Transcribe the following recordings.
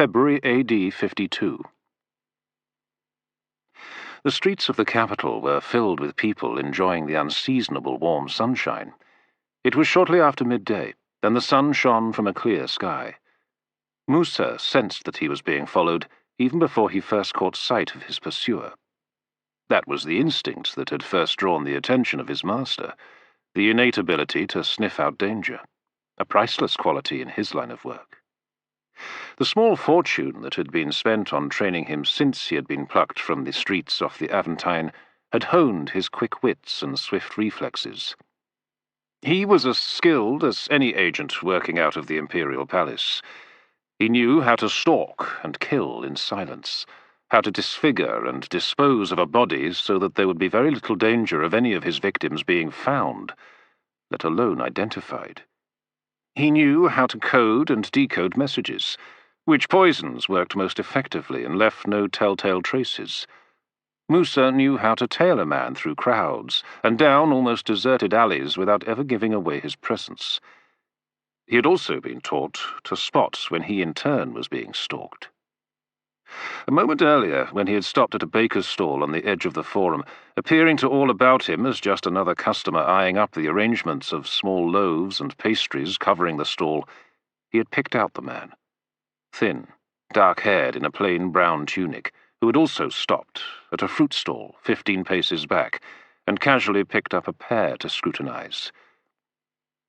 February AD 52. The streets of the capital were filled with people enjoying the unseasonable warm sunshine. It was shortly after midday, and the sun shone from a clear sky. Musa sensed that he was being followed even before he first caught sight of his pursuer. That was the instinct that had first drawn the attention of his master, the innate ability to sniff out danger, a priceless quality in his line of work. The small fortune that had been spent on training him since he had been plucked from the streets off the Aventine had honed his quick wits and swift reflexes. He was as skilled as any agent working out of the Imperial Palace. He knew how to stalk and kill in silence, how to disfigure and dispose of a body so that there would be very little danger of any of his victims being found, let alone identified. He knew how to code and decode messages, which poisons worked most effectively and left no telltale traces. Musa knew how to tail a man through crowds and down almost deserted alleys without ever giving away his presence. He had also been taught to spot when he in turn was being stalked. A moment earlier, when he had stopped at a baker's stall on the edge of the Forum, appearing to all about him as just another customer eyeing up the arrangements of small loaves and pastries covering the stall, he had picked out the man. Thin, dark-haired in a plain brown tunic, who had also stopped at a fruit stall 15 paces back and casually picked up a pear to scrutinize.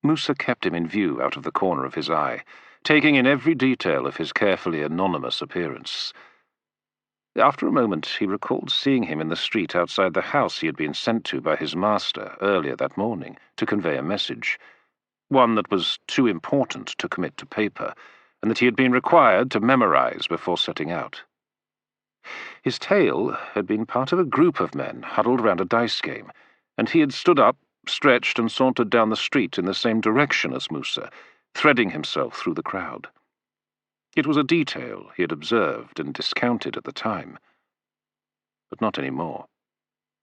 Musa kept him in view out of the corner of his eye, taking in every detail of his carefully anonymous appearance. After a moment, he recalled seeing him in the street outside the house he had been sent to by his master earlier that morning to convey a message, one that was too important to commit to paper, and that he had been required to memorize before setting out. His tale had been part of a group of men huddled round a dice game, and he had stood up, stretched, and sauntered down the street in the same direction as Musa, threading himself through the crowd. It was a detail he had observed and discounted at the time. But not any more.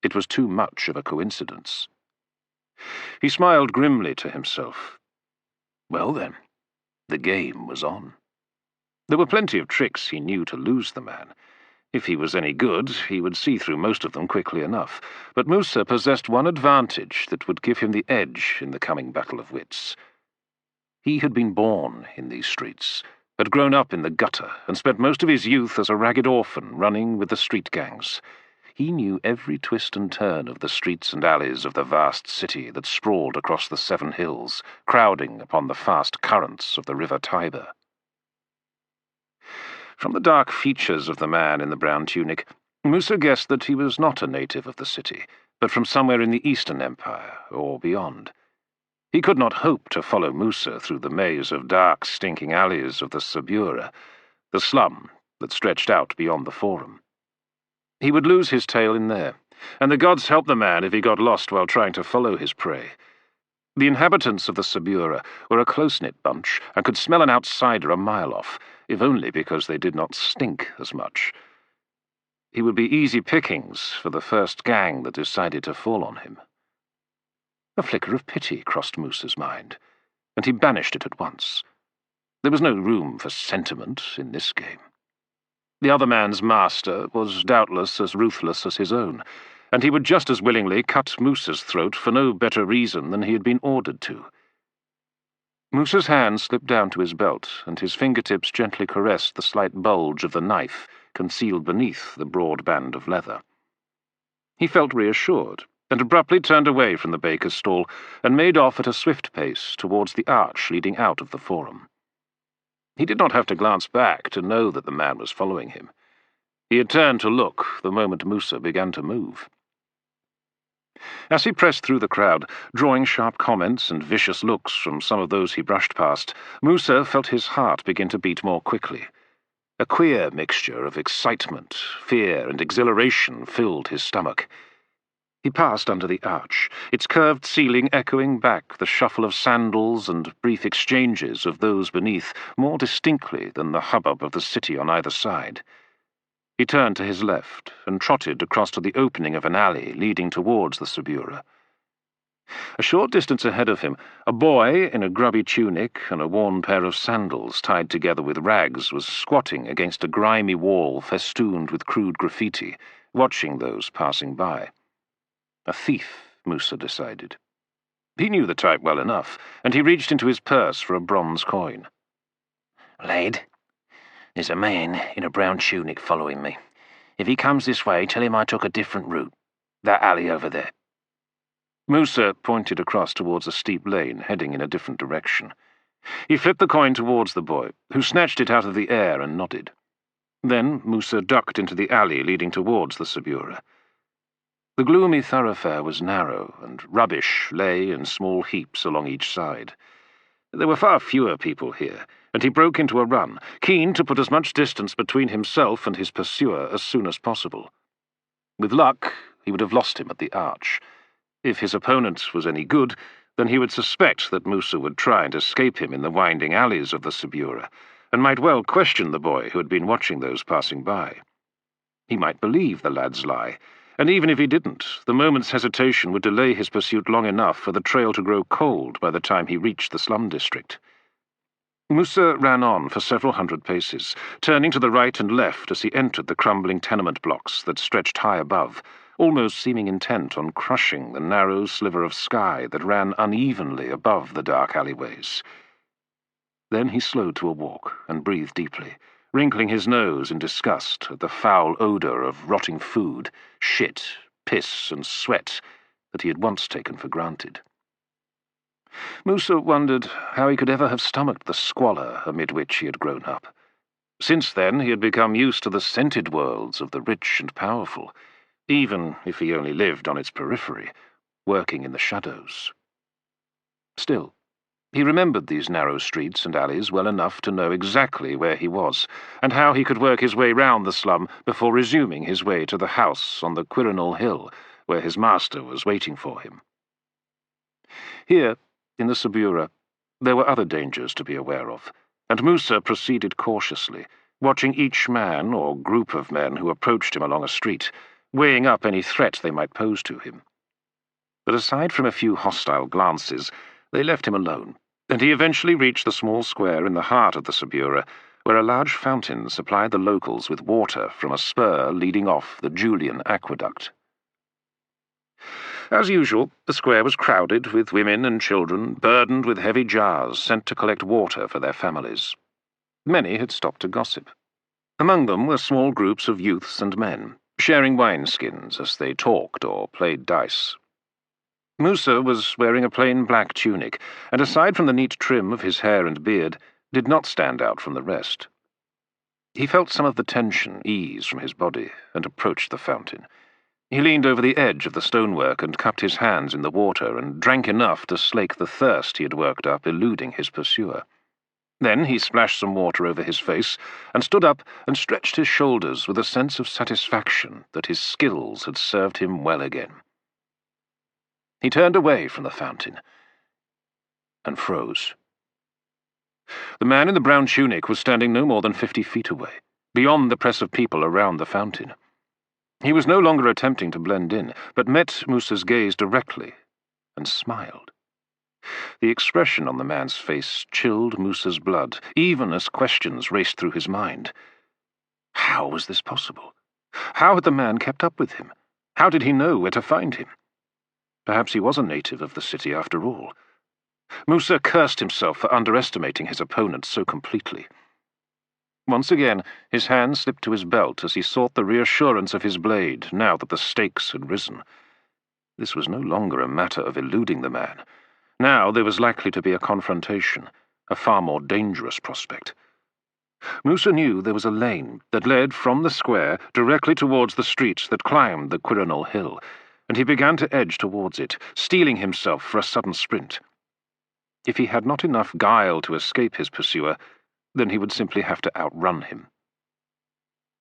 It was too much of a coincidence. He smiled grimly to himself. Well then, the game was on. There were plenty of tricks he knew to lose the man. If he was any good, he would see through most of them quickly enough. But Musa possessed one advantage that would give him the edge in the coming battle of wits. He had been born in these streets, had grown up in the gutter, and spent most of his youth as a ragged orphan running with the street gangs. He knew every twist and turn of the streets and alleys of the vast city that sprawled across the 7 hills, crowding upon the fast currents of the river Tiber. From the dark features of the man in the brown tunic, Musa guessed that he was not a native of the city, but from somewhere in the Eastern Empire, or beyond. He could not hope to follow Musa through the maze of dark, stinking alleys of the Sabura, the slum that stretched out beyond the Forum. He would lose his tail in there, and the gods help the man if he got lost while trying to follow his prey. The inhabitants of the Sabura were a close-knit bunch and could smell an outsider a mile off, if only because they did not stink as much. He would be easy pickings for the first gang that decided to fall on him. A flicker of pity crossed Musa's mind, and he banished it at once. There was no room for sentiment in this game. The other man's master was doubtless as ruthless as his own, and he would just as willingly cut Musa's throat for no better reason than he had been ordered to. Musa's hand slipped down to his belt, and his fingertips gently caressed the slight bulge of the knife concealed beneath the broad band of leather. He felt reassured, and abruptly turned away from the baker's stall and made off at a swift pace towards the arch leading out of the Forum. He did not have to glance back to know that the man was following him. He had turned to look the moment Musa began to move. As he pressed through the crowd, drawing sharp comments and vicious looks from some of those he brushed past, Musa felt his heart begin to beat more quickly. A queer mixture of excitement, fear, and exhilaration filled his stomach. He passed under the arch, its curved ceiling echoing back the shuffle of sandals and brief exchanges of those beneath more distinctly than the hubbub of the city on either side. He turned to his left and trotted across to the opening of an alley leading towards the Sabura. A short distance ahead of him, a boy in a grubby tunic and a worn pair of sandals tied together with rags was squatting against a grimy wall festooned with crude graffiti, watching those passing by. A thief, Musa decided. He knew the type well enough, and he reached into his purse for a bronze coin. "Lad, there's a man in a brown tunic following me. If he comes this way, tell him I took a different route. That alley over there." Musa pointed across towards a steep lane heading in a different direction. He flipped the coin towards the boy, who snatched it out of the air and nodded. Then Musa ducked into the alley leading towards the Sabura. The gloomy thoroughfare was narrow, and rubbish lay in small heaps along each side. There were far fewer people here, and he broke into a run, keen to put as much distance between himself and his pursuer as soon as possible. With luck, he would have lost him at the arch. If his opponent was any good, then he would suspect that Musa would try and escape him in the winding alleys of the Sabura, and might well question the boy who had been watching those passing by. He might believe the lad's lie, and even if he didn't, the moment's hesitation would delay his pursuit long enough for the trail to grow cold by the time he reached the slum district. Musa ran on for several hundred paces, turning to the right and left as he entered the crumbling tenement blocks that stretched high above, almost seeming intent on crushing the narrow sliver of sky that ran unevenly above the dark alleyways. Then he slowed to a walk and breathed deeply, wrinkling his nose in disgust at the foul odour of rotting food, shit, piss, and sweat that he had once taken for granted. Musa wondered how he could ever have stomached the squalor amid which he had grown up. Since then he had become used to the scented worlds of the rich and powerful, even if he only lived on its periphery, working in the shadows. Still, he remembered these narrow streets and alleys well enough to know exactly where he was, and how he could work his way round the slum before resuming his way to the house on the Quirinal Hill, where his master was waiting for him. Here, in the Sabura, there were other dangers to be aware of, and Musa proceeded cautiously, watching each man or group of men who approached him along a street, weighing up any threat they might pose to him. But aside from a few hostile glances, they left him alone, and he eventually reached the small square in the heart of the Sabura, where a large fountain supplied the locals with water from a spur leading off the Julian aqueduct. As usual, the square was crowded with women and children, burdened with heavy jars sent to collect water for their families. Many had stopped to gossip. Among them were small groups of youths and men, sharing wineskins as they talked or played dice. Musa was wearing a plain black tunic, and aside from the neat trim of his hair and beard, did not stand out from the rest. He felt some of the tension ease from his body and approached the fountain. He leaned over the edge of the stonework and cupped his hands in the water and drank enough to slake the thirst he had worked up, eluding his pursuer. Then he splashed some water over his face and stood up and stretched his shoulders with a sense of satisfaction that his skills had served him well again. He turned away from the fountain and froze. The man in the brown tunic was standing no more than 50 feet away, beyond the press of people around the fountain. He was no longer attempting to blend in, but met Musa's gaze directly and smiled. The expression on the man's face chilled Musa's blood, even as questions raced through his mind. How was this possible? How had the man kept up with him? How did he know where to find him? Perhaps he was a native of the city after all. Musa cursed himself for underestimating his opponent so completely. Once again, his hand slipped to his belt as he sought the reassurance of his blade now that the stakes had risen. This was no longer a matter of eluding the man. Now there was likely to be a confrontation, a far more dangerous prospect. Musa knew there was a lane that led from the square directly towards the streets that climbed the Quirinal Hill, and he began to edge towards it, steeling himself for a sudden sprint. If he had not enough guile to escape his pursuer, then he would simply have to outrun him.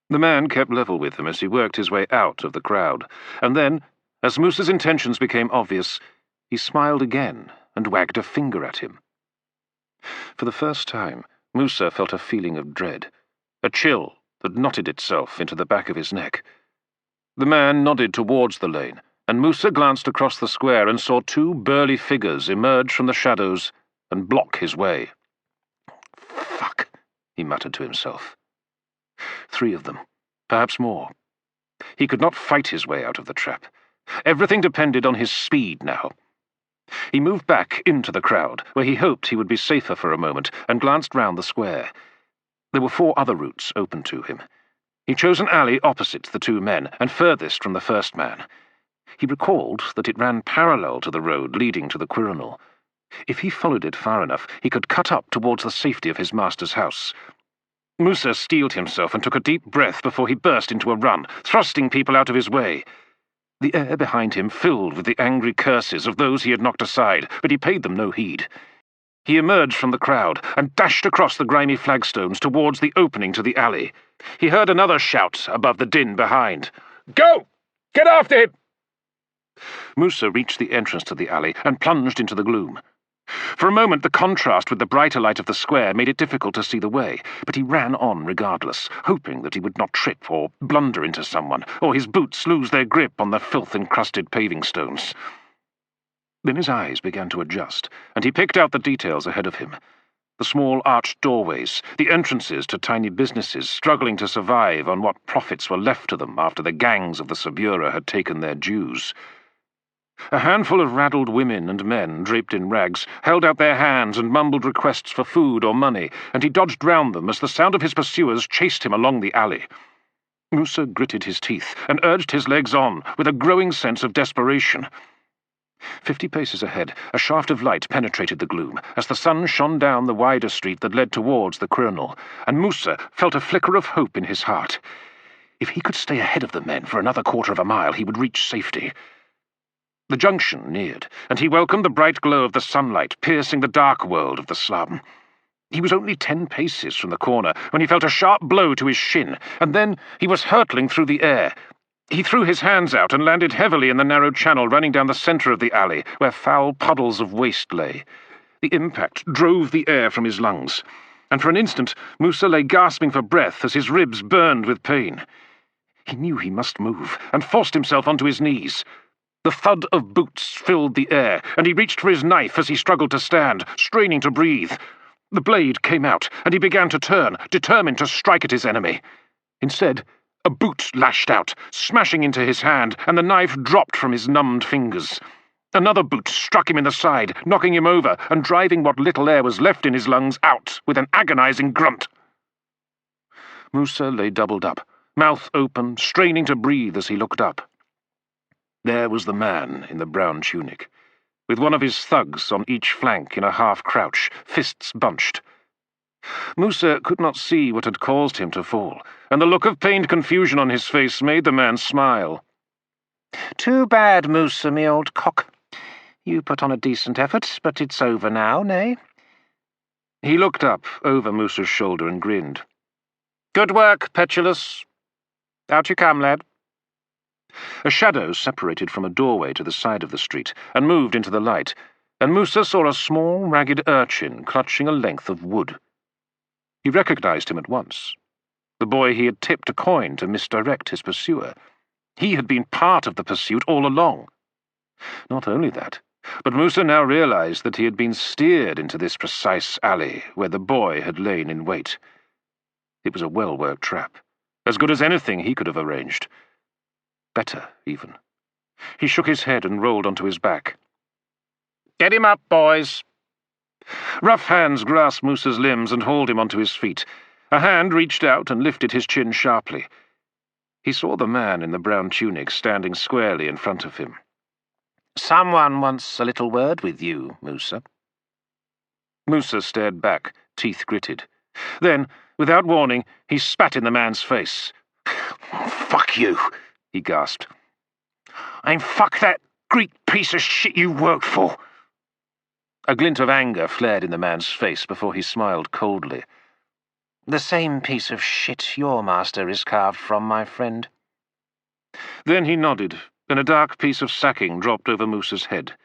The man kept level with him as he worked his way out of the crowd, and then, as Musa's intentions became obvious, he smiled again and wagged a finger at him. For the first time, Musa felt a feeling of dread, a chill that knotted itself into the back of his neck. The man nodded towards the lane, and Musa glanced across the square and saw two burly figures emerge from the shadows and block his way. "Fuck," he muttered to himself. 3 of them, perhaps more. He could not fight his way out of the trap. Everything depended on his speed now. He moved back into the crowd, where he hoped he would be safer for a moment, and glanced round the square. There were 4 other routes open to him. He chose an alley opposite the 2 men, and furthest from the first man. He recalled that it ran parallel to the road leading to the Quirinal. If he followed it far enough, he could cut up towards the safety of his master's house. Musa steeled himself and took a deep breath before he burst into a run, thrusting people out of his way. The air behind him filled with the angry curses of those he had knocked aside, but he paid them no heed. He emerged from the crowd and dashed across the grimy flagstones towards the opening to the alley. He heard another shout above the din behind. "Go! Get after him!" Musa reached the entrance to the alley and plunged into the gloom. For a moment the contrast with the brighter light of the square made it difficult to see the way, but he ran on regardless, hoping that he would not trip or blunder into someone, or his boots lose their grip on the filth-encrusted paving stones. Then his eyes began to adjust, and he picked out the details ahead of him. The small arched doorways, the entrances to tiny businesses struggling to survive on what profits were left to them after the gangs of the Subura had taken their dues. A handful of raddled women and men, draped in rags, held out their hands and mumbled requests for food or money, and he dodged round them as the sound of his pursuers chased him along the alley. Musa gritted his teeth and urged his legs on, with a growing sense of desperation. 50 paces ahead, a shaft of light penetrated the gloom, as the sun shone down the wider street that led towards the Quirinal, and Musa felt a flicker of hope in his heart. If he could stay ahead of the men for another 1/4 of a mile, he would reach safety. The junction neared, and he welcomed the bright glow of the sunlight piercing the dark world of the slum. He was only 10 paces from the corner when he felt a sharp blow to his shin, and then he was hurtling through the air. He threw his hands out and landed heavily in the narrow channel running down the centre of the alley, where foul puddles of waste lay. The impact drove the air from his lungs, and for an instant Musa lay gasping for breath as his ribs burned with pain. He knew he must move, and forced himself onto his knees. The thud of boots filled the air, and he reached for his knife as he struggled to stand, straining to breathe. The blade came out, and he began to turn, determined to strike at his enemy. Instead, a boot lashed out, smashing into his hand, and the knife dropped from his numbed fingers. Another boot struck him in the side, knocking him over and driving what little air was left in his lungs out with an agonizing grunt. Musa lay doubled up, mouth open, straining to breathe as he looked up. There was the man in the brown tunic, with one of his thugs on each flank in a half-crouch, fists bunched. Musa could not see what had caused him to fall, and the look of pained confusion on his face made the man smile. "Too bad, Musa, me old cock. You put on a decent effort, but it's over now, nay?" He looked up over Musa's shoulder and grinned. "Good work, Petulous. Out you come, lad." A shadow separated from a doorway to the side of the street and moved into the light, and Musa saw a small, ragged urchin clutching a length of wood. He recognized him at once. The boy he had tipped a coin to misdirect his pursuer. He had been part of the pursuit all along. Not only that, but Musa now realized that he had been steered into this precise alley where the boy had lain in wait. It was a well-worked trap, as good as anything he could have arranged. Better, even. He shook his head and rolled onto his back. "Get him up, boys." Rough hands grasped Musa's limbs and hauled him onto his feet. A hand reached out and lifted his chin sharply. He saw the man in the brown tunic standing squarely in front of him. "Someone wants a little word with you, Musa." Musa stared back, teeth gritted. Then, without warning, he spat in the man's face. "Fuck you," he gasped. "And fuck that Greek piece of shit you worked for." A glint of anger flared in the man's face before he smiled coldly. "The same piece of shit your master is carved from, my friend." Then he nodded, and a dark piece of sacking dropped over Musa's head.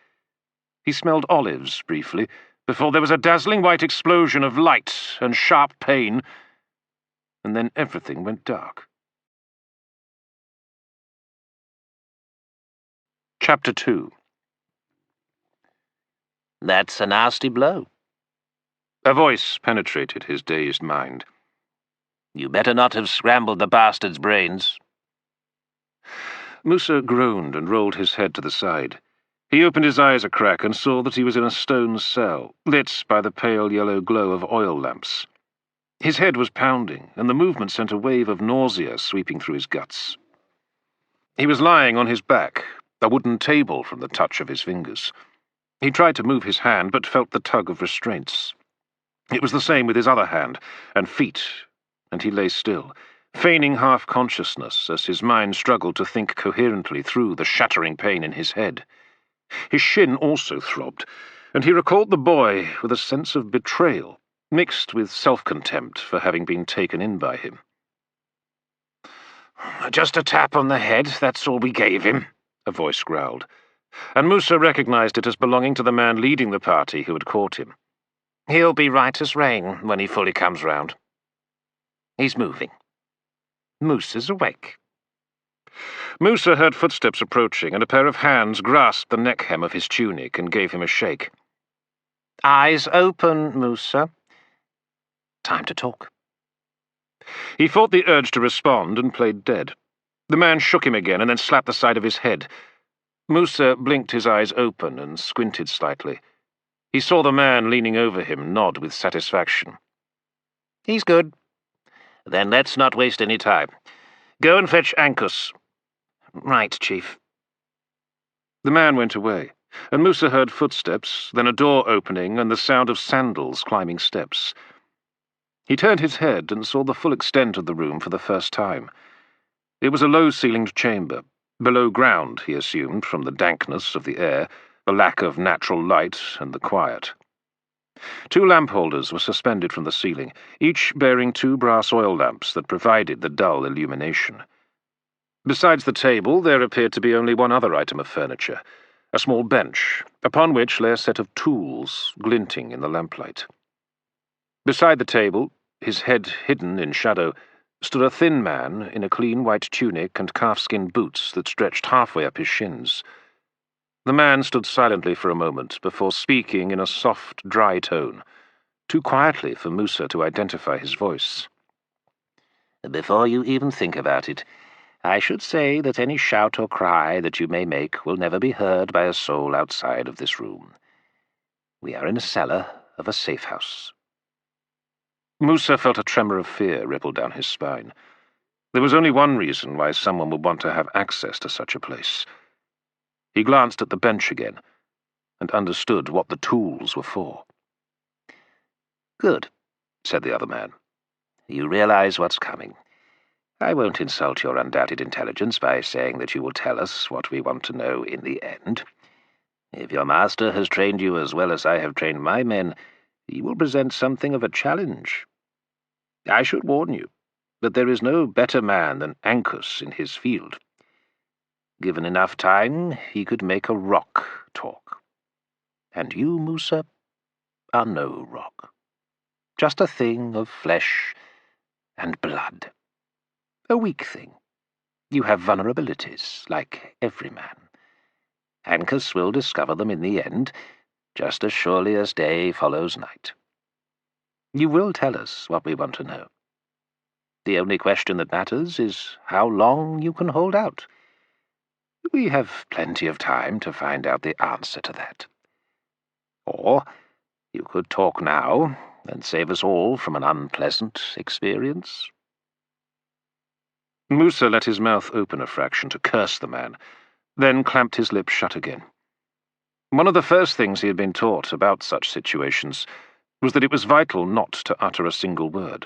He smelled olives briefly, before there was a dazzling white explosion of light and sharp pain, and then everything went dark. Chapter 2. That's a nasty blow. A voice penetrated his dazed mind. You better not have scrambled the bastard's brains. Musa groaned and rolled his head to the side. He opened his eyes a crack and saw that he was in a stone cell, lit by the pale yellow glow of oil lamps. His head was pounding, and the movement sent a wave of nausea sweeping through his guts. He was lying on his back, a wooden table from the touch of his fingers. He tried to move his hand, but felt the tug of restraints. It was the same with his other hand and feet, and he lay still, feigning half-consciousness as his mind struggled to think coherently through the shattering pain in his head. His shin also throbbed, and he recalled the boy with a sense of betrayal, mixed with self-contempt for having been taken in by him. Just a tap on the head, that's all we gave him, a voice growled, and Musa recognized it as belonging to the man leading the party who had caught him. He'll be right as rain when he fully comes round. He's moving. Musa's awake. Musa heard footsteps approaching, and a pair of hands grasped the neck hem of his tunic and gave him a shake. Eyes open, Musa. Time to talk. He fought the urge to respond and played dead. The man shook him again and then slapped the side of his head. Musa blinked his eyes open and squinted slightly. He saw the man leaning over him nod with satisfaction. He's good. Then let's not waste any time. Go and fetch Ancus. Right, Chief. The man went away, and Musa heard footsteps, then a door opening and the sound of sandals climbing steps. He turned his head and saw the full extent of the room for the first time. It was a low-ceilinged chamber, below ground, he assumed, from the dankness of the air, the lack of natural light, and the quiet. 2 lamp holders were suspended from the ceiling, each bearing 2 brass oil lamps that provided the dull illumination. Besides the table, there appeared to be only one other item of furniture, a small bench, upon which lay a set of tools glinting in the lamplight. Beside the table, his head hidden in shadow, stood a thin man in a clean white tunic and calfskin boots that stretched halfway up his shins. The man stood silently for a moment before speaking in a soft, dry tone, too quietly for Musa to identify his voice. Before you even think about it, I should say that any shout or cry that you may make will never be heard by a soul outside of this room. We are in a cellar of a safe house. Musa felt a tremor of fear ripple down his spine. There was only one reason why someone would want to have access to such a place. He glanced at the bench again, and understood what the tools were for. Good, said the other man. You realize what's coming. I won't insult your undoubted intelligence by saying that you will tell us what we want to know in the end. If your master has trained you as well as I have trained my men, he will present something of a challenge. I should warn you that there is no better man than Ancus in his field. Given enough time, he could make a rock talk. And you, Musa, are no rock. Just a thing of flesh and blood. A weak thing. You have vulnerabilities, like every man. Ancus will discover them in the end, just as surely as day follows night. You will tell us what we want to know. The only question that matters is how long you can hold out. We have plenty of time to find out the answer to that. Or you could talk now and save us all from an unpleasant experience. Musa let his mouth open a fraction to curse the man, then clamped his lips shut again. One of the first things he had been taught about such situations was that it was vital not to utter a single word.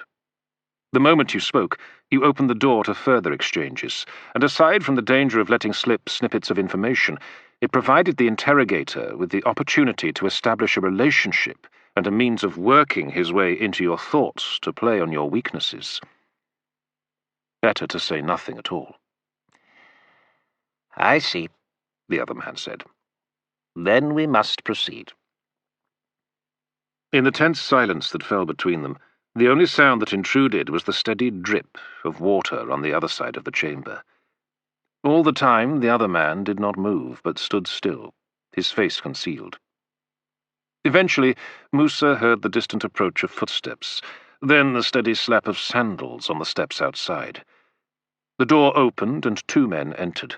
The moment you spoke, you opened the door to further exchanges, and aside from the danger of letting slip snippets of information, it provided the interrogator with the opportunity to establish a relationship and a means of working his way into your thoughts to play on your weaknesses. Better to say nothing at all. I see, the other man said. Then we must proceed. In the tense silence that fell between them, the only sound that intruded was the steady drip of water on the other side of the chamber. All the time the other man did not move, but stood still, his face concealed. Eventually, Musa heard the distant approach of footsteps, then the steady slap of sandals on the steps outside. The door opened and two men entered.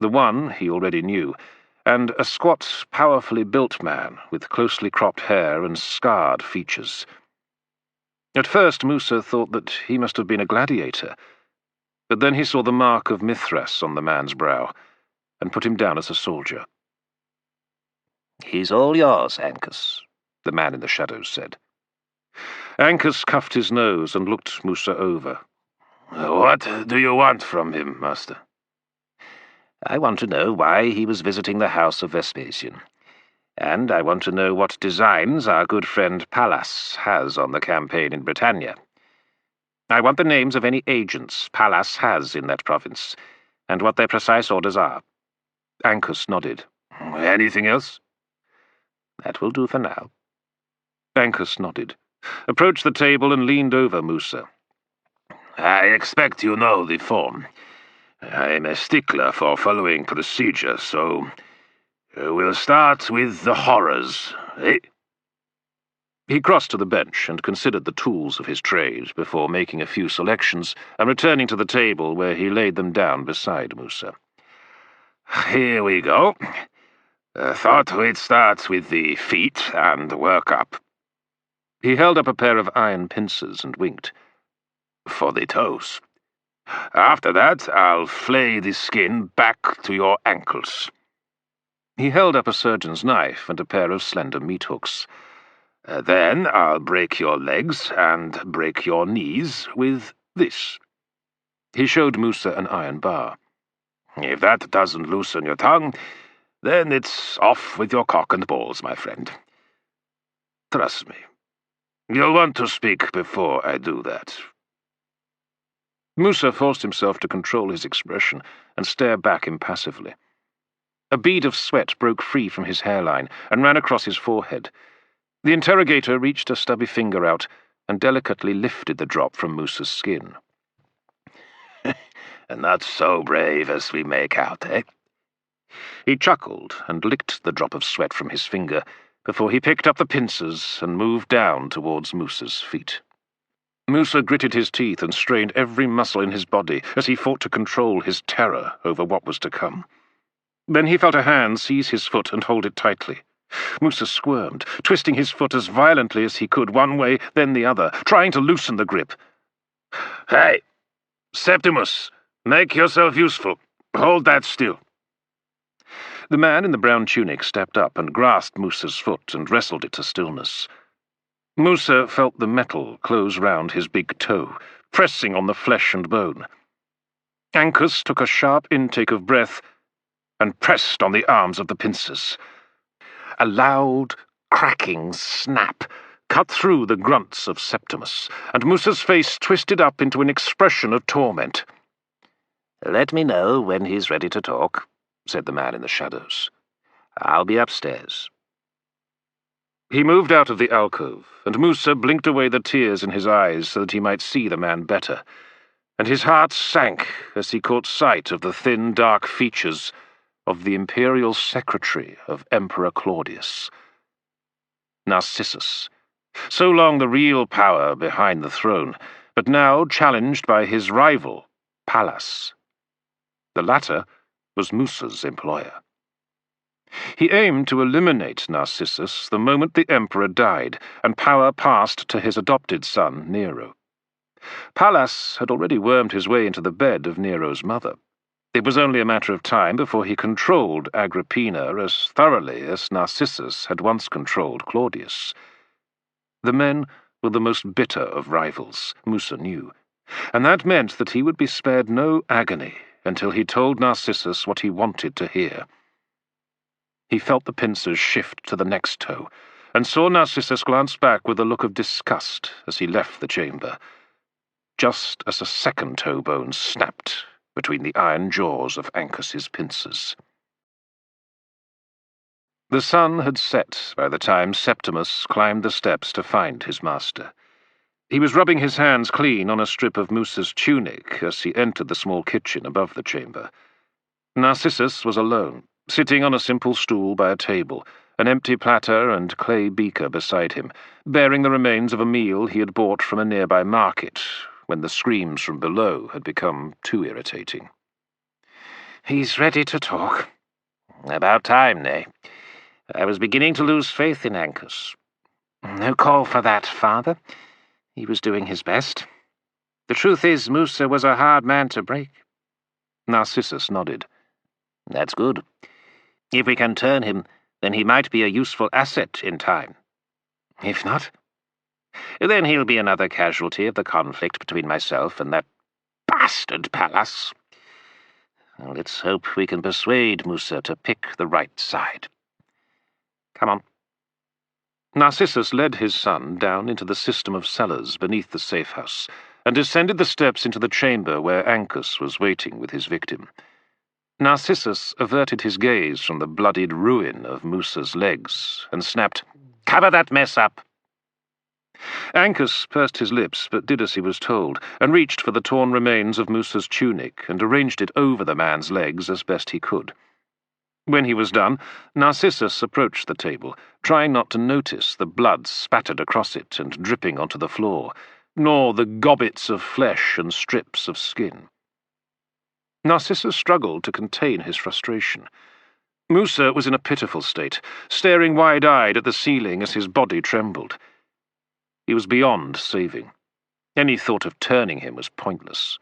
The one he already knew, and a squat, powerfully built man with closely cropped hair and scarred features. At first Musa thought that he must have been a gladiator, but then he saw the mark of Mithras on the man's brow, and put him down as a soldier. "He's all yours, Ancus," the man in the shadows said. Ancus cuffed his nose and looked Musa over. "What do you want from him, master?" "I want to know why he was visiting the house of Vespasian. And I want to know what designs our good friend Pallas has on the campaign in Britannia. I want the names of any agents Pallas has in that province, and what their precise orders are." Ancus nodded. "Anything else?" "That will do for now." Ancus nodded, approached the table and leaned over Musa. "I expect you know the form. I'm a stickler for following procedure, so we'll start with the horrors, eh?" He crossed to the bench and considered the tools of his trade before making a few selections and returning to the table where he laid them down beside Musa. "Here we go. Thought we'd start with the feet and work up." He held up a pair of iron pincers and winked. "For the toes. After that, I'll flay the skin back to your ankles." He held up a surgeon's knife and a pair of slender meat hooks. "Then I'll break your legs and break your knees with this." He showed Musa an iron bar. "If that doesn't loosen your tongue, then it's off with your cock and balls, my friend. Trust me. You'll want to speak before I do that." Musa forced himself to control his expression and stare back impassively. A bead of sweat broke free from his hairline and ran across his forehead. The interrogator reached a stubby finger out and delicately lifted the drop from Musa's skin. "Not so brave as we make out, eh?" He chuckled and licked the drop of sweat from his finger before he picked up the pincers and moved down towards Musa's feet. Musa gritted his teeth and strained every muscle in his body as he fought to control his terror over what was to come. Then he felt a hand seize his foot and hold it tightly. Musa squirmed, twisting his foot as violently as he could one way, then the other, trying to loosen the grip. "Hey! Septimus! Make yourself useful. Hold that still." The man in the brown tunic stepped up and grasped Musa's foot and wrestled it to stillness. Musa felt the metal close round his big toe, pressing on the flesh and bone. Ancus took a sharp intake of breath and pressed on the arms of the pincers. A loud, cracking snap cut through the grunts of Septimus, and Musa's face twisted up into an expression of torment. "Let me know when he's ready to talk," said the man in the shadows. "I'll be upstairs." He moved out of the alcove, and Musa blinked away the tears in his eyes so that he might see the man better, and his heart sank as he caught sight of the thin, dark features of the imperial secretary of Emperor Claudius. Narcissus, so long the real power behind the throne, but now challenged by his rival, Pallas. The latter was Musa's employer. He aimed to eliminate Narcissus the moment the emperor died, and power passed to his adopted son, Nero. Pallas had already wormed his way into the bed of Nero's mother. It was only a matter of time before he controlled Agrippina as thoroughly as Narcissus had once controlled Claudius. The men were the most bitter of rivals, Musa knew, and that meant that he would be spared no agony until he told Narcissus what he wanted to hear. He felt the pincers shift to the next toe, and saw Narcissus glance back with a look of disgust as he left the chamber, just as a second toe bone snapped between the iron jaws of Ancus's pincers. The sun had set by the time Septimus climbed the steps to find his master. He was rubbing his hands clean on a strip of Musa's tunic as he entered the small kitchen above the chamber. Narcissus was alone, sitting on a simple stool by a table, an empty platter and clay beaker beside him, bearing the remains of a meal he had bought from a nearby market, when the screams from below had become too irritating. "He's ready to talk. About time, nay. I was beginning to lose faith in Ancus. No call for that, father. He was doing his best. The truth is, Musa was a hard man to break." Narcissus nodded. "That's good. If we can turn him, then he might be a useful asset in time. If not, then he'll be another casualty of the conflict between myself and that bastard Pallas. Let's hope we can persuade Musa to pick the right side. Come on." Narcissus led his son down into the system of cellars beneath the safe house, and descended the steps into the chamber where Ancus was waiting with his victim. Narcissus averted his gaze from the bloodied ruin of Musa's legs, and snapped, "Cover that mess up!" Ancus pursed his lips, but did as he was told, and reached for the torn remains of Musa's tunic and arranged it over the man's legs as best he could. When he was done, Narcissus approached the table, trying not to notice the blood spattered across it and dripping onto the floor, nor the gobbets of flesh and strips of skin. Narcissus struggled to contain his frustration. Musa was in a pitiful state, staring wide-eyed at the ceiling as his body trembled. He was beyond saving. Any thought of turning him was pointless.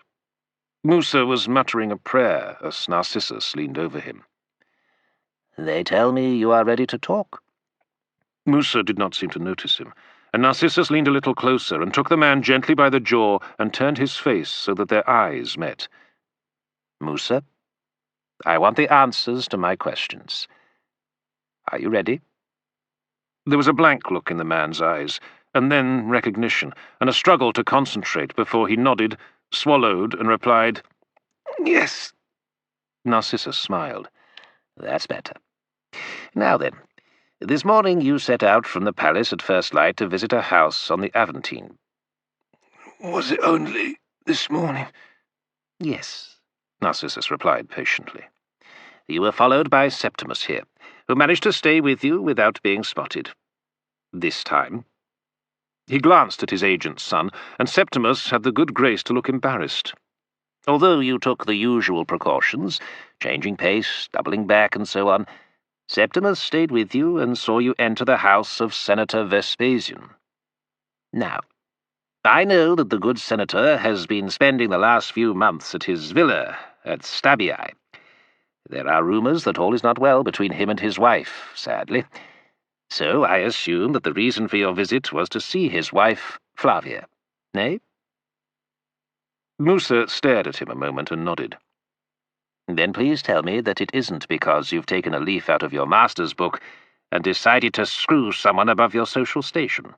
Musa was muttering a prayer as Narcissus leaned over him. "They tell me you are ready to talk." Musa did not seem to notice him, and Narcissus leaned a little closer and took the man gently by the jaw and turned his face so that their eyes met. "Musa, I want the answers to my questions. Are you ready?" There was a blank look in the man's eyes, and then recognition, and a struggle to concentrate before he nodded, swallowed, and replied, "Yes." Narcissus smiled. "That's better. Now then, this morning you set out from the palace at first light to visit a house on the Aventine." "Was it only this morning?" "Yes," Narcissus replied patiently. "You were followed by Septimus here, who managed to stay with you without being spotted. This time." He glanced at his agent's son, and Septimus had the good grace to look embarrassed. "Although you took the usual precautions, changing pace, doubling back, and so on, Septimus stayed with you and saw you enter the house of Senator Vespasian. Now, I know that the good senator has been spending the last few months at his villa at Stabii. There are rumors that all is not well between him and his wife, sadly. So I assume that the reason for your visit was to see his wife, Flavia. Nay?" Musa stared at him a moment and nodded. "Then please tell me that it isn't because you've taken a leaf out of your master's book and decided to screw someone above your social station."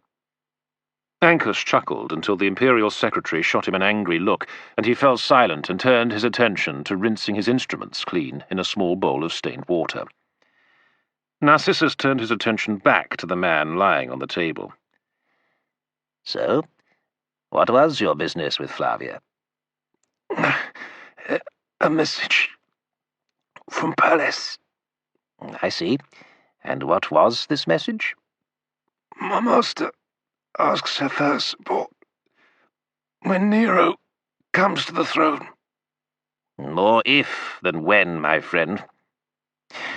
Ancus chuckled until the Imperial Secretary shot him an angry look, and he fell silent and turned his attention to rinsing his instruments clean in a small bowl of stained water. Narcissus turned his attention back to the man lying on the table. "So, what was your business with Flavia?" A message from Pallas." "I see. And what was this message?" "My master asks her for support when Nero comes to the throne." "More if than when, my friend.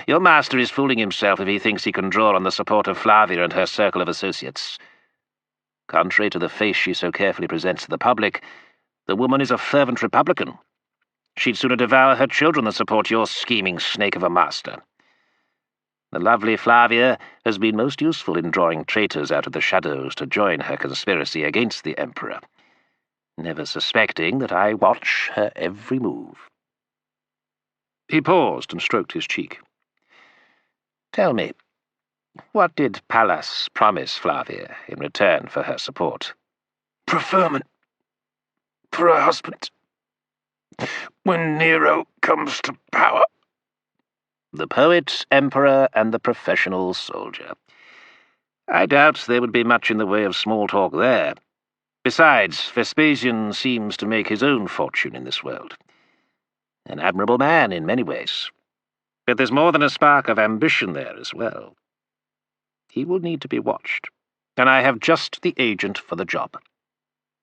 Your master is fooling himself if he thinks he can draw on the support of Flavia and her circle of associates. Contrary to the face she so carefully presents to the public, the woman is a fervent Republican. She'd sooner devour her children than support your scheming snake of a master. The lovely Flavia has been most useful in drawing traitors out of the shadows to join her conspiracy against the Emperor, never suspecting that I watch her every move." He paused and stroked his cheek. "Tell me, what did Pallas promise Flavia in return for her support?" "Preferment for her husband when Nero comes to power." The poet, emperor, and the professional soldier. I doubt there would be much in the way of small talk there. Besides, Vespasian seems to make his own fortune in this world. An admirable man in many ways. But there's more than a spark of ambition there as well. He will need to be watched, and I have just the agent for the job.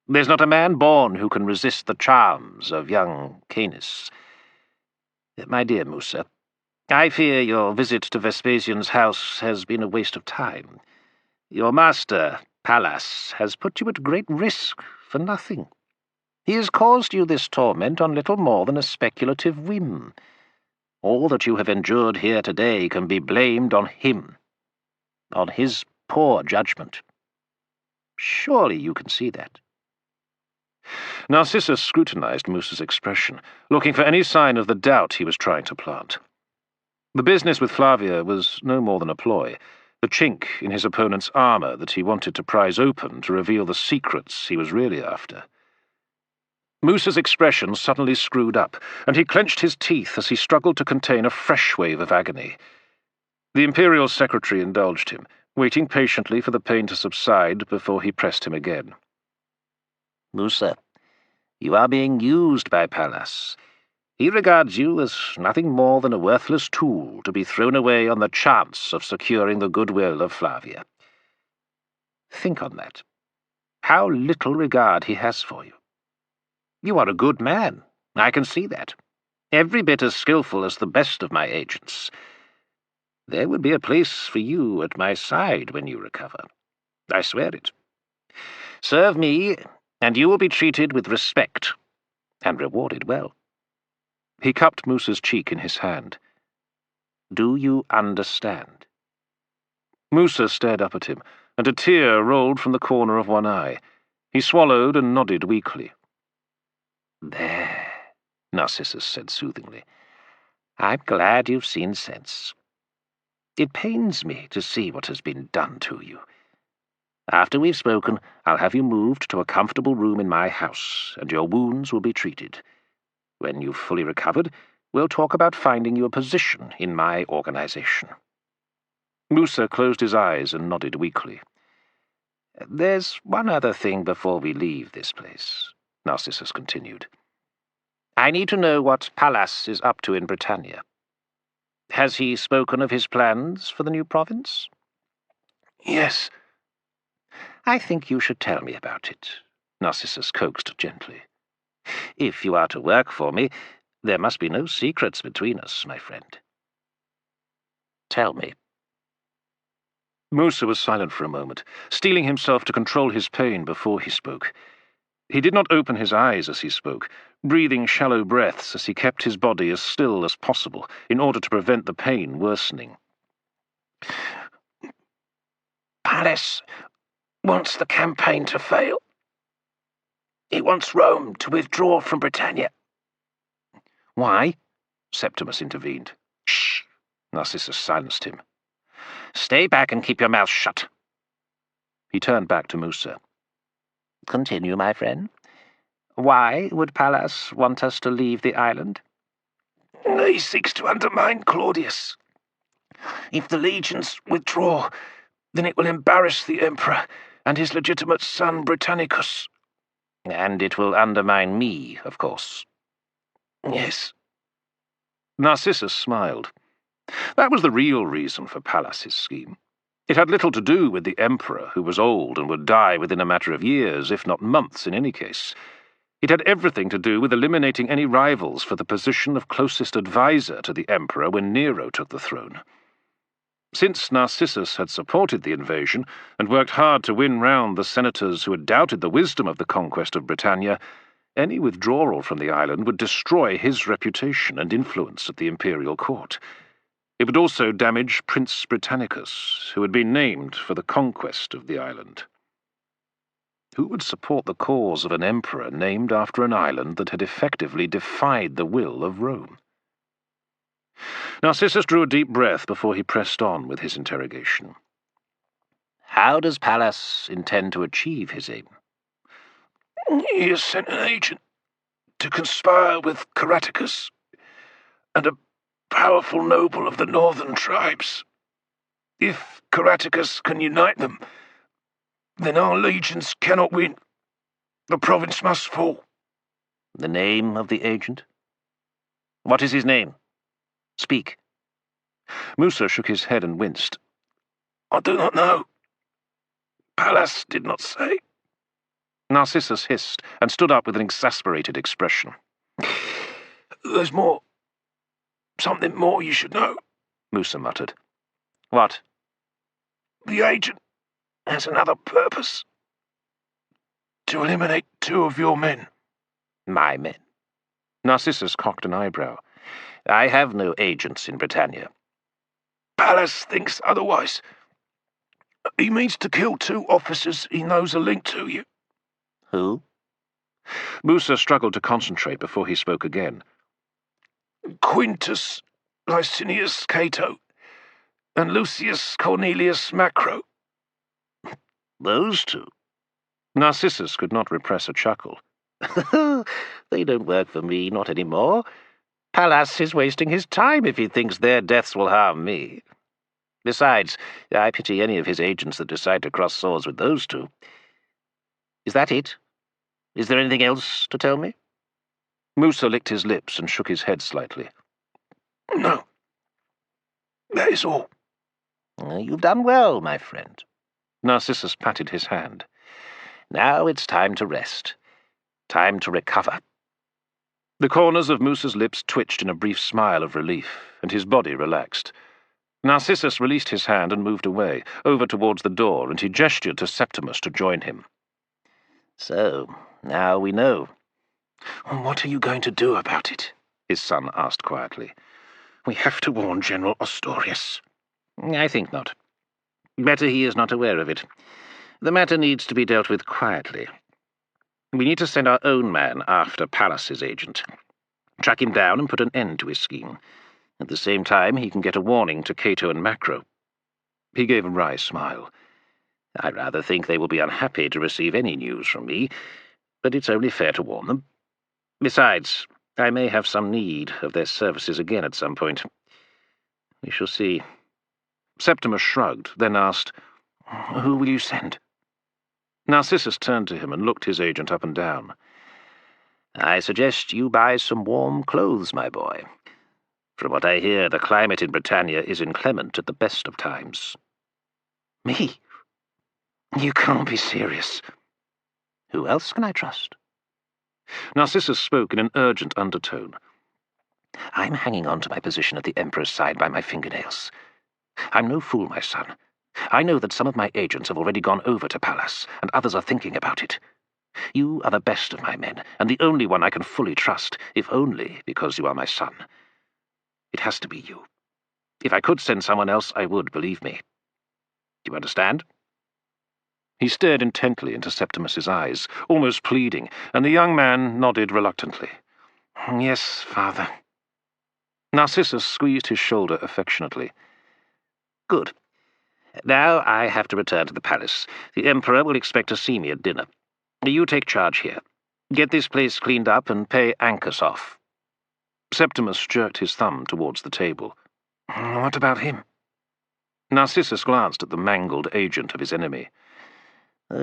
There's not a man born who can resist the charms of young Canis. My dear Musa, I fear your visit to Vespasian's house has been a waste of time. Your master, Pallas, has put you at great risk for nothing. He has caused you this torment on little more than a speculative whim. All that you have endured here today can be blamed on him, on his poor judgment. Surely you can see that. Narcissus scrutinized Musa's expression, looking for any sign of the doubt he was trying to plant. The business with Flavia was no more than a ploy, the chink in his opponent's armor that he wanted to prise open to reveal the secrets he was really after. Musa's expression suddenly screwed up, and he clenched his teeth as he struggled to contain a fresh wave of agony. The Imperial Secretary indulged him, waiting patiently for the pain to subside before he pressed him again. Musa, you are being used by Pallas. He regards you as nothing more than a worthless tool to be thrown away on the chance of securing the goodwill of Flavia. Think on that. How little regard he has for you. You are a good man, I can see that. Every bit as skillful as the best of my agents. There would be a place for you at my side when you recover. I swear it. Serve me, and you will be treated with respect, and rewarded well. He cupped Musa's cheek in his hand. Do you understand? Musa stared up at him, and a tear rolled from the corner of one eye. He swallowed and nodded weakly. There, Narcissus said soothingly. I'm glad you've seen sense. It pains me to see what has been done to you. After we've spoken, I'll have you moved to a comfortable room in my house, and your wounds will be treated. When you've fully recovered, we'll talk about finding you a position in my organization. Musa closed his eyes and nodded weakly. There's one other thing before we leave this place, Narcissus continued. I need to know what Pallas is up to in Britannia. Has he spoken of his plans for the new province? Yes. I think you should tell me about it, Narcissus coaxed gently. If you are to work for me, there must be no secrets between us, my friend. Tell me. Musa was silent for a moment, steeling himself to control his pain before he spoke. He did not open his eyes as he spoke, breathing shallow breaths as he kept his body as still as possible in order to prevent the pain worsening. Pallas wants the campaign to fail. He wants Rome to withdraw from Britannia. Why? Septimus intervened. Shh! Narcissus silenced him. Stay back and keep your mouth shut. He turned back to Musa. Continue, my friend. Why would Pallas want us to leave the island? He seeks to undermine Claudius. If the legions withdraw, then it will embarrass the Emperor and his legitimate son Britannicus. And it will undermine me, of course. Yes. Narcissus smiled. That was the real reason for Pallas's scheme. It had little to do with the Emperor, who was old and would die within a matter of years, if not months in any case. It had everything to do with eliminating any rivals for the position of closest advisor to the Emperor when Nero took the throne. Since Narcissus had supported the invasion and worked hard to win round the senators who had doubted the wisdom of the conquest of Britannia, any withdrawal from the island would destroy his reputation and influence at the imperial court. It would also damage Prince Britannicus, who had been named for the conquest of the island. Who would support the cause of an emperor named after an island that had effectively defied the will of Rome? Narcissus drew a deep breath before he pressed on with his interrogation. How does Pallas intend to achieve his aim? He has sent an agent to conspire with Caratacus and a powerful noble of the northern tribes. If Caratacus can unite them, then our legions cannot win. The province must fall. The name of the agent? What is his name? Speak. Musa shook his head and winced. I do not know. Pallas did not say. Narcissus hissed and stood up with an exasperated expression. There's more. Something more you should know, Musa muttered. What? The agent has another purpose. To eliminate 2 of your men. My men? Narcissus cocked an eyebrow. I have no agents in Britannia. Pallas thinks otherwise. He means to kill 2 officers he knows are linked to you. Who? Musa struggled to concentrate before he spoke again. Quintus Licinius Cato and Lucius Cornelius Macro. Those 2? Narcissus could not repress a chuckle. They don't work for me, not anymore. Pallas is wasting his time if he thinks their deaths will harm me. Besides, I pity any of his agents that decide to cross swords with those 2. Is that it? Is there anything else to tell me? Musa licked his lips and shook his head slightly. No. That is all. You've done well, my friend. Narcissus patted his hand. Now it's time to rest. Time to recover. The corners of Musa's lips twitched in a brief smile of relief, and his body relaxed. Narcissus released his hand and moved away, over towards the door, and he gestured to Septimus to join him. So, now we know. What are you going to do about it? His son asked quietly. We have to warn General Ostorius. I think not. Better he is not aware of it. The matter needs to be dealt with quietly. We need to send our own man after Pallas's agent. Track him down and put an end to his scheme. At the same time, he can get a warning to Cato and Macro. He gave a wry smile. I rather think they will be unhappy to receive any news from me, but it's only fair to warn them. Besides, I may have some need of their services again at some point. We shall see. Septimus shrugged, then asked, Who will you send? Narcissus turned to him and looked his agent up and down. I suggest you buy some warm clothes, my boy. From what I hear, the climate in Britannia is inclement at the best of times. Me? You can't be serious. Who else can I trust? Narcissus spoke in an urgent undertone. I'm hanging on to my position at the Emperor's side by my fingernails. I'm no fool, my son. I know that some of my agents have already gone over to Pallas, and others are thinking about it. You are the best of my men, and the only one I can fully trust, if only because you are my son. It has to be you. If I could send someone else, I would, believe me. Do you understand? He stared intently into Septimus's eyes, almost pleading, and the young man nodded reluctantly. Yes, father. Narcissus squeezed his shoulder affectionately. Good. Now I have to return to the palace. The Emperor will expect to see me at dinner. You take charge here. Get this place cleaned up and pay Ancus off. Septimus jerked his thumb towards the table. What about him? Narcissus glanced at the mangled agent of his enemy.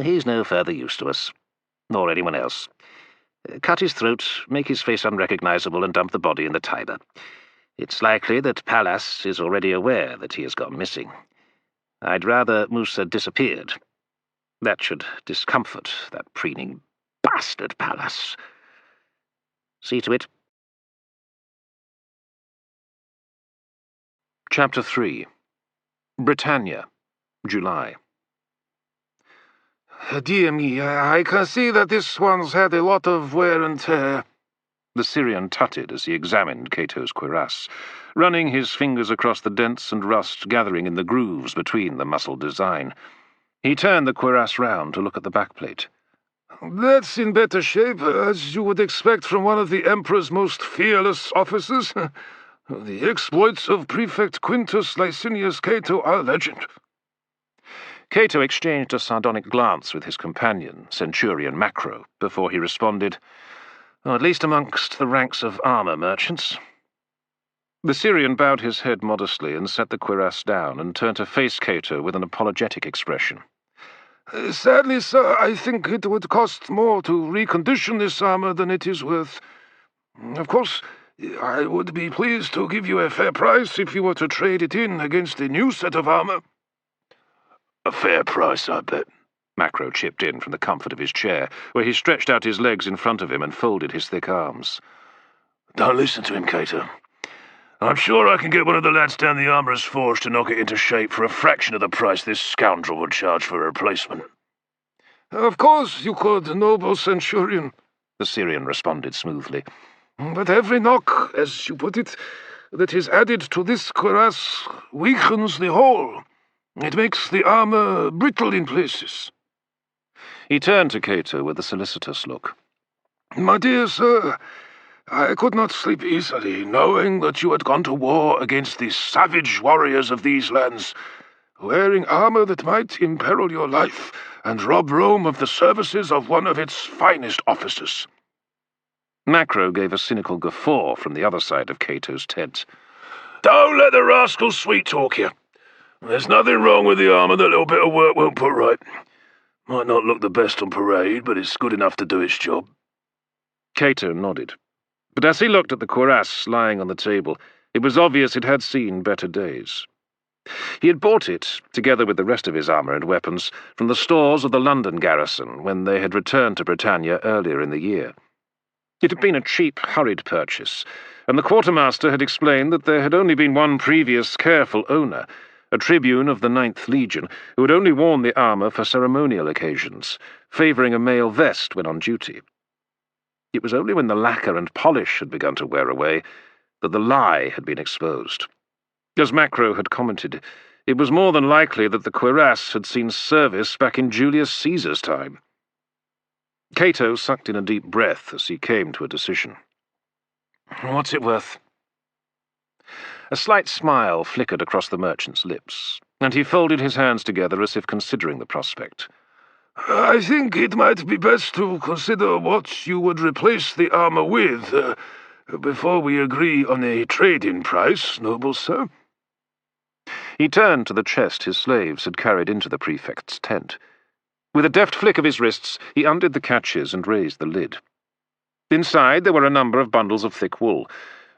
He's no further use to us, nor anyone else. Cut his throat, make his face unrecognizable, and dump the body in the Tiber. It's likely that Pallas is already aware that he has gone missing. I'd rather Musa disappeared. That should discomfort that preening bastard Pallas. See to it. Chapter 3. Britannia, July. Dear me, I can see that this one's had a lot of wear and tear. The Syrian tutted as he examined Cato's cuirass, running his fingers across the dents and rust gathering in the grooves between the muscled design. He turned the cuirass round to look at the backplate. That's in better shape, as you would expect from one of the Emperor's most fearless officers. The exploits of Prefect Quintus Licinius Cato are legend. Cato exchanged a sardonic glance with his companion, Centurion Macro, before he responded, at least amongst the ranks of armor merchants. The Syrian bowed his head modestly and set the cuirass down and turned to face Cato with an apologetic expression. Sadly, sir, I think it would cost more to recondition this armor than it is worth. Of course, I would be pleased to give you a fair price if you were to trade it in against a new set of armor. A fair price, I bet. Macro chipped in from the comfort of his chair, where he stretched out his legs in front of him and folded his thick arms. Don't listen to him, Cato. I'm sure I can get one of the lads down the Armourer's Forge to knock it into shape for a fraction of the price this scoundrel would charge for a replacement. Of course you could, noble Centurion, the Syrian responded smoothly. But every knock, as you put it, that is added to this cuirass weakens the whole. It makes the armour brittle in places. He turned to Cato with a solicitous look. My dear sir, I could not sleep easily, knowing that you had gone to war against the savage warriors of these lands, wearing armour that might imperil your life and rob Rome of the services of one of its finest officers. Macro gave a cynical guffaw from the other side of Cato's tent. Don't let the rascal sweet-talk you. There's nothing wrong with the armour that little bit of work won't put right. Might not look the best on parade, but it's good enough to do its job. Cato nodded. But as he looked at the cuirass lying on the table, it was obvious it had seen better days. He had bought it, together with the rest of his armour and weapons, from the stores of the London garrison when they had returned to Britannia earlier in the year. It had been a cheap, hurried purchase, and the quartermaster had explained that there had only been one previous careful owner, a tribune of the 9th Legion, who had only worn the armour for ceremonial occasions, favouring a mail vest when on duty. It was only when the lacquer and polish had begun to wear away that the lie had been exposed. As Macro had commented, it was more than likely that the cuirass had seen service back in Julius Caesar's time. Cato sucked in a deep breath as he came to a decision. What's it worth? A slight smile flickered across the merchant's lips, and he folded his hands together as if considering the prospect. I think it might be best to consider what you would replace the armour with, before we agree on a trade-in price, noble sir. He turned to the chest his slaves had carried into the Prefect's tent. With a deft flick of his wrists, he undid the catches and raised the lid. Inside there were a number of bundles of thick wool.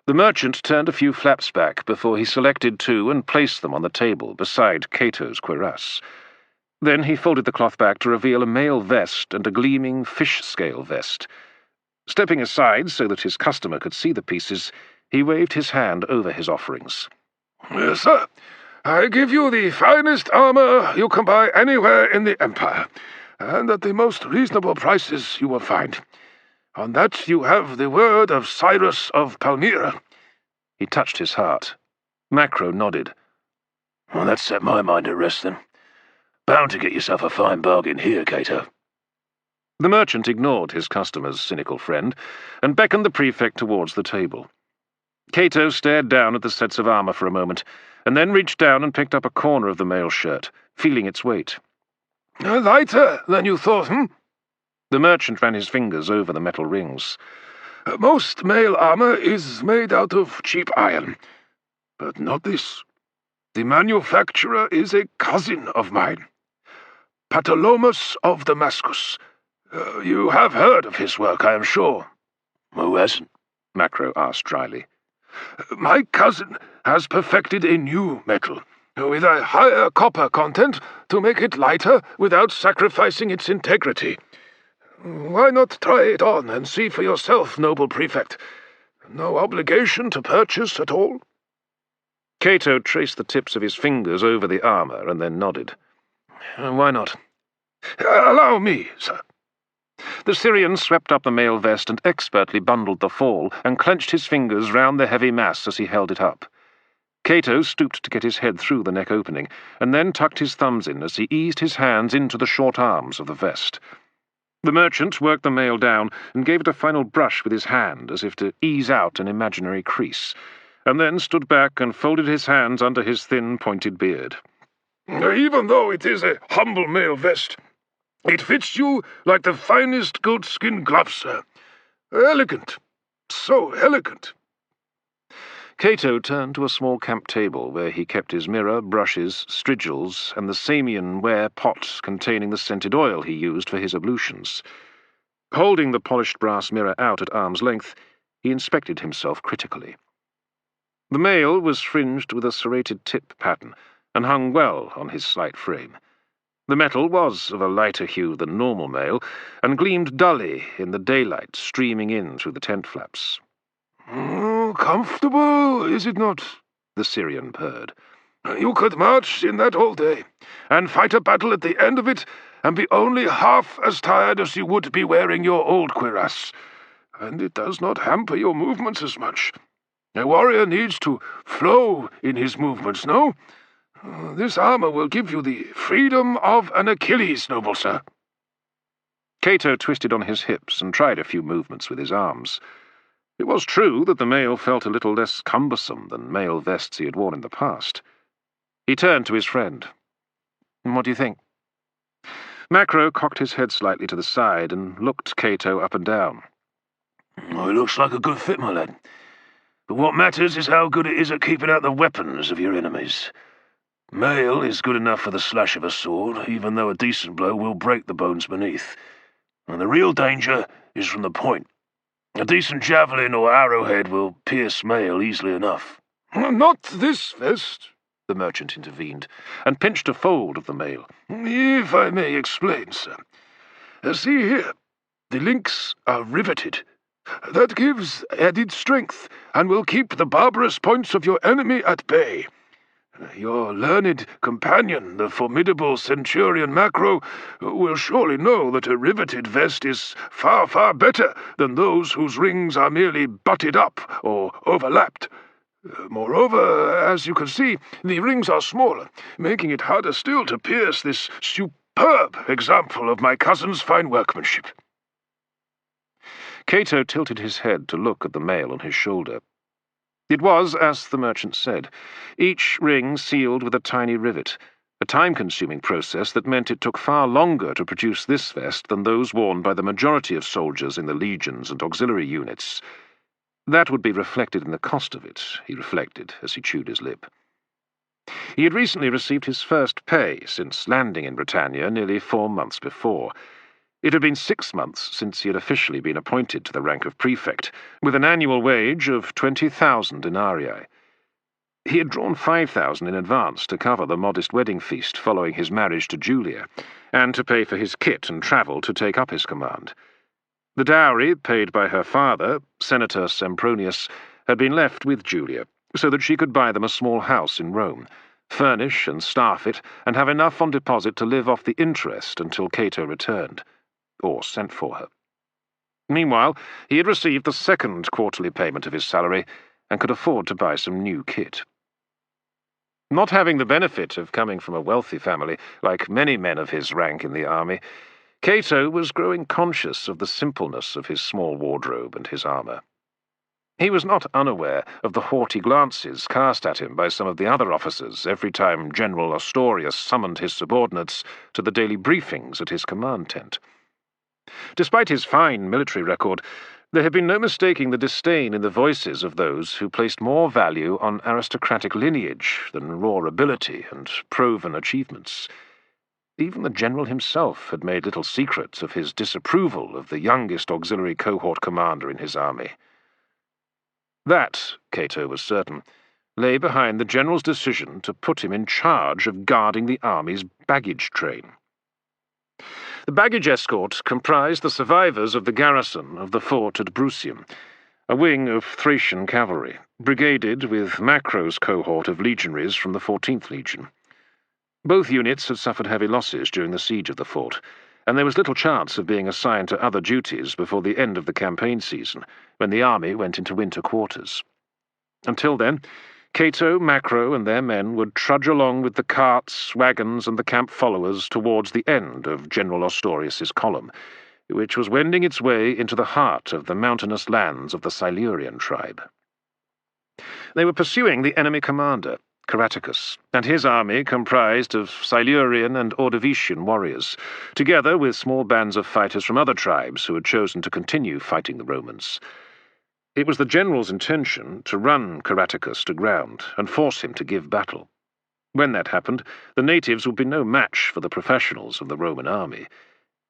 The merchant turned a few flaps back before he selected two and placed them on the table beside Cato's cuirass. Then he folded the cloth back to reveal a mail vest and a gleaming fish-scale vest. Stepping aside so that his customer could see the pieces, he waved his hand over his offerings. Yes, sir. I give you the finest armour you can buy anywhere in the Empire, and at the most reasonable prices you will find. On that you have the word of Cyrus of Palmyra. He touched his heart. Macro nodded. Well, that set my mind at rest, then. Bound to get yourself a fine bargain here, Cato. The merchant ignored his customer's cynical friend and beckoned the Prefect towards the table. Cato stared down at the sets of armour for a moment, and then reached down and picked up a corner of the mail shirt, feeling its weight. Lighter than you thought, The merchant ran his fingers over the metal rings. Most mail armour is made out of cheap iron, but not this. The manufacturer is a cousin of mine, Ptolemy of Damascus. You have heard of his work, I am sure. Who hasn't? Macro asked dryly. My cousin has perfected a new metal, with a higher copper content to make it lighter without sacrificing its integrity. Why not try it on and see for yourself, noble Prefect? No obligation to purchase at all. Cato traced the tips of his fingers over the armour and then nodded. Why not? Allow me, sir. The Syrian swept up the mail vest and expertly bundled the fall and clenched his fingers round the heavy mass as he held it up. Cato stooped to get his head through the neck opening, and then tucked his thumbs in as he eased his hands into the short arms of the vest. The merchant worked the mail down and gave it a final brush with his hand as if to ease out an imaginary crease, and then stood back and folded his hands under his thin, pointed beard. Even though it is a humble mail vest, it fits you like the finest goatskin gloves, sir. Elegant. So elegant. Cato turned to a small camp table where he kept his mirror, brushes, strigils, and the Samian ware pot containing the scented oil he used for his ablutions. Holding the polished brass mirror out at arm's length, He inspected himself critically. The mail was fringed with a serrated tip pattern and hung well on his slight frame. The metal was of a lighter hue than normal mail, and gleamed dully in the daylight streaming in through the tent flaps. Comfortable, is it not? The Syrian purred. You could march in that all day, and fight a battle at the end of it, and be only half as tired as you would be wearing your old cuirass. And it does not hamper your movements as much. A warrior needs to flow in his movements, no? This armor will give you the freedom of an Achilles, noble sir. Cato twisted on his hips and tried a few movements with his arms. It was true that the mail felt a little less cumbersome than mail vests he had worn in the past. He turned to his friend. "What do you think?" Macro cocked his head slightly to the side and looked Cato up and down. It looks like a good fit, my lad. But what matters is how good it is at keeping out the weapons of your enemies. Mail is good enough for the slash of a sword, even though a decent blow will break the bones beneath. And the real danger is from the point. A decent javelin or arrowhead will pierce mail easily enough. Not this vest, the merchant intervened, and pinched a fold of the mail. If I may explain, sir. See here, the links are riveted. That gives added strength, and will keep the barbarous points of your enemy at bay. Your learned companion, the formidable Centurion Macro, will surely know that a riveted vest is far, far better than those whose rings are merely butted up or overlapped. Moreover, as you can see, the rings are smaller, making it harder still to pierce this superb example of my cousin's fine workmanship. Cato tilted his head to look at the mail on his shoulder. It was, as the merchant said, each ring sealed with a tiny rivet, a time-consuming process that meant it took far longer to produce this vest than those worn by the majority of soldiers in the legions and auxiliary units. That would be reflected in the cost of it, he reflected as he chewed his lip. He had recently received his first pay since landing in Britannia nearly 4 months before. It had been 6 months since he had officially been appointed to the rank of Prefect, with an annual wage of 20,000 denarii. He had drawn 5,000 in advance to cover the modest wedding feast following his marriage to Julia, and to pay for his kit and travel to take up his command. The dowry, paid by her father, Senator Sempronius, had been left with Julia, so that she could buy them a small house in Rome, furnish and staff it, and have enough on deposit to live off the interest until Cato returned, or sent for her. Meanwhile, he had received the second quarterly payment of his salary and could afford to buy some new kit. Not having the benefit of coming from a wealthy family, like many men of his rank in the army, Cato was growing conscious of the simpleness of his small wardrobe and his armour. He was not unaware of the haughty glances cast at him by some of the other officers every time General Ostorius summoned his subordinates to the daily briefings at his command tent. Despite his fine military record, there had been no mistaking the disdain in the voices of those who placed more value on aristocratic lineage than raw ability and proven achievements. Even the general himself had made little secret of his disapproval of the youngest auxiliary cohort commander in his army. That, Cato was certain, lay behind the general's decision to put him in charge of guarding the army's baggage train. The baggage escort comprised the survivors of the garrison of the fort at Brutium, a wing of Thracian cavalry, brigaded with Macro's cohort of legionaries from the 14th Legion. Both units had suffered heavy losses during the siege of the fort, and there was little chance of being assigned to other duties before the end of the campaign season, when the army went into winter quarters. Until then, Cato, Macro, and their men would trudge along with the carts, wagons, and the camp followers towards the end of General Ostorius's column, which was wending its way into the heart of the mountainous lands of the Silurian tribe. They were pursuing the enemy commander, Caratacus, and his army comprised of Silurian and Ordovician warriors, together with small bands of fighters from other tribes who had chosen to continue fighting the Romans. It was the general's intention to run Caratacus to ground and force him to give battle. When that happened, the natives would be no match for the professionals of the Roman army.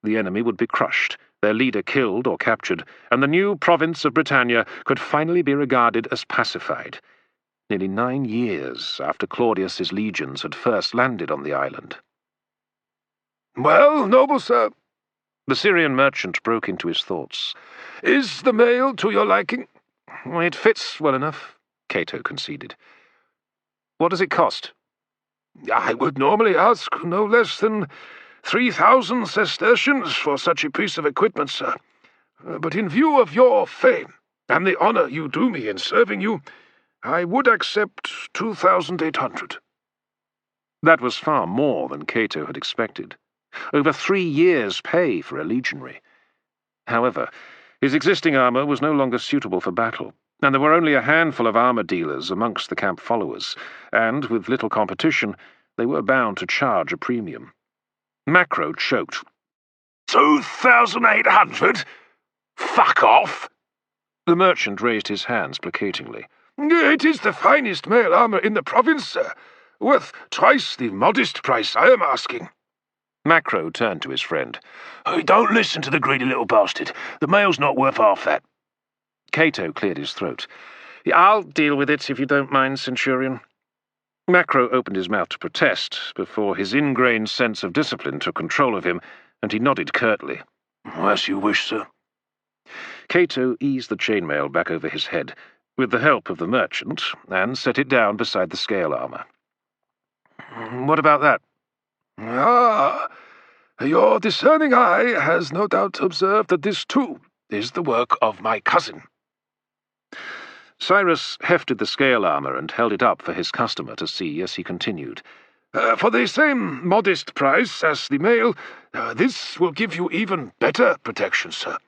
The enemy would be crushed, their leader killed or captured, and the new province of Britannia could finally be regarded as pacified, nearly 9 years after Claudius's legions had first landed on the island. "Well, noble sir," The Syrian merchant broke into his thoughts. "is the mail to your liking?" "It fits well enough," Cato conceded. "What does it cost?" "I would normally ask no less than 3,000 sestertians for such a piece of equipment, sir. But in view of your fame and the honor you do me in serving you, I would accept 2,800. That was far more than Cato had expected. Over 3 years' pay for a legionary. However, his existing armour was no longer suitable for battle, and there were only a handful of armour dealers amongst the camp followers, and, with little competition, they were bound to charge a premium. Macro choked. 2,800? Fuck off! The merchant raised his hands placatingly. It is the finest mail armour in the province, sir. Worth twice the modest price I am asking. Macro turned to his friend. Don't listen to the greedy little bastard. The mail's not worth half that. Cato cleared his throat. "I'll deal with it, if you don't mind, Centurion." Macro opened his mouth to protest, before his ingrained sense of discipline took control of him, and he nodded curtly. "As you wish, sir." Cato eased the chainmail back over his head, with the help of the merchant, and set it down beside the scale armour. "What about that?" "Ah, your discerning eye has no doubt observed that this, too, is the work of my cousin." Cyrus hefted the scale armour and held it up for his customer to see as he continued. For the same modest price as the mail, this will give you even better protection, sir,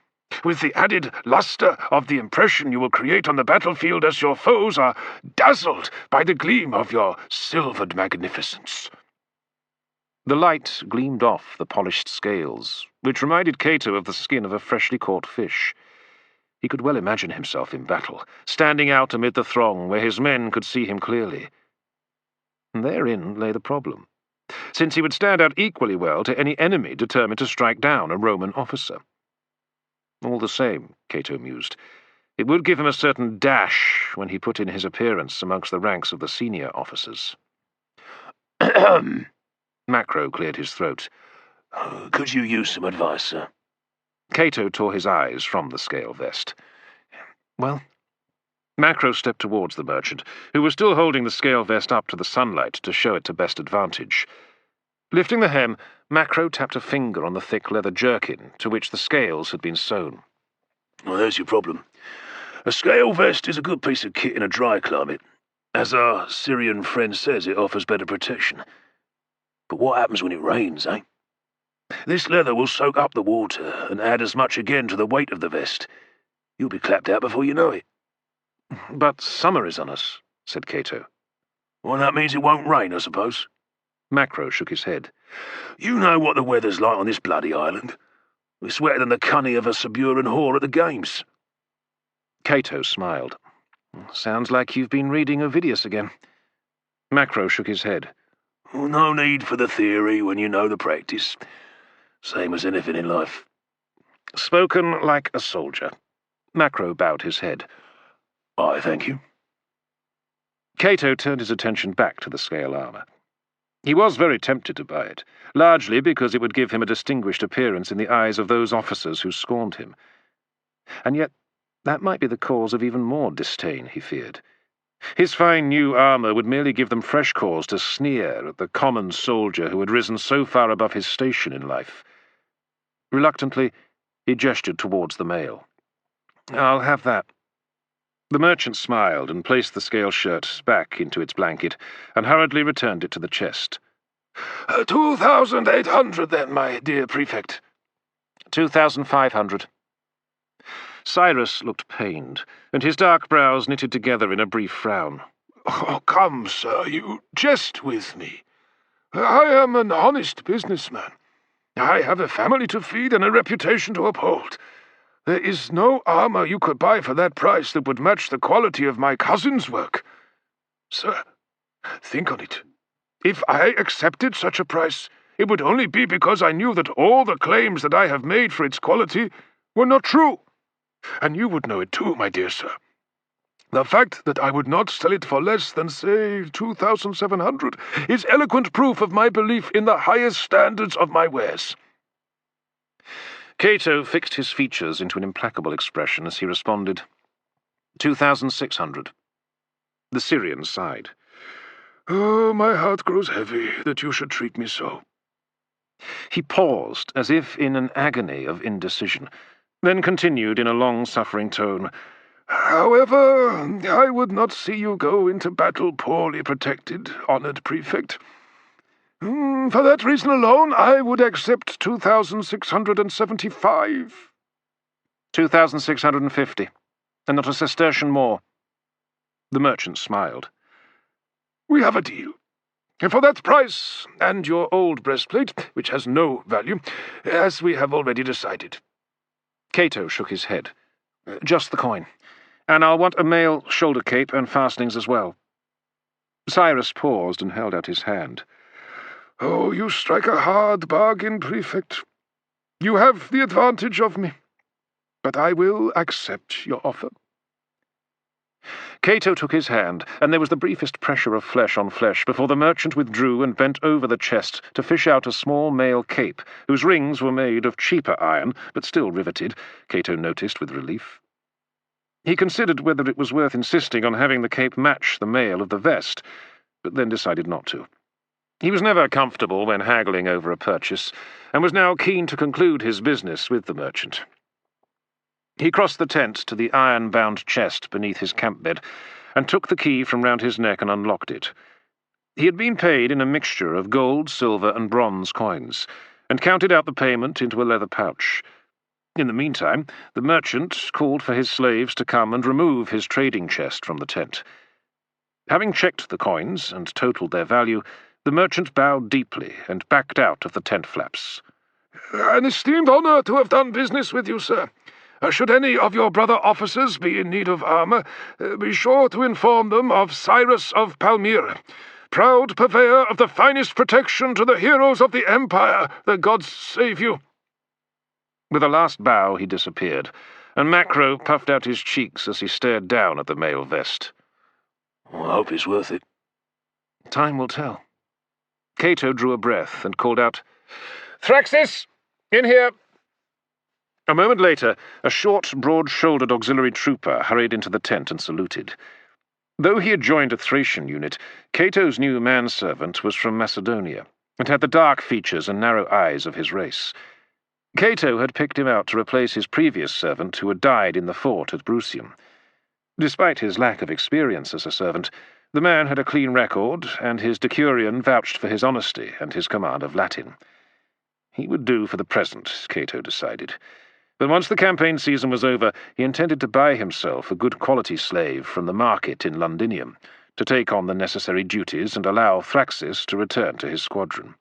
with the added lustre of the impression you will create on the battlefield as your foes are dazzled by the gleam of your silvered magnificence." The light gleamed off the polished scales, which reminded Cato of the skin of a freshly caught fish. He could well imagine himself in battle, standing out amid the throng where his men could see him clearly. And therein lay the problem, since he would stand out equally well to any enemy determined to strike down a Roman officer. All the same, Cato mused, it would give him a certain dash when he put in his appearance amongst the ranks of the senior officers. Macro cleared his throat. "Could you use some advice, sir?" Cato tore his eyes from the scale vest. "Well?" Macro stepped towards the merchant, who was still holding the scale vest up to the sunlight to show it to best advantage. Lifting the hem, Macro tapped a finger on the thick leather jerkin to which the scales had been sewn. "Well, there's your problem. A scale vest is a good piece of kit in a dry climate. As our Syrian friend says, it offers better protection. But what happens when it rains, eh? This leather will soak up the water and add as much again to the weight of the vest. You'll be clapped out before you know it." "But summer is on us," said Cato. "Well, that means it won't rain, I suppose." Macro shook his head. "You know what the weather's like on this bloody island. It's wetter than the cunny of a Saburan whore at the games." Cato smiled. "Sounds like you've been reading Ovidius again." Macro shook his head. "No need for the theory when you know the practice. Same as anything in life." "Spoken like a soldier." Macro bowed his head. "I thank you." Cato turned his attention back to the scale armour. He was very tempted to buy it, largely because it would give him a distinguished appearance in the eyes of those officers who scorned him. And yet that might be the cause of even more disdain, he feared. His fine new armour would merely give them fresh cause to sneer at the common soldier who had risen so far above his station in life. Reluctantly, he gestured towards the mail. "I'll have that." The merchant smiled and placed the scale shirt back into its blanket and hurriedly returned it to the chest. 2,800 then, my dear Prefect." 2,500. Cyrus looked pained, and his dark brows knitted together in a brief frown. "Oh, come, sir, you jest with me. I am an honest businessman. I have a family to feed and a reputation to uphold. There is no armour you could buy for that price that would match the quality of my cousin's work. Sir, think on it. If I accepted such a price, it would only be because I knew that all the claims that I have made for its quality were not true. And you would know it too, my dear sir. The fact that I would not sell it for less than, say, 2,700 is eloquent proof of my belief in the highest standards of my wares." Cato fixed his features into an implacable expression as he responded, 2,600. The Syrian sighed. "Oh, my heart grows heavy that you should treat me so." He paused, as if in an agony of indecision, then continued in a long-suffering tone, "However, I would not see you go into battle poorly protected, honoured Prefect. For that reason alone, I would accept 2,675. 2,650, and not a sestertian more. The merchant smiled. "We have a deal. For that price, and your old breastplate, which has no value, as we have already decided." Cato shook his head. "Just the coin. And I'll want a mail shoulder cape and fastenings as well." Cyrus paused and held out his hand. "Oh, you strike a hard bargain, Prefect. You have the advantage of me, but I will accept your offer." Cato took his hand, and there was the briefest pressure of flesh on flesh before the merchant withdrew and bent over the chest to fish out a small mail cape, whose rings were made of cheaper iron, but still riveted, Cato noticed with relief. He considered whether it was worth insisting on having the cape match the mail of the vest, but then decided not to. He was never comfortable when haggling over a purchase, and was now keen to conclude his business with the merchant. He crossed the tent to the iron-bound chest beneath his camp bed, and took the key from round his neck and unlocked it. He had been paid in a mixture of gold, silver, and bronze coins, and counted out the payment into a leather pouch. In the meantime, the merchant called for his slaves to come and remove his trading chest from the tent. Having checked the coins and totalled their value, the merchant bowed deeply and backed out of the tent flaps. "An esteemed honour to have done business with you, sir. Should any of your brother officers be in need of armour, be sure to inform them of Cyrus of Palmyra, proud purveyor of the finest protection to the heroes of the Empire. The gods save you." With a last bow he disappeared, and Macro puffed out his cheeks as he stared down at the mail vest. "I hope it's worth it." "Time will tell." Cato drew a breath and called out, "Thraxis! In here!" A moment later, a short, broad-shouldered auxiliary trooper hurried into the tent and saluted. Though he had joined a Thracian unit, Cato's new manservant was from Macedonia, and had the dark features and narrow eyes of his race. Cato had picked him out to replace his previous servant who had died in the fort at Brutium. Despite his lack of experience as a servant, the man had a clean record, and his decurion vouched for his honesty and his command of Latin. He would do for the present, Cato decided. But once the campaign season was over, he intended to buy himself a good-quality slave from the market in Londinium, to take on the necessary duties and allow Thraxis to return to his squadron.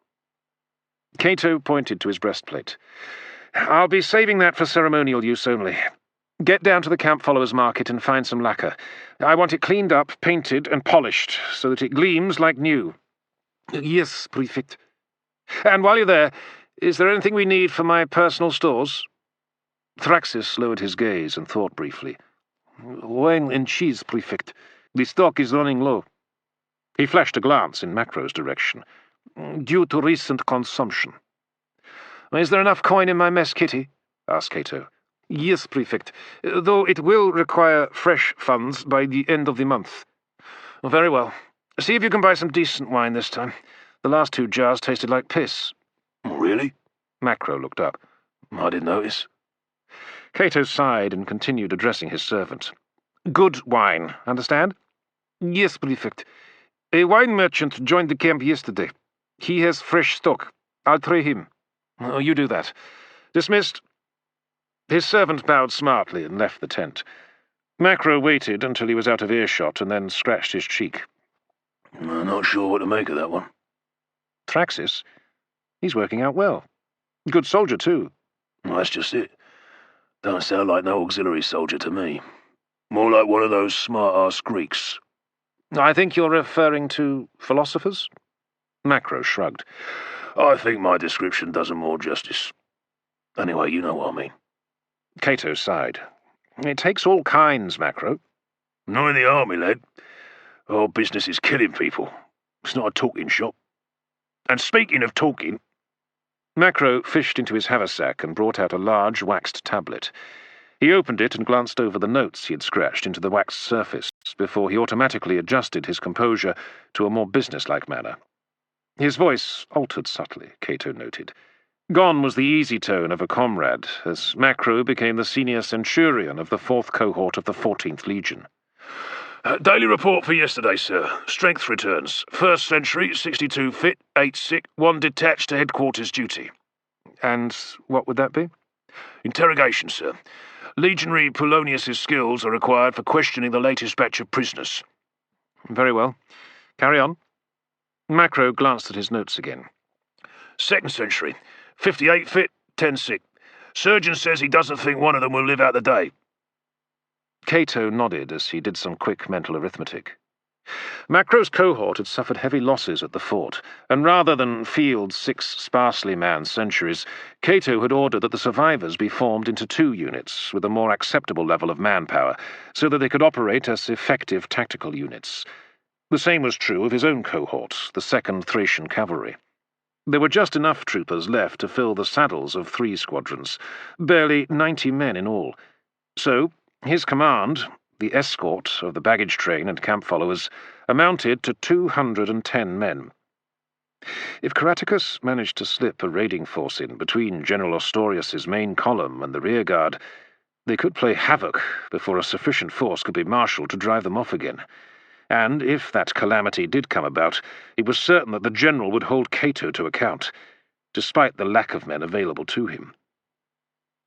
Cato pointed to his breastplate. "I'll be saving that for ceremonial use only. Get down to the camp followers' market and find some lacquer. I want it cleaned up, painted, and polished, so that it gleams like new." "Yes, Prefect." "And while you're there, is there anything we need for my personal stores?" Thraxis lowered his gaze and thought briefly. "Wine and cheese, Prefect. The stock is running low." He flashed a glance in Macro's direction. "Due to recent consumption." "Is there enough coin in my mess kitty?" asked Cato. "Yes, Prefect, though it will require fresh funds by the end of the month." "Very well. See if you can buy some decent wine this time. The last 2 jars tasted like piss." "Really?" Macro looked up. "I didn't notice." Cato sighed and continued addressing his servant. "Good wine, understand?" "Yes, Prefect. A wine merchant joined the camp yesterday. He has fresh stock. I'll tray him." "Oh, you do that. Dismissed." His servant bowed smartly and left the tent. Macro waited until he was out of earshot and then scratched his cheek. "I'm not sure what to make of that one." Thraxis? He's working out well. Good soldier, too. Well, that's just it. Don't sound like no auxiliary soldier to me. More like one of those smart-ass Greeks. I think you're referring to philosophers? Macro shrugged. I think my description does 'em more justice. Anyway, you know what I mean. Cato sighed. It takes all kinds, Macro. Not in the army, lad. Our business is killing people. It's not a talking shop. And speaking of talking... Macro fished into his haversack and brought out a large waxed tablet. He opened it and glanced over the notes he had scratched into the waxed surface before he automatically adjusted his composure to a more businesslike manner. His voice altered subtly, Cato noted. Gone was the easy tone of a comrade, as Macro became the senior Centurion of the 4th cohort of the 14th Legion. Daily report for yesterday, sir. Strength returns. 1st Century, 62 fit, 8 sick, 1 detached to headquarters duty. And what would that be? Interrogation, sir. Legionary Polonius's skills are required for questioning the latest batch of prisoners. Very well. Carry on. Macro glanced at his notes again. 2nd Century, 58 fit, 10 sick. Surgeon says he doesn't think one of them will live out the day. Cato nodded as he did some quick mental arithmetic. Macro's cohort had suffered heavy losses at the fort, and rather than field 6 sparsely manned sentries, Cato had ordered that the survivors be formed into 2 units with a more acceptable level of manpower, so that they could operate as effective tactical units. The same was true of his own cohort, the 2nd Thracian Cavalry. There were just enough troopers left to fill the saddles of 3 squadrons, barely 90 men in all. So, his command, the escort of the baggage train and camp followers, amounted to 210 men. If Caratacus managed to slip a raiding force in between General Ostorius's main column and the rearguard, they could play havoc before a sufficient force could be marshalled to drive them off again. And if that calamity did come about, it was certain that the general would hold Cato to account, despite the lack of men available to him.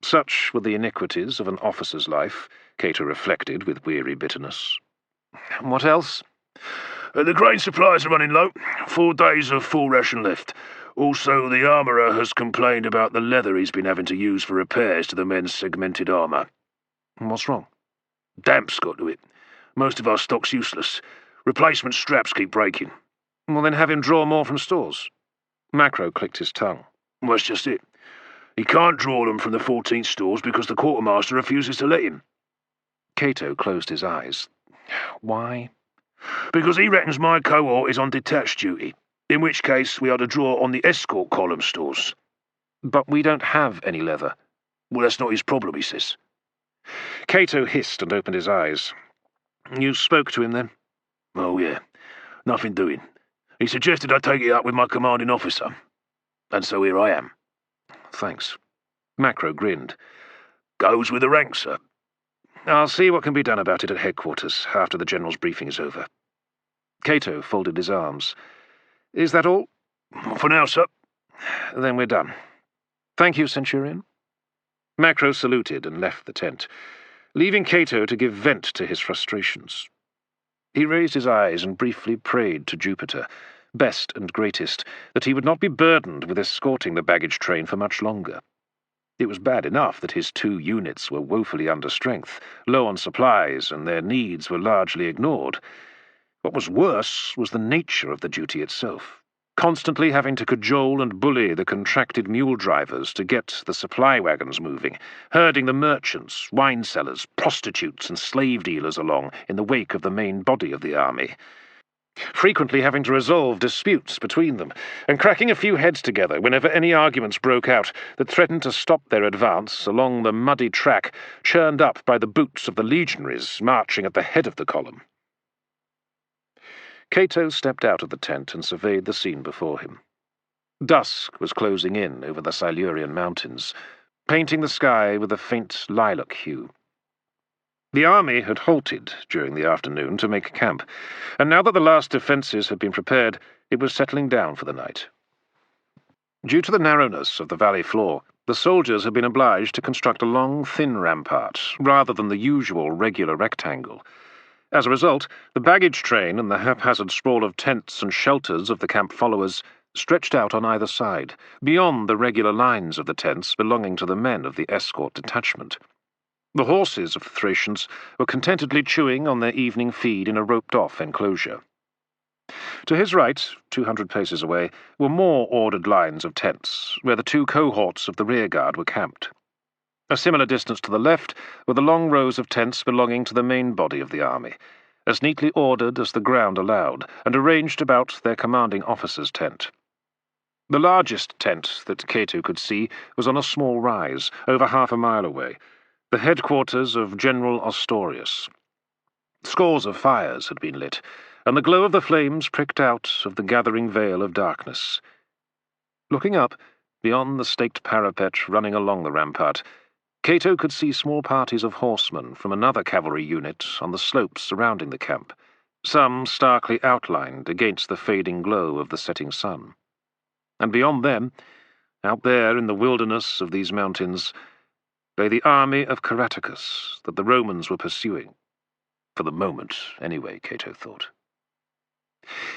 Such were the iniquities of an officer's life, Cato reflected with weary bitterness. What else? The grain supplies are running low. 4 days of full ration left. Also, the armourer has complained about the leather he's been having to use for repairs to the men's segmented armour. What's wrong? Damp's got to it. Most of our stock's useless. Replacement straps keep breaking. Well, then have him draw more from stores. Macro clicked his tongue. Well, that's just it. He can't draw them from the 14th stores because the quartermaster refuses to let him. Cato closed his eyes. Why? Because he reckons my cohort is on detached duty, in which case we are to draw on the escort column stores. But we don't have any leather. Well, that's not his problem, he says. Cato hissed and opened his eyes. You spoke to him, then? Oh, yeah. Nothing doing. He suggested I take it up with my commanding officer. And so here I am. Thanks. Macro grinned. Goes with the rank, sir. I'll see what can be done about it at headquarters after the general's briefing is over. Cato folded his arms. Is that all? For now, sir. Then we're done. Thank you, Centurion. Macro saluted and left the tent, leaving Cato to give vent to his frustrations. He raised his eyes and briefly prayed to Jupiter, best and greatest, that he would not be burdened with escorting the baggage train for much longer. It was bad enough that his 2 units were woefully under strength, low on supplies, and their needs were largely ignored. What was worse was the nature of the duty itself, constantly having to cajole and bully the contracted mule drivers to get the supply wagons moving, herding the merchants, wine sellers, prostitutes, and slave dealers along in the wake of the main body of the army, frequently having to resolve disputes between them, and cracking a few heads together whenever any arguments broke out that threatened to stop their advance along the muddy track churned up by the boots of the legionaries marching at the head of the column. Cato stepped out of the tent and surveyed the scene before him. Dusk was closing in over the Silurian mountains, painting the sky with a faint lilac hue. The army had halted during the afternoon to make camp, and now that the last defences had been prepared, it was settling down for the night. Due to the narrowness of the valley floor, the soldiers had been obliged to construct a long, thin rampart, rather than the usual regular rectangle. As a result, the baggage train and the haphazard sprawl of tents and shelters of the camp followers stretched out on either side, beyond the regular lines of the tents belonging to the men of the escort detachment. The horses of the Thracians were contentedly chewing on their evening feed in a roped-off enclosure. To his right, 200 paces away, were more ordered lines of tents, where the two cohorts of the rearguard were camped. A similar distance to the left were the long rows of tents belonging to the main body of the army, as neatly ordered as the ground allowed, and arranged about their commanding officer's tent. The largest tent that Cato could see was on a small rise, over half a mile away, the headquarters of General Ostorius. Scores of fires had been lit, and the glow of the flames pricked out of the gathering veil of darkness. Looking up, beyond the staked parapet running along the rampart, Cato could see small parties of horsemen from another cavalry unit on the slopes surrounding the camp, some starkly outlined against the fading glow of the setting sun. And beyond them, out there in the wilderness of these mountains, lay the army of Caratacus that the Romans were pursuing. For the moment, anyway, Cato thought.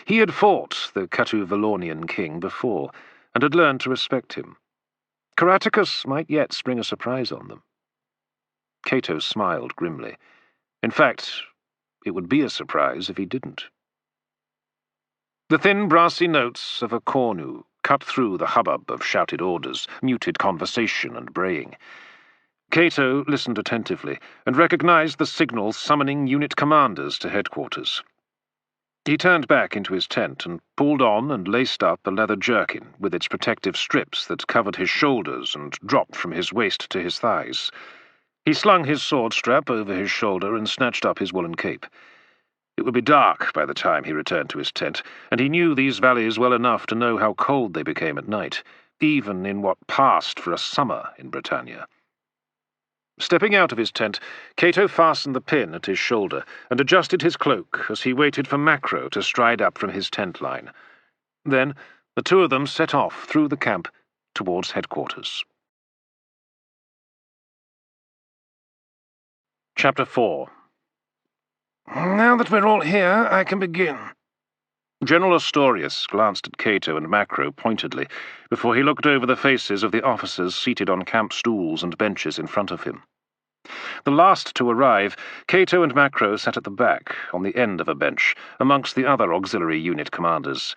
He had fought the Catuvalornian king before, and had learned to respect him. Caratacus might yet spring a surprise on them. Cato smiled grimly. In fact, it would be a surprise if he didn't. The thin brassy notes of a cornu cut through the hubbub of shouted orders, muted conversation and braying. Cato listened attentively, and recognized the signal summoning unit commanders to headquarters. He turned back into his tent and pulled on and laced up a leather jerkin with its protective strips that covered his shoulders and dropped from his waist to his thighs. He slung his sword strap over his shoulder and snatched up his woolen cape. It would be dark by the time he returned to his tent, and he knew these valleys well enough to know how cold they became at night, even in what passed for a summer in Britannia. Stepping out of his tent, Cato fastened the pin at his shoulder and adjusted his cloak as he waited for Macro to stride up from his tent line. Then the two of them set off through the camp towards headquarters. Chapter 4. Now that we're all here, I can begin. General Ostorius glanced at Cato and Macro pointedly before he looked over the faces of the officers seated on camp stools and benches in front of him. The last to arrive, Cato and Macro sat at the back, on the end of a bench, amongst the other auxiliary unit commanders.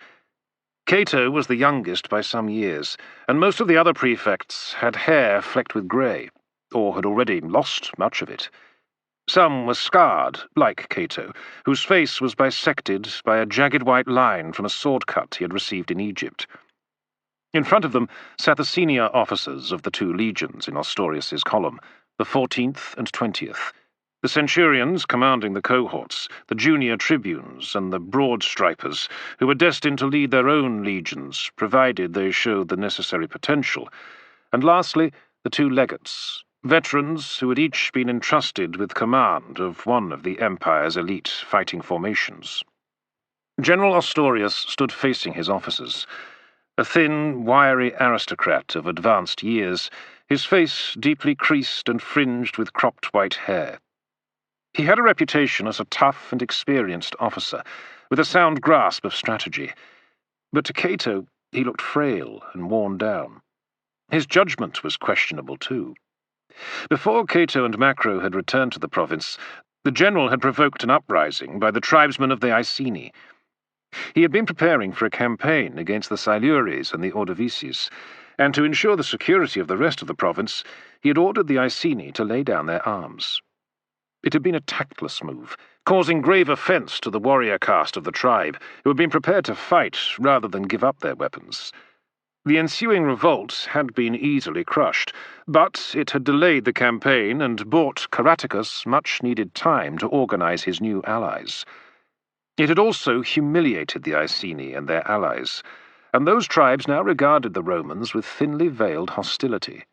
Cato was the youngest by some years, and most of the other prefects had hair flecked with grey, or had already lost much of it. Some were scarred, like Cato, whose face was bisected by a jagged white line from a sword cut he had received in Egypt. In front of them sat the senior officers of the two legions in Ostorius's column, the 14th and 20th, the Centurions commanding the cohorts, the junior tribunes, and the broad stripers, who were destined to lead their own legions, provided they showed the necessary potential, and lastly, the two legates, veterans who had each been entrusted with command of one of the Empire's elite fighting formations. General Ostorius stood facing his officers, a thin, wiry aristocrat of advanced years, his face deeply creased and fringed with cropped white hair. He had a reputation as a tough and experienced officer, with a sound grasp of strategy, but to Cato he looked frail and worn down. His judgment was questionable too. Before Cato and Macro had returned to the province, the general had provoked an uprising by the tribesmen of the Iceni. He had been preparing for a campaign against the Silures and the Ordovices, and to ensure the security of the rest of the province, he had ordered the Iceni to lay down their arms. It had been a tactless move, causing grave offence to the warrior caste of the tribe, who had been prepared to fight rather than give up their weapons. The ensuing revolt had been easily crushed, but it had delayed the campaign and bought Caratacus much-needed time to organize his new allies. It had also humiliated the Iceni and their allies, and those tribes now regarded the Romans with thinly veiled hostility.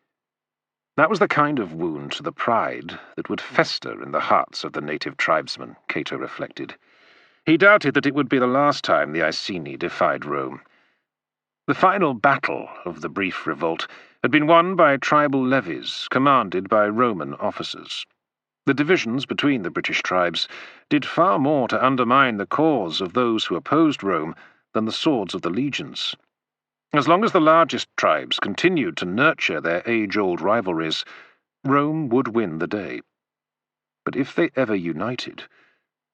That was the kind of wound to the pride that would fester in the hearts of the native tribesmen, Cato reflected. He doubted that it would be the last time the Iceni defied Rome. The final battle of the brief revolt had been won by tribal levies commanded by Roman officers. The divisions between the British tribes did far more to undermine the cause of those who opposed Rome than the swords of the legions. As long as the largest tribes continued to nurture their age-old rivalries, Rome would win the day. But if they ever united,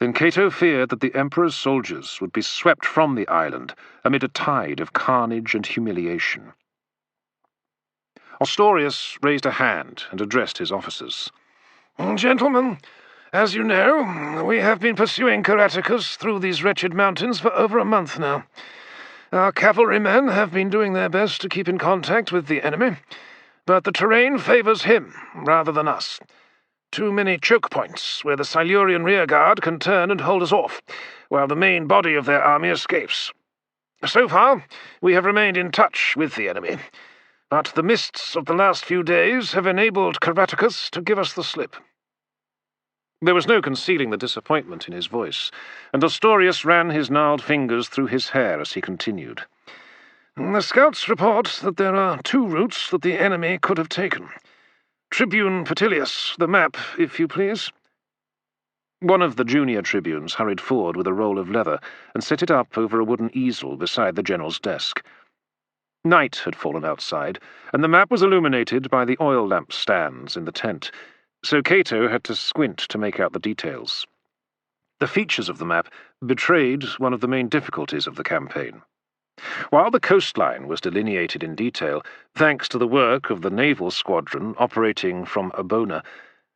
Then Cato feared that the Emperor's soldiers would be swept from the island amid a tide of carnage and humiliation. Ostorius raised a hand and addressed his officers. Gentlemen, as you know, we have been pursuing Caratacus through these wretched mountains for over a month now. Our cavalrymen have been doing their best to keep in contact with the enemy, but the terrain favors him rather than us. Too many choke points where the Silurian rearguard can turn and hold us off, while the main body of their army escapes. So far, we have remained in touch with the enemy, but the mists of the last few days have enabled Caratacus to give us the slip. There was no concealing the disappointment in his voice, and Ostorius ran his gnarled fingers through his hair as he continued. The scouts report that there are 2 routes that the enemy could have taken. Tribune Petilius, the map, if you please. One of the junior tribunes hurried forward with a roll of leather and set it up over a wooden easel beside the general's desk. Night had fallen outside, and the map was illuminated by the oil lamp stands in the tent, so Cato had to squint to make out the details. The features of the map betrayed one of the main difficulties of the campaign. While the coastline was delineated in detail, thanks to the work of the naval squadron operating from Abona,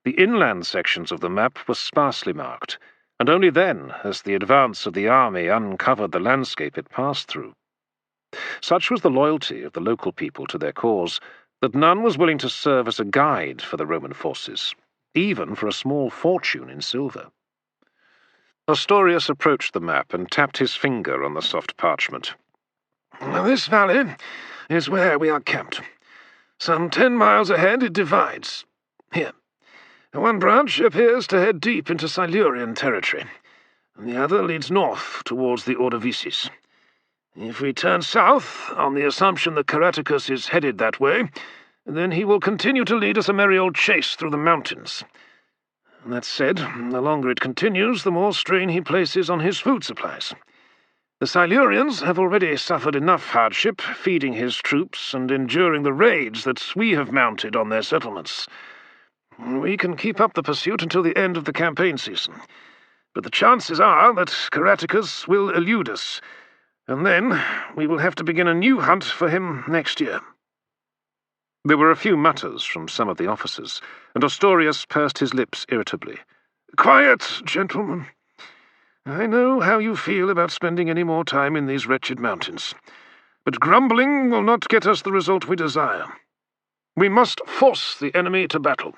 the inland sections of the map were sparsely marked, and only then has the advance of the army uncovered the landscape it passed through. Such was the loyalty of the local people to their cause that none was willing to serve as a guide for the Roman forces, even for a small fortune in silver. Ostorius approached the map and tapped his finger on the soft parchment. This valley is where we are camped. Some 10 miles ahead it divides. Here. One branch appears to head deep into Silurian territory, and the other leads north towards the Ordovices. If we turn south, on the assumption that Caratacus is headed that way, then he will continue to lead us a merry old chase through the mountains. That said, the longer it continues, the more strain he places on his food supplies. The Silurians have already suffered enough hardship feeding his troops and enduring the raids that we have mounted on their settlements. We can keep up the pursuit until the end of the campaign season, but the chances are that Caratacus will elude us, and then we will have to begin a new hunt for him next year. There were a few mutters from some of the officers, and Ostorius pursed his lips irritably. Quiet, gentlemen. I know how you feel about spending any more time in these wretched mountains, but grumbling will not get us the result we desire. We must force the enemy to battle.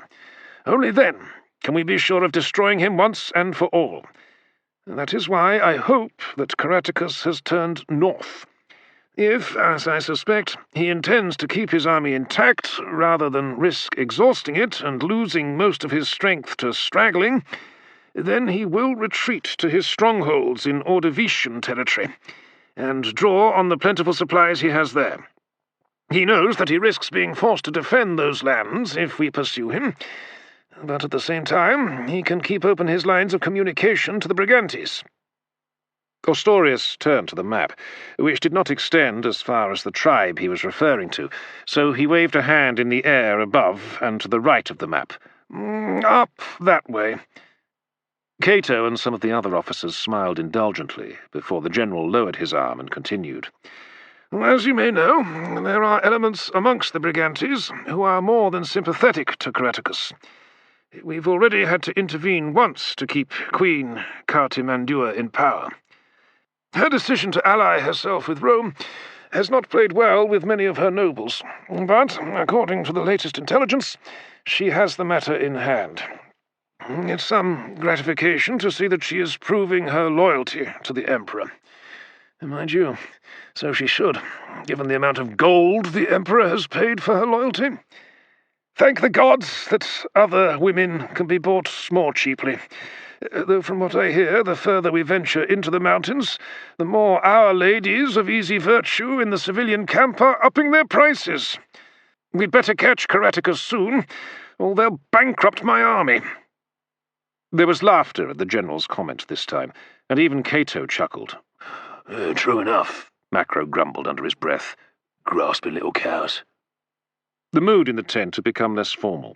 Only then can we be sure of destroying him once and for all. That is why I hope that Caratacus has turned north. If, as I suspect, he intends to keep his army intact rather than risk exhausting it and losing most of his strength to straggling, then he will retreat to his strongholds in Ordovician territory and draw on the plentiful supplies he has there. He knows that he risks being forced to defend those lands if we pursue him, but at the same time he can keep open his lines of communication to the Brigantes. Ostorius turned to the map, which did not extend as far as the tribe he was referring to, so he waved a hand in the air above and to the right of the map. Up that way. Cato and some of the other officers smiled indulgently before the general lowered his arm and continued. As you may know, there are elements amongst the Brigantes who are more than sympathetic to Caratacus. We've already had to intervene once to keep Queen Cartimandua in power. Her decision to ally herself with Rome has not played well with many of her nobles, but, according to the latest intelligence, she has the matter in hand. It's some gratification to see that she is proving her loyalty to the Emperor. Mind you, so she should, given the amount of gold the Emperor has paid for her loyalty. Thank the gods that other women can be bought more cheaply. Though from what I hear, the further we venture into the mountains, the more our ladies of easy virtue in the civilian camp are upping their prices. We'd better catch Caratacus soon, or they'll bankrupt my army. There was laughter at the general's comment this time, and even Cato chuckled. True enough, Macro grumbled under his breath. Grasping little cows. The mood in the tent had become less formal,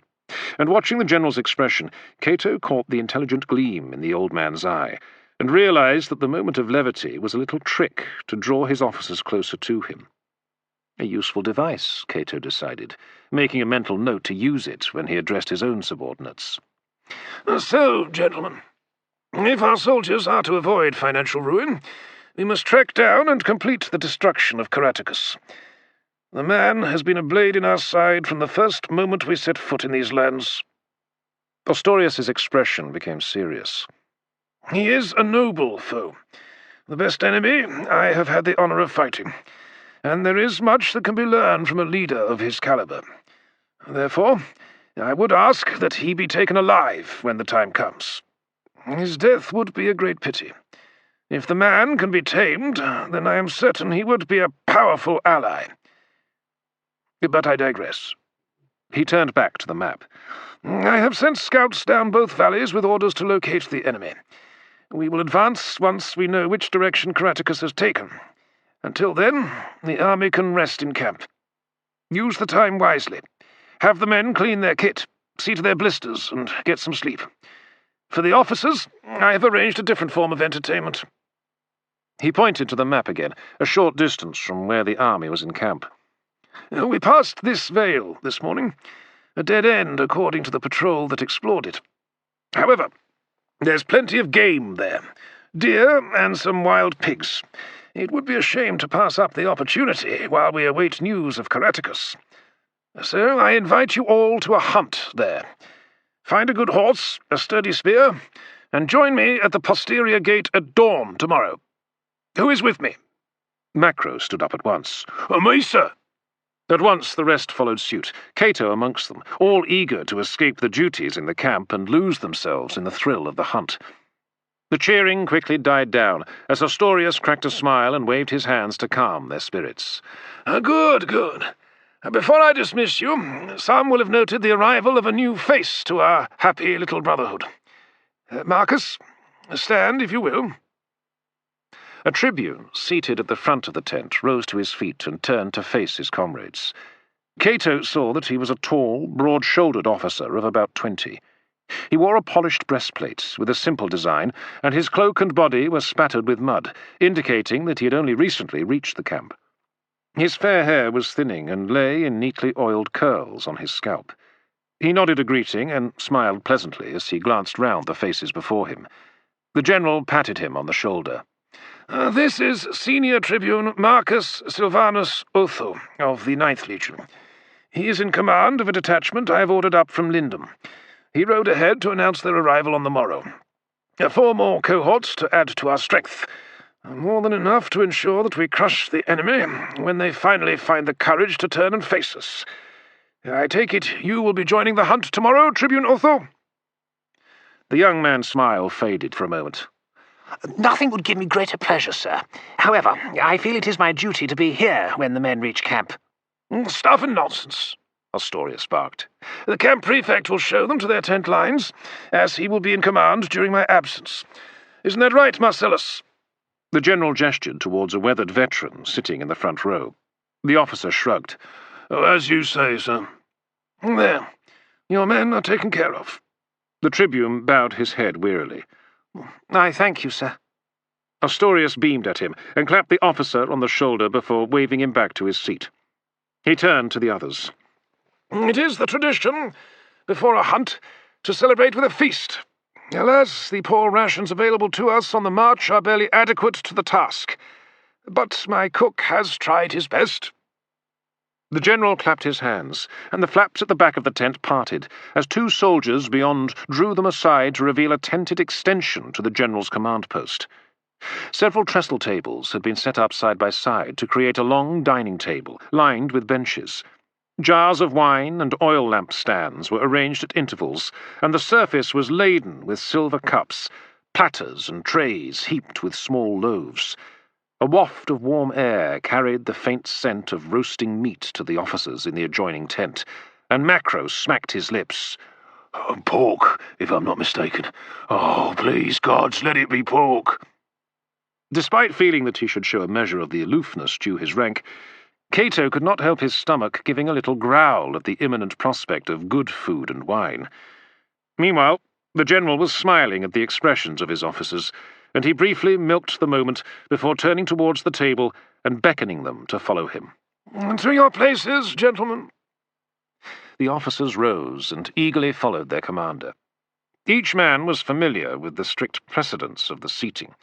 And watching the general's expression, Cato caught the intelligent gleam in the old man's eye, and realized that the moment of levity was a little trick to draw his officers closer to him. A useful device, Cato decided, making a mental note to use it when he addressed his own subordinates. So, gentlemen, if our soldiers are to avoid financial ruin, we must track down and complete the destruction of Caratacus. The man has been a blade in our side from the first moment we set foot in these lands. Ostorius's expression became serious. He is a noble foe, the best enemy I have had the honor of fighting, and there is much that can be learned from a leader of his caliber. Therefore, I would ask that he be taken alive when the time comes. His death would be a great pity. If the man can be tamed, then I am certain he would be a powerful ally. But I digress. He turned back to the map. I have sent scouts down both valleys with orders to locate the enemy. We will advance once we know which direction Caratacus has taken. Until then, the army can rest in camp. Use the time wisely. Have the men clean their kit, see to their blisters, and get some sleep. For the officers, I have arranged a different form of entertainment. He pointed to the map again, a short distance from where the army was in camp. We passed this vale this morning, a dead end according to the patrol that explored it. However, there's plenty of game there, deer and some wild pigs. It would be a shame to pass up the opportunity while we await news of Caratacus. So I invite you all to a hunt there. Find a good horse, a sturdy spear, and join me at the posterior gate at dawn tomorrow. Who is with me? Macro stood up at once. Me, sir. At once the rest followed suit, Cato amongst them, all eager to escape the duties in the camp and lose themselves in the thrill of the hunt. The cheering quickly died down, as Ostorius cracked a smile and waved his hands to calm their spirits. Good, good. Before I dismiss you, some will have noted the arrival of a new face to our happy little brotherhood. Marcus, stand, if you will. A tribune, seated at the front of the tent, rose to his feet and turned to face his comrades. Cato saw that he was a tall, broad-shouldered officer of about 20. He wore a polished breastplate with a simple design, and his cloak and body were spattered with mud, indicating that he had only recently reached the camp. His fair hair was thinning and lay in neatly oiled curls on his scalp. He nodded a greeting and smiled pleasantly as he glanced round the faces before him. The general patted him on the shoulder. This is Senior Tribune Marcus Silvanus Otho of the 9th Legion. He is in command of a detachment I have ordered up from Lindum. He rode ahead to announce their arrival on the morrow. 4 more cohorts to add to our strength. More than enough to ensure that we crush the enemy when they finally find the courage to turn and face us. I take it you will be joining the hunt tomorrow, Tribune Otho? The young man's smile faded for a moment. Nothing would give me greater pleasure, sir. However, I feel it is my duty to be here when the men reach camp. Stuff and nonsense, Ostorius barked. The camp prefect will show them to their tent lines, as he will be in command during my absence. Isn't that right, Marcellus? The general gestured towards a weathered veteran sitting in the front row. The officer shrugged. As you say, sir. There. Your men are taken care of. The tribune bowed his head wearily. I thank you, sir. Ostorius beamed at him and clapped the officer on the shoulder before waving him back to his seat. He turned to the others. It is the tradition, before a hunt, to celebrate with a feast. Alas, the poor rations available to us on the march are barely adequate to the task. But my cook has tried his best. The general clapped his hands, and the flaps at the back of the tent parted, as 2 soldiers beyond drew them aside to reveal a tented extension to the general's command post. Several trestle tables had been set up side by side to create a long dining table, lined with benches. Jars of wine and oil lamp stands were arranged at intervals, and the surface was laden with silver cups, platters and trays heaped with small loaves. A waft of warm air carried the faint scent of roasting meat to the officers in the adjoining tent, and Macro smacked his lips. Pork, if I'm not mistaken. Oh, please, gods, let it be pork. Despite feeling that he should show a measure of the aloofness due his rank, Cato could not help his stomach giving a little growl at the imminent prospect of good food and wine. Meanwhile, the general was smiling at the expressions of his officers, and he briefly milked the moment before turning towards the table and beckoning them to follow him. "To your places, gentlemen." The officers rose and eagerly followed their commander. Each man was familiar with the strict precedence of the seating,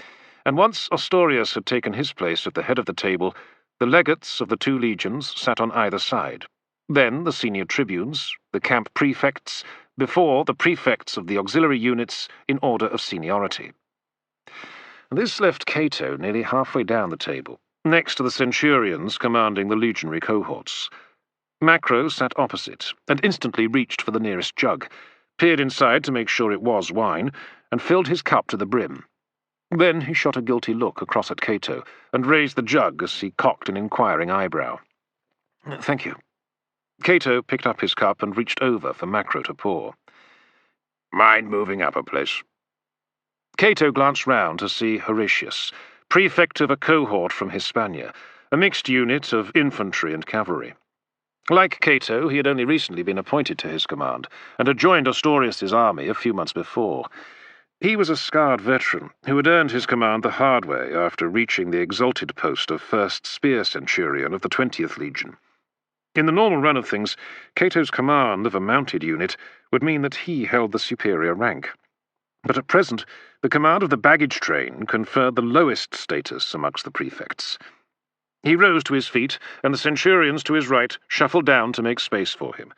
and once Ostorius had taken his place at the head of the table, the legates of the two legions sat on either side, then the senior tribunes, the camp prefects, before the prefects of the auxiliary units in order of seniority. This left Cato nearly halfway down the table, next to the centurions commanding the legionary cohorts. Macro sat opposite, and instantly reached for the nearest jug, peered inside to make sure it was wine, and filled his cup to the brim. Then he shot a guilty look across at Cato, and raised the jug as he cocked an inquiring eyebrow. "Thank you." Cato picked up his cup and reached over for Macro to pour. "Mind moving up a place?" Cato glanced round to see Horatius, prefect of a cohort from Hispania, a mixed unit of infantry and cavalry. Like Cato, he had only recently been appointed to his command, and had joined Ostorius's army a few months before. He was a scarred veteran who had earned his command the hard way after reaching the exalted post of 1st Spear Centurion of the 20th Legion. In the normal run of things, Cato's command of a mounted unit would mean that he held the superior rank. But at present, the command of the baggage train conferred the lowest status amongst the prefects. He rose to his feet, and the centurions to his right shuffled down to make space for him.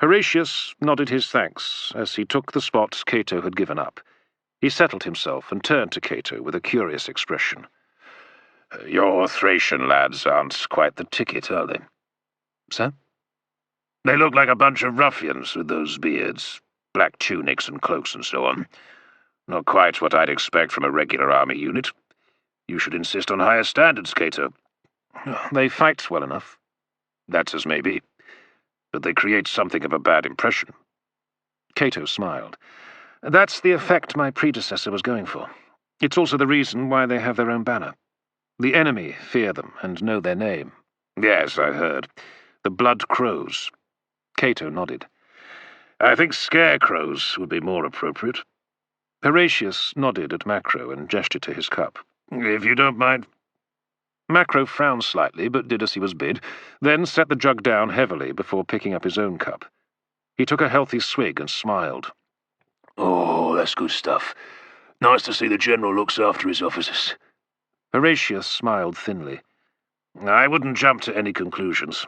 Horatius nodded his thanks as he took the spot Cato had given up. He settled himself and turned to Cato with a curious expression. "Your Thracian lads aren't quite the ticket, are they?" "Sir?" "They look like a bunch of ruffians with those beards, black tunics and cloaks and so on. Not quite what I'd expect from a regular army unit. You should insist on higher standards, Cato." "They fight well enough." "That's as may be, but they create something of a bad impression." Cato smiled. "That's the effect my predecessor was going for. It's also the reason why they have their own banner. The enemy fear them and know their name." "Yes, I heard. The Blood Crows." Cato nodded. "I think scarecrows would be more appropriate." Horatius nodded at Macro and gestured to his cup. "If you don't mind." Macro frowned slightly, but did as he was bid, then set the jug down heavily before picking up his own cup. He took a healthy swig and smiled. "Oh, that's good stuff. Nice to see the general looks after his officers." Horatius smiled thinly. "I wouldn't jump to any conclusions.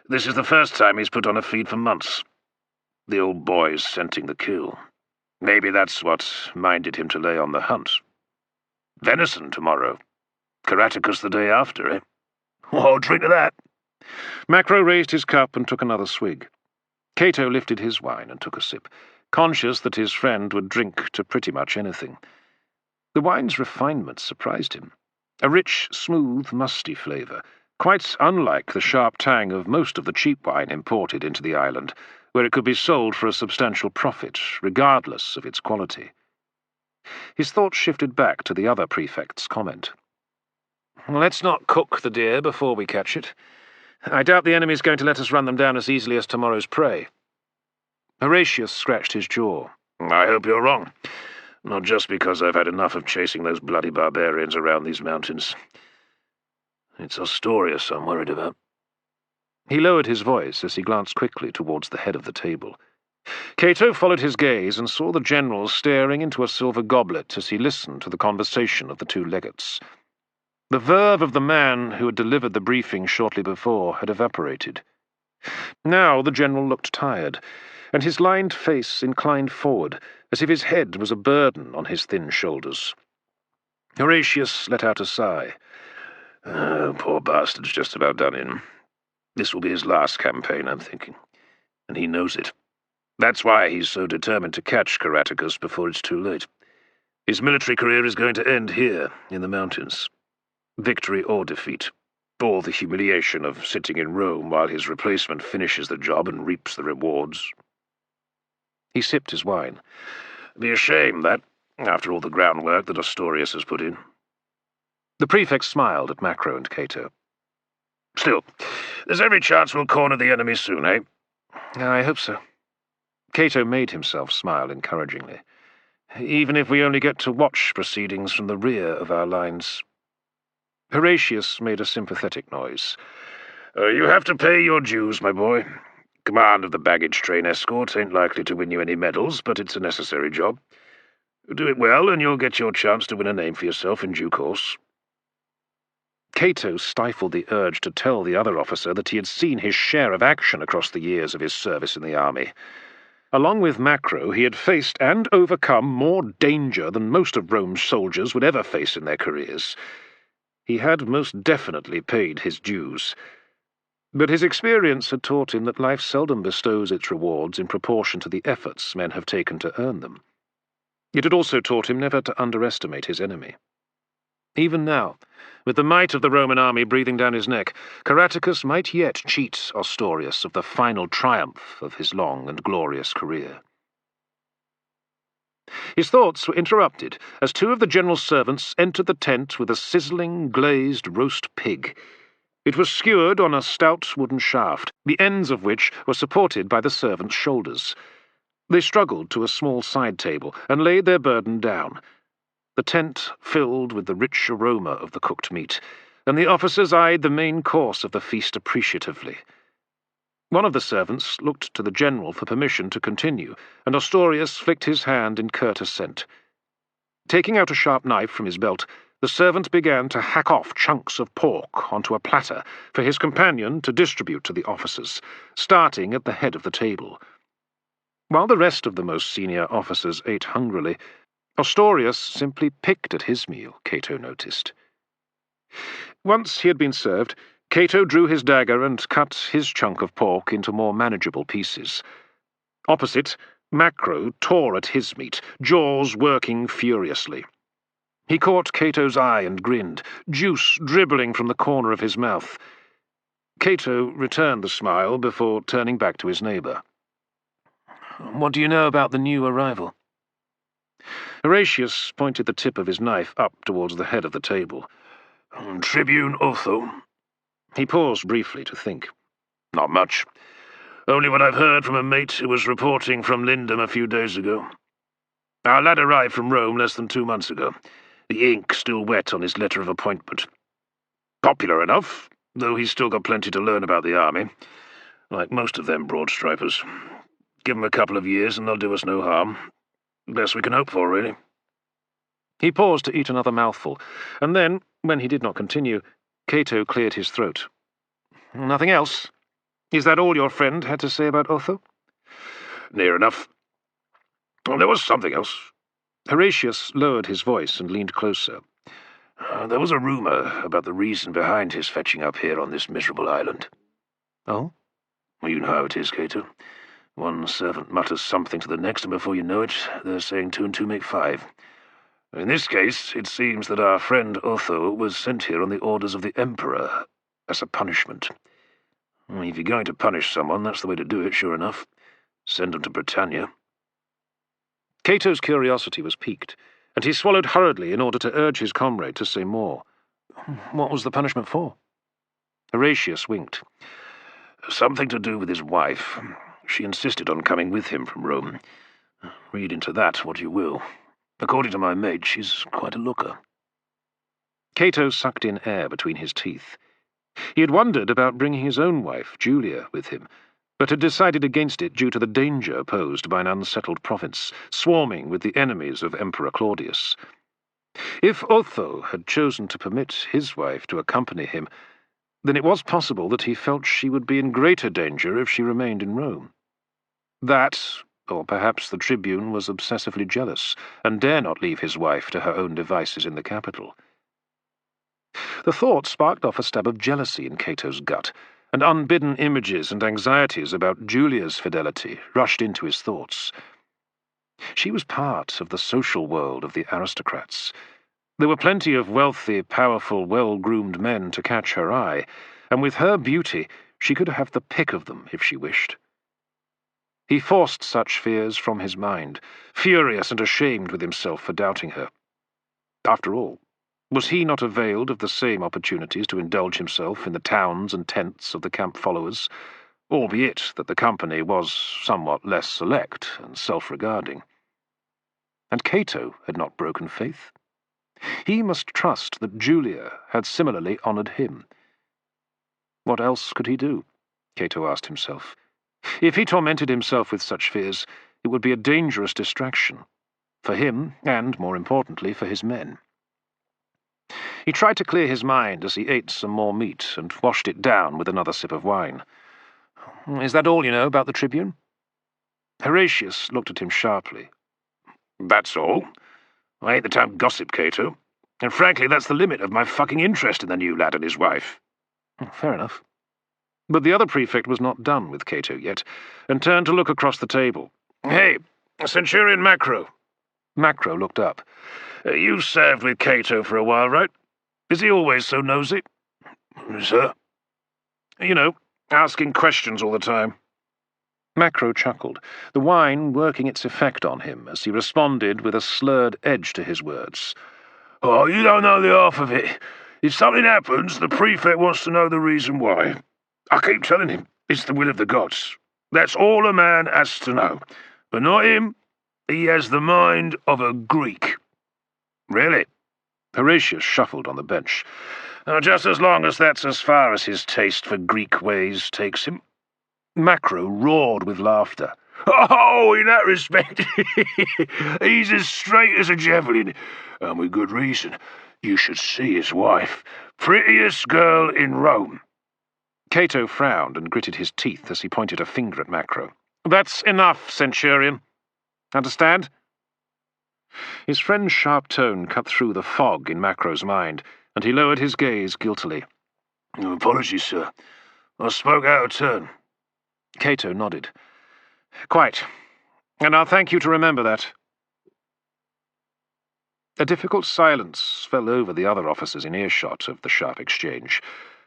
This is the first time he's put on a feed for months. The old boy's scenting the kill. Maybe that's what minded him to lay on the hunt. Venison tomorrow. Caratacus the day after, eh? Oh, drink to that." Macro raised his cup and took another swig. Cato lifted his wine and took a sip, conscious that his friend would drink to pretty much anything. The wine's refinement surprised him. A rich, smooth, musty flavour, quite unlike the sharp tang of most of the cheap wine imported into the island, where it could be sold for a substantial profit, regardless of its quality. His thoughts shifted back to the other prefect's comment. "Let's not cook the deer before we catch it. I doubt the enemy's going to let us run them down as easily as tomorrow's prey." Horatius scratched his jaw. "I hope you're wrong. Not just because I've had enough of chasing those bloody barbarians around these mountains. It's Ostorius I'm worried about." He lowered his voice as he glanced quickly towards the head of the table. Cato followed his gaze and saw the general staring into a silver goblet as he listened to the conversation of the two legates. The verve of the man who had delivered the briefing shortly before had evaporated. Now the general looked tired, and his lined face inclined forward, as if his head was a burden on his thin shoulders. Horatius let out a sigh. Poor bastard's just about done in. This will be his last campaign, I'm thinking. And he knows it. That's why he's so determined to catch Caratacus before it's too late. His military career is going to end here, in the mountains. Victory or defeat, or the humiliation of sitting in Rome while his replacement finishes the job and reaps the rewards. He sipped his wine. Be a shame, that, after all the groundwork that Ostorius has put in. The prefect smiled at Macro and Cato. Still, there's every chance we'll corner the enemy soon, eh? I hope so. Cato made himself smile encouragingly. Even if we only get to watch proceedings from the rear of our lines. Horatius made a sympathetic noise. You have to pay your dues, my boy. Command of the baggage train escort ain't likely to win you any medals, but it's a necessary job. Do it well, and you'll get your chance to win a name for yourself in due course. Cato stifled the urge to tell the other officer that he had seen his share of action across the years of his service in the army. Along with Macro, he had faced and overcome more danger than most of Rome's soldiers would ever face in their careers. He had most definitely paid his dues. But his experience had taught him that life seldom bestows its rewards in proportion to the efforts men have taken to earn them. It had also taught him never to underestimate his enemy. Even now, with the might of the Roman army breathing down his neck, Caratacus might yet cheat Ostorius of the final triumph of his long and glorious career. His thoughts were interrupted as two of the general's servants entered the tent with a sizzling, glazed roast pig. It was skewered on a stout wooden shaft, the ends of which were supported by the servants' shoulders. They struggled to a small side table and laid their burden down. The tent filled with the rich aroma of the cooked meat, and the officers eyed the main course of the feast appreciatively. One of the servants looked to the general for permission to continue, and Ostorius flicked his hand in curt assent. Taking out a sharp knife from his belt, the servant began to hack off chunks of pork onto a platter for his companion to distribute to the officers, starting at the head of the table. While the rest of the most senior officers ate hungrily, Ostorius simply picked at his meal, Cato noticed. Once he had been served, Cato drew his dagger and cut his chunk of pork into more manageable pieces. Opposite, Macro tore at his meat, jaws working furiously. He caught Cato's eye and grinned, juice dribbling from the corner of his mouth. Cato returned the smile before turning back to his neighbour. "What do you know about the new arrival?" Horatius pointed the tip of his knife up towards the head of the table. Tribune Otho. He paused briefly to think. Not much. Only what I've heard from a mate who was reporting from Lindum a few days ago. Our lad arrived from Rome less than 2 months ago, the ink still wet on his letter of appointment. Popular enough, though he's still got plenty to learn about the army, like most of them broad-stripers. Give them a couple of years and they'll do us no harm. Best we can hope for, really." He paused to eat another mouthful, and then, when he did not continue, Cato cleared his throat. "Nothing else? Is that all your friend had to say about Otho?" "Near enough. There was something else." Horatius lowered his voice and leaned closer. There was a rumour about the reason behind his fetching up here on this miserable island." "Oh?" "Well, you know how it is, Cato. One servant mutters something to the next, and before you know it, they're saying 2 and 2 make 5. In this case, it seems that our friend Otho was sent here on the orders of the Emperor, as a punishment. If you're going to punish someone, that's the way to do it, sure enough. Send them to Britannia." Cato's curiosity was piqued, and he swallowed hurriedly in order to urge his comrade to say more. "What was the punishment for?" Horatius winked. "Something to do with his wife. She insisted on coming with him from Rome. Read into that what you will. According to my mate, she's quite a looker." Cato sucked in air between his teeth. He had wondered about bringing his own wife, Julia, with him, but had decided against it due to the danger posed by an unsettled province, swarming with the enemies of Emperor Claudius. If Otho had chosen to permit his wife to accompany him, then it was possible that he felt she would be in greater danger if she remained in Rome. That, or perhaps the tribune was obsessively jealous, and dare not leave his wife to her own devices in the capital. The thought sparked off a stab of jealousy in Cato's gut, and unbidden images and anxieties about Julia's fidelity rushed into his thoughts. She was part of the social world of the aristocrats. There were plenty of wealthy, powerful, well-groomed men to catch her eye, and with her beauty she could have the pick of them if she wished. He forced such fears from his mind, furious and ashamed with himself for doubting her. After all, Was he not availed of the same opportunities to indulge himself in the towns and tents of the camp followers, albeit that the company was somewhat less select and self-regarding? And Cato had not broken faith. He must trust that Julia had similarly honoured him. What else could he do? Cato asked himself. If he tormented himself with such fears, it would be a dangerous distraction, for him and, more importantly, for his men. He tried to clear his mind as he ate some more meat and washed it down with another sip of wine. Is that all you know about the Tribune? Horatius looked at him sharply. That's all. I ain't the town gossip, Cato, and frankly that's the limit of my fucking interest in the new lad and his wife. Fair enough. But the other prefect was not done with Cato yet, and turned to look across the table. Hey, Centurion Macro. Macro looked up. You served with Cato for a while, right? Is he always so nosy? Sir? You know, asking questions all the time. Macro chuckled, the wine working its effect on him as he responded with a slurred edge to his words. Oh, you don't know the half of it. If something happens, the prefect wants to know the reason why. I keep telling him it's the will of the gods. That's all a man has to know. But not him. He has the mind of a Greek. Really? Horatius shuffled on the bench. Just as long as that's as far as his taste for Greek ways takes him. Macro roared with laughter. Oh, in that respect, he's as straight as a javelin, and with good reason. You should see his wife. Prettiest girl in Rome. Cato frowned and gritted his teeth as he pointed a finger at Macro. That's enough, Centurion. Understand? His friend's sharp tone cut through the fog in Macro's mind, and he lowered his gaze guiltily. Apologies, sir. I spoke out of turn. Cato nodded. Quite. And I'll thank you to remember that. A difficult silence fell over the other officers in earshot of the sharp exchange,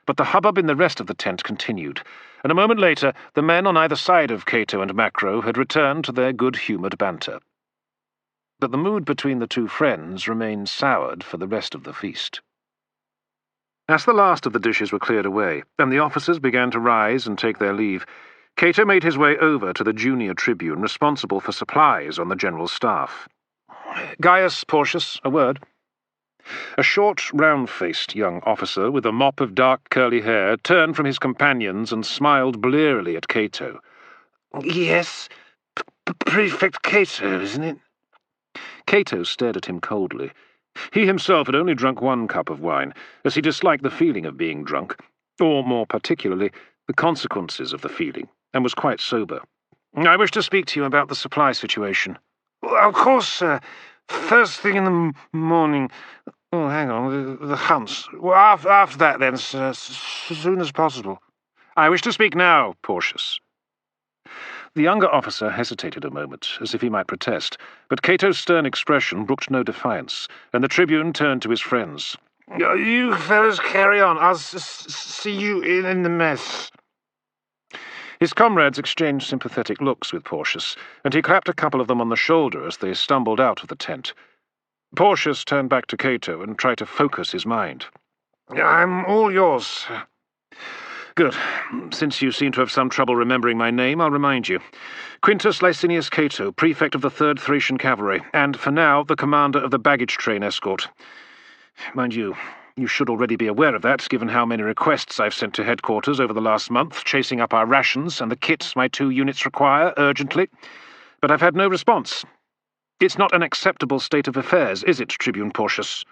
but the hubbub in the rest of the tent continued, and a moment later the men on either side of Cato and Macro had returned to their good-humoured banter. But the mood between the two friends remained soured for the rest of the feast. As the last of the dishes were cleared away, and the officers began to rise and take their leave, Cato made his way over to the junior tribune responsible for supplies on the general staff. Gaius Porcius, a word. A short, round-faced young officer with a mop of dark curly hair turned from his companions and smiled blearily at Cato. Yes, Prefect Cato, isn't it? Cato stared at him coldly. He himself had only drunk one cup of wine, as he disliked the feeling of being drunk, or, more particularly, the consequences of the feeling, and was quite sober. I wish to speak to you about the supply situation. Well, of course, sir. First thing in the morning. Oh, hang on, the hunts. Well, after that, then, sir, as soon as possible. I wish to speak now, Porcius. The younger officer hesitated a moment, as if he might protest, but Cato's stern expression brooked no defiance, and the tribune turned to his friends. You fellas carry on. I'll see you in the mess. His comrades exchanged sympathetic looks with Porcius, and he clapped a couple of them on the shoulder as they stumbled out of the tent. Porcius turned back to Cato and tried to focus his mind. I'm all yours, sir. Good. Since you seem to have some trouble remembering my name, I'll remind you. Quintus Licinius Cato, Prefect of the 3rd Thracian Cavalry, and, for now, the commander of the baggage train escort. Mind you, you should already be aware of that, given how many requests I've sent to headquarters over the last month, chasing up our rations and the kit my 2 units require urgently. But I've had no response. It's not an acceptable state of affairs, is it, Tribune Porcius?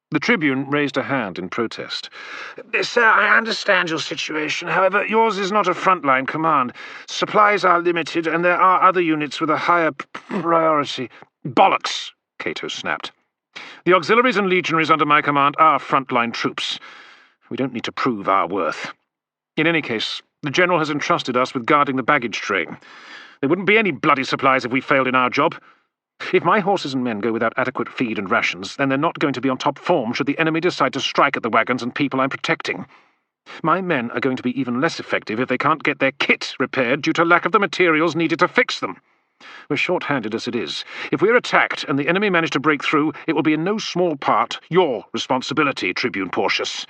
The tribune raised a hand in protest. Sir, I understand your situation. However, yours is not a frontline command. Supplies are limited, and there are other units with a higher priority. Bollocks! Cato snapped. The auxiliaries and legionaries under my command are frontline troops. We don't need to prove our worth. In any case, the General has entrusted us with guarding the baggage train. There wouldn't be any bloody supplies if we failed in our job. If my horses and men go without adequate feed and rations, then they're not going to be on top form should the enemy decide to strike at the wagons and people I'm protecting. My men are going to be even less effective if they can't get their kit repaired due to lack of the materials needed to fix them. We're short-handed as it is. If we're attacked and the enemy manage to break through, it will be in no small part your responsibility, Tribune Porcius.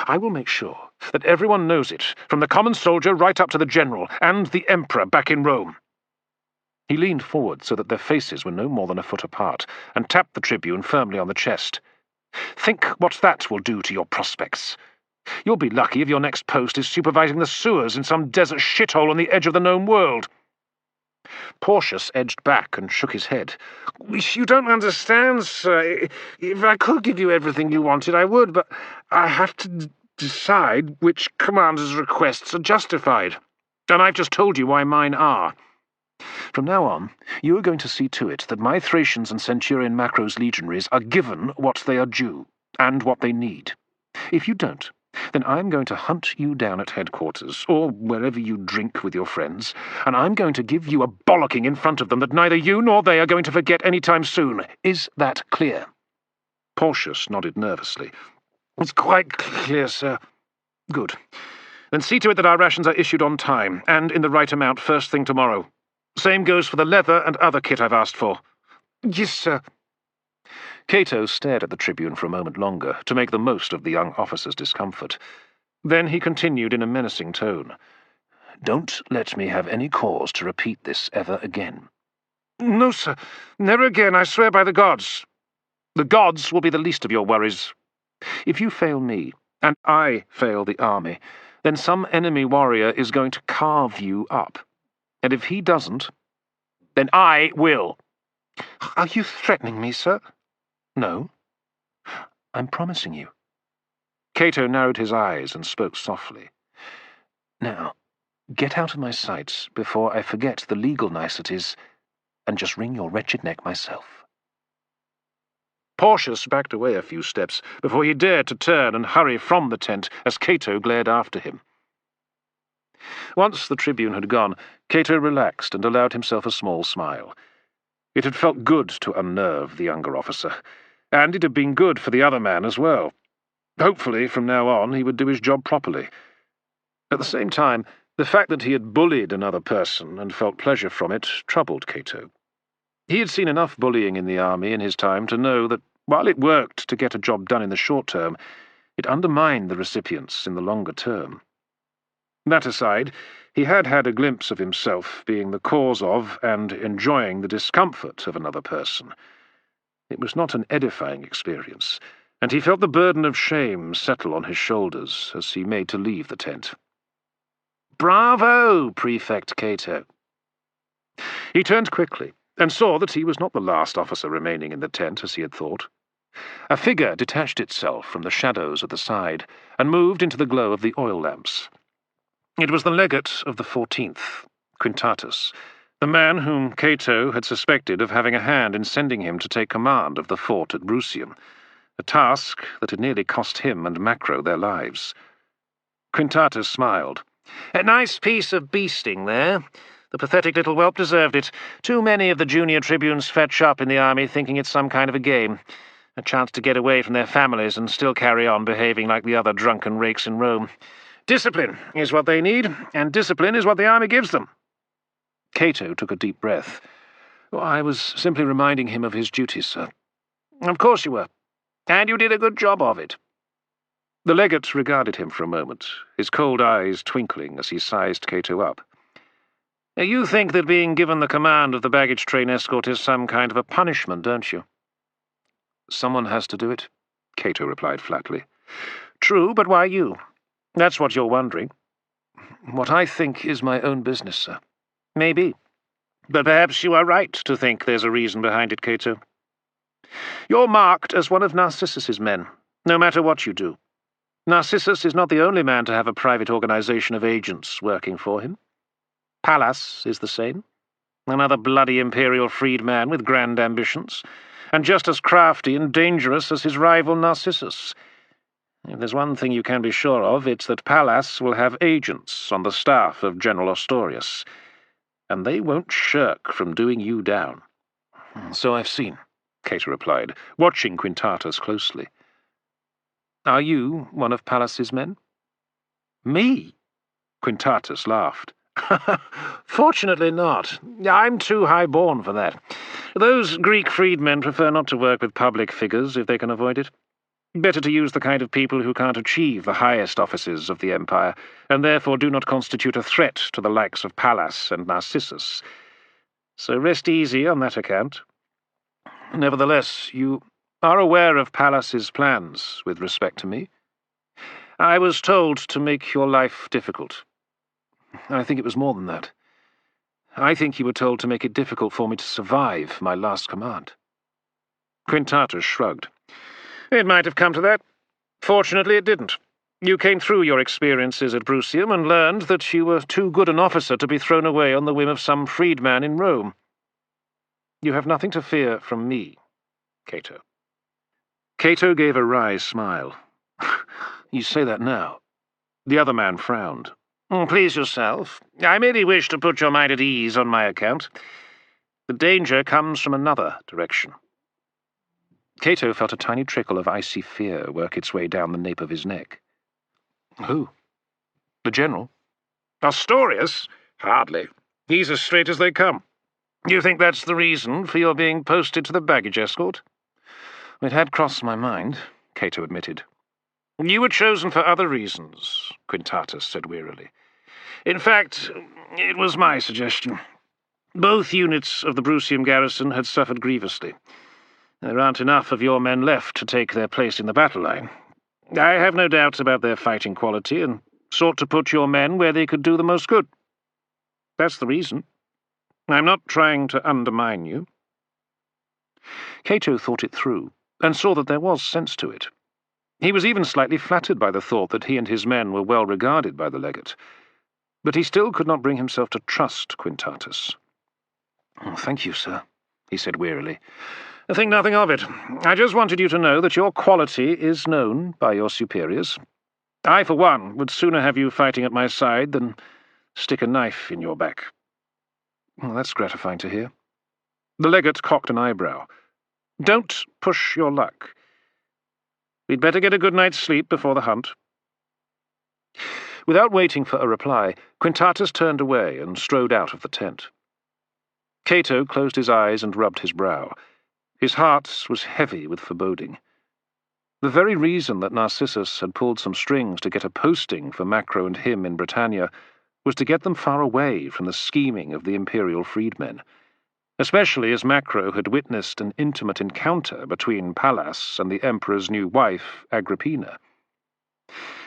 I will make sure that everyone knows it, from the common soldier right up to the general, and the emperor back in Rome." He leaned forward so that their faces were no more than a foot apart, and tapped the tribune firmly on the chest. "Think what that will do to your prospects. You'll be lucky if your next post is supervising the sewers in some desert shithole on the edge of the known world." Porcius edged back and shook his head. "You don't understand, sir. If I could give you everything you wanted, I would, but I have to decide which commander's requests are justified. And I've just told you why mine are. From now on, you are going to see to it that my Thracians and Centurion Macro's legionaries are given what they are due, and what they need. If you don't, then I'm going to hunt you down at headquarters, or wherever you drink with your friends, and I'm going to give you a bollocking in front of them that neither you nor they are going to forget any time soon. Is that clear?" Porcius nodded nervously. "It's quite clear, sir." "Good. Then see to it that our rations are issued on time, and in the right amount first thing tomorrow. Same goes for the leather and other kit I've asked for." "Yes, sir." Cato stared at the tribune for a moment longer, to make the most of the young officer's discomfort. Then he continued in a menacing tone. "Don't let me have any cause to repeat this ever again." "No, sir. Never again, I swear by the gods." "The gods will be the least of your worries. If you fail me, and I fail the army, then some enemy warrior is going to carve you up. And if he doesn't, then I will." "Are you threatening me, sir?" "No. I'm promising you." Cato narrowed his eyes and spoke softly. "Now, get out of my sight before I forget the legal niceties and just wring your wretched neck myself." Porcius backed away a few steps before he dared to turn and hurry from the tent as Cato glared after him. Once the tribune had gone, Cato relaxed and allowed himself a small smile. It had felt good to unnerve the younger officer, and it had been good for the other man as well. Hopefully, from now on, he would do his job properly. At the same time, the fact that he had bullied another person and felt pleasure from it troubled Cato. He had seen enough bullying in the army in his time to know that, while it worked to get a job done in the short term, it undermined the recipients in the longer term. That aside, he had had a glimpse of himself being the cause of and enjoying the discomfort of another person. It was not an edifying experience, and he felt the burden of shame settle on his shoulders as he made to leave the tent. "Bravo, Prefect Cato!" He turned quickly, and saw that he was not the last officer remaining in the tent as he had thought. A figure detached itself from the shadows at the side, and moved into the glow of the oil lamps. It was the legate of the 14th, Quintatus, the man whom Cato had suspected of having a hand in sending him to take command of the fort at Brutium, a task that had nearly cost him and Macro their lives. Quintatus smiled. "A nice piece of beasting there. The pathetic little whelp deserved it. Too many of the junior tribunes fetch up in the army thinking it's some kind of a game, a chance to get away from their families and still carry on behaving like the other drunken rakes in Rome. Discipline is what they need, and discipline is what the army gives them." Cato took a deep breath. "I was simply reminding him of his duties, sir." "Of course you were. And you did a good job of it." The legate regarded him for a moment, his cold eyes twinkling as he sized Cato up. "You think that being given the command of the baggage train escort is some kind of a punishment, don't you?" "Someone has to do it," Cato replied flatly. "True, but why you? That's what you're wondering." "What I think is my own business, sir." "Maybe. But perhaps you are right to think there's a reason behind it, Cato. You're marked as one of Narcissus's men, no matter what you do. Narcissus is not the only man to have a private organization of agents working for him. Pallas is the same, another bloody imperial freedman with grand ambitions, and just as crafty and dangerous as his rival Narcissus. If there's one thing you can be sure of, it's that Pallas will have agents on the staff of General Ostorius, and they won't shirk from doing you down." "So I've seen," Cato replied, watching Quintatus closely. "Are you one of Pallas's men?" "Me?" Quintatus laughed. Fortunately not. I'm too high-born for that. Those Greek freedmen prefer not to work with public figures if they can avoid it. Better to use the kind of people who can't achieve the highest offices of the Empire, and therefore do not constitute a threat to the likes of Pallas and Narcissus. So rest easy on that account. Nevertheless, you are aware of Pallas's plans with respect to me. I was told to make your life difficult. I think it was more than that. I think you were told to make it difficult for me to survive my last command. Quintatus shrugged. It might have come to that. Fortunately, it didn't. You came through your experiences at Brucium and learned that you were too good an officer to be thrown away on the whim of some freedman in Rome. You have nothing to fear from me, Cato. Cato gave a wry smile. You say that now. The other man frowned. Please yourself. I merely wish to put your mind at ease on my account. The danger comes from another direction. Cato felt a tiny trickle of icy fear work its way down the nape of his neck. Who? The general? Astorius? Hardly. He's as straight as they come. You think that's the reason for your being posted to the baggage escort? It had crossed my mind, Cato admitted. You were chosen for other reasons, Quintatus said wearily. In fact, it was my suggestion. Both units of the Brucium garrison had suffered grievously. There aren't enough of your men left to take their place in the battle line. I have no doubts about their fighting quality, and sought to put your men where they could do the most good. That's the reason. I'm not trying to undermine you. Cato thought it through, and saw that there was sense to it. He was even slightly flattered by the thought that he and his men were well regarded by the legate. But he still could not bring himself to trust Quintatus. Thank you, sir, he said wearily. Think nothing of it. I just wanted you to know that your quality is known by your superiors. I, for one, would sooner have you fighting at my side than stick a knife in your back. Well, that's gratifying to hear. The legate cocked an eyebrow. Don't push your luck. We'd better get a good night's sleep before the hunt. Without waiting for a reply, Quintatus turned away and strode out of the tent. Cato closed his eyes and rubbed his brow. His heart was heavy with foreboding. The very reason that Narcissus had pulled some strings to get a posting for Macro and him in Britannia was to get them far away from the scheming of the imperial freedmen, especially as Macro had witnessed an intimate encounter between Pallas and the Emperor's new wife, Agrippina.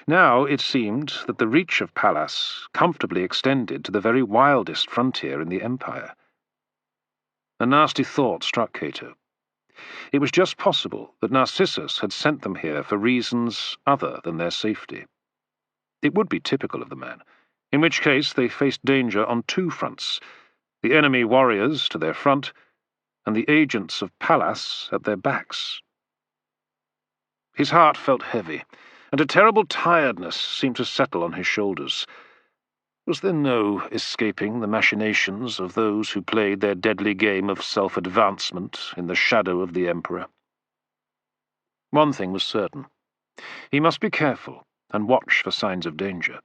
Now it seemed that the reach of Pallas comfortably extended to the very wildest frontier in the Empire. A nasty thought struck Cato. It was just possible that Narcissus had sent them here for reasons other than their safety. It would be typical of the man, in which case they faced danger on two fronts, the enemy warriors to their front, and the agents of Pallas at their backs. His heart felt heavy, and a terrible tiredness seemed to settle on his shoulders. Was there no escaping the machinations of those who played their deadly game of self-advancement in the shadow of the Emperor? One thing was certain. He must be careful and watch for signs of danger.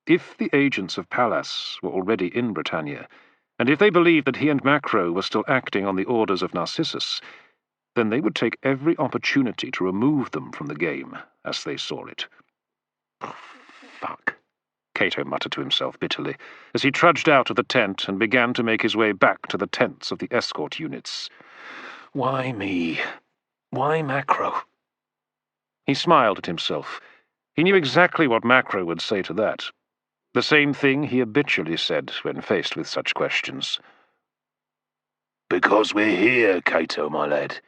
If the agents of Pallas were already in Britannia, and if they believed that he and Macro were still acting on the orders of Narcissus, then they would take every opportunity to remove them from the game, as they saw it. Fuck, Cato muttered to himself bitterly, as he trudged out of the tent and began to make his way back to the tents of the escort units. Why me? Why Macro? He smiled at himself. He knew exactly what Macro would say to that. The same thing he habitually said when faced with such questions. Because we're here, Cato, my lad.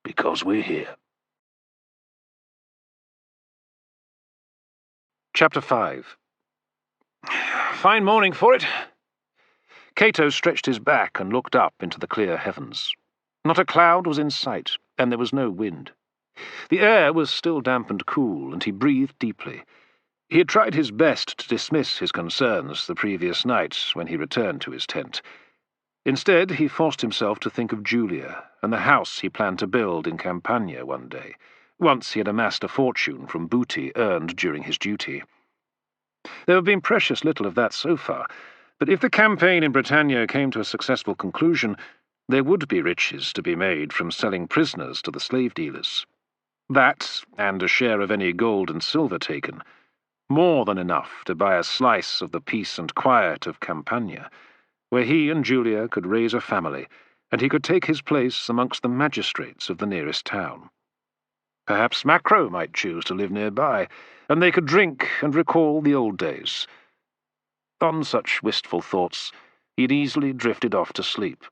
Because we're here. Chapter 5. Fine morning for it. Cato stretched his back and looked up into the clear heavens. Not a cloud was in sight, and there was no wind. The air was still damp and cool, and he breathed deeply. He had tried his best to dismiss his concerns the previous night when he returned to his tent. Instead, he forced himself to think of Julia and the house he planned to build in Campania one day, once he had amassed a fortune from booty earned during his duty. There have been precious little of that so far, but if the campaign in Britannia came to a successful conclusion, there would be riches to be made from selling prisoners to the slave dealers. That, and a share of any gold and silver taken, more than enough to buy a slice of the peace and quiet of Campania, where he and Julia could raise a family, and he could take his place amongst the magistrates of the nearest town. Perhaps Macro might choose to live nearby, and they could drink and recall the old days. On such wistful thoughts, he had easily drifted off to sleep.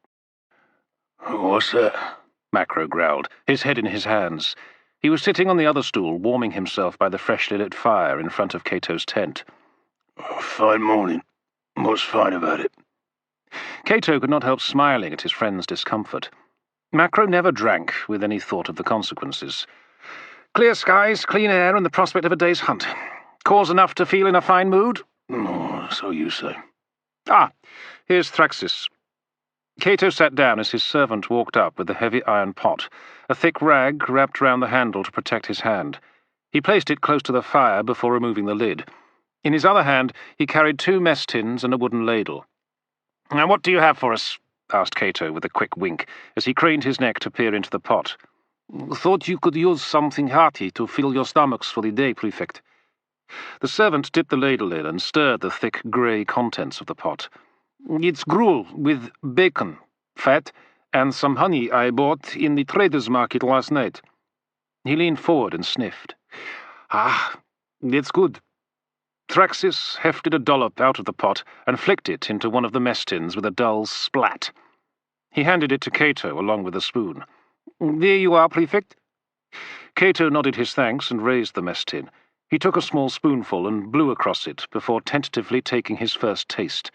"What's that?" Macro growled, his head in his hands. He was sitting on the other stool, warming himself by the freshly lit fire in front of Cato's tent. "Fine morning. What's fine about it?" Cato could not help smiling at his friend's discomfort. Macro never drank with any thought of the consequences. Clear skies, clean air, and the prospect of a day's hunt. Cause enough to feel in a fine mood? Oh, so you say. Ah, here's Thraxis. Cato sat down as his servant walked up with a heavy iron pot, a thick rag wrapped round the handle to protect his hand. He placed it close to the fire before removing the lid. In his other hand, he carried 2 mess tins and a wooden ladle. "Now what do you have for us?" asked Cato with a quick wink, as he craned his neck to peer into the pot. "Thought you could use something hearty to fill your stomachs for the day, Prefect." The servant dipped the ladle in and stirred the thick grey contents of the pot. "It's gruel with bacon, fat, and some honey I bought in the trader's market last night." He leaned forward and sniffed. "Ah, it's good." Thraxis hefted a dollop out of the pot and flicked it into one of the mess tins with a dull splat. He handed it to Cato along with a spoon. "There you are, Prefect." Cato nodded his thanks and raised the mess tin. He took a small spoonful and blew across it before tentatively taking his first taste.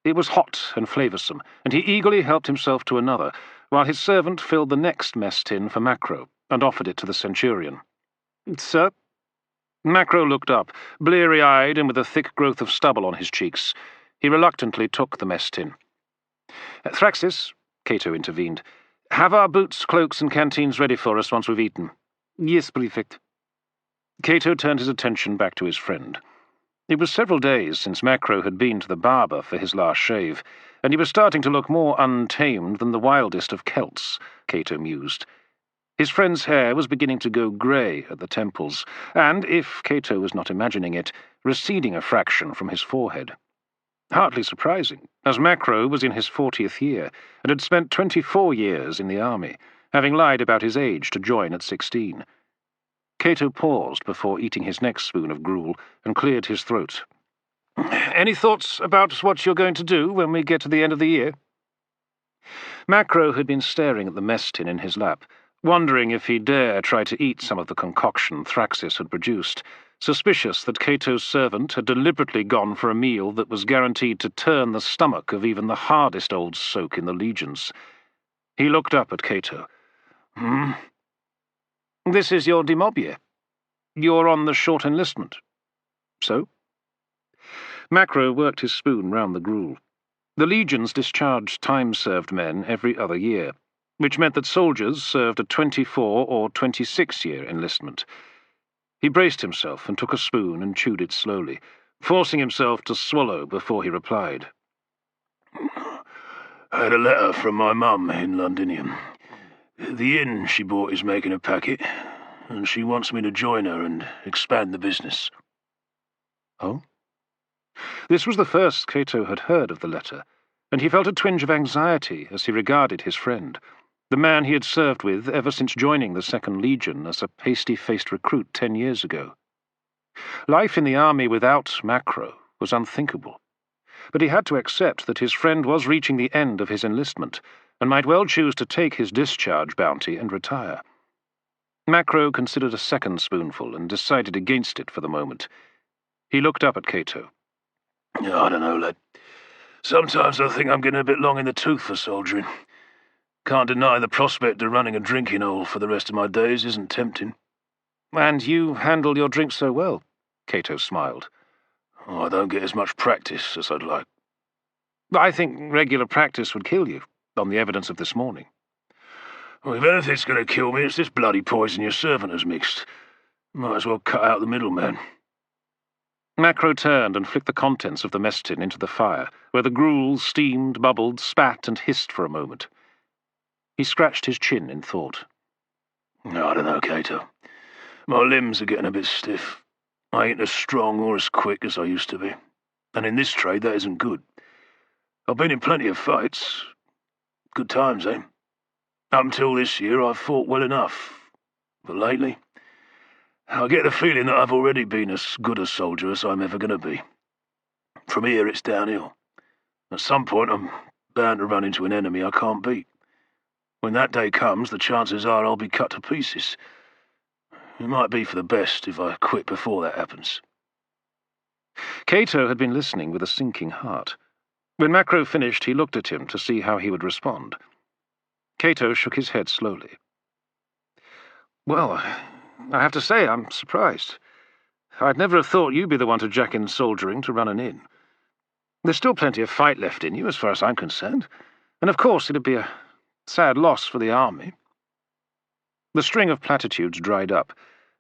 It was hot and flavoursome, and he eagerly helped himself to another, while his servant filled the next mess tin for Macro and offered it to the Centurion. "Sir?" Macro looked up, bleary-eyed and with a thick growth of stubble on his cheeks. He reluctantly took the mess tin. "Thraxis," Cato intervened, "have our boots, cloaks, and canteens ready for us once we've eaten." "Yes, Prefect." Cato turned his attention back to his friend. It was several days since Macro had been to the barber for his last shave, and he was starting to look more untamed than the wildest of Celts, Cato mused. His friend's hair was beginning to go grey at the temples, and, if Cato was not imagining it, receding a fraction from his forehead. Hardly surprising, as Macro was in his 40th year, and had spent 24 years in the army, having lied about his age to join at 16. Cato paused before eating his next spoon of gruel and cleared his throat. "Any thoughts about what you're going to do when we get to the end of the year?" Macro had been staring at the mess tin in his lap, wondering if he dare try to eat some of the concoction Thraxis had produced, suspicious that Cato's servant had deliberately gone for a meal that was guaranteed to turn the stomach of even the hardest old soak in the legions. He looked up at Cato. "This is your demobier. You're on the short enlistment." "So?" Macro worked his spoon round the gruel. The legions discharged time-served men every other year, which meant that soldiers served a 24 or 26-year enlistment. He braced himself and took a spoon and chewed it slowly, forcing himself to swallow before he replied. "I had a letter from my mum in Londinium. The inn she bought is making a packet, and she wants me to join her and expand the business." "Oh?" This was the first Cato had heard of the letter, and he felt a twinge of anxiety as he regarded his friend, the man he had served with ever since joining the 2nd Legion as a pasty-faced recruit 10 years ago. Life in the army without Macro was unthinkable, but he had to accept that his friend was reaching the end of his enlistment, and might well choose to take his discharge bounty and retire. Macro considered a second spoonful and decided against it for the moment. He looked up at Cato. "I don't know, lad. Sometimes I think I'm getting a bit long in the tooth for soldiering. Can't deny the prospect of running a drinking hole for the rest of my days isn't tempting." "And you handle your drink so well," Cato smiled. "Oh, I don't get as much practice as I'd like." "I think regular practice would kill you, on the evidence of this morning." "Well, if anything's going to kill me, it's this bloody poison your servant has mixed. Might as well cut out the middleman." Macro turned and flicked the contents of the mess tin into the fire, where the gruel steamed, bubbled, spat, and hissed for a moment. He scratched his chin in thought. I don't know, Cato. My limbs are getting a bit stiff. I ain't as strong or as quick as I used to be. And in this trade, that isn't good. I've been in plenty of fights. Good times, eh? Up until this year, I've fought well enough. But lately, I get the feeling that I've already been as good a soldier as I'm ever going to be. From here, it's downhill. At some point, I'm bound to run into an enemy I can't beat. When that day comes, the chances are I'll be cut to pieces. It might be for the best if I quit before that happens. Cato had been listening with a sinking heart. When Macro finished, he looked at him to see how he would respond. Cato shook his head slowly. Well, I have to say I'm surprised. I'd never have thought you'd be the one to jack in soldiering to run an inn. There's still plenty of fight left in you, as far as I'm concerned, and of course it'd be a sad loss for the army. The string of platitudes dried up,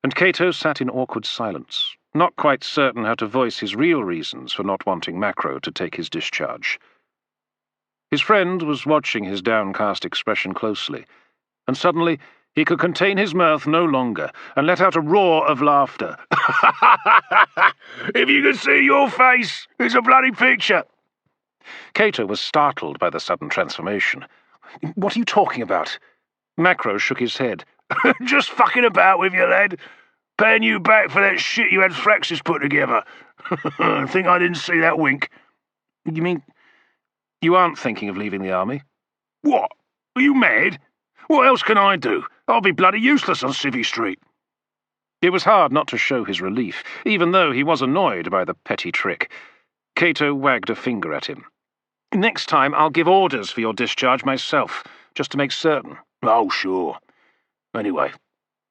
and Cato sat in awkward silence, not quite certain how to voice his real reasons for not wanting Macro to take his discharge. His friend was watching his downcast expression closely, and suddenly he could contain his mirth no longer, and let out a roar of laughter. If you could see your face, it's a bloody picture. Cato was startled by the sudden transformation. What are you talking about? Macro shook his head. Just fucking about with you, lad. Paying you back for that shit you had Thraxis put together. Think I didn't see that wink? You mean you aren't thinking of leaving the army? What? Are you mad? What else can I do? I'll be bloody useless on Civvy Street. It was hard not to show his relief, even though he was annoyed by the petty trick. Cato wagged a finger at him. Next time I'll give orders for your discharge myself, just to make certain. Oh, sure. Anyway,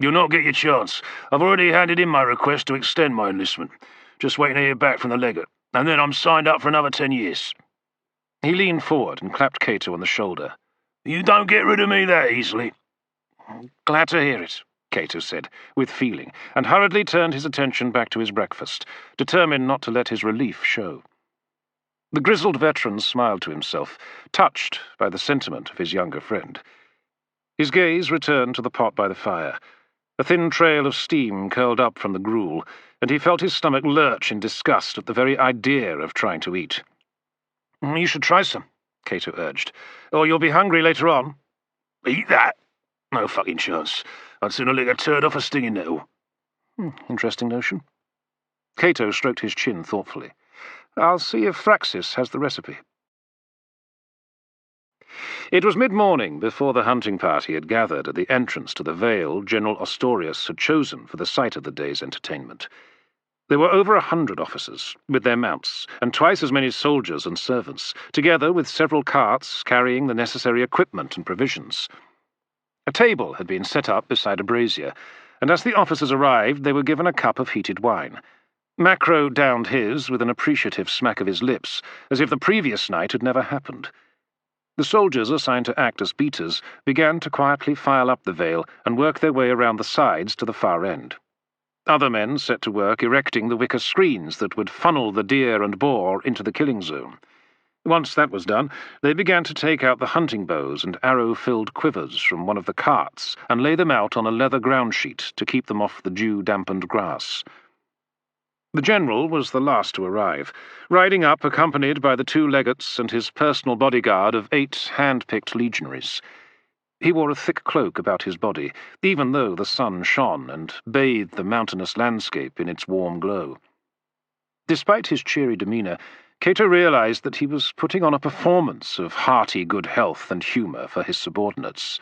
you'll not get your chance. I've already handed in my request to extend my enlistment. Just waiting to hear back from the legate, and then I'm signed up for another 10 years. He leaned forward and clapped Cato on the shoulder. You don't get rid of me that easily. Glad to hear it, Cato said, with feeling, and hurriedly turned his attention back to his breakfast, determined not to let his relief show. The grizzled veteran smiled to himself, touched by the sentiment of his younger friend. His gaze returned to the pot by the fire. A thin trail of steam curled up from the gruel, and he felt his stomach lurch in disgust at the very idea of trying to eat. You should try some, Cato urged, or you'll be hungry later on. Eat that? No fucking chance. I'd sooner lick a turd off a stinging nettle. Interesting notion. Cato stroked his chin thoughtfully. I'll see if Thraxis has the recipe. It was mid-morning before the hunting party had gathered at the entrance to the vale General Ostorius had chosen for the site of the day's entertainment. There were over 100 officers, with their mounts, and twice as many soldiers and servants, together with several carts carrying the necessary equipment and provisions. A table had been set up beside a brazier, and as the officers arrived, they were given a cup of heated wine. Macro downed his with an appreciative smack of his lips, as if the previous night had never happened. The soldiers assigned to act as beaters began to quietly file up the vale and work their way around the sides to the far end. Other men set to work erecting the wicker screens that would funnel the deer and boar into the killing zone. Once that was done, they began to take out the hunting bows and arrow-filled quivers from one of the carts and lay them out on a leather ground sheet to keep them off the dew-dampened grass. The general was the last to arrive, riding up accompanied by the 2 legates and his personal bodyguard of 8 hand-picked legionaries. He wore a thick cloak about his body, even though the sun shone and bathed the mountainous landscape in its warm glow. Despite his cheery demeanour, Cato realized that he was putting on a performance of hearty good health and humour for his subordinates.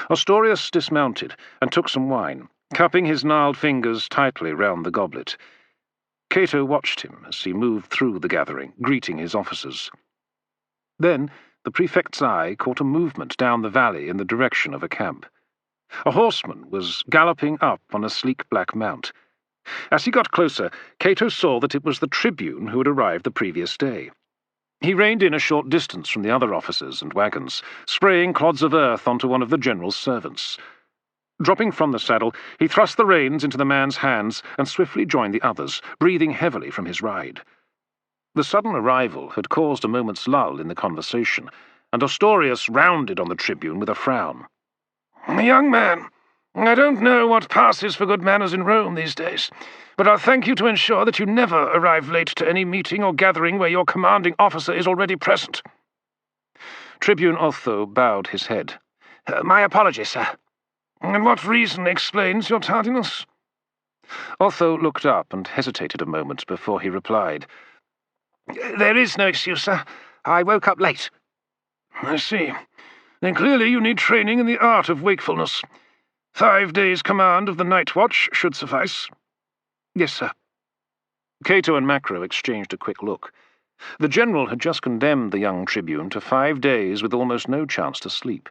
Ostorius dismounted and took some wine, cupping his gnarled fingers tightly round the goblet. Cato watched him as he moved through the gathering, greeting his officers. Then the prefect's eye caught a movement down the valley in the direction of a camp. A horseman was galloping up on a sleek black mount. As he got closer, Cato saw that it was the tribune who had arrived the previous day. He reined in a short distance from the other officers and wagons, spraying clods of earth onto one of the general's servants. Dropping from the saddle, he thrust the reins into the man's hands and swiftly joined the others, breathing heavily from his ride. The sudden arrival had caused a moment's lull in the conversation, and Ostorius rounded on the tribune with a frown. "Young man, I don't know what passes for good manners in Rome these days, but I'll thank you to ensure that you never arrive late to any meeting or gathering where your commanding officer is already present." Tribune Otho bowed his head. "My apologies, sir. And what reason explains your tardiness?" Otho looked up and hesitated a moment before he replied. "There is no excuse, sir. I woke up late." "I see. Then clearly you need training in the art of wakefulness. 5 days' command of the night watch should suffice." "Yes, sir." Cato and Macro exchanged a quick look. The general had just condemned the young tribune to 5 days with almost no chance to sleep.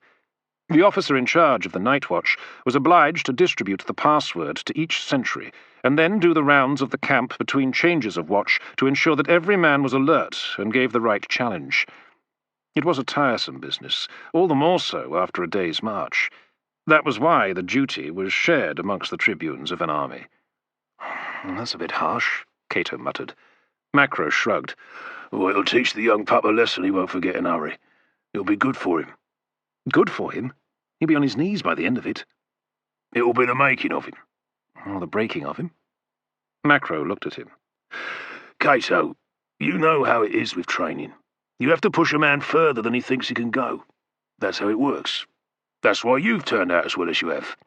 The officer in charge of the night watch was obliged to distribute the password to each sentry, and then do the rounds of the camp between changes of watch to ensure that every man was alert and gave the right challenge. It was a tiresome business, all the more so after a day's march. That was why the duty was shared amongst the tribunes of an army. "That's a bit harsh," Cato muttered. Macro shrugged. "Well, it'll teach the young pup a lesson he won't forget in a hurry. It'll be good for him." "Good for him? He'll be on his knees by the end of it." "It'll be the making of him." "Or the breaking of him?" Macro looked at him. "Cato, you know how it is with training. You have to push a man further than he thinks he can go. That's how it works. That's why you've turned out as well as you have."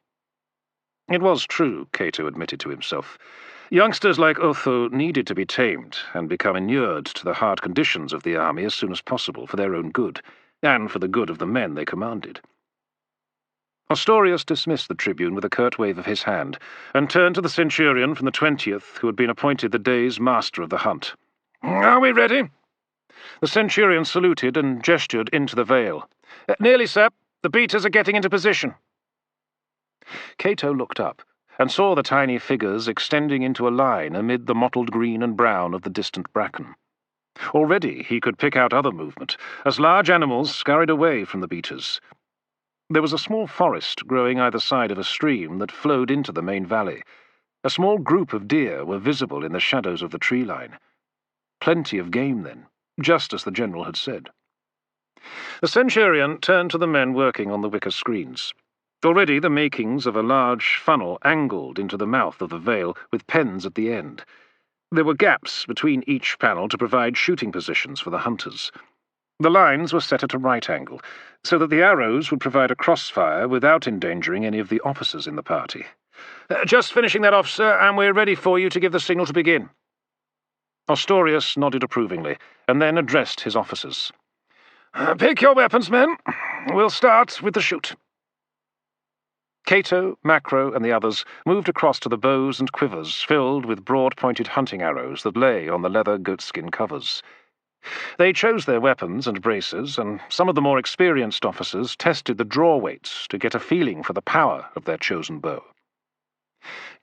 It was true, Cato admitted to himself. Youngsters like Otho needed to be tamed and become inured to the hard conditions of the army as soon as possible for their own good, and for the good of the men they commanded. Ostorius dismissed the tribune with a curt wave of his hand, and turned to the Centurion from the 20th, who had been appointed the day's master of the hunt. "Are we ready?" The Centurion saluted and gestured into the vale. "Nearly, sir. The beaters are getting into position." Cato looked up, and saw the tiny figures extending into a line amid the mottled green and brown of the distant bracken. Already he could pick out other movement, as large animals scurried away from the beaters. There was a small forest growing either side of a stream that flowed into the main valley. A small group of deer were visible in the shadows of the tree line. Plenty of game, then, just as the general had said. The Centurion turned to the men working on the wicker screens. Already the makings of a large funnel angled into the mouth of the vale with pens at the end. There were gaps between each panel to provide shooting positions for the hunters. The lines were set at a right angle, so that the arrows would provide a crossfire without endangering any of the officers in the party. "Just finishing that off, sir, and we're ready for you to give the signal to begin." Ostorius nodded approvingly, and then addressed his officers. "Pick your weapons, men. We'll start with the shoot." Cato, Macro, and the others moved across to the bows and quivers filled with broad-pointed hunting arrows that lay on the leather goatskin covers. They chose their weapons and braces, and some of the more experienced officers tested the draw weights to get a feeling for the power of their chosen bow.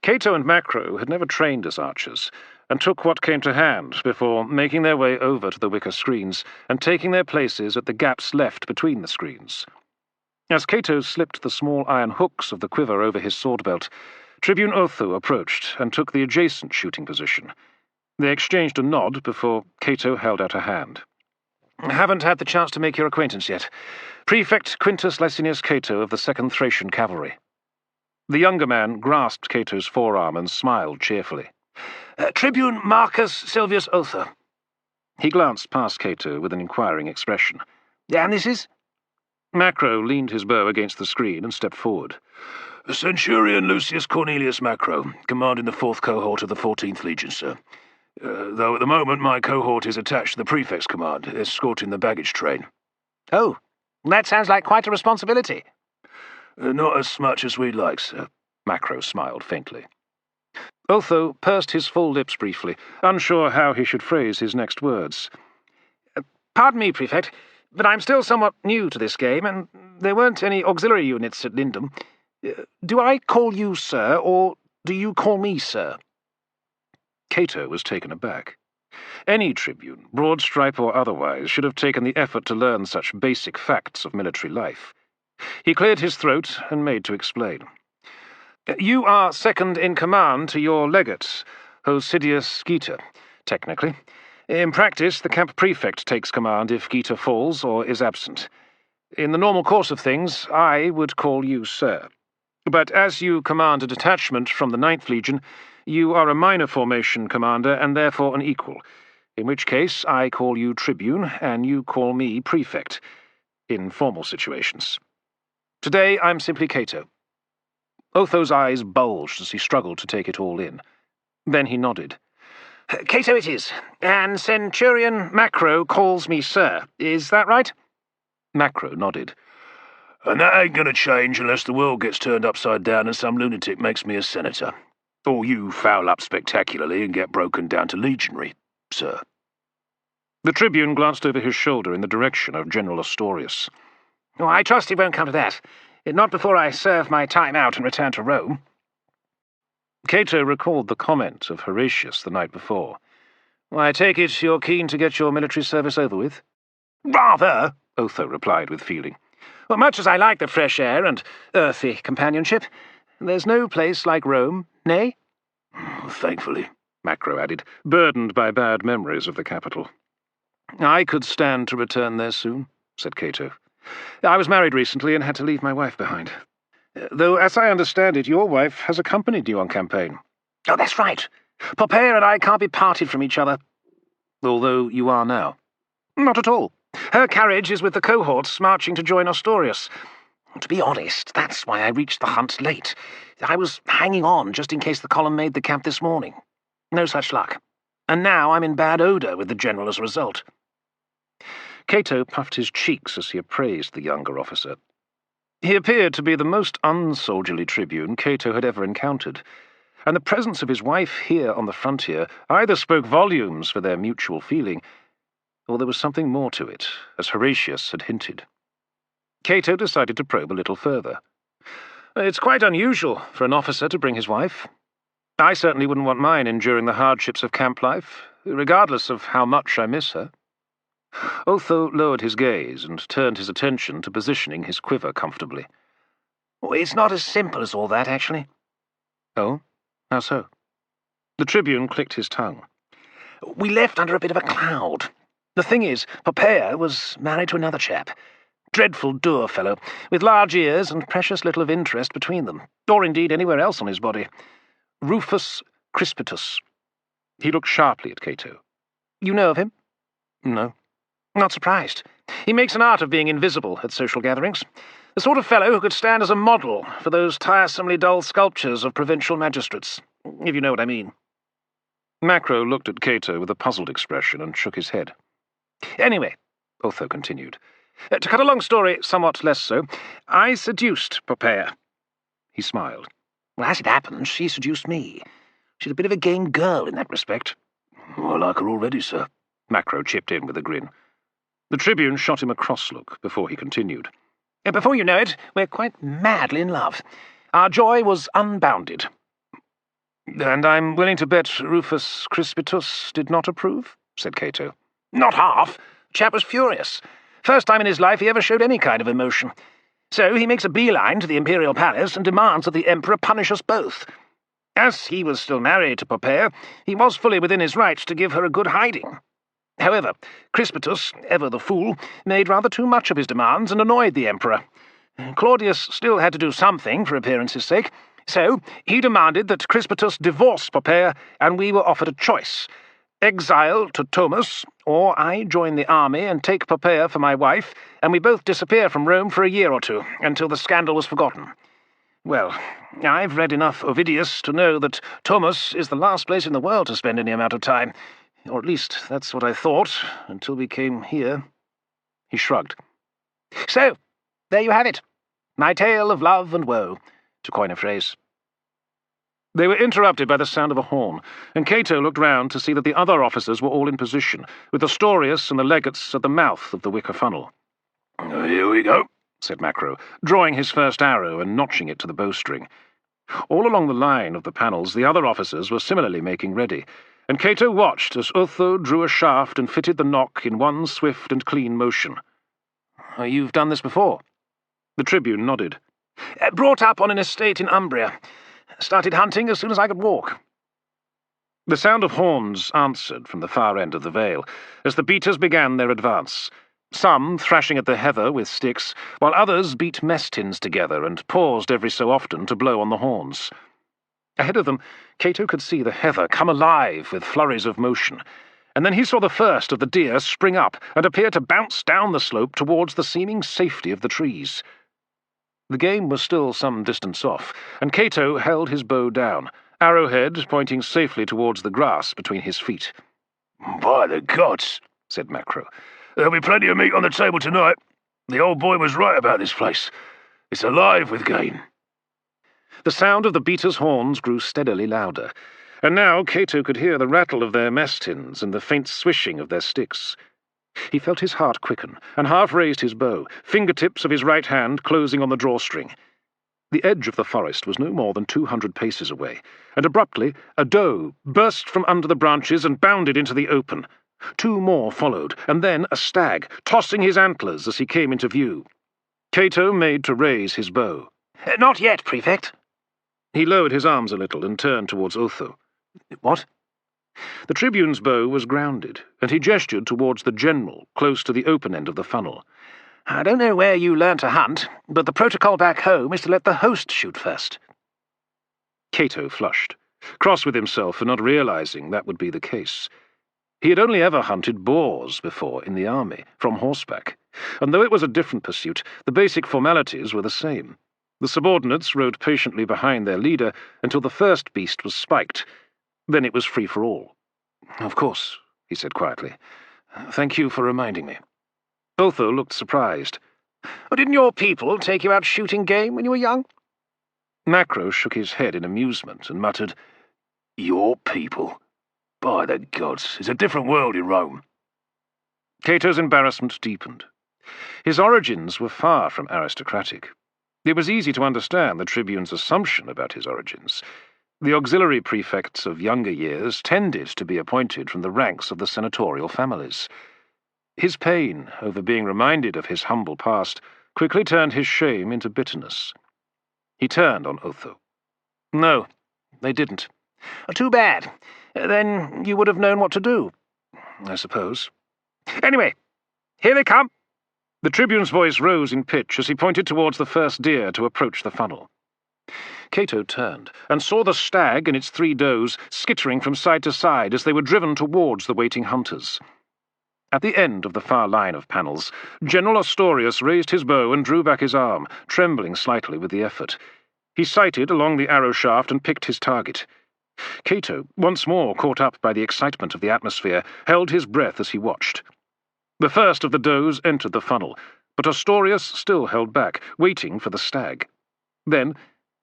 Cato and Macro had never trained as archers, and took what came to hand before making their way over to the wicker screens and taking their places at the gaps left between the screens. As Cato slipped the small iron hooks of the quiver over his sword belt, Tribune Otho approached and took the adjacent shooting position. They exchanged a nod before Cato held out a hand. "Haven't had the chance to make your acquaintance yet. Prefect Quintus Licinius Cato of the 2nd Thracian Cavalry." The younger man grasped Cato's forearm and smiled cheerfully. "Tribune Marcus Silvius Otho." He glanced past Cato with an inquiring expression. "And this is?" Macro leaned his bow against the screen and stepped forward. "Centurion Lucius Cornelius Macro, commanding the 4th cohort of the 14th Legion, sir. Though at the moment my cohort is attached to the Prefect's command, escorting the baggage train." "Oh, that sounds like quite a responsibility." "Not as much as we'd like, sir." Macro smiled faintly. Otho pursed his full lips briefly, unsure how he should phrase his next words. "Pardon me, Prefect, but I'm still somewhat new to this game, and there weren't any auxiliary units at Lindum. Do I call you sir, or do you call me sir?" Cato was taken aback. Any tribune, broad stripe or otherwise, should have taken the effort to learn such basic facts of military life. He cleared his throat and made to explain. You are second in command to your legate, Hosidius Gita, technically. In practice, the camp prefect takes command if Gita falls or is absent. In the normal course of things, I would call you sir. But as you command a detachment from the 9th Legion, you are a minor formation commander and therefore an equal, in which case I call you tribune and you call me prefect, in formal situations. Today I'm simply Cato. Otho's eyes bulged as he struggled to take it all in. Then he nodded. Cato it is, and Centurion Macro calls me sir. Is that right? Macro nodded. And that ain't gonna change unless the world gets turned upside down and some lunatic makes me a senator. Or you foul up spectacularly and get broken down to legionary, sir. The tribune glanced over his shoulder in the direction of General Astorius. Oh, I trust it won't come to that. Not before I serve my time out and return to Rome. Cato recalled the comment of Horatius the night before. I take it you're keen to get your military service over with? Rather, Otho replied with feeling. Well, much as I like the fresh air and earthy companionship, there's no place like Rome, nay? Thankfully, Macro added, burdened by bad memories of the capital. I could stand to return there soon, said Cato. I was married recently and had to leave my wife behind. Though, as I understand it, your wife has accompanied you on campaign. Oh, that's right. Poppaea and I can't be parted from each other. Although you are now. Not at all. Her carriage is with the cohorts marching to join Astorius. To be honest, that's why I reached the hunt late. I was hanging on just in case the column made the camp this morning. No such luck. And now I'm in bad odour with the general as a result. Cato puffed his cheeks as he appraised the younger officer. He appeared to be the most unsoldierly tribune Cato had ever encountered, and the presence of his wife here on the frontier either spoke volumes for their mutual feeling, or there was something more to it, as Horatius had hinted. Cato decided to probe a little further. It's quite unusual for an officer to bring his wife. I certainly wouldn't want mine enduring the hardships of camp life, regardless of how much I miss her. Otho lowered his gaze and turned his attention to positioning his quiver comfortably. It's not as simple as all that, actually. Oh? How so? The tribune clicked his tongue. We left under a bit of a cloud. The thing is, Poppaea was married to another chap. Dreadful dour fellow, with large ears and precious little of interest between them, or indeed anywhere else on his body. Rufus Crispitus. He looked sharply at Cato. You know of him? No. Not surprised. He makes an art of being invisible at social gatherings. The sort of fellow who could stand as a model for those tiresomely dull sculptures of provincial magistrates, if you know what I mean. Macro looked at Cato with a puzzled expression and shook his head. Anyway, Otho continued, to cut a long story somewhat less so, I seduced Poppaea. He smiled. Well, as it happens, she seduced me. She's a bit of a game girl in that respect. I like her already, sir. Macro chipped in with a grin. The tribune shot him a cross look before he continued. Before you know it, we're quite madly in love. Our joy was unbounded. And I'm willing to bet Rufus Crispitus did not approve, said Cato. Not half. Chap was furious. First time in his life he ever showed any kind of emotion. So he makes a beeline to the imperial palace and demands that the emperor punish us both. As he was still married to Poppaea, he was fully within his rights to give her a good hiding. However, Crispitus, ever the fool, made rather too much of his demands and annoyed the emperor. Claudius still had to do something for appearance's sake, so he demanded that Crispitus divorce Poppaea, and we were offered a choice: exile to Thomas, or I join the army and take Poppaea for my wife, and we both disappear from Rome for a year or two, until the scandal was forgotten. Well, I've read enough Ovidius to know that Thomas is the last place in the world to spend any amount of time. Or at least that's what I thought, until we came here. He shrugged. So, there you have it. My tale of love and woe, to coin a phrase. They were interrupted by the sound of a horn, and Cato looked round to see that the other officers were all in position, with Astorius and the legates at the mouth of the wicker funnel. Here we go, said Macro, drawing his first arrow and notching it to the bowstring. All along the line of the panels the other officers were similarly making ready, and Cato watched as Otho drew a shaft and fitted the nock in one swift and clean motion. You've done this before? The tribune nodded. Brought up on an estate in Umbria. Started hunting as soon as I could walk." The sound of horns answered from the far end of the vale as the beaters began their advance, some thrashing at the heather with sticks, while others beat mess tins together and paused every so often to blow on the horns. Ahead of them, Cato could see the heather come alive with flurries of motion, and then he saw the first of the deer spring up and appear to bounce down the slope towards the seeming safety of the trees. The game was still some distance off, and Cato held his bow down, arrowhead pointing safely towards the grass between his feet. "By the gods," said Macro, "there'll be plenty of meat on the table tonight. The old boy was right about this place. It's alive with game." The sound of the beaters' horns grew steadily louder, and now Cato could hear the rattle of their mess tins and the faint swishing of their sticks. He felt his heart quicken, and half raised his bow, fingertips of his right hand closing on the drawstring. The edge of the forest was no more than 200 paces away, and abruptly a doe burst from under the branches and bounded into the open. 2 more followed, and then a stag, tossing his antlers as he came into view. Cato made to raise his bow. "Not yet, Prefect." He lowered his arms a little and turned towards Otho. "What?" The tribune's bow was grounded, and he gestured towards the general, close to the open end of the funnel. "I don't know where you learned to hunt, but the protocol back home is to let the host shoot first." Cato flushed, cross with himself for not realizing that would be the case. He had only ever hunted boars before in the army, from horseback, and though it was a different pursuit, the basic formalities were the same. The subordinates rode patiently behind their leader until the first beast was spiked. Then it was free for all. "Of course," he said quietly. "Thank you for reminding me." Otho looked surprised. "Didn't your people take you out shooting game when you were young?" Macro shook his head in amusement and muttered, "Your people? By the gods, it's a different world in Rome." Cato's embarrassment deepened. His origins were far from aristocratic. It was easy to understand the tribune's assumption about his origins. The auxiliary prefects of younger years tended to be appointed from the ranks of the senatorial families. His pain over being reminded of his humble past quickly turned his shame into bitterness. He turned on Otho. "No, they didn't." "Too bad. Then you would have known what to do." "I suppose." "Anyway, here they come." The tribune's voice rose in pitch as he pointed towards the first deer to approach the funnel. Cato turned and saw the stag and its 3 does skittering from side to side as they were driven towards the waiting hunters. At the end of the far line of panels, General Ostorius raised his bow and drew back his arm, trembling slightly with the effort. He sighted along the arrow shaft and picked his target. Cato, once more caught up by the excitement of the atmosphere, held his breath as he watched. The first of the does entered the funnel, but Ostorius still held back, waiting for the stag. Then,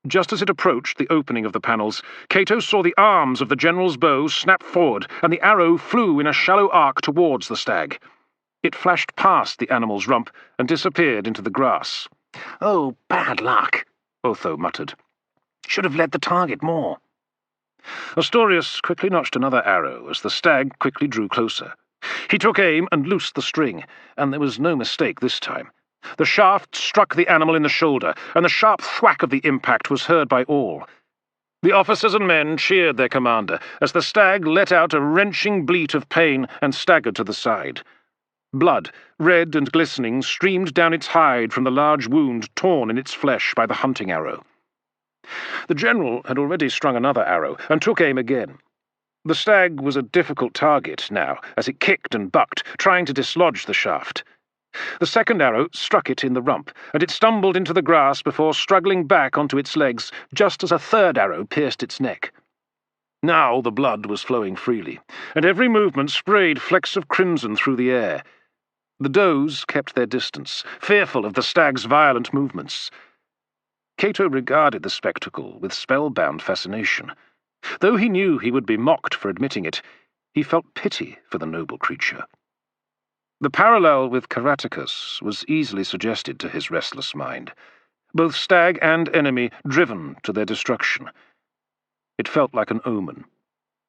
just as it approached the opening of the panels, Cato saw the arms of the general's bow snap forward, and the arrow flew in a shallow arc towards the stag. It flashed past the animal's rump and disappeared into the grass. "Oh, bad luck," Otho muttered. "Should have led the target more." Ostorius quickly notched another arrow as the stag quickly drew closer. He took aim and loosed the string, and there was no mistake this time. The shaft struck the animal in the shoulder, and the sharp thwack of the impact was heard by all. The officers and men cheered their commander as the stag let out a wrenching bleat of pain and staggered to the side. Blood, red and glistening, streamed down its hide from the large wound torn in its flesh by the hunting arrow. The general had already strung another arrow and took aim again. The stag was a difficult target now, as it kicked and bucked, trying to dislodge the shaft. The second arrow struck it in the rump, and it stumbled into the grass before struggling back onto its legs just as a third arrow pierced its neck. Now the blood was flowing freely, and every movement sprayed flecks of crimson through the air. The does kept their distance, fearful of the stag's violent movements. Cato regarded the spectacle with spellbound fascination. Though he knew he would be mocked for admitting it, he felt pity for the noble creature. The parallel with Caratacus was easily suggested to his restless mind, both stag and enemy driven to their destruction. It felt like an omen,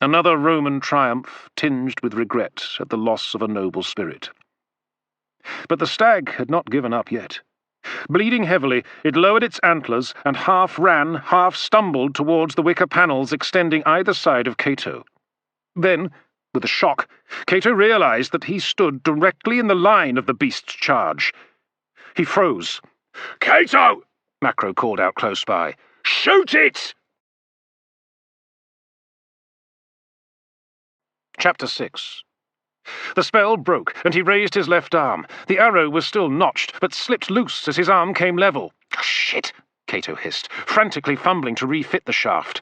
another Roman triumph tinged with regret at the loss of a noble spirit. But the stag had not given up yet. Bleeding heavily, it lowered its antlers and half ran, half stumbled towards the wicker panels extending either side of Cato. Then, with a shock, Cato realized that he stood directly in the line of the beast's charge. He froze. "Cato!" Macro called out close by. "Shoot it!" Chapter 6. The spell broke, and he raised his left arm. The arrow was still notched, but slipped loose as his arm came level. "Shit!" Cato hissed, frantically fumbling to refit the shaft.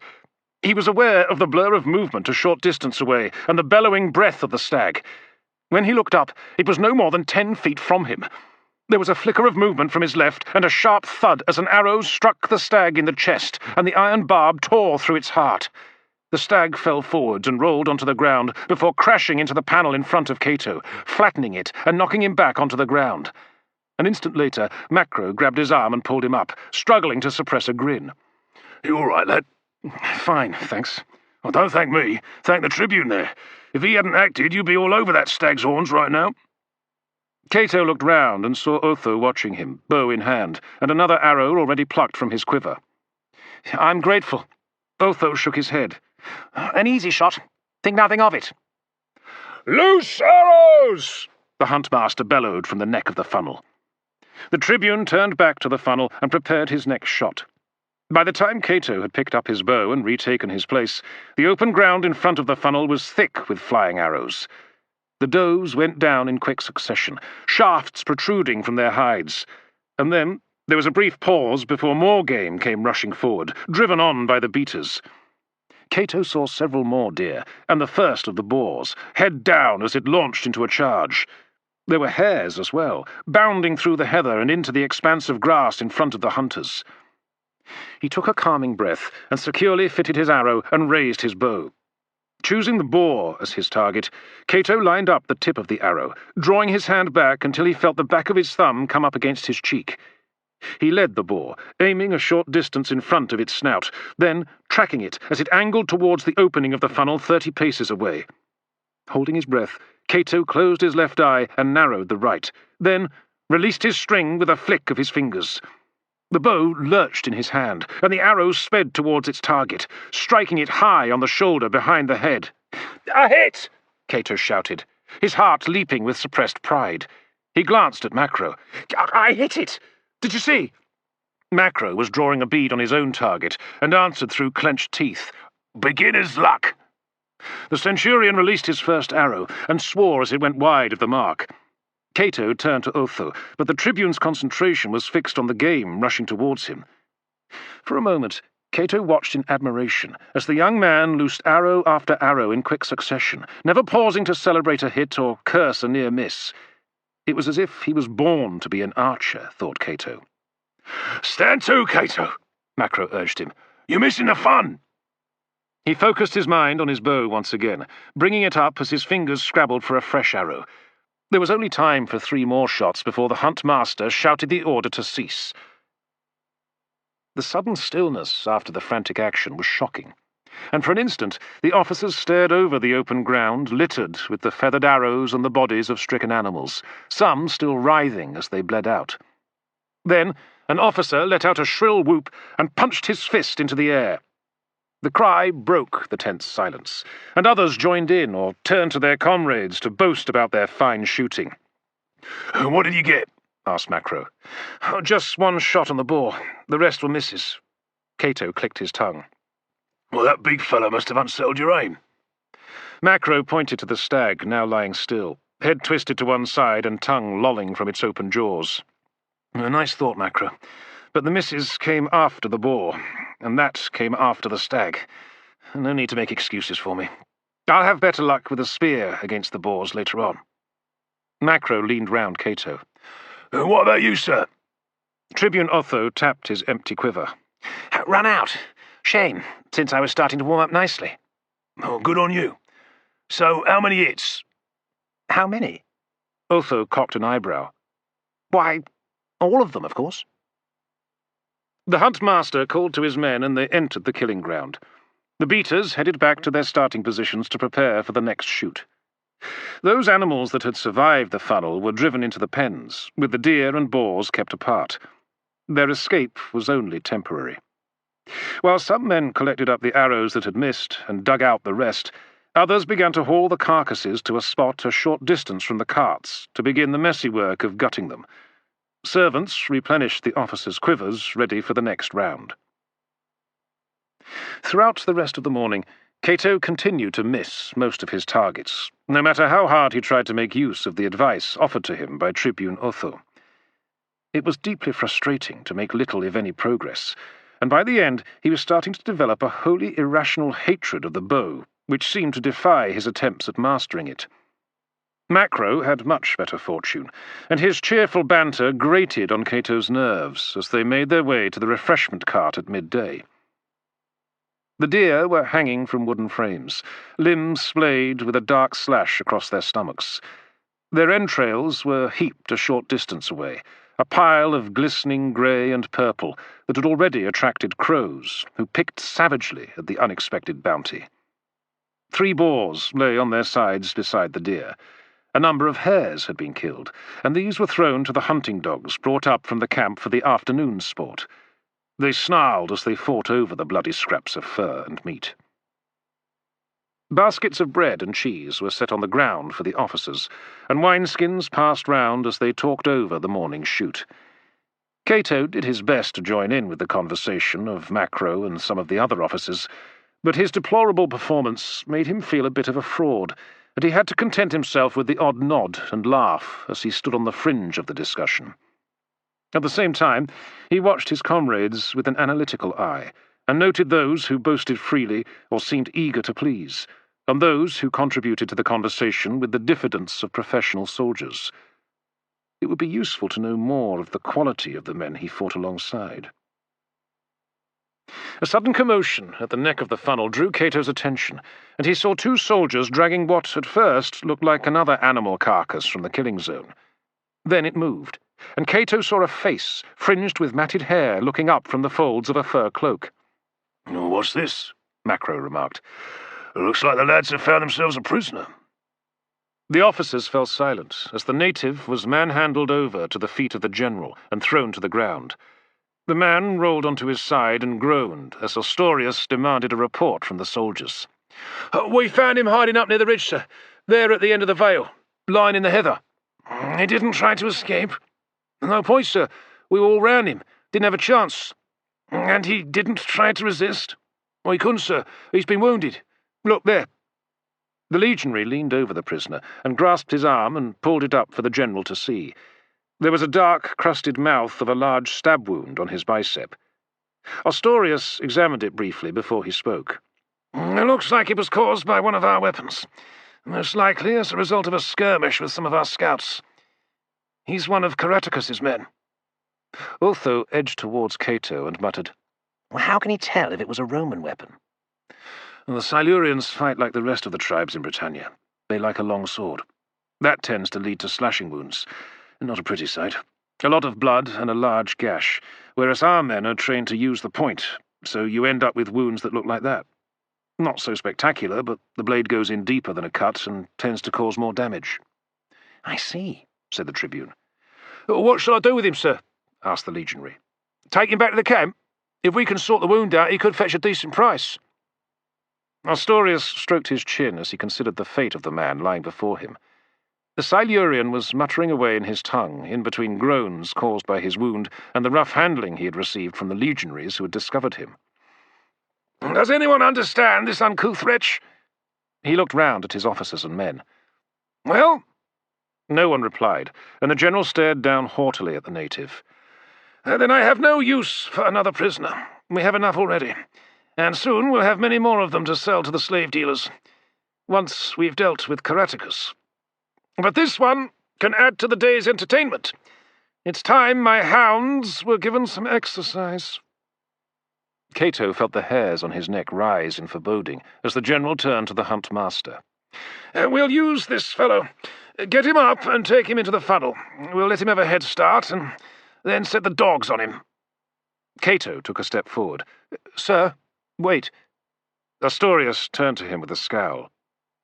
He was aware of the blur of movement a short distance away, and the bellowing breath of the stag. When he looked up, it was no more than 10 feet from him. There was a flicker of movement from his left, and a sharp thud as an arrow struck the stag in the chest, and the iron barb tore through its heart. The stag fell forwards and rolled onto the ground before crashing into the panel in front of Cato, flattening it and knocking him back onto the ground. An instant later, Macro grabbed his arm and pulled him up, struggling to suppress a grin. "You all right, lad?" "Fine, thanks." "Well, don't thank me. Thank the Tribune there. If he hadn't acted, you'd be all over that stag's horns right now." Cato looked round and saw Otho watching him, bow in hand, and another arrow already plucked from his quiver. "I'm grateful." Otho shook his head. "An easy shot. Think nothing of it." "Loose arrows!" the huntmaster bellowed from the neck of the funnel. The Tribune turned back to the funnel and prepared his next shot. By the time Cato had picked up his bow and retaken his place, the open ground in front of the funnel was thick with flying arrows. The does went down in quick succession, shafts protruding from their hides. And then there was a brief pause before more game came rushing forward, driven on by the beaters. Cato saw several more deer, and the first of the boars, head down as it launched into a charge. There were hares as well, bounding through the heather and into the expanse of grass in front of the hunters. He took a calming breath and securely fitted his arrow and raised his bow. Choosing the boar as his target, Cato lined up the tip of the arrow, drawing his hand back until he felt the back of his thumb come up against his cheek. He led the boar, aiming a short distance in front of its snout, then tracking it as it angled towards the opening of the funnel 30 paces away. Holding his breath, Cato closed his left eye and narrowed the right, then released his string with a flick of his fingers. The bow lurched in his hand, and the arrow sped towards its target, striking it high on the shoulder behind the head. "A hit!" Cato shouted, his heart leaping with suppressed pride. He glanced at Macro. "I hit it! Did you see?" Macro was drawing a bead on his own target, and answered through clenched teeth. "Beginner's luck." The Centurion released his first arrow, and swore as it went wide of the mark. Cato turned to Otho, but the Tribune's concentration was fixed on the game rushing towards him. For a moment, Cato watched in admiration as the young man loosed arrow after arrow in quick succession, never pausing to celebrate a hit or curse a near miss. It was as if he was born to be an archer, thought Cato. "Stand to, Cato," Macro urged him. "You're missing the fun." He focused his mind on his bow once again, bringing it up as his fingers scrabbled for a fresh arrow. There was only time for 3 more shots before the hunt-master shouted the order to cease. The sudden stillness after the frantic action was shocking, and for an instant the officers stared over the open ground littered with the feathered arrows and the bodies of stricken animals, some still writhing as they bled out. Then an officer let out a shrill whoop and punched his fist into the air. The cry broke the tense silence, and others joined in or turned to their comrades to boast about their fine shooting. "What did you get?" asked Macro. "Just 1 shot on the boar. The rest were misses." Cato clicked his tongue. "Well, that big fellow must have unsettled your aim." Macro pointed to the stag, now lying still, head twisted to one side and tongue lolling from its open jaws. "A nice thought, Macro. But the misses came after the boar, and that came after the stag. No need to make excuses for me. I'll have better luck with a spear against the boars later on." Macro leaned round Cato. "What about you, sir?" Tribune Otho tapped his empty quiver. "Run out. Shame, since I was starting to warm up nicely." "Oh, good on you. So, how many hits?" "How many?" Otho cocked an eyebrow. "Why, all of them, of course." The hunt-master called to his men and they entered the killing ground. The beaters headed back to their starting positions to prepare for the next shoot. Those animals that had survived the funnel were driven into the pens, with the deer and boars kept apart. Their escape was only temporary. While some men collected up the arrows that had missed and dug out the rest, others began to haul the carcasses to a spot a short distance from the carts to begin the messy work of gutting them. Servants replenished the officers' quivers, ready for the next round. Throughout the rest of the morning, Cato continued to miss most of his targets, no matter how hard he tried to make use of the advice offered to him by Tribune Otho. It was deeply frustrating to make little, if any, progress, and by the end he was starting to develop a wholly irrational hatred of the bow, which seemed to defy his attempts at mastering it. Macro had much better fortune, and his cheerful banter grated on Cato's nerves as they made their way to the refreshment cart at midday. The deer were hanging from wooden frames, limbs splayed with a dark slash across their stomachs. Their entrails were heaped a short distance away, a pile of glistening grey and purple that had already attracted crows, who picked savagely at the unexpected bounty. 3 boars lay on their sides beside the deer. A number of hares had been killed, and these were thrown to the hunting dogs brought up from the camp for the afternoon sport. They snarled as they fought over the bloody scraps of fur and meat. Baskets of bread and cheese were set on the ground for the officers, and wineskins passed round as they talked over the morning shoot. Cato did his best to join in with the conversation of Macro and some of the other officers, but his deplorable performance made him feel a bit of a fraud, and he had to content himself with the odd nod and laugh as he stood on the fringe of the discussion. At the same time, he watched his comrades with an analytical eye, and noted those who boasted freely or seemed eager to please, and those who contributed to the conversation with the diffidence of professional soldiers. It would be useful to know more of the quality of the men he fought alongside. A sudden commotion at the neck of the funnel drew Cato's attention, and he saw 2 soldiers dragging what at first looked like another animal carcass from the killing zone. Then it moved, and Cato saw a face fringed with matted hair looking up from the folds of a fur cloak. "What's this?" Macro remarked. "Looks like the lads have found themselves a prisoner." The officers fell silent as the native was manhandled over to the feet of the general and thrown to the ground. The man rolled onto his side and groaned as Ostorius demanded a report from the soldiers. "We found him hiding up near the ridge, sir, there at the end of the vale, lying in the heather. He didn't try to escape. No point, sir. We were all round him. Didn't have a chance. And he didn't try to resist. Oh, he couldn't, sir. He's been wounded. Look, there." The legionary leaned over the prisoner and grasped his arm and pulled it up for the general to see. There was a dark, crusted mouth of a large stab wound on his bicep. Ostorius examined it briefly before he spoke. "It looks like it was caused by one of our weapons. Most likely as a result of a skirmish with some of our scouts. He's one of Caratacus's men." Otho edged towards Cato and muttered, "Well, how can he tell if it was a Roman weapon?" "The Silurians fight like the rest of the tribes in Britannia. They like a long sword. That tends to lead to slashing wounds. Not a pretty sight. A lot of blood and a large gash, whereas our men are trained to use the point, so you end up with wounds that look like that. Not so spectacular, but the blade goes in deeper than a cut and tends to cause more damage." "I see," said the Tribune. "What shall I do with him, sir?" asked the legionary. "Take him back to the camp? If we can sort the wound out, he could fetch a decent price." Ostorius stroked his chin as he considered the fate of the man lying before him. The Silurian was muttering away in his tongue, in between groans caused by his wound and the rough handling he had received from the legionaries who had discovered him. "Does anyone understand this uncouth wretch?" He looked round at his officers and men. "Well?" No one replied, and the general stared down haughtily at the native. "Then I have no use for another prisoner. We have enough already, and soon we'll have many more of them to sell to the slave dealers, once we've dealt with Caratacus. But this one can add to the day's entertainment. It's time my hounds were given some exercise." Cato felt the hairs on his neck rise in foreboding as the general turned to the hunt master. "We'll use this fellow. Get him up and take him into the funnel. We'll let him have a head start, and then set the dogs on him." Cato took a step forward. "Sir, wait." Ostorius turned to him with a scowl.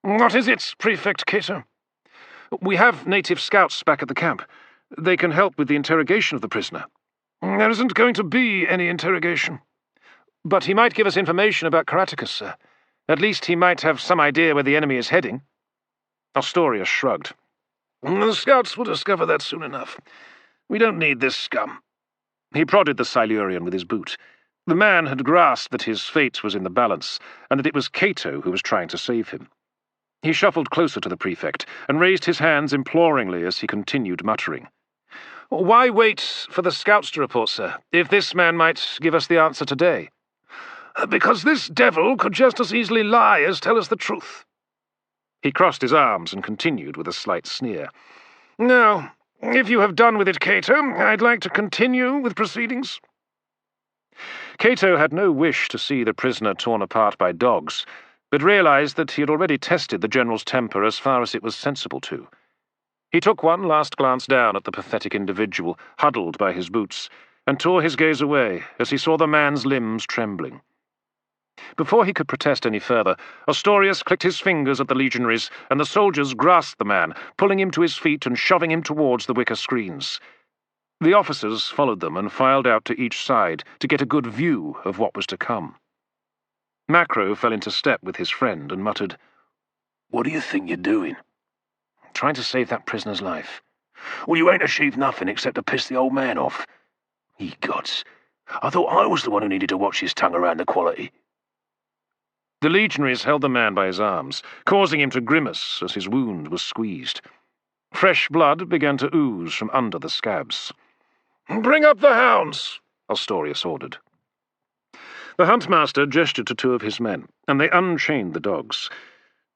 "What is it, Prefect Cato?" We have native scouts back at the camp. They can help with the interrogation of the prisoner. There isn't going to be any interrogation. But he might give us information about Caratacus, sir. At least he might have some idea where the enemy is heading. Astorius shrugged. The scouts will discover that soon enough. We don't need this scum. He prodded the Silurian with his boot. The man had grasped that his fate was in the balance, and that it was Cato who was trying to save him. He shuffled closer to the Prefect, and raised his hands imploringly as he continued muttering. Why wait for the scouts to report, sir, if this man might give us the answer today? Because this devil could just as easily lie as tell us the truth. He crossed his arms and continued with a slight sneer. Now, if you have done with it, Cato, I'd like to continue with proceedings. Cato had no wish to see the prisoner torn apart by dogs, but realized that he had already tested the general's temper as far as it was sensible to. He took one last glance down at the pathetic individual, huddled by his boots, and tore his gaze away as he saw the man's limbs trembling. Before he could protest any further, Astorius clicked his fingers at the legionaries, and the soldiers grasped the man, pulling him to his feet and shoving him towards the wicker screens. The officers followed them and filed out to each side to get a good view of what was to come. Macro fell into step with his friend and muttered, "What do you think you're doing?" "Trying to save that prisoner's life." "Well, you ain't achieved nothing except to piss the old man off. Ye gods, I thought I was the one who needed to watch his tongue around the quality." The legionaries held the man by his arms, causing him to grimace as his wound was squeezed. Fresh blood began to ooze from under the scabs. "Bring up the hounds," Astorius ordered. The huntmaster gestured to two of his men, and they unchained the dogs.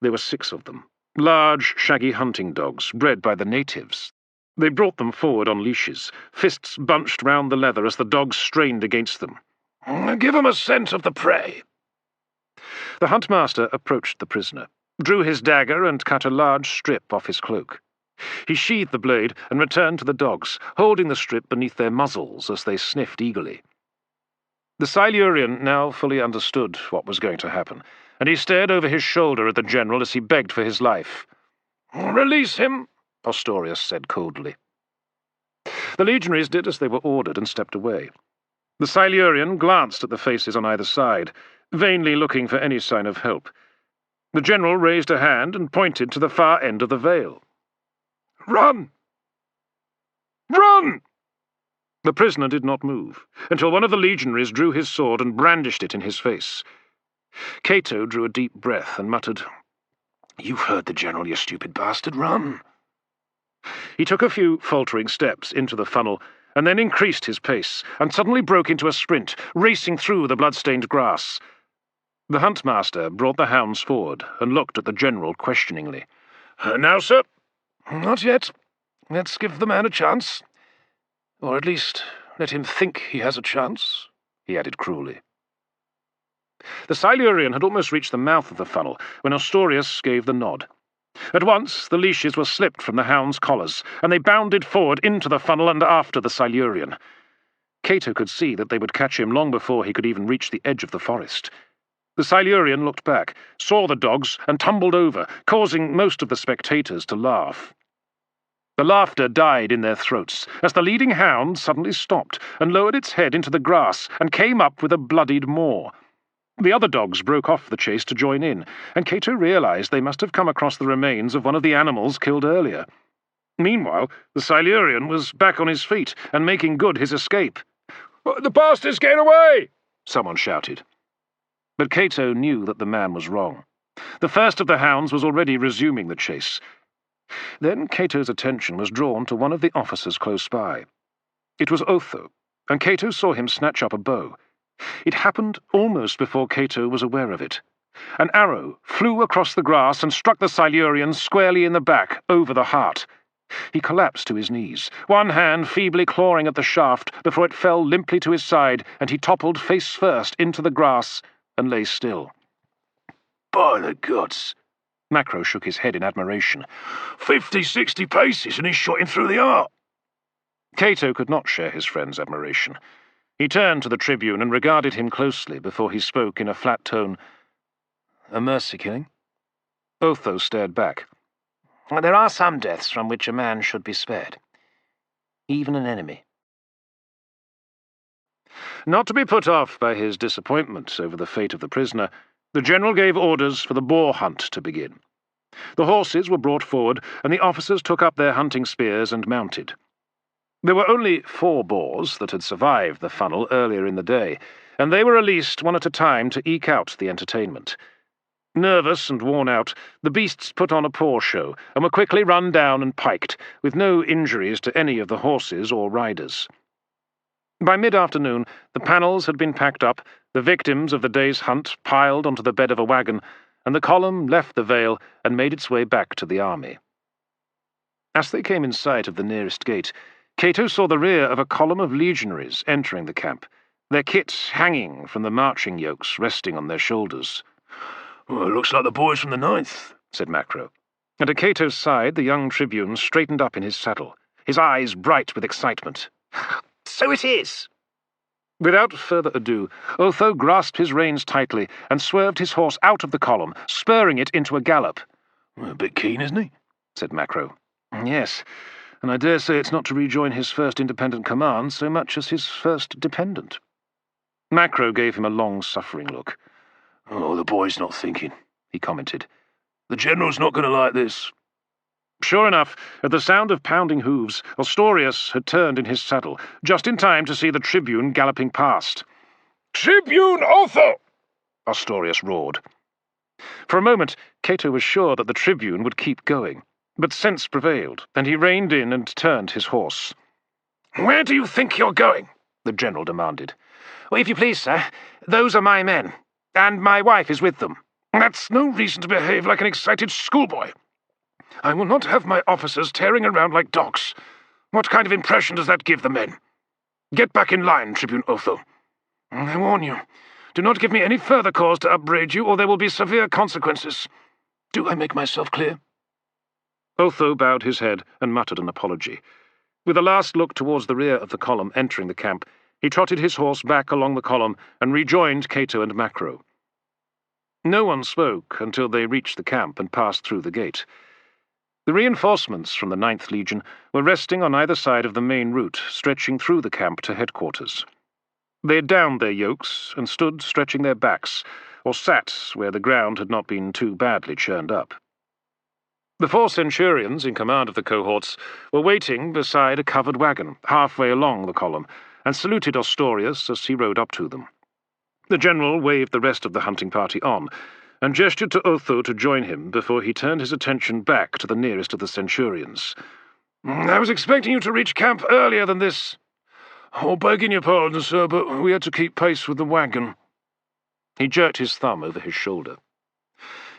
There were 6 of them, large, shaggy hunting dogs, bred by the natives. They brought them forward on leashes, fists bunched round the leather as the dogs strained against them. "Give 'em a scent of the prey." The huntmaster approached the prisoner, drew his dagger and cut a large strip off his cloak. He sheathed the blade and returned to the dogs, holding the strip beneath their muzzles as they sniffed eagerly. The Silurian now fully understood what was going to happen, and he stared over his shoulder at the general as he begged for his life. "Release him," Astorius said coldly. The legionaries did as they were ordered and stepped away. The Silurian glanced at the faces on either side, vainly looking for any sign of help. The general raised a hand and pointed to the far end of the veil. "Run! Run!" The prisoner did not move, until one of the legionaries drew his sword and brandished it in his face. Cato drew a deep breath and muttered, "You've heard the general, you stupid bastard. Run!" He took a few faltering steps into the funnel, and then increased his pace, and suddenly broke into a sprint, racing through the blood-stained grass. The huntmaster brought the hounds forward and looked at the general questioningly. "Now, sir?" "Not yet. Let's give the man a chance. Or at least let him think he has a chance," he added cruelly. The Silurian had almost reached the mouth of the funnel when Astorius gave the nod. At once the leashes were slipped from the hounds' collars, and they bounded forward into the funnel and after the Silurian. Cato could see that they would catch him long before he could even reach the edge of the forest. The Silurian looked back, saw the dogs, and tumbled over, causing most of the spectators to laugh. The laughter died in their throats as the leading hound suddenly stopped and lowered its head into the grass and came up with a bloodied maw. The other dogs broke off the chase to join in, and Cato realized they must have come across the remains of one of the animals killed earlier. Meanwhile, the Silurian was back on his feet and making good his escape. "The bastard's getting away!" someone shouted. But Cato knew that the man was wrong. The first of the hounds was already resuming the chase. Then Cato's attention was drawn to one of the officers close by. It was Otho, and Cato saw him snatch up a bow. It happened almost before Cato was aware of it. An arrow flew across the grass and struck the Silurian squarely in the back, over the heart. He collapsed to his knees, one hand feebly clawing at the shaft before it fell limply to his side, and he toppled face first into the grass and lay still. "By the gods!" Macro shook his head in admiration. 50, 60 paces, and he shot him through the heart." Cato could not share his friend's admiration. He turned to the tribune and regarded him closely before he spoke in a flat tone. "A mercy killing?" Otho stared back. There are some deaths from which a man should be spared, even an enemy. Not to be put off by his disappointment over the fate of the prisoner, the general gave orders for the boar hunt to begin. The horses were brought forward, and the officers took up their hunting spears and mounted. There were only 4 boars that had survived the funnel earlier in the day, and they were released one at a time to eke out the entertainment. Nervous and worn out, the beasts put on a poor show, and were quickly run down and piked, with no injuries to any of the horses or riders. By mid-afternoon, the panels had been packed up, the victims of the day's hunt piled onto the bed of a wagon, and the column left the vale and made its way back to the army. As they came in sight of the nearest gate, Cato saw the rear of a column of legionaries entering the camp, their kit hanging from the marching yokes resting on their shoulders. "Well, it looks like the boys from the 9th, said Macro, and at Cato's side the young tribune straightened up in his saddle, his eyes bright with excitement. So it is! Without further ado, Otho grasped his reins tightly and swerved his horse out of the column, spurring it into a gallop. "A bit keen, isn't he?" said Macro. Yes, and I dare say it's not to rejoin his first independent command so much as his first dependent. Macro gave him a long-suffering look. "Oh, the boy's not thinking," he commented. "The general's not going to like this." Sure enough, at the sound of pounding hooves, Ostorius had turned in his saddle, just in time to see the tribune galloping past. "Tribune Otho!" Ostorius roared. For a moment, Cato was sure that the tribune would keep going, but sense prevailed, and he reined in and turned his horse. "Where do you think you're going?" the general demanded. Well, if you please, sir, those are my men, and my wife is with them. "That's no reason to behave like an excited schoolboy. I will not have my officers tearing around like dogs. What kind of impression does that give the men? Get back in line, Tribune Otho. I warn you, do not give me any further cause to upbraid you, or there will be severe consequences. Do I make myself clear?" Otho bowed his head and muttered an apology. With a last look towards the rear of the column entering the camp, he trotted his horse back along the column and rejoined Cato and Macro. No one spoke until they reached the camp and passed through the gate. The reinforcements from the 9th Legion were resting on either side of the main route, stretching through the camp to headquarters. They had downed their yokes and stood stretching their backs, or sat where the ground had not been too badly churned up. The 4 Centurions in command of the cohorts were waiting beside a covered wagon halfway along the column, and saluted Ostorius as he rode up to them. The general waved the rest of the hunting party on, and gestured to Otho to join him before he turned his attention back to the nearest of the Centurions. "I was expecting you to reach camp earlier than this. Oh, begging your pardon, sir, but we had to keep pace with the wagon." He jerked his thumb over his shoulder.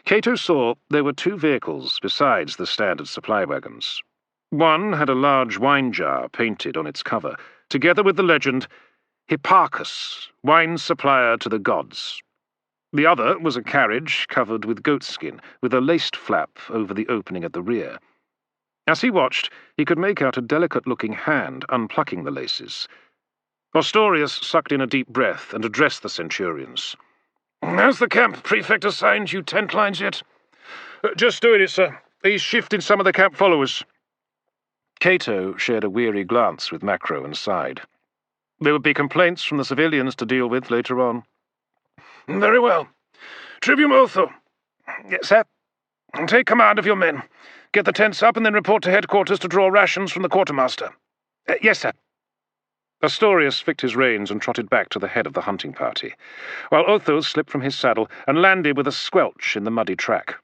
Cato saw there were 2 vehicles besides the standard supply wagons. One had a large wine jar painted on its cover, together with the legend, "Hipparchus, wine supplier to the gods." The other was a carriage covered with goatskin, with a laced flap over the opening at the rear. As he watched, he could make out a delicate-looking hand unplucking the laces. Ostorius sucked in a deep breath and addressed the Centurions. "Has the camp prefect assigned you tent lines yet?" "Just doing it, sir. He's shifting some of the camp followers." Cato shared a weary glance with Macro and sighed. There would be complaints from the civilians to deal with later on. "Very well. Tribune Otho." "Yes, sir." "Take command of your men. Get the tents up and then report to headquarters to draw rations from the quartermaster." "Yes, sir." Astorius flicked his reins and trotted back to the head of the hunting party, while Otho slipped from his saddle and landed with a squelch in the muddy track.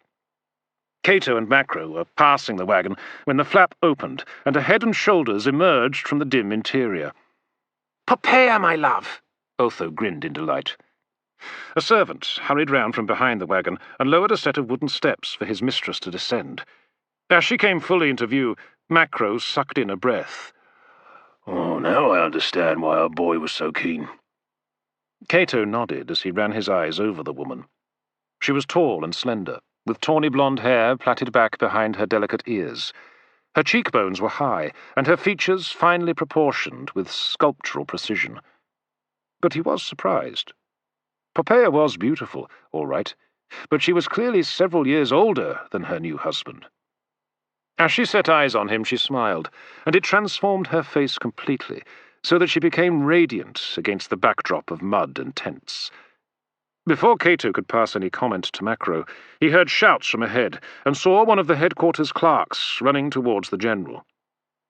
Cato and Macro were passing the wagon when the flap opened and a head and shoulders emerged from the dim interior. "Poppaea, my love!" Otho grinned in delight. A servant hurried round from behind the wagon and lowered a set of wooden steps for his mistress to descend. As she came fully into view, Macro sucked in a breath. "Oh, now I understand why our boy was so keen." Cato nodded as he ran his eyes over the woman. She was tall and slender, with tawny blonde hair plaited back behind her delicate ears. Her cheekbones were high, and her features finely proportioned with sculptural precision. But he was surprised. Poppaea was beautiful, all right, but she was clearly several years older than her new husband. As she set eyes on him, she smiled, and it transformed her face completely, so that she became radiant against the backdrop of mud and tents. Before Cato could pass any comment to Macro, he heard shouts from ahead and saw one of the headquarters clerks running towards the general.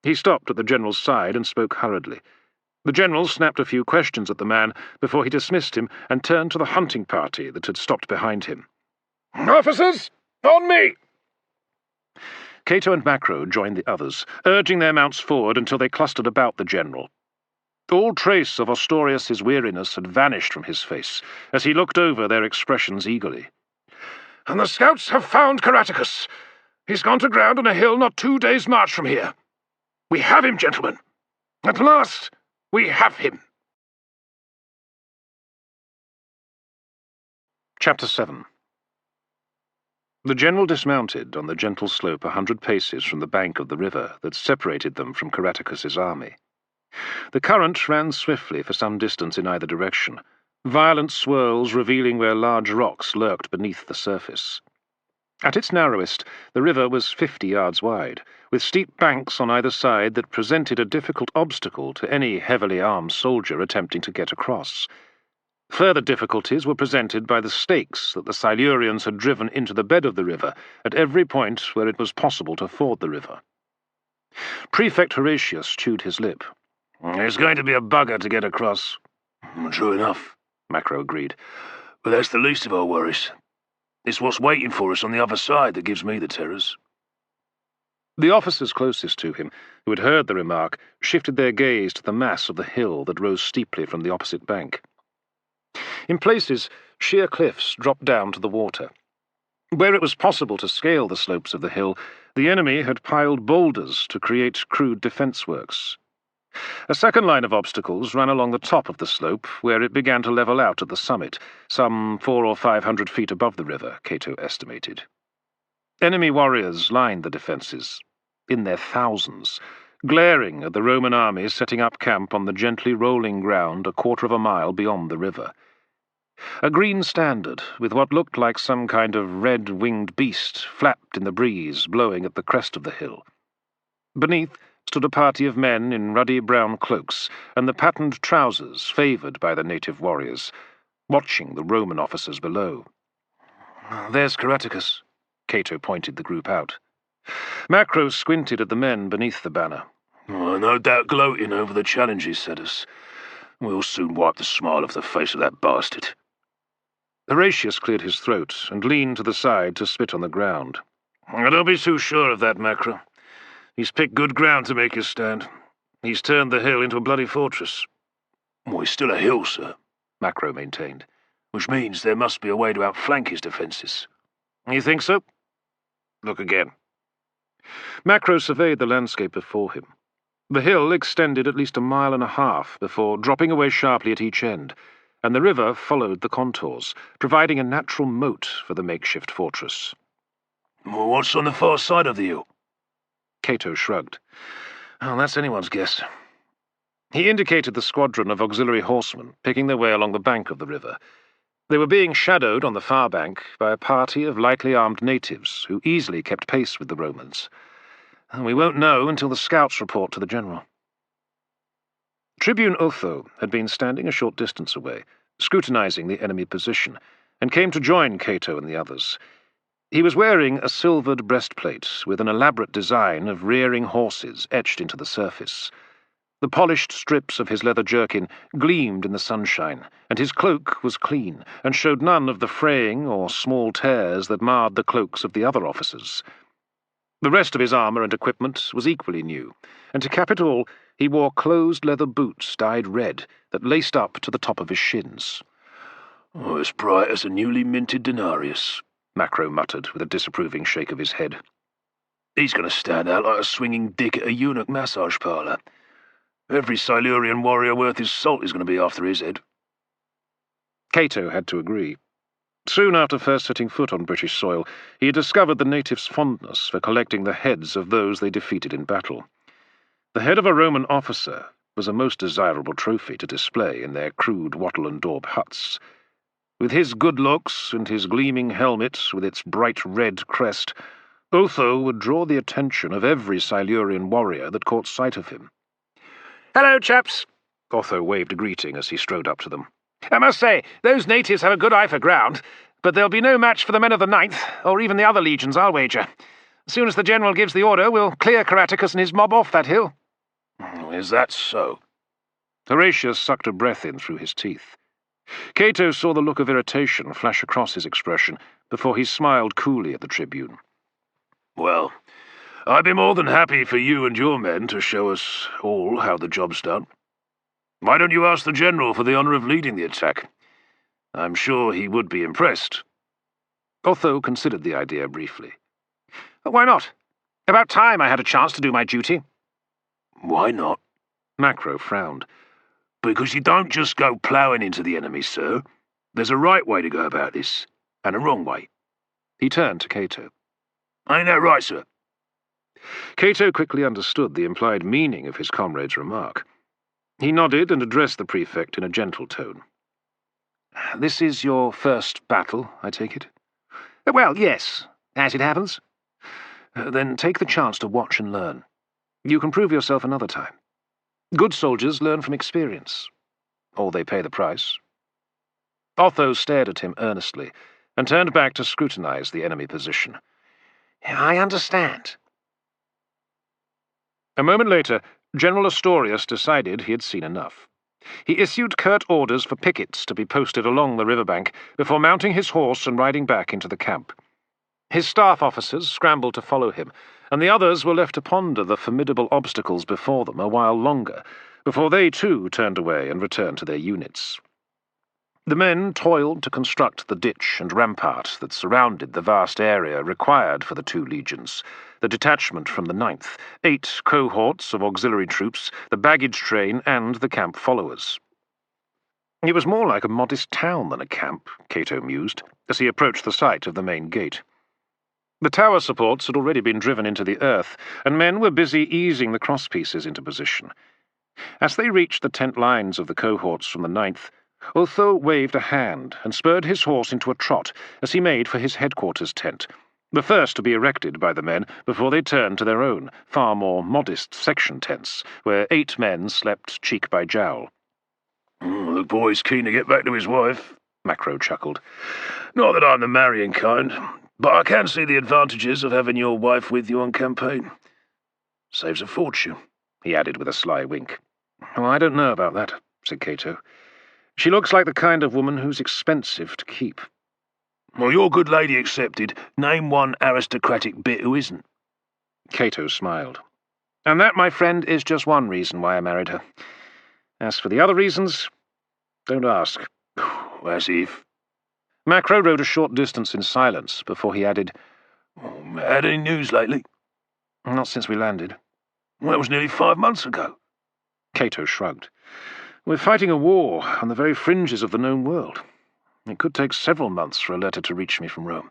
He stopped at the general's side and spoke hurriedly. The general snapped a few questions at the man before he dismissed him and turned to the hunting party that had stopped behind him. "Officers, on me!" Cato and Macro joined the others, urging their mounts forward until they clustered about the general. All trace of Ostorius's weariness had vanished from his face as he looked over their expressions eagerly. "And the scouts have found Caratacus. He's gone to ground on a hill not 2 days' march from here. We have him, gentlemen. At last, we have him." Chapter 7. The general dismounted on the gentle slope 100 paces from the bank of the river that separated them from Caratacus's army. The current ran swiftly for some distance in either direction, violent swirls revealing where large rocks lurked beneath the surface. At its narrowest, the river was 50 yards wide, with steep banks on either side that presented a difficult obstacle to any heavily armed soldier attempting to get across. Further difficulties were presented by the stakes that the Silurians had driven into the bed of the river at every point where it was possible to ford the river. Prefect Horatius chewed his lip. "It's going to be a bugger to get across." "True enough," Macro agreed. "but that's the least of our worries. It's what's waiting for us on the other side that gives me the terrors." The officers closest to him, who had heard the remark, shifted their gaze to the mass of the hill that rose steeply from the opposite bank. In places, sheer cliffs dropped down to the water. Where it was possible to scale the slopes of the hill, the enemy had piled boulders to create crude defence works. A second line of obstacles ran along the top of the slope, where it began to level out at the summit, some 400 or 500 feet above the river, Cato estimated. Enemy warriors lined the defences, in their thousands, glaring at the Roman army setting up camp on the gently rolling ground 1/4 mile beyond the river. A green standard, with what looked like some kind of red-winged beast, flapped in the breeze, blowing at the crest of the hill. Beneath stood a party of men in ruddy brown cloaks and the patterned trousers favoured by the native warriors, watching the Roman officers below. "There's Caratacus," Cato pointed the group out. Macro squinted at the men beneath the banner. "No doubt gloating over the challenge he set us. We'll soon wipe the smile off the face of that bastard." Horatius cleared his throat and leaned to the side to spit on the ground. "Don't be too sure of that, Macro. He's picked good ground to make his stand. He's turned the hill into a bloody fortress." "Well, it's still a hill, sir," Macro maintained. "which means there must be a way to outflank his defences." "You think so? Look again." Macro surveyed the landscape before him. The hill extended at least 1.5 miles before dropping away sharply at each end, and the river followed the contours, providing a natural moat for the makeshift fortress. "Well, what's on the far side of the hill?" Cato shrugged. "Oh, that's anyone's guess." He indicated the squadron of auxiliary horsemen picking their way along the bank of the river. They were being shadowed on the far bank by a party of lightly armed natives who easily kept pace with the Romans. "We won't know until the scouts report to the general." Tribune Otho had been standing a short distance away, scrutinizing the enemy position, and came to join Cato and the others. He was wearing a silvered breastplate with an elaborate design of rearing horses etched into the surface. The polished strips of his leather jerkin gleamed in the sunshine, and his cloak was clean and showed none of the fraying or small tears that marred the cloaks of the other officers. The rest of his armour and equipment was equally new, and to cap it all, he wore closed leather boots dyed red that laced up to the top of his shins. "Oh, as bright as a newly minted denarius," Macro muttered with a disapproving shake of his head. "He's going to stand out like a swinging dick at a eunuch massage parlour. Every Silurian warrior worth his salt is going to be after his head." Cato had to agree. Soon after first setting foot on British soil, he had discovered the natives' fondness for collecting the heads of those they defeated in battle. The head of a Roman officer was a most desirable trophy to display in their crude wattle and daub huts. With his good looks and his gleaming helmet with its bright red crest, Otho would draw the attention of every Silurian warrior that caught sight of him. "Hello, chaps!" Otho waved a greeting as he strode up to them. "I must say, those natives have a good eye for ground, but they'll be no match for the men of the 9th, or even the other legions, I'll wager. As soon as the general gives the order, we'll clear Caratacus and his mob off that hill." Is that so? Horatius sucked a breath in through his teeth. Cato saw the look of irritation flash across his expression before he smiled coolly at the tribune. Well, I'd be more than happy for you and your men to show us all how the job's done. Why don't you ask the general for the honour of leading the attack? I'm sure he would be impressed. Otho considered the idea briefly. "Why not? About time I had a chance to do my duty." Why not? Macro frowned. Because you don't just go ploughing into the enemy, sir. There's a right way to go about this, and a wrong way. He turned to Cato. Ain't that right, sir? Cato quickly understood the implied meaning of his comrade's remark. He nodded and addressed the Prefect in a gentle tone. "This is your first battle, I take it?" "Well, yes, as it happens." "Then take the chance to watch and learn. You can prove yourself another time. Good soldiers learn from experience, or they pay the price." Otho stared at him earnestly, and turned back to scrutinize the enemy position. "I understand." A moment later, General Astorius decided he had seen enough. He issued curt orders for pickets to be posted along the riverbank before mounting his horse and riding back into the camp. His staff officers scrambled to follow him, and the others were left to ponder the formidable obstacles before them a while longer, before they too turned away and returned to their units. The men toiled to construct the ditch and rampart that surrounded the vast area required for the 2 legions, the detachment from the 9th, 8 cohorts of auxiliary troops, the baggage train, and the camp followers. It was more like a modest town than a camp, Cato mused, as he approached the site of the main gate. The tower supports had already been driven into the earth, and men were busy easing the crosspieces into position. As they reached the tent lines of the cohorts from the 9th, Otho waved a hand and spurred his horse into a trot as he made for his headquarters tent, the first to be erected by the men before they turned to their own, far more modest section tents, where 8 men slept cheek by jowl. The boy's keen to get back to his wife, Macro chuckled. Not that I'm the marrying kind, but I can see the advantages of having your wife with you on campaign. Saves a fortune, he added with a sly wink. "Oh, I don't know about that," said Cato. "She looks like the kind of woman who's expensive to keep." Well, your good lady accepted. Name one aristocratic bit who isn't. Cato smiled. "And that, my friend, is just one reason why I married her. As for the other reasons, don't ask." As if. Macro rode a short distance in silence before he added, Had any news lately? "Not since we landed." Well, that was nearly 5 months ago. Cato shrugged. "We're fighting a war on the very fringes of the known world. It could take several months for a letter to reach me from Rome."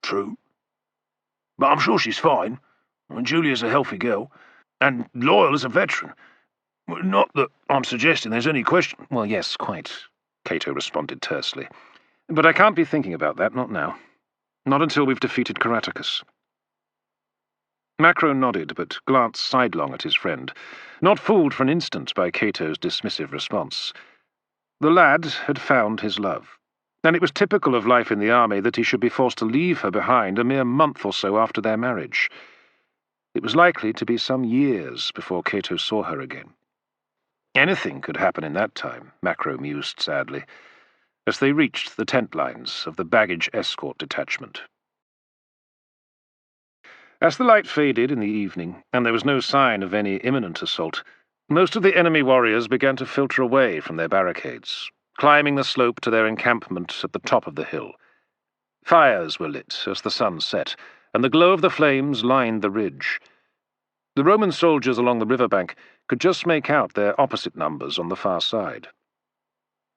True. But I'm sure she's fine. And Julia's a healthy girl, and loyal as a veteran. Not that I'm suggesting there's any question. "Well, yes, quite," Cato responded tersely. "But I can't be thinking about that, not now. Not until we've defeated Caratacus." Macro nodded, but glanced sidelong at his friend, not fooled for an instant by Cato's dismissive response. The lad had found his love, and it was typical of life in the army that he should be forced to leave her behind a mere month or so after their marriage. It was likely to be some years before Cato saw her again. Anything could happen in that time, Macro mused sadly, as they reached the tent lines of the baggage escort detachment. As the light faded in the evening, and there was no sign of any imminent assault, most of the enemy warriors began to filter away from their barricades, climbing the slope to their encampment at the top of the hill. Fires were lit as the sun set, and the glow of the flames lined the ridge. The Roman soldiers along the riverbank could just make out their opposite numbers on the far side.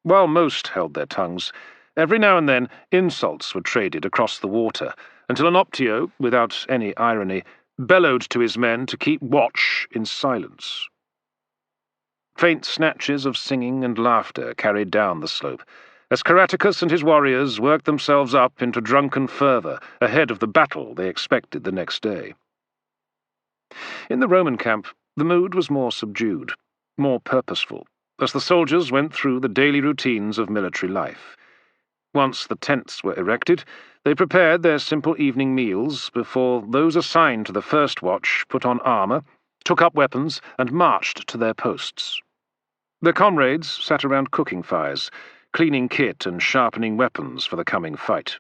While most held their tongues, every now and then insults were traded across the water, until an Optio, without any irony, bellowed to his men to keep watch in silence. Faint snatches of singing and laughter carried down the slope, as Caratacus and his warriors worked themselves up into drunken fervour ahead of the battle they expected the next day. In the Roman camp, the mood was more subdued, more purposeful, as the soldiers went through the daily routines of military life. Once the tents were erected, they prepared their simple evening meals before those assigned to the first watch put on armour, took up weapons, and marched to their posts. Their comrades sat around cooking fires, cleaning kit and sharpening weapons for the coming fight.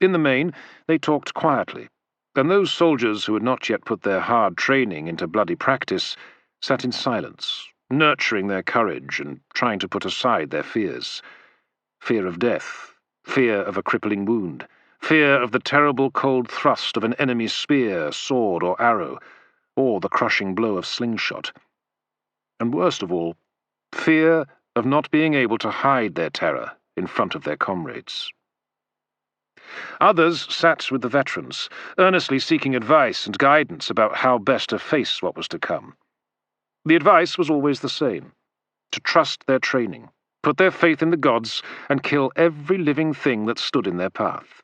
In the main, they talked quietly, and those soldiers who had not yet put their hard training into bloody practice sat in silence, nurturing their courage and trying to put aside their fears. Fear of death, fear of a crippling wound, fear of the terrible cold thrust of an enemy's spear, sword, or arrow, or the crushing blow of slingshot. And worst of all, fear of not being able to hide their terror in front of their comrades. Others sat with the veterans, earnestly seeking advice and guidance about how best to face what was to come. The advice was always the same: to trust their training, put their faith in the gods, and kill every living thing that stood in their path.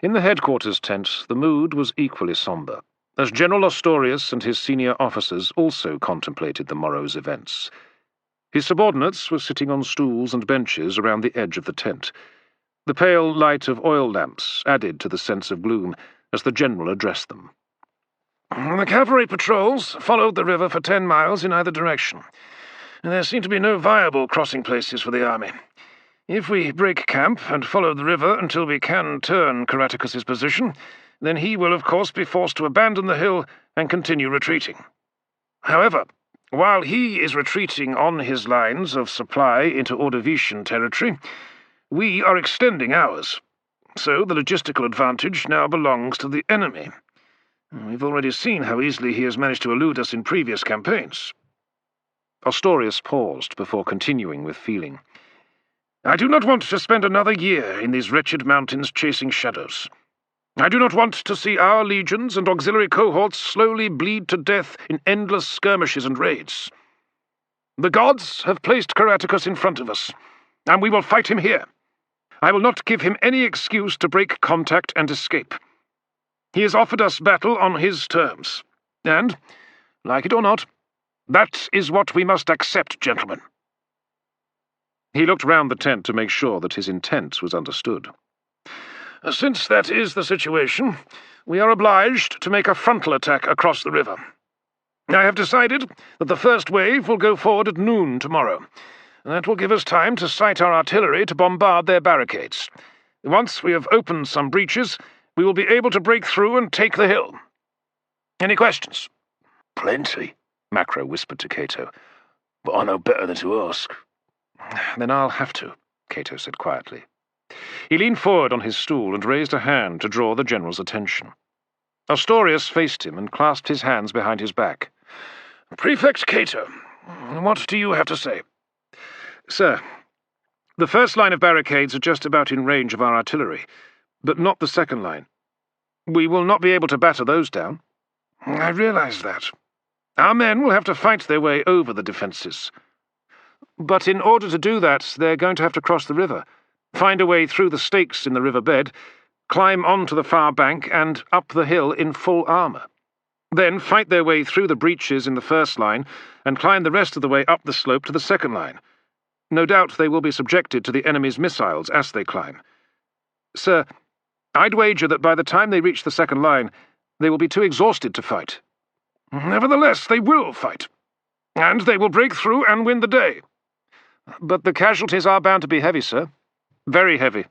In the headquarters tent, the mood was equally sombre, as General Ostorius and his senior officers also contemplated the morrow's events. His subordinates were sitting on stools and benches around the edge of the tent. The pale light of oil lamps added to the sense of gloom as the general addressed them. The cavalry patrols followed the river for 10 miles in either direction. There seem to be no viable crossing places for the army. If we break camp and follow the river until we can turn Caratacus's position, then he will of course be forced to abandon the hill and continue retreating. However, while he is retreating on his lines of supply into Ordovician territory, we are extending ours, so the logistical advantage now belongs to the enemy. We've already seen how easily he has managed to elude us in previous campaigns. Ostorius paused before continuing with feeling. I do not want to spend another year in these wretched mountains chasing shadows. I do not want to see our legions and auxiliary cohorts slowly bleed to death in endless skirmishes and raids. The gods have placed Caratacus in front of us, and we will fight him here. I will not give him any excuse to break contact and escape. He has offered us battle on his terms, and, like it or not, that is what we must accept, gentlemen. He looked round the tent to make sure that his intent was understood. Since that is the situation, we are obliged to make a frontal attack across the river. I have decided that the first wave will go forward at noon tomorrow. That will give us time to sight our artillery to bombard their barricades. Once we have opened some breaches, we will be able to break through and take the hill. Any questions? Plenty, Macro whispered to Cato, but I know better than to ask. Then I'll have to, Cato said quietly. He leaned forward on his stool and raised a hand to draw the general's attention. Ostorius faced him and clasped his hands behind his back. Prefect Cato, what do you have to say? Sir, the first line of barricades are just about in range of our artillery, but not the second line. We will not be able to batter those down. I realize that. Our men will have to fight their way over the defences. But in order to do that, they're going to have to cross the river, find a way through the stakes in the river bed, climb onto the far bank and up the hill in full armour. Then fight their way through the breaches in the first line and climb the rest of the way up the slope to the second line. No doubt they will be subjected to the enemy's missiles as they climb. Sir, I'd wager that by the time they reach the second line, they will be too exhausted to fight. Nevertheless, they will fight, and they will break through and win the day. But the casualties are bound to be heavy, sir. Very heavy.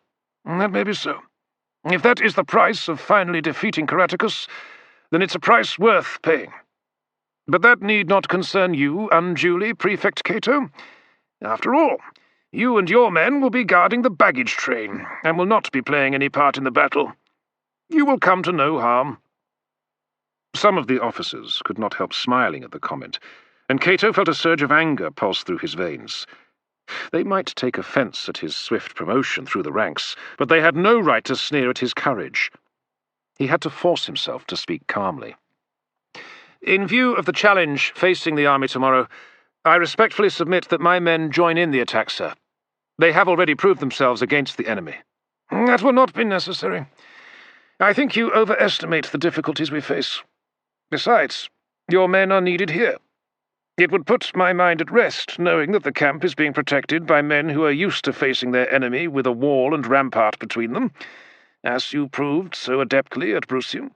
That may be so. If that is the price of finally defeating Caratacus, then it's a price worth paying. But that need not concern you unduly, Prefect Cato. After all, you and your men will be guarding the baggage train, and will not be playing any part in the battle. You will come to no harm. Some of the officers could not help smiling at the comment, and Cato felt a surge of anger pulse through his veins. They might take offence at his swift promotion through the ranks, but they had no right to sneer at his courage. He had to force himself to speak calmly. In view of the challenge facing the army tomorrow, I respectfully submit that my men join in the attack, sir. They have already proved themselves against the enemy. That will not be necessary. I think you overestimate the difficulties we face. Besides, your men are needed here. It would put my mind at rest, knowing that the camp is being protected by men who are used to facing their enemy with a wall and rampart between them, as you proved so adeptly at Brucium.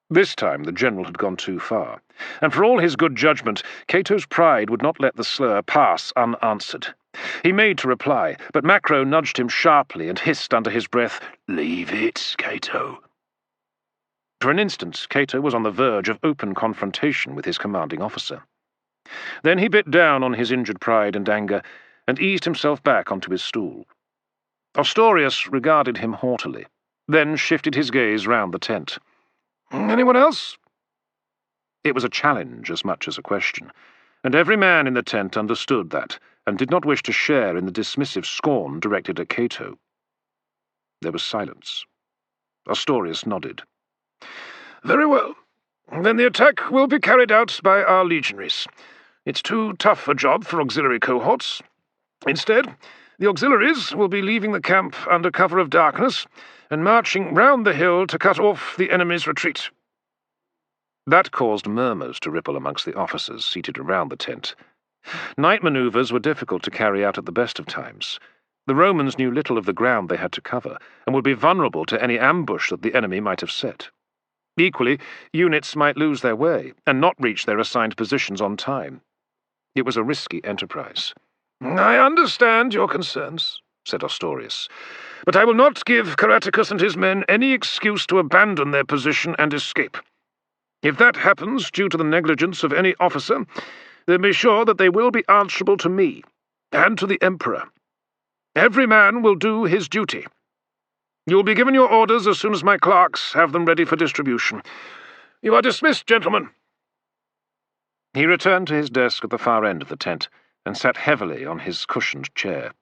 This time the general had gone too far, and for all his good judgment, Cato's pride would not let the slur pass unanswered. He made to reply, but Macro nudged him sharply and hissed under his breath, "Leave it, Cato." For an instant, Cato was on the verge of open confrontation with his commanding officer. Then he bit down on his injured pride and anger, and eased himself back onto his stool. Ostorius regarded him haughtily, then shifted his gaze round the tent. "Anyone else?" It was a challenge as much as a question, and every man in the tent understood that, and did not wish to share in the dismissive scorn directed at Cato. There was silence. Ostorius nodded. "Very well. Then the attack will be carried out by our legionaries. It's too tough a job for auxiliary cohorts. Instead, the auxiliaries will be leaving the camp under cover of darkness and marching round the hill to cut off the enemy's retreat." That caused murmurs to ripple amongst the officers seated around the tent. Night manoeuvres were difficult to carry out at the best of times. The Romans knew little of the ground they had to cover, and would be vulnerable to any ambush that the enemy might have set. Equally, units might lose their way, and not reach their assigned positions on time. It was a risky enterprise. "I understand your concerns," said Ostorius, "but I will not give Caratacus and his men any excuse to abandon their position and escape. If that happens due to the negligence of any officer, then be sure that they will be answerable to me, and to the Emperor. Every man will do his duty. You will be given your orders as soon as my clerks have them ready for distribution. You are dismissed, gentlemen." He returned to his desk at the far end of the tent, and sat heavily on his cushioned chair.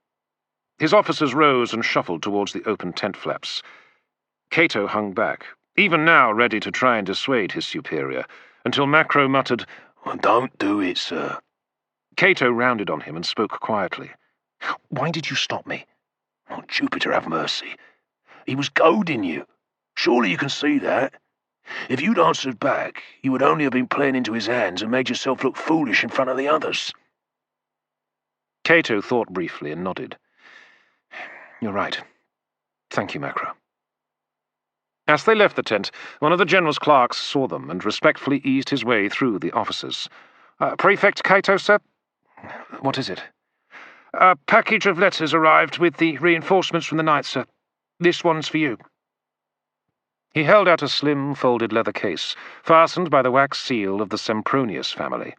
His officers rose and shuffled towards the open tent flaps. Cato hung back, even now ready to try and dissuade his superior, until Macro muttered, "Don't do it, sir." Cato rounded on him and spoke quietly. "Why did you stop me?" "Oh, Jupiter have mercy. He was goading you. Surely you can see that. If you'd answered back, you would only have been playing into his hands and made yourself look foolish in front of the others." Cato thought briefly and nodded. "You're right. Thank you, Macro." As they left the tent, one of the general's clerks saw them and respectfully eased his way through the officers. "Prefect Cato, sir?" "What is it?" "A package of letters arrived with the reinforcements from the knights, sir. This one's for you." He held out a slim, folded leather case, fastened by the wax seal of the Sempronius family.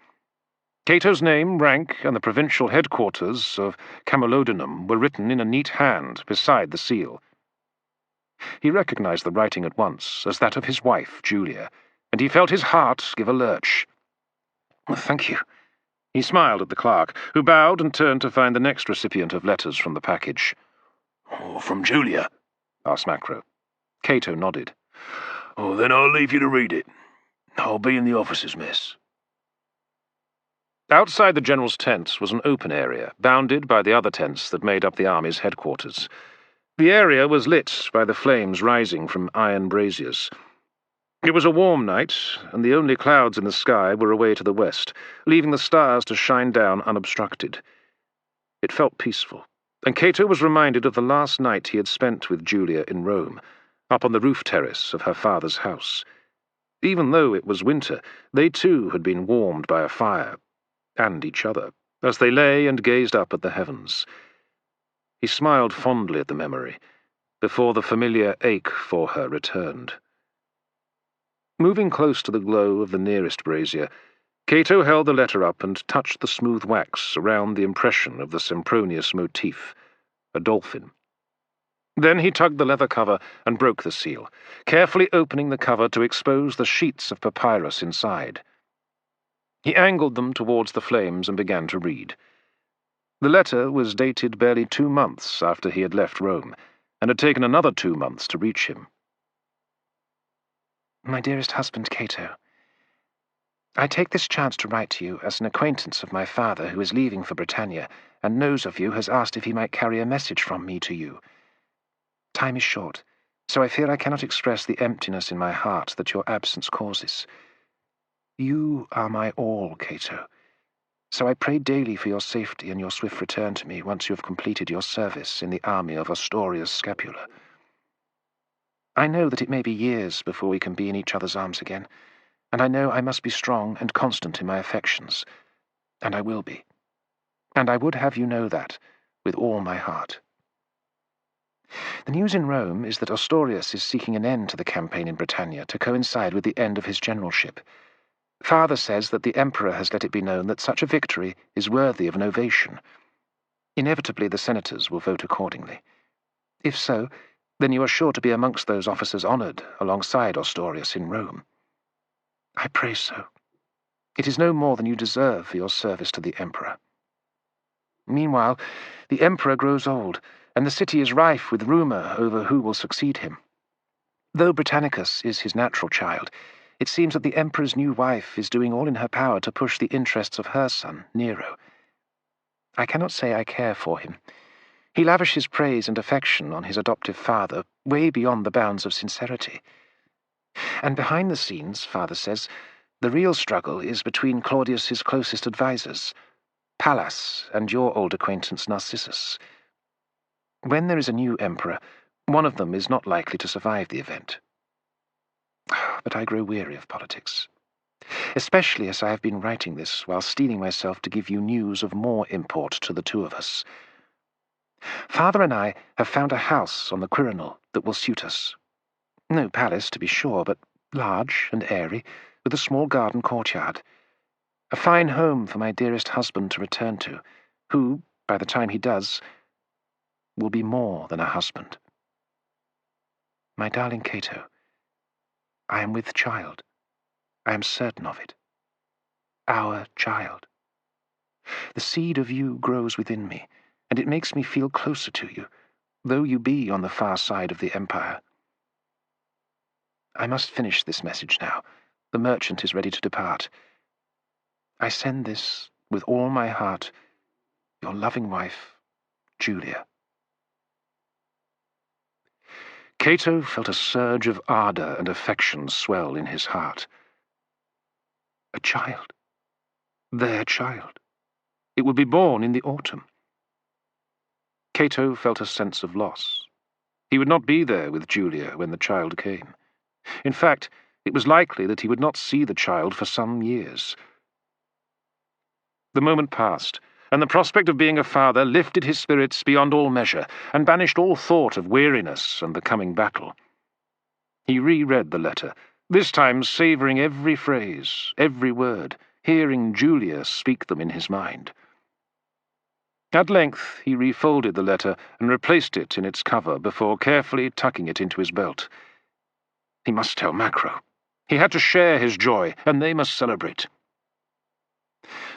Cato's name, rank, and the provincial headquarters of Camalodunum were written in a neat hand beside the seal. He recognized the writing at once as that of his wife, Julia, and he felt his heart give a lurch. "Thank you." He smiled at the clerk, who bowed and turned to find the next recipient of letters from the package. "Oh, from Julia?" asked Macro. Cato nodded. "Oh, then I'll leave you to read it. I'll be in the officers' mess." Outside the general's tent was an open area, bounded by the other tents that made up the army's headquarters. The area was lit by the flames rising from iron braziers. It was a warm night, and the only clouds in the sky were away to the west, leaving the stars to shine down unobstructed. It felt peaceful, and Cato was reminded of the last night he had spent with Julia in Rome, up on the roof terrace of her father's house. Even though it was winter, they too had been warmed by a fire, and each other, as they lay and gazed up at the heavens. He smiled fondly at the memory, before the familiar ache for her returned. Moving close to the glow of the nearest brazier, Cato held the letter up and touched the smooth wax around the impression of the Sempronius motif, a dolphin. Then he tugged the leather cover and broke the seal, carefully opening the cover to expose the sheets of papyrus inside. He angled them towards the flames and began to read. The letter was dated barely 2 months after he had left Rome, and had taken another 2 months to reach him. My dearest husband, Cato, I take this chance to write to you as an acquaintance of my father who is leaving for Britannia and knows of you has asked if he might carry a message from me to you. Time is short, so I fear I cannot express the emptiness in my heart that your absence causes. You are my all, Cato, so I pray daily for your safety and your swift return to me once you have completed your service in the army of Astoria's Scapula. I know that it may be years before we can be in each other's arms again, and I know I must be strong and constant in my affections, and I will be. And I would have you know that, with all my heart. The news in Rome is that Astorius is seeking an end to the campaign in Britannia to coincide with the end of his generalship. Father says that the Emperor has let it be known that such a victory is worthy of an ovation. Inevitably the senators will vote accordingly. If so, then you are sure to be amongst those officers honoured alongside Astorius in Rome. I pray so. It is no more than you deserve for your service to the Emperor. Meanwhile, the Emperor grows old, and the city is rife with rumour over who will succeed him. Though Britannicus is his natural child, it seems that the Emperor's new wife is doing all in her power to push the interests of her son, Nero. I cannot say I care for him. He lavishes praise and affection on his adoptive father, way beyond the bounds of sincerity. And behind the scenes, Father says, the real struggle is between Claudius's closest advisers, Pallas and your old acquaintance Narcissus. When there is a new emperor, one of them is not likely to survive the event. But I grow weary of politics, especially as I have been writing this while steeling myself to give you news of more import to the two of us. Father and I have found a house on the Quirinal that will suit us. No palace, to be sure, but large and airy, with a small garden courtyard. A fine home for my dearest husband to return to, who, by the time he does, will be more than a husband. My darling Cato, I am with child. I am certain of it. Our child. The seed of you grows within me, and it makes me feel closer to you, though you be on the far side of the empire. I must finish this message now. The merchant is ready to depart. I send this, with all my heart, your loving wife, Julia. Cato felt a surge of ardour and affection swell in his heart. A child. Their child. It would be born in the autumn. Cato felt a sense of loss. He would not be there with Julia when the child came. In fact, it was likely that he would not see the child for some years. The moment passed, and the prospect of being a father lifted his spirits beyond all measure, and banished all thought of weariness and the coming battle. He reread the letter, this time savouring every phrase, every word, hearing Julia speak them in his mind. At length he refolded the letter and replaced it in its cover before carefully tucking it into his belt. He must tell Macro. He had to share his joy, and they must celebrate.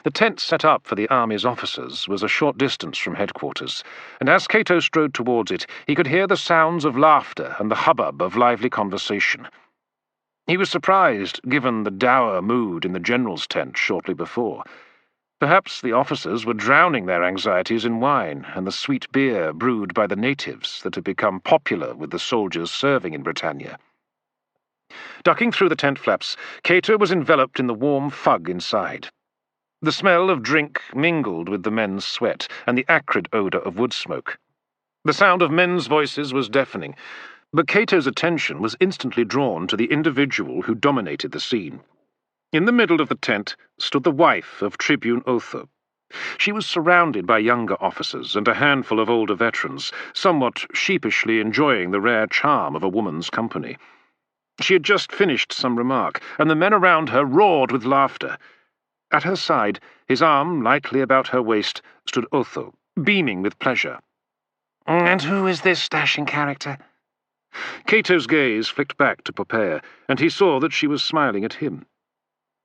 The tent set up for the army's officers was a short distance from headquarters, and as Cato strode towards it, he could hear the sounds of laughter and the hubbub of lively conversation. He was surprised, given the dour mood in the general's tent shortly before. Perhaps the officers were drowning their anxieties in wine and the sweet beer brewed by the natives that had become popular with the soldiers serving in Britannia. Ducking through the tent flaps, Cato was enveloped in the warm fug inside. The smell of drink mingled with the men's sweat and the acrid odour of wood smoke. The sound of men's voices was deafening, but Cato's attention was instantly drawn to the individual who dominated the scene. In the middle of the tent stood the wife of Tribune Otho. She was surrounded by younger officers and a handful of older veterans, somewhat sheepishly enjoying the rare charm of a woman's company. She had just finished some remark, and the men around her roared with laughter. At her side, his arm lightly about her waist, stood Otho, beaming with pleasure. And who is this dashing character? Cato's gaze flicked back to Poppaea, and he saw that she was smiling at him.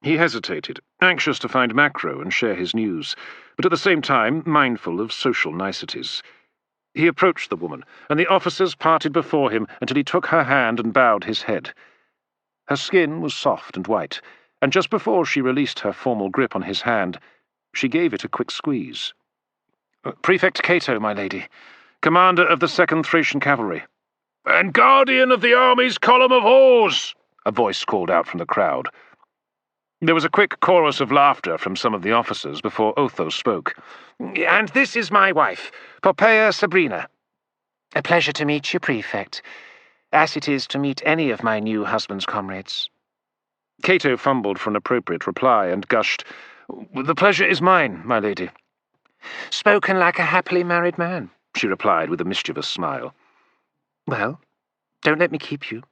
He hesitated, anxious to find Macro and share his news, but at the same time mindful of social niceties. He approached the woman, and the officers parted before him until he took her hand and bowed his head. Her skin was soft and white, and just before she released her formal grip on his hand, she gave it a quick squeeze. "Prefect Cato, my lady, commander of the 2nd Thracian Cavalry." "And guardian of the army's column of whores!" a voice called out from the crowd. There was a quick chorus of laughter from some of the officers before Otho spoke. "And this is my wife, Poppaea Sabrina." A pleasure to meet you, Prefect, as it is to meet any of my new husband's comrades. Cato fumbled for an appropriate reply and gushed, "The pleasure is mine, my lady." Spoken like a happily married man, she replied with a mischievous smile. Well, don't let me keep you.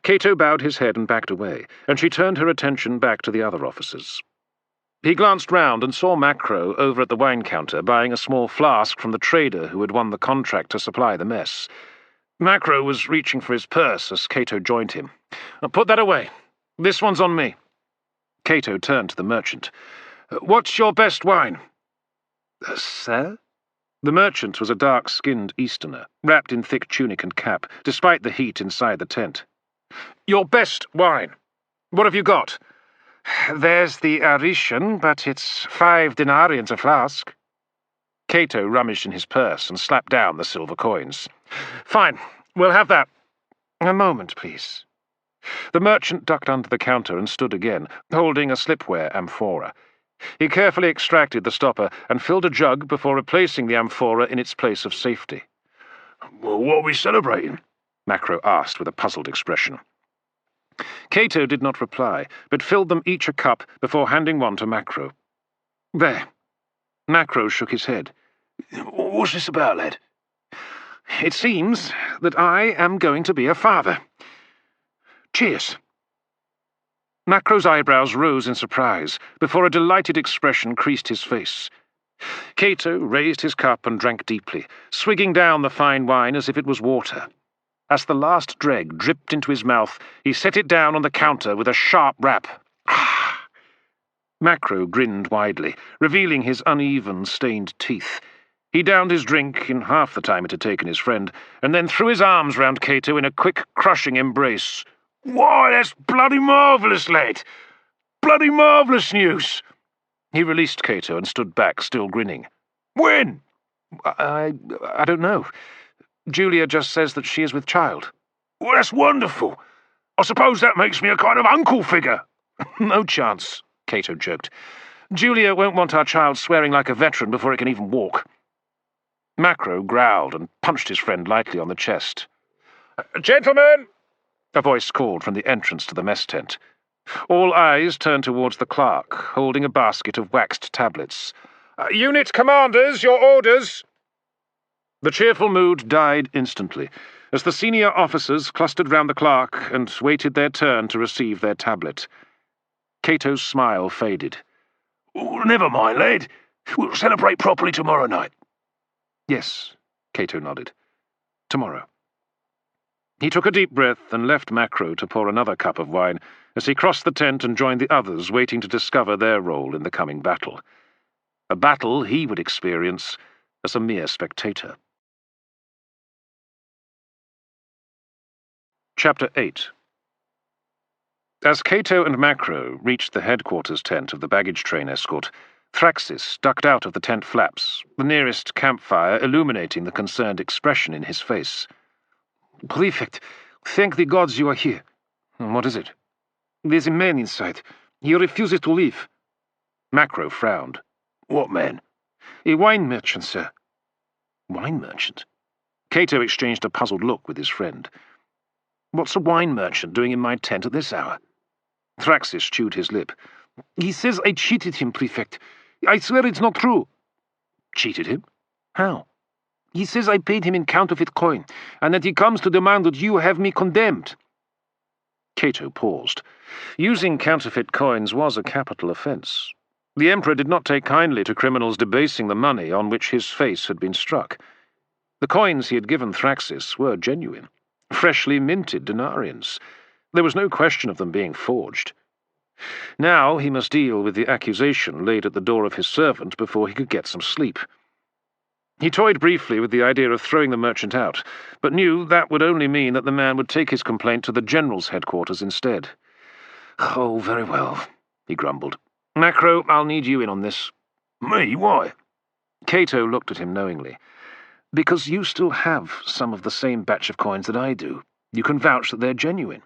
Cato bowed his head and backed away, and she turned her attention back to the other officers. He glanced round and saw Macro over at the wine counter buying a small flask from the trader who had won the contract to supply the mess. Macro was reaching for his purse as Cato joined him. "Put that away. This one's on me." Cato turned to the merchant. "What's your best wine?" Sir? The merchant was a dark-skinned Easterner, wrapped in thick tunic and cap, despite the heat inside the tent. "Your best wine. What have you got?" There's the Arician, but it's 5 denarians a flask. Cato rummaged in his purse and slapped down the silver coins. "Fine, we'll have that." A moment, please. The merchant ducked under the counter and stood again, holding a slipware amphora. He carefully extracted the stopper and filled a jug before replacing the amphora in its place of safety. "Well, what are we celebrating?" Macro asked with a puzzled expression. Cato did not reply, but filled them each a cup before handing one to Macro. "There." Macro shook his head. "What's this about, lad?" "It seems that I am going to be a father. Cheers." Macro's eyebrows rose in surprise before a delighted expression creased his face. Cato raised his cup and drank deeply, swigging down the fine wine as if it was water. As the last dreg dripped into his mouth, he set it down on the counter with a sharp rap. Ah! Macro grinned widely, revealing his uneven, stained teeth. He downed his drink in half the time it had taken his friend, and then threw his arms round Cato in a quick, crushing embrace. "Why, that's bloody marvellous, lad! Bloody marvellous news!" He released Cato and stood back, still grinning. "When?" I don't know. Julia just says that she is with child." "Well, that's wonderful. I suppose that makes me a kind of uncle figure." "No chance," Cato joked. "Julia won't want our child swearing like a veteran before it can even walk." Macro growled and punched his friend lightly on the chest. "Gentlemen!" a voice called from the entrance to the mess tent. All eyes turned towards the clerk, holding a basket of waxed tablets. "Unit commanders, your orders!" The cheerful mood died instantly, as the senior officers clustered round the clerk and waited their turn to receive their tablet. Cato's smile faded. "Never mind, lad. We'll celebrate properly tomorrow night." "Yes," Cato nodded. "Tomorrow." He took a deep breath and left Macro to pour another cup of wine as he crossed the tent and joined the others waiting to discover their role in the coming battle. A battle he would experience as a mere spectator. Chapter 8. As Cato and Macro reached the headquarters tent of the baggage train escort, Thraxis ducked out of the tent flaps, the nearest campfire illuminating the concerned expression in his face. "Prefect, thank the gods you are here." "What is it?" "There's a man inside. He refuses to leave." Macro frowned. "What man?" "A wine merchant, sir." "Wine merchant?" Cato exchanged a puzzled look with his friend. "What's a wine merchant doing in my tent at this hour?" Thraxis chewed his lip. "He says I cheated him, Prefect. I swear it's not true." "Cheated him? How?" "He says I paid him in counterfeit coin, and that he comes to demand that you have me condemned." Cato paused. Using counterfeit coins was a capital offence. The Emperor did not take kindly to criminals debasing the money on which his face had been struck. The coins he had given Thraxis were genuine, freshly minted denarians. There was no question of them being forged. Now he must deal with the accusation laid at the door of his servant before he could get some sleep. He toyed briefly with the idea of throwing the merchant out, but knew that would only mean that the man would take his complaint to the general's headquarters instead. Oh, very well, he grumbled. Macro, I'll need you in on this. Me? Why? Cato looked at him knowingly. Because you still have some of the same batch of coins that I do. You can vouch that they're genuine.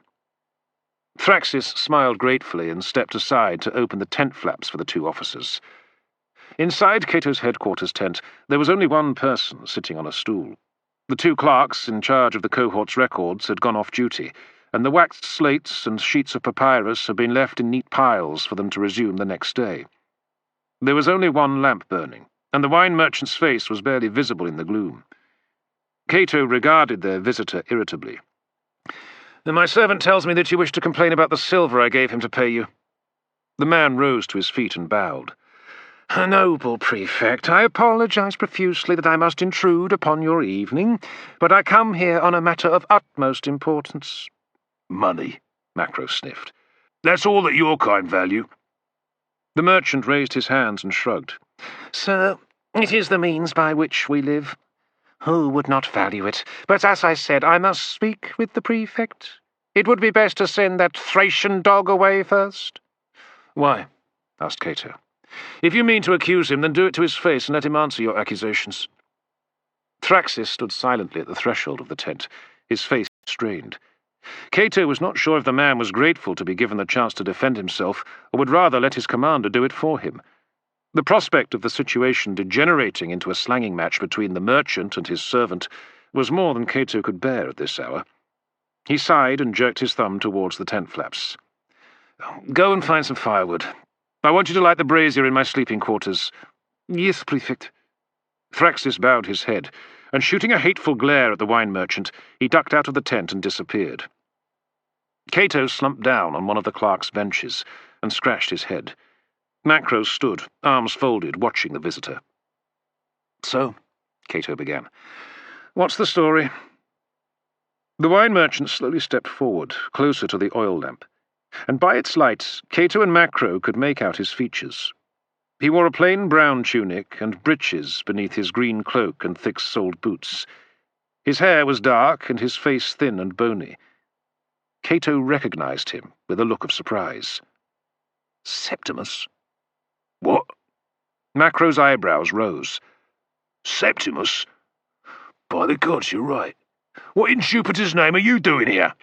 Thraxis smiled gratefully and stepped aside to open the tent flaps for the two officers. Inside Cato's headquarters tent, there was only one person sitting on a stool. The two clerks in charge of the cohort's records had gone off duty, and the waxed slates and sheets of papyrus had been left in neat piles for them to resume the next day. There was only one lamp burning, and the wine merchant's face was barely visible in the gloom. Cato regarded their visitor irritably. "My servant tells me that you wish to complain about the silver I gave him to pay you." The man rose to his feet and bowed. "Noble Prefect, I apologize profusely that I must intrude upon your evening, but I come here on a matter of utmost importance." Money, Macro sniffed. "That's all that your kind value." The merchant raised his hands and shrugged. "Sir, it is the means by which we live. Who would not value it? But as I said, I must speak with the Prefect. It would be best to send that Thracian dog away first." "Why?" asked Cato. "If you mean to accuse him, then do it to his face and let him answer your accusations." Thraxis stood silently at the threshold of the tent, his face strained. Cato was not sure if the man was grateful to be given the chance to defend himself, or would rather let his commander do it for him. The prospect of the situation degenerating into a slanging match between the merchant and his servant was more than Cato could bear at this hour. He sighed and jerked his thumb towards the tent flaps. "Go and find some firewood. I want you to light the brazier in my sleeping quarters." "Yes, Prefect." Thraxis bowed his head, and shooting a hateful glare at the wine merchant, he ducked out of the tent and disappeared. Cato slumped down on one of the clerk's benches and scratched his head. Macro stood, arms folded, watching the visitor. "So," Cato began, "what's the story?" The wine merchant slowly stepped forward, closer to the oil lamp, and by its light Cato and Macro could make out his features. He wore a plain brown tunic and breeches beneath his green cloak and thick-soled boots. His hair was dark and his face thin and bony. Cato recognized him with a look of surprise. "Septimus?" "What?" Macro's eyebrows rose. "Septimus? By the gods, you're right. What in Jupiter's name are you doing here?"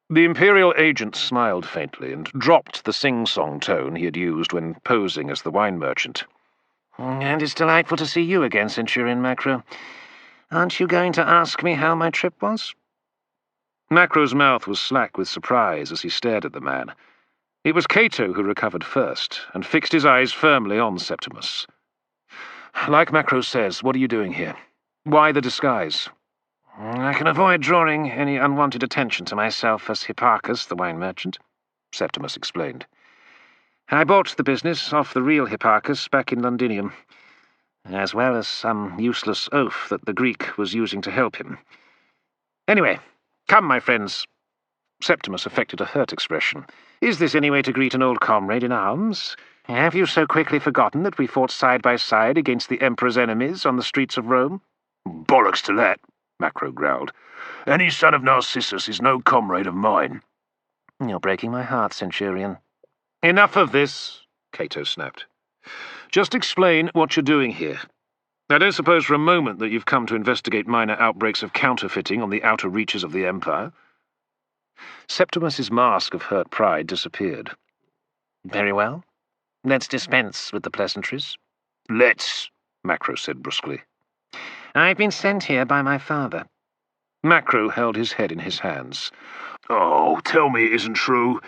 The Imperial agent smiled faintly and dropped the sing-song tone he had used when posing as the wine merchant. "And it's delightful to see you again, Centurion Macro. Aren't you going to ask me how my trip was?" Macro's mouth was slack with surprise as he stared at the man. It was Cato who recovered first, and fixed his eyes firmly on Septimus. "Like Macro says, what are you doing here? Why the disguise?" "I can avoid drawing any unwanted attention to myself as Hipparchus, the wine merchant," Septimus explained. "I bought the business off the real Hipparchus back in Londinium, as well as some useless oaf that the Greek was using to help him. Anyway, come, my friends." Septimus affected a hurt expression. "Is this any way to greet an old comrade in arms? Have you so quickly forgotten that we fought side by side against the Emperor's enemies on the streets of Rome?" "Bollocks to that," Macro growled. "Any son of Narcissus is no comrade of mine." "You're breaking my heart, Centurion." "Enough of this," Cato snapped. "Just explain what you're doing here. I don't suppose for a moment that you've come to investigate minor outbreaks of counterfeiting on the outer reaches of the Empire." Septimus's mask of hurt pride disappeared. "Very well. Let's dispense with the pleasantries." "Let's," Macro said brusquely. "I've been sent here by my father." Macro held his head in his hands. "Oh, tell me it isn't true.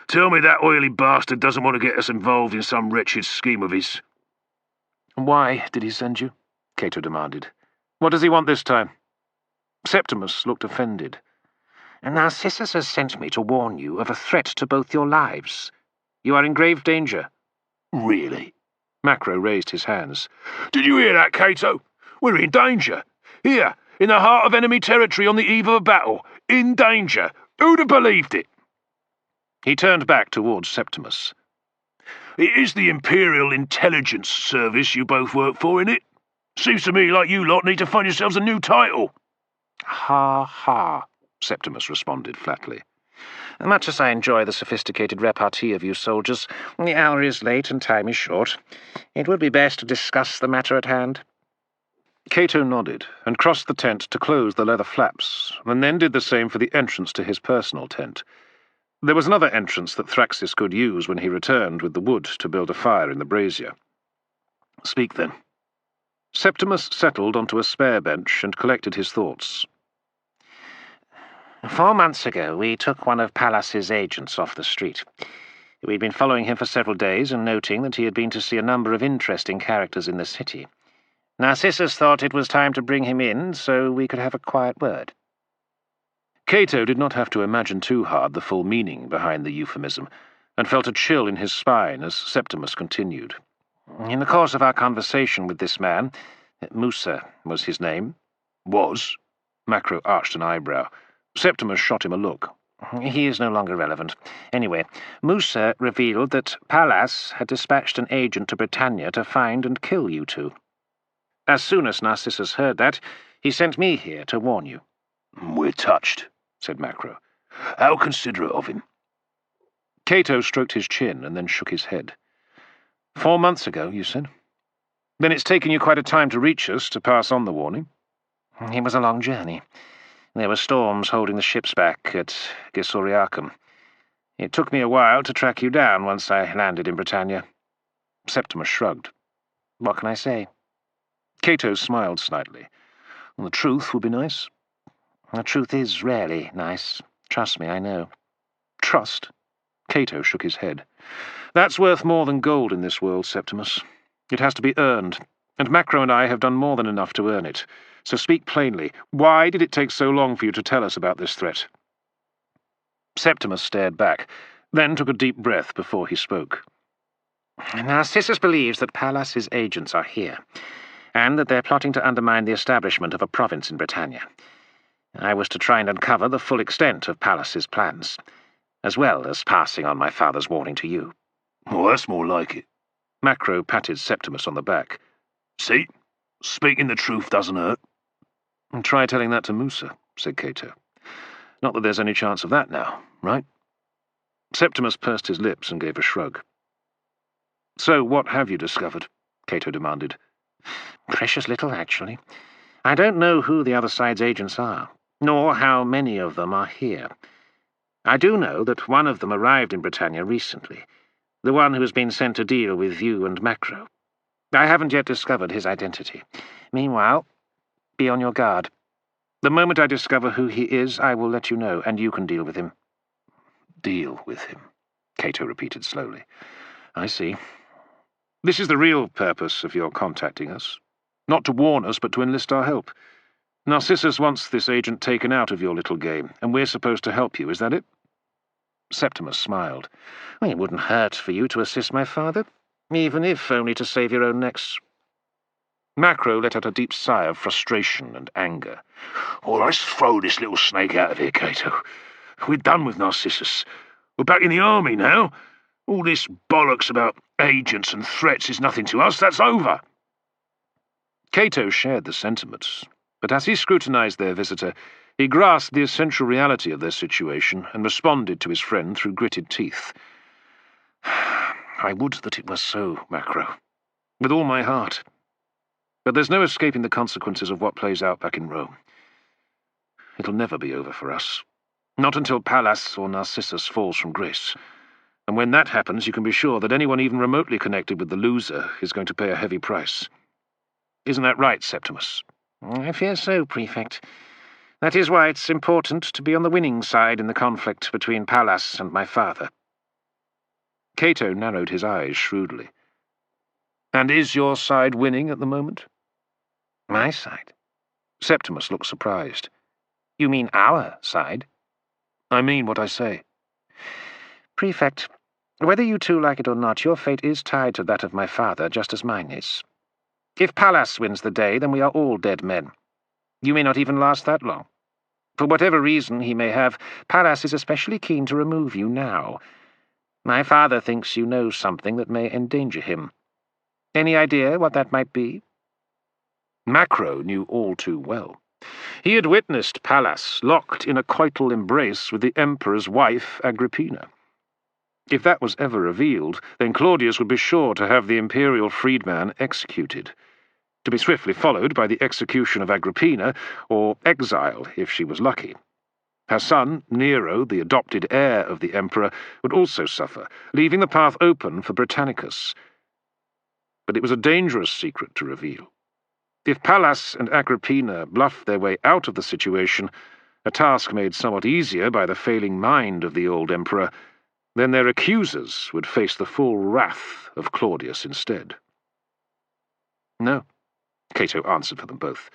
Tell me that oily bastard doesn't want to get us involved in some wretched scheme of his." "Why did he send you?" Cato demanded. "What does he want this time?" Septimus looked offended. "Narcissus has sent me to warn you of a threat to both your lives. You are in grave danger." "Really?" Macro raised his hands. "Did you hear that, Cato? We're in danger. Here, in the heart of enemy territory on the eve of a battle. In danger. Who'd have believed it?" He turned back towards Septimus. "It is the Imperial Intelligence Service you both work for, innit? Seems to me like you lot need to find yourselves a new title." "Ha ha," Septimus responded flatly. Much as I enjoy the sophisticated repartee of you soldiers, the hour is late and time is short. It would be best to discuss the matter at hand. Cato nodded and crossed the tent to close the leather flaps, and then did the same for the entrance to his personal tent. There was another entrance that Thraxis could use when he returned with the wood to build a fire in the brazier. Speak, then. Septimus settled onto a spare bench and collected his thoughts. 4 months ago, we took one of Pallas's agents off the street. We'd been following him for several days and noting that he had been to see a number of interesting characters in the city. Narcissus thought it was time to bring him in so we could have a quiet word. Cato did not have to imagine too hard the full meaning behind the euphemism, and felt a chill in his spine as Septimus continued. In the course of our conversation with this man, Musa was his name. Was? Macro arched an eyebrow. Septimus shot him a look. He is no longer relevant. Anyway, Musa revealed that Pallas had dispatched an agent to Britannia to find and kill you two. As soon as Narcissus heard that, he sent me here to warn you. We're touched, said Macro. How considerate of him. Cato stroked his chin and then shook his head. 4 months ago, you said? Then it's taken you quite a time to reach us to pass on the warning? It was a long journey. There were storms holding the ships back at Gisoriacum. It took me a while to track you down once I landed in Britannia. Septimus shrugged. What can I say? Cato smiled slightly. The truth would be nice. The truth is rarely nice. Trust me, I know. Trust? Cato shook his head. That's worth more than gold in this world, Septimus. It has to be earned, and Macro and I have done more than enough to earn it. So speak plainly. Why did it take so long for you to tell us about this threat? Septimus stared back, then took a deep breath before he spoke. Narcissus believes that Pallas's agents are here, and that they're plotting to undermine the establishment of a province in Britannia. I was to try and uncover the full extent of Pallas's plans, as well as passing on my father's warning to you. Oh, that's more like it. Macro patted Septimus on the back. See? Speaking the truth doesn't hurt. Try telling that to Musa, said Cato. Not that there's any chance of that now, right? Septimus pursed his lips and gave a shrug. So what have you discovered? Cato demanded. Precious little, actually. I don't know who the other side's agents are, nor how many of them are here. I do know that one of them arrived in Britannia recently, the one who has been sent to deal with you and Macro. I haven't yet discovered his identity. Meanwhile, be on your guard. The moment I discover who he is, I will let you know, and you can deal with him. Deal with him, Cato repeated slowly. I see. This is the real purpose of your contacting us. Not to warn us, but to enlist our help. Narcissus wants this agent taken out of your little game, and we're supposed to help you, is that it? Septimus smiled. Well, it wouldn't hurt for you to assist my father, even if only to save your own necks. Macro let out a deep sigh of frustration and anger. Oh, let's throw this little snake out of here, Cato. We're done with Narcissus. We're back in the army now. All this bollocks about agents and threats is nothing to us. That's over. Cato shared the sentiments, but as he scrutinized their visitor, he grasped the essential reality of their situation and responded to his friend through gritted teeth. I would that it were so, Macro, with all my heart. But there's no escaping the consequences of what plays out back in Rome. It'll never be over for us. Not until Pallas or Narcissus falls from grace. And when that happens, you can be sure that anyone even remotely connected with the loser is going to pay a heavy price. Isn't that right, Septimus? I fear so, Prefect. That is why it's important to be on the winning side in the conflict between Pallas and my father. Cato narrowed his eyes shrewdly. And is your side winning at the moment? My side? Septimus looked surprised. You mean our side? I mean what I say. Prefect, whether you two like it or not, your fate is tied to that of my father, just as mine is. If Pallas wins the day, then we are all dead men. You may not even last that long. For whatever reason he may have, Pallas is especially keen to remove you now. My father thinks you know something that may endanger him. Any idea what that might be? Macro knew all too well, He had witnessed Pallas locked in a coital embrace with the Emperor's wife, Agrippina. If that was ever revealed, then Claudius would be sure to have the imperial freedman executed, to be swiftly followed by the execution of Agrippina, or exile if she was lucky. Her son, Nero, the adopted heir of the Emperor, would also suffer, leaving the path open for Britannicus. But it was a dangerous secret to reveal. If Pallas and Agrippina bluffed their way out of the situation, a task made somewhat easier by the failing mind of the old Emperor, then their accusers would face the full wrath of Claudius instead. "No," Cato answered for them both.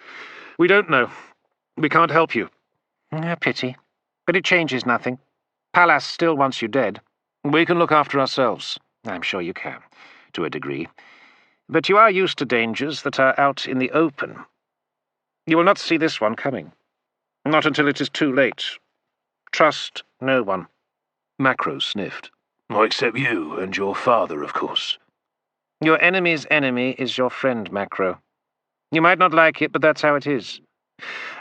"We don't know. We can't help you." A pity. But it changes nothing. Pallas still wants you dead. "We can look after ourselves." I'm sure you can, to a degree. But you are used to dangers that are out in the open. You will not see this one coming. Not until it is too late. Trust no one." Macro sniffed. Except you and your father, of course. Your enemy's enemy is your friend, Macro. You might not like it, but that's how it is.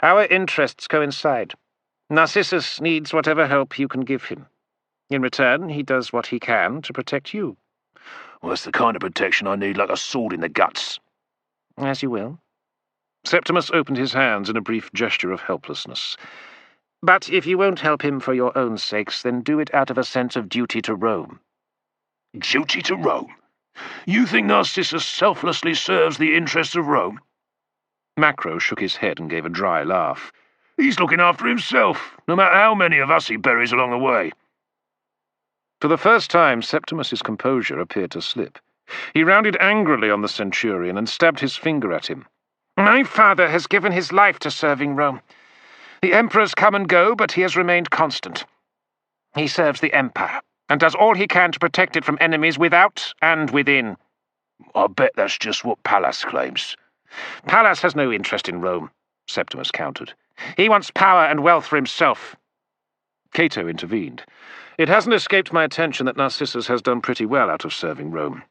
Our interests coincide. Narcissus needs whatever help you can give him. In return, he does what he can to protect you. Well, that's the kind of protection I need, like a sword in the guts. As you will. Septimus opened his hands in a brief gesture of helplessness. But if you won't help him for your own sakes, then do it out of a sense of duty to Rome. Duty to Rome? You think Narcissus selflessly serves the interests of Rome? Macro shook his head and gave a dry laugh. He's looking after himself, no matter how many of us he buries along the way. For the first time, Septimus's composure appeared to slip. He rounded angrily on the Centurion and stabbed his finger at him. My father has given his life to serving Rome. The emperors come and go, but he has remained constant. He serves the empire, and does all he can to protect it from enemies without and within. I bet that's just what Pallas claims. Pallas has no interest in Rome, Septimus countered. He wants power and wealth for himself. Cato intervened. It hasn't escaped my attention that Narcissus has done pretty well out of serving Rome.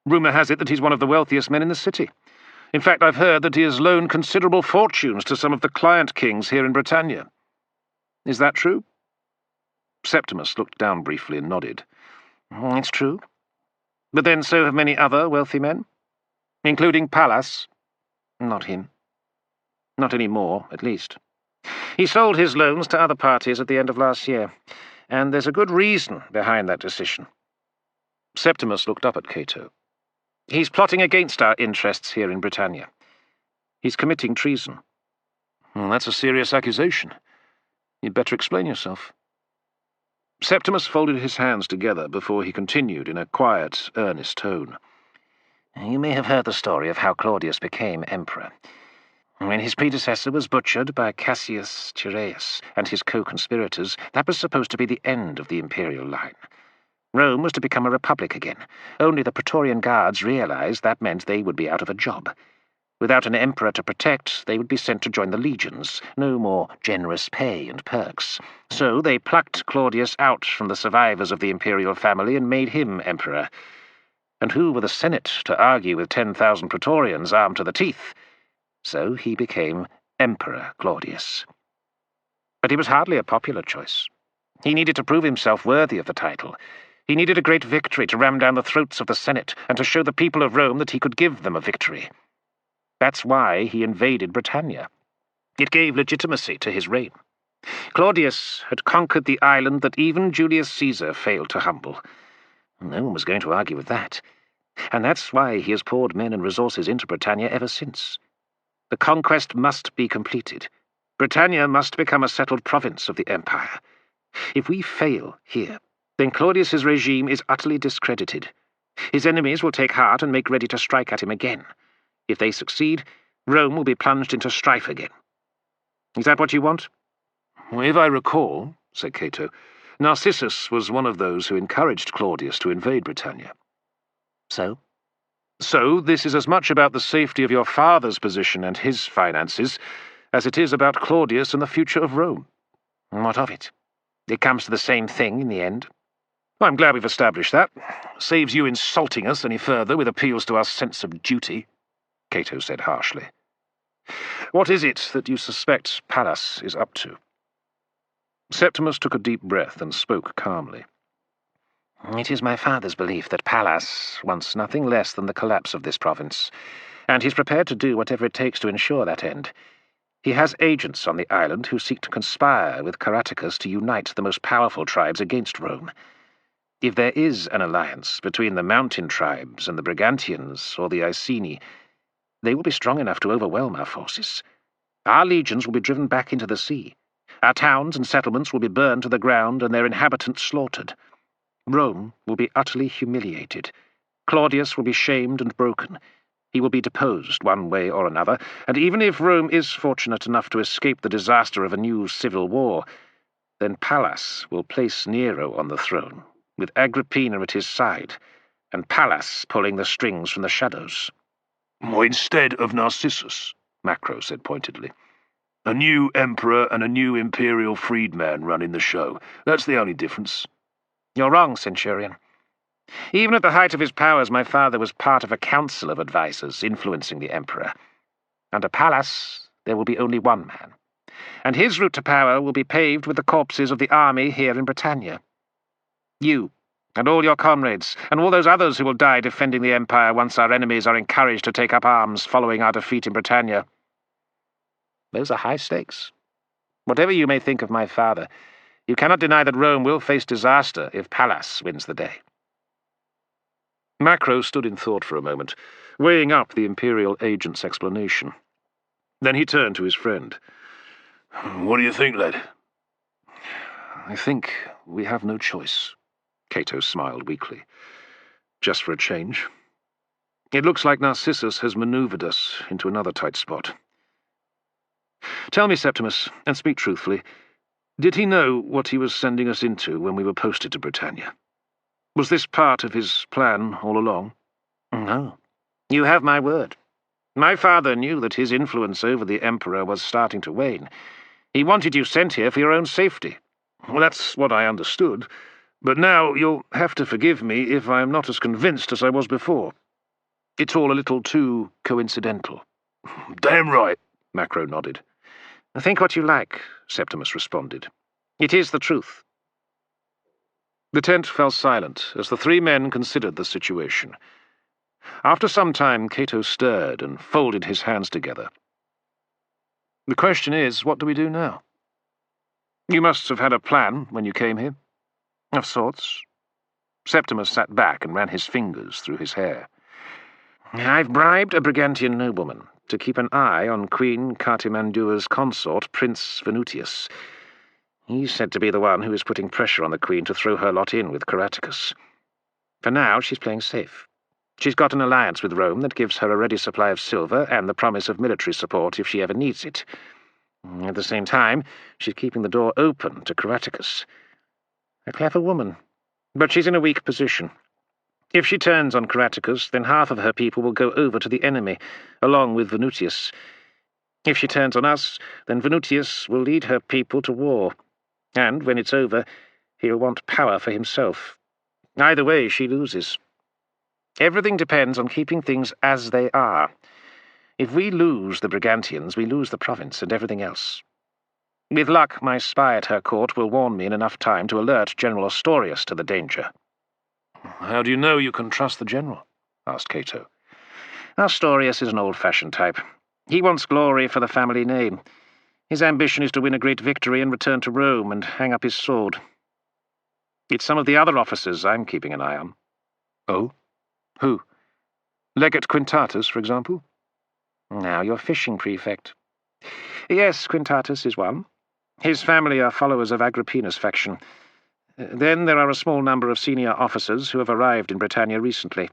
Rumour has it that he's one of the wealthiest men in the city. In fact, I've heard that he has loaned considerable fortunes to some of the client kings here in Britannia. Is that true? Septimus looked down briefly and nodded. It's true. But then so have many other wealthy men. Including Pallas. Not him. Not any more, at least. He sold his loans to other parties at the end of last year, and there's a good reason behind that decision. Septimus looked up at Cato. He's plotting against our interests here in Britannia. He's committing treason. Well, that's a serious accusation. You'd better explain yourself. Septimus folded his hands together before he continued in a quiet, earnest tone. You may have heard the story of how Claudius became emperor. When his predecessor was butchered by Cassius Tyreus and his co-conspirators, that was supposed to be the end of the imperial line. Rome was to become a republic again. Only the Praetorian Guards realized that meant they would be out of a job. Without an emperor to protect, they would be sent to join the legions. No more generous pay and perks. So they plucked Claudius out from the survivors of the imperial family and made him emperor. And who were the Senate to argue with 10,000 Praetorians armed to the teeth? So he became Emperor Claudius. But he was hardly a popular choice. He needed to prove himself worthy of the title. He needed a great victory to ram down the throats of the Senate and to show the people of Rome that he could give them a victory. That's why he invaded Britannia. It gave legitimacy to his reign. Claudius had conquered the island that even Julius Caesar failed to humble. No one was going to argue with that. And that's why he has poured men and resources into Britannia ever since. The conquest must be completed. Britannia must become a settled province of the empire. If we fail here, then Claudius's regime is utterly discredited. His enemies will take heart and make ready to strike at him again. If they succeed, Rome will be plunged into strife again. Is that what you want? If I recall, said Cato, Narcissus was one of those who encouraged Claudius to invade Britannia. So? So this is as much about the safety of your father's position and his finances as it is about Claudius and the future of Rome. What of it? It comes to the same thing in the end. I'm glad we've established that. Saves you insulting us any further with appeals to our sense of duty, Cato said harshly. What is it that you suspect Pallas is up to? Septimus took a deep breath and spoke calmly. It is my father's belief that Pallas wants nothing less than the collapse of this province, and he's prepared to do whatever it takes to ensure that end. He has agents on the island who seek to conspire with Caratacus to unite the most powerful tribes against Rome. If there is an alliance between the mountain tribes and the Brigantians or the Iceni, they will be strong enough to overwhelm our forces. Our legions will be driven back into the sea. Our towns and settlements will be burned to the ground and their inhabitants slaughtered. Rome will be utterly humiliated. Claudius will be shamed and broken. He will be deposed one way or another, and even if Rome is fortunate enough to escape the disaster of a new civil war, then Pallas will place Nero on the throne, with Agrippina at his side, and Pallas pulling the strings from the shadows. Instead of Narcissus, Macro said pointedly. A new emperor and a new imperial freedman running the show. That's the only difference. You're wrong, Centurion. Even at the height of his powers, my father was part of a council of advisors influencing the emperor. Under Pallas, there will be only one man, and his route to power will be paved with the corpses of the army here in Britannia. You, and all your comrades, and all those others who will die defending the Empire once our enemies are encouraged to take up arms following our defeat in Britannia. Those are high stakes. Whatever you may think of my father, you cannot deny that Rome will face disaster if Pallas wins the day. Macro stood in thought for a moment, weighing up the Imperial agent's explanation. Then he turned to his friend. What do you think, lad? I think we have no choice. Cato smiled weakly. Just for a change. It looks like Narcissus has maneuvered us into another tight spot. Tell me, Septimus, and speak truthfully, did he know what he was sending us into when we were posted to Britannia? Was this part of his plan all along? No. You have my word. My father knew that his influence over the Emperor was starting to wane. He wanted you sent here for your own safety. Well, that's what I understood. But now you'll have to forgive me if I'm not as convinced as I was before. It's all a little too coincidental. Damn right, Macro nodded. Think what you like, Septimus responded. It is the truth. The tent fell silent as the three men considered the situation. After some time, Cato stirred and folded his hands together. The question is, what do we do now? You must have had a plan when you came here. Of sorts. Septimus sat back and ran his fingers through his hair. I've bribed a Brigantian nobleman to keep an eye on Queen Cartimandua's consort, Prince Venutius. He's said to be the one who is putting pressure on the Queen to throw her lot in with Caratacus. For now, she's playing safe. She's got an alliance with Rome that gives her a ready supply of silver and the promise of military support if she ever needs it. At the same time, she's keeping the door open to Caratacus. A clever woman, but she's in a weak position. If she turns on Caratacus, then half of her people will go over to the enemy, along with Venutius. If she turns on us, then Venutius will lead her people to war, and when it's over, he'll want power for himself. Either way, she loses. Everything depends on keeping things as they are. If we lose the Brigantians, we lose the province and everything else. With luck, my spy at her court will warn me in enough time to alert General Ostorius to the danger. How do you know you can trust the general? Asked Cato. Ostorius is an old-fashioned type. He wants glory for the family name. His ambition is to win a great victory and return to Rome and hang up his sword. It's some of the other officers I'm keeping an eye on. Oh? Who? Legate Quintatus, for example? Now you're fishing, Prefect. Yes, Quintatus is one. His family are followers of Agrippina's faction. Then there are a small number of senior officers who have arrived in Britannia recently.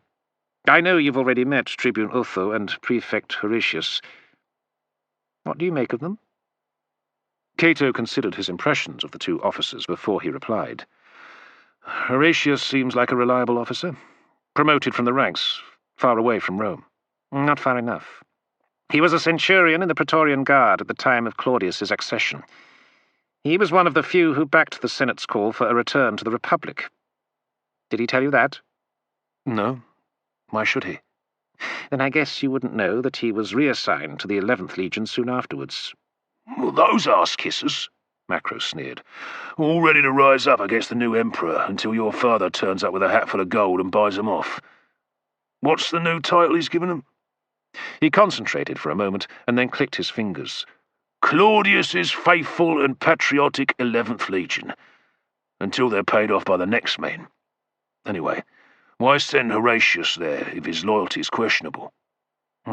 I know you've already met Tribune Otho and Prefect Horatius. What do you make of them? Cato considered his impressions of the two officers before he replied. Horatius seems like a reliable officer. Promoted from the ranks, far away from Rome. Not far enough. He was a Centurion in the Praetorian Guard at the time of Claudius's accession. He was one of the few who backed the Senate's call for a return to the Republic. Did he tell you that? No. Why should he? Then I guess you wouldn't know that he was reassigned to the 11th Legion soon afterwards. Well, those arse-kissers, Macro sneered, all ready to rise up against the new Emperor until your father turns up with a hat full of gold and buys them off. What's the new title he's given them? He concentrated for a moment and then clicked his fingers. Claudius's faithful and patriotic 11th Legion, until they're paid off by the next men. Anyway, why send Horatius there if his loyalty is questionable?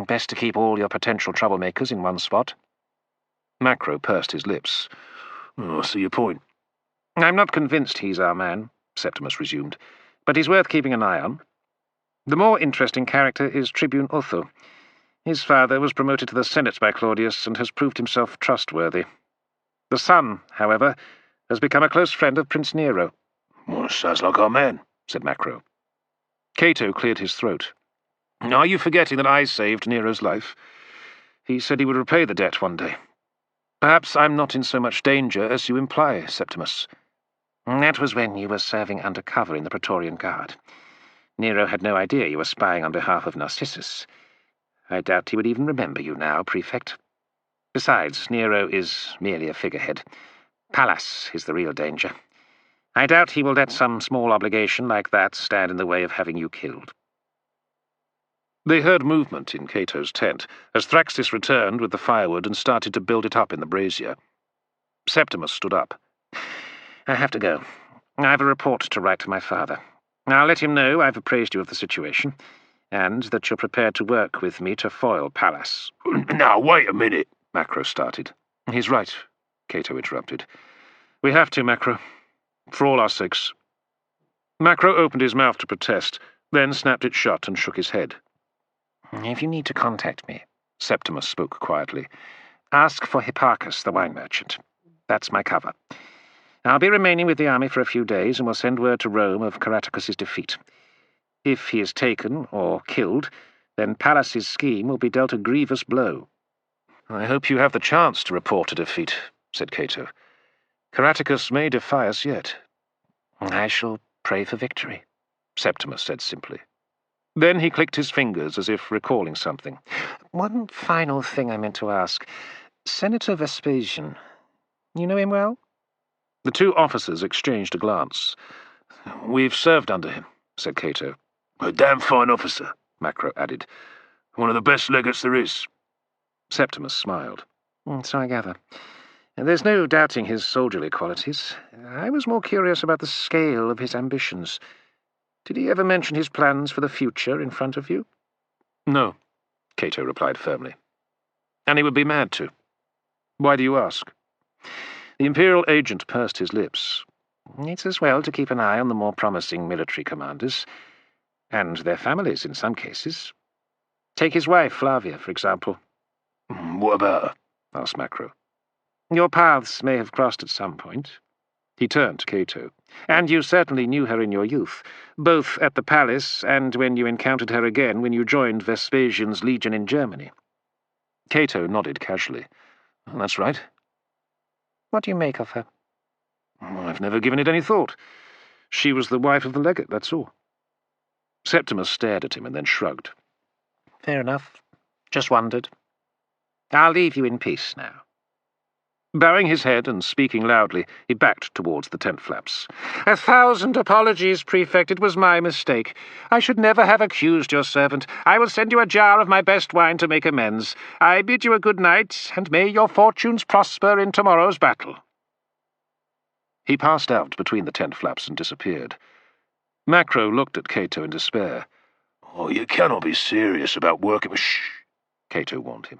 Best to keep all your potential troublemakers in one spot. Macro pursed his lips. Oh, I see your point. I'm not convinced he's our man, Septimus resumed, but he's worth keeping an eye on. The more interesting character is Tribune Otho. His father was promoted to the Senate by Claudius and has proved himself trustworthy. The son, however, has become a close friend of Prince Nero. Well, sounds like our man, said Macro. Cato cleared his throat. Are you forgetting that I saved Nero's life? He said he would repay the debt one day. Perhaps I'm not in so much danger as you imply, Septimus. That was when you were serving undercover in the Praetorian Guard. Nero had no idea you were spying on behalf of Narcissus. I doubt he would even remember you now, Prefect. Besides, Nero is merely a figurehead. Pallas is the real danger. I doubt he will let some small obligation like that stand in the way of having you killed. They heard movement in Cato's tent as Thraxis returned with the firewood and started to build it up in the brazier. Septimus stood up. I have to go. I have a report to write to my father. I'll let him know I've appraised you of the situation, and that you're prepared to work with me to foil Pallas. Now, wait a minute, Macro started. He's right, Cato interrupted. We have to, Macro. For all our sakes. Macro opened his mouth to protest, then snapped it shut and shook his head. If you need to contact me, Septimus spoke quietly, ask for Hipparchus, the wine merchant. That's my cover. I'll be remaining with the army for a few days and will send word to Rome of Caratacus's defeat. If he is taken or killed, then Pallas's scheme will be dealt a grievous blow. I hope you have the chance to report a defeat, said Cato. Caratacus may defy us yet. I shall pray for victory, Septimus said simply. Then he clicked his fingers as if recalling something. One final thing I meant to ask. Senator Vespasian, you know him well? The two officers exchanged a glance. We've served under him, said Cato. A damn fine officer, Macro added. One of the best legates there is. Septimus smiled. So I gather. There's no doubting his soldierly qualities. I was more curious about the scale of his ambitions. Did he ever mention his plans for the future in front of you? No, Cato replied firmly. And he would be mad to. Why do you ask? The Imperial agent pursed his lips. It's as well to keep an eye on the more promising military commanders, and their families in some cases. Take his wife, Flavia, for example. What about her? Asked Macro. Your paths may have crossed at some point. He turned to Cato. And you certainly knew her in your youth, both at the palace and when you encountered her again when you joined Vespasian's legion in Germany. Cato nodded casually. That's right. What do you make of her? I've never given it any thought. She was the wife of the legate, that's all. Septimus stared at him and then shrugged. Fair enough. Just wondered. I'll leave you in peace now. Bowing his head and speaking loudly, he backed towards the tent flaps. 1,000 apologies, Prefect. It was my mistake. I should never have accused your servant. I will send you a jar of my best wine to make amends. I bid you a good night, and may your fortunes prosper in tomorrow's battle. He passed out between the tent flaps and disappeared. Macro looked at Cato in despair. Oh, you cannot be serious about working with... Shh, Cato warned him.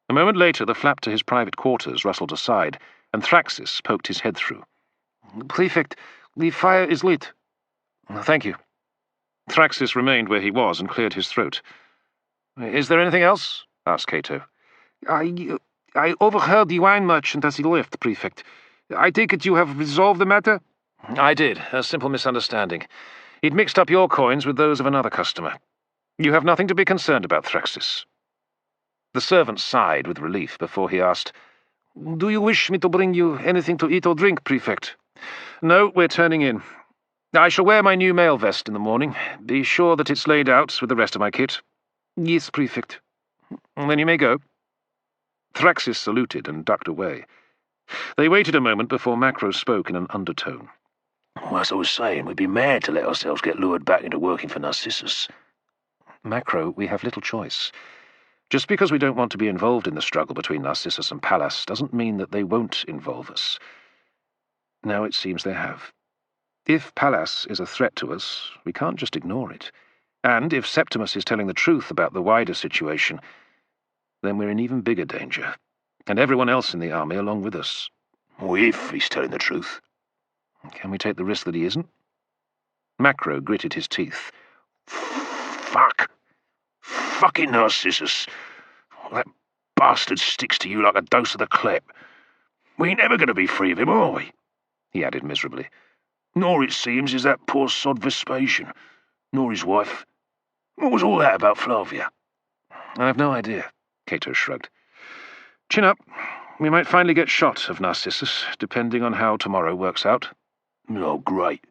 A moment later, the flap to his private quarters rustled aside, and Thraxis poked his head through. Prefect, the fire is lit. Thank you. Thraxis remained where he was and cleared his throat. Is there anything else? Asked Cato. I overheard the wine merchant as he left, Prefect. I take it you have resolved the matter? I did. A simple misunderstanding. He'd mixed up your coins with those of another customer. You have nothing to be concerned about, Thraxis. The servant sighed with relief before he asked, Do you wish me to bring you anything to eat or drink, Prefect? No, we're turning in. I shall wear my new mail vest in the morning. Be sure that it's laid out with the rest of my kit. Yes, Prefect. Then you may go. Thraxis saluted and ducked away. They waited a moment before Macro spoke in an undertone. As I was saying, we'd be mad to let ourselves get lured back into working for Narcissus. Macro, we have little choice. Just because we don't want to be involved in the struggle between Narcissus and Pallas doesn't mean that they won't involve us. Now it seems they have. If Pallas is a threat to us, we can't just ignore it. And if Septimus is telling the truth about the wider situation, then we're in even bigger danger, and everyone else in the army along with us. Or if he's telling the truth. Can we take the risk that he isn't? Macro gritted his teeth. Fuck. Fucking Narcissus. That bastard sticks to you like a dose of the clep. We ain't ever going to be free of him, are we? He added miserably. Nor, it seems, is that poor sod Vespasian. Nor his wife. What was all that about Flavia? I've no idea, Cato shrugged. Chin up. We might finally get shot of Narcissus, depending on how tomorrow works out. Oh, great.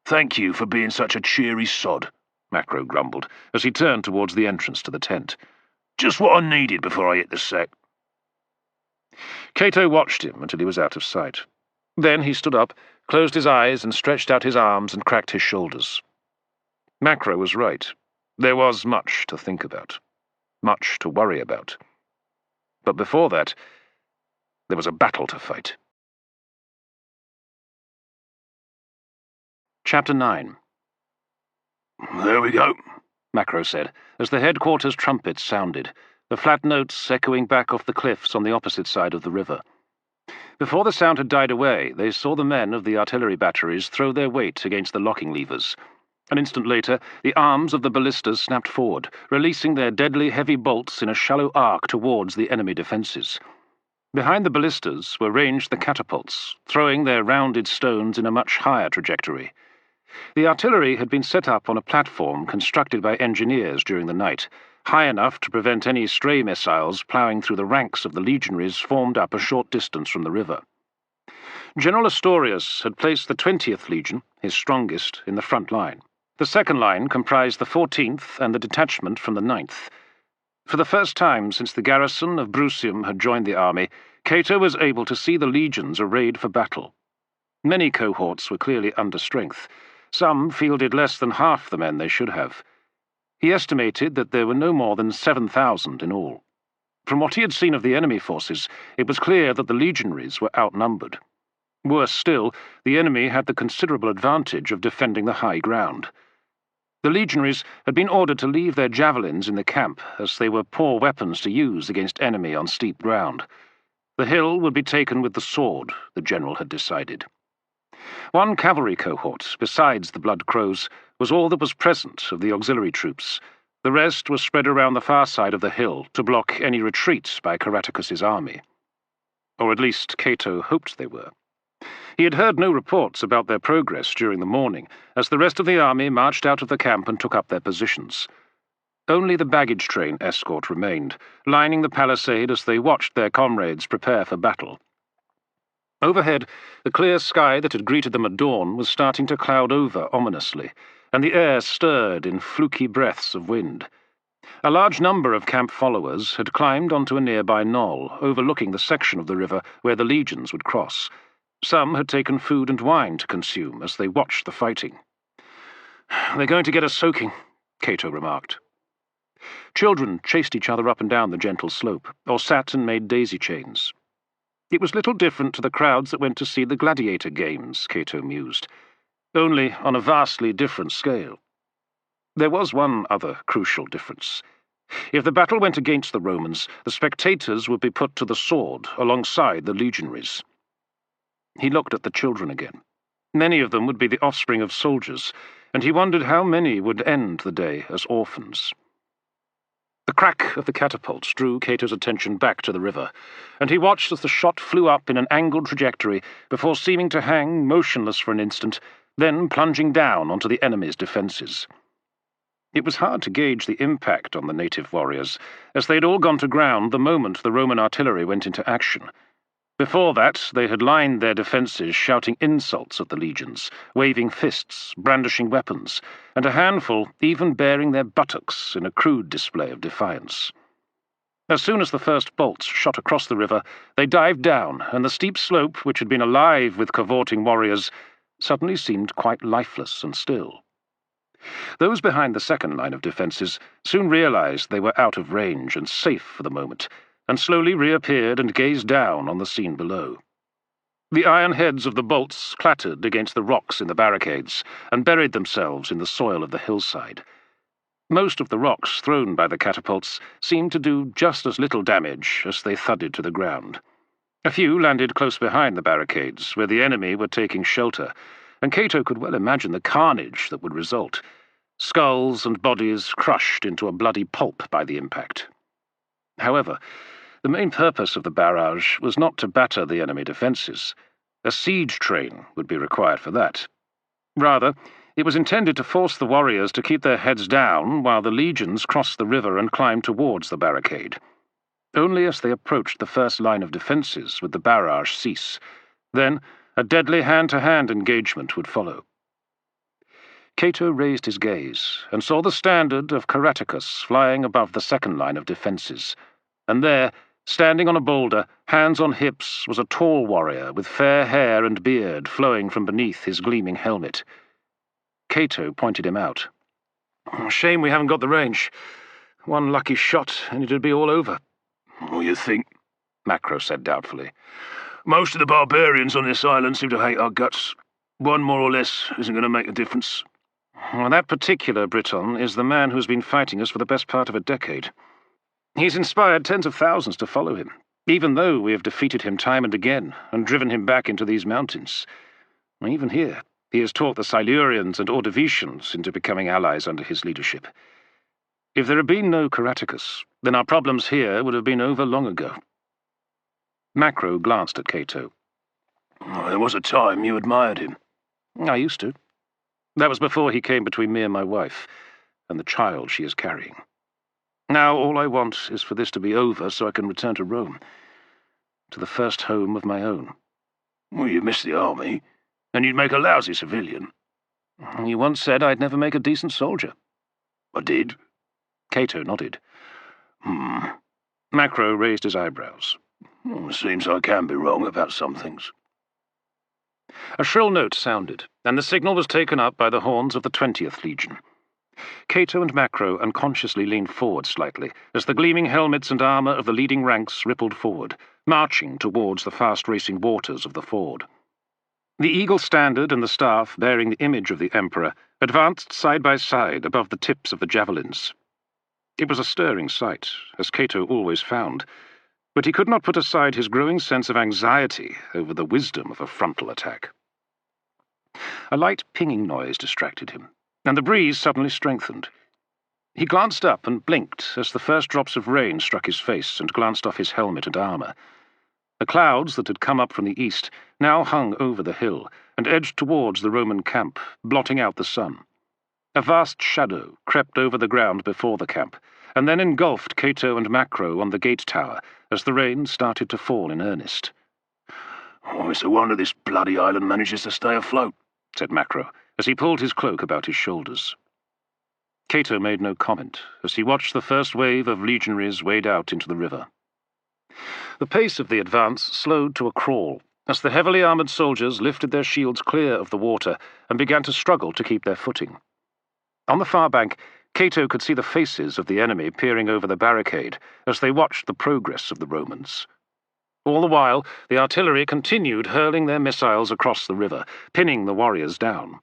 Thank you for being such a cheery sod, Macro grumbled, as he turned towards the entrance to the tent. Just what I needed before I hit the sack. Cato watched him until he was out of sight. Then he stood up, closed his eyes, and stretched out his arms and cracked his shoulders. Macro was right. There was much to think about. Much to worry about. But before that, there was a battle to fight. Chapter 9. There we go, Macro said, as the headquarters trumpets sounded, the flat notes echoing back off the cliffs on the opposite side of the river. Before the sound had died away, they saw the men of the artillery batteries throw their weight against the locking levers. An instant later, the arms of the ballistas snapped forward, releasing their deadly heavy bolts in a shallow arc towards the enemy defences. Behind the ballistas were ranged the catapults, throwing their rounded stones in a much higher trajectory. The artillery had been set up on a platform constructed by engineers during the night, high enough to prevent any stray missiles ploughing through the ranks of the legionaries formed up a short distance from the river. General Astorius had placed the 20th Legion, his strongest, in the front line. The second line comprised the 14th and the detachment from the 9th. For the first time since the garrison of Brusium had joined the army, Cato was able to see the legions arrayed for battle. Many cohorts were clearly under strength. Some fielded less than half the men they should have. He estimated that there were no more than 7,000 in all. From what he had seen of the enemy forces, it was clear that the legionaries were outnumbered. Worse still, the enemy had the considerable advantage of defending the high ground. The legionaries had been ordered to leave their javelins in the camp, as they were poor weapons to use against enemy on steep ground. The hill would be taken with the sword, the general had decided. One cavalry cohort, besides the Blood Crows, was all that was present of the auxiliary troops. The rest was spread around the far side of the hill to block any retreat by Caratacus's army. Or at least Cato hoped they were. He had heard no reports about their progress during the morning, as the rest of the army marched out of the camp and took up their positions. Only the baggage train escort remained, lining the palisade as they watched their comrades prepare for battle. Overhead, the clear sky that had greeted them at dawn was starting to cloud over ominously, and the air stirred in fluky breaths of wind. A large number of camp followers had climbed onto a nearby knoll, overlooking the section of the river where the legions would cross. Some had taken food and wine to consume as they watched the fighting. "They're going to get us soaking," Cato remarked. Children chased each other up and down the gentle slope, or sat and made daisy chains. It was little different to the crowds that went to see the gladiator games, Cato mused, only on a vastly different scale. There was one other crucial difference. If the battle went against the Romans, the spectators would be put to the sword alongside the legionaries. He looked at the children again. Many of them would be the offspring of soldiers, and he wondered how many would end the day as orphans. The crack of the catapults drew Cato's attention back to the river, and he watched as the shot flew up in an angled trajectory before seeming to hang motionless for an instant, then plunging down onto the enemy's defences. It was hard to gauge the impact on the native warriors, as they had all gone to ground the moment the Roman artillery went into action. Before that, they had lined their defences shouting insults at the legions, waving fists, brandishing weapons, and a handful even baring their buttocks in a crude display of defiance. As soon as the first bolts shot across the river, they dived down, and the steep slope, which had been alive with cavorting warriors, suddenly seemed quite lifeless and still. Those behind the second line of defences soon realised they were out of range and safe for the moment, and slowly reappeared and gazed down on the scene below. The iron heads of the bolts clattered against the rocks in the barricades and buried themselves in the soil of the hillside. Most of the rocks thrown by the catapults seemed to do just as little damage as they thudded to the ground. A few landed close behind the barricades, where the enemy were taking shelter, and Cato could well imagine the carnage that would result. Skulls and bodies crushed into a bloody pulp by the impact. However, the main purpose of the barrage was not to batter the enemy defences. A siege train would be required for that. Rather, it was intended to force the warriors to keep their heads down while the legions crossed the river and climbed towards the barricade. Only as they approached the first line of defences would the barrage cease. Then, a deadly hand-to-hand engagement would follow. Cato raised his gaze and saw the standard of Caratacus flying above the second line of defences, and there, standing on a boulder, hands on hips, was a tall warrior with fair hair and beard flowing from beneath his gleaming helmet. Cato pointed him out. "Shame we haven't got the range. One lucky shot, and it'd be all over." "What do you think?" Macro said doubtfully. "Most of the barbarians on this island seem to hate our guts. One more or less isn't going to make a difference." "Well, that particular Briton is the man who's been fighting us for the best part of a decade. He's inspired tens of thousands to follow him, even though we have defeated him time and again and driven him back into these mountains. Even here, he has taught the Silurians and Ordovicians into becoming allies under his leadership. If there had been no Caratacus, then our problems here would have been over long ago." Macro glanced at Cato. "There was a time you admired him." "I used to. That was before he came between me and my wife, and the child she is carrying. Now all I want is for this to be over so I can return to Rome, to the first home of my own." "Well, you miss the army, and you'd make a lousy civilian." "You once said I'd never make a decent soldier." "I did." Cato nodded. Macro raised his eyebrows. "Seems I can be wrong about some things." A shrill note sounded, and the signal was taken up by the horns of the 20th Legion. Cato and Macro unconsciously leaned forward slightly as the gleaming helmets and armour of the leading ranks rippled forward, marching towards the fast-racing waters of the ford. The eagle standard and the staff bearing the image of the Emperor advanced side by side above the tips of the javelins. It was a stirring sight, as Cato always found, but he could not put aside his growing sense of anxiety over the wisdom of a frontal attack. A light pinging noise distracted him, and the breeze suddenly strengthened. He glanced up and blinked as the first drops of rain struck his face and glanced off his helmet and armour. The clouds that had come up from the east now hung over the hill and edged towards the Roman camp, blotting out the sun. A vast shadow crept over the ground before the camp, and then engulfed Cato and Macro on the gate tower as the rain started to fall in earnest. "It's a wonder this bloody island manages to stay afloat," said Macro, as he pulled his cloak about his shoulders. Cato made no comment as he watched the first wave of legionaries wade out into the river. The pace of the advance slowed to a crawl as the heavily armoured soldiers lifted their shields clear of the water and began to struggle to keep their footing. On the far bank, Cato could see the faces of the enemy peering over the barricade as they watched the progress of the Romans. All the while, the artillery continued hurling their missiles across the river, pinning the warriors down.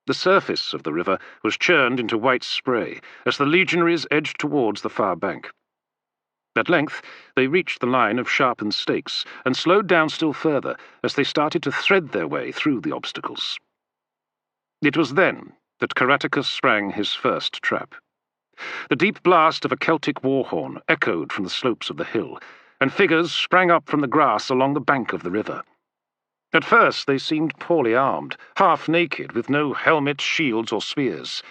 The surface of the river was churned into white spray as the legionaries edged towards the far bank. At length, they reached the line of sharpened stakes and slowed down still further as they started to thread their way through the obstacles. It was then that Caratacus sprang his first trap. The deep blast of a Celtic war horn echoed from the slopes of the hill, and figures sprang up from the grass along the bank of the river. At first they seemed poorly armed, half naked, with no helmets, shields, or spears.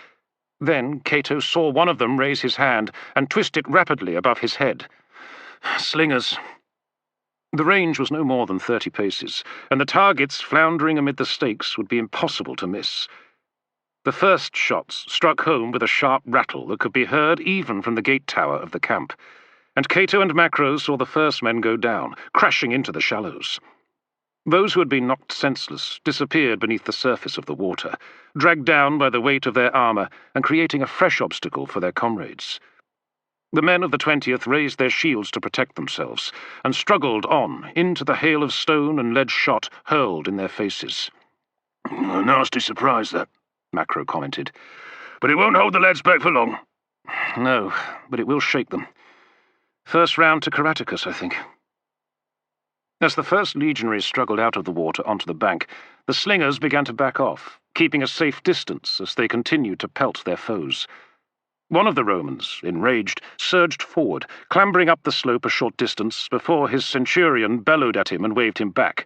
Then Cato saw one of them raise his hand and twist it rapidly above his head. Slingers. The range was no more than 30 paces, and the targets floundering amid the stakes would be impossible to miss. The first shots struck home with a sharp rattle that could be heard even from the gate tower of the camp, and Cato and Macro saw the first men go down, crashing into the shallows. Those who had been knocked senseless disappeared beneath the surface of the water, dragged down by the weight of their armour and creating a fresh obstacle for their comrades. The men of the 20th raised their shields to protect themselves, and struggled on into the hail of stone and lead shot hurled in their faces. "A nasty surprise, that," Macro commented. "But it won't hold the lads back for long." "No, but it will shake them. First round to Caratacus, I think." As the first legionaries struggled out of the water onto the bank, the slingers began to back off, keeping a safe distance as they continued to pelt their foes. One of the Romans, enraged, surged forward, clambering up the slope a short distance before his Centurion bellowed at him and waved him back.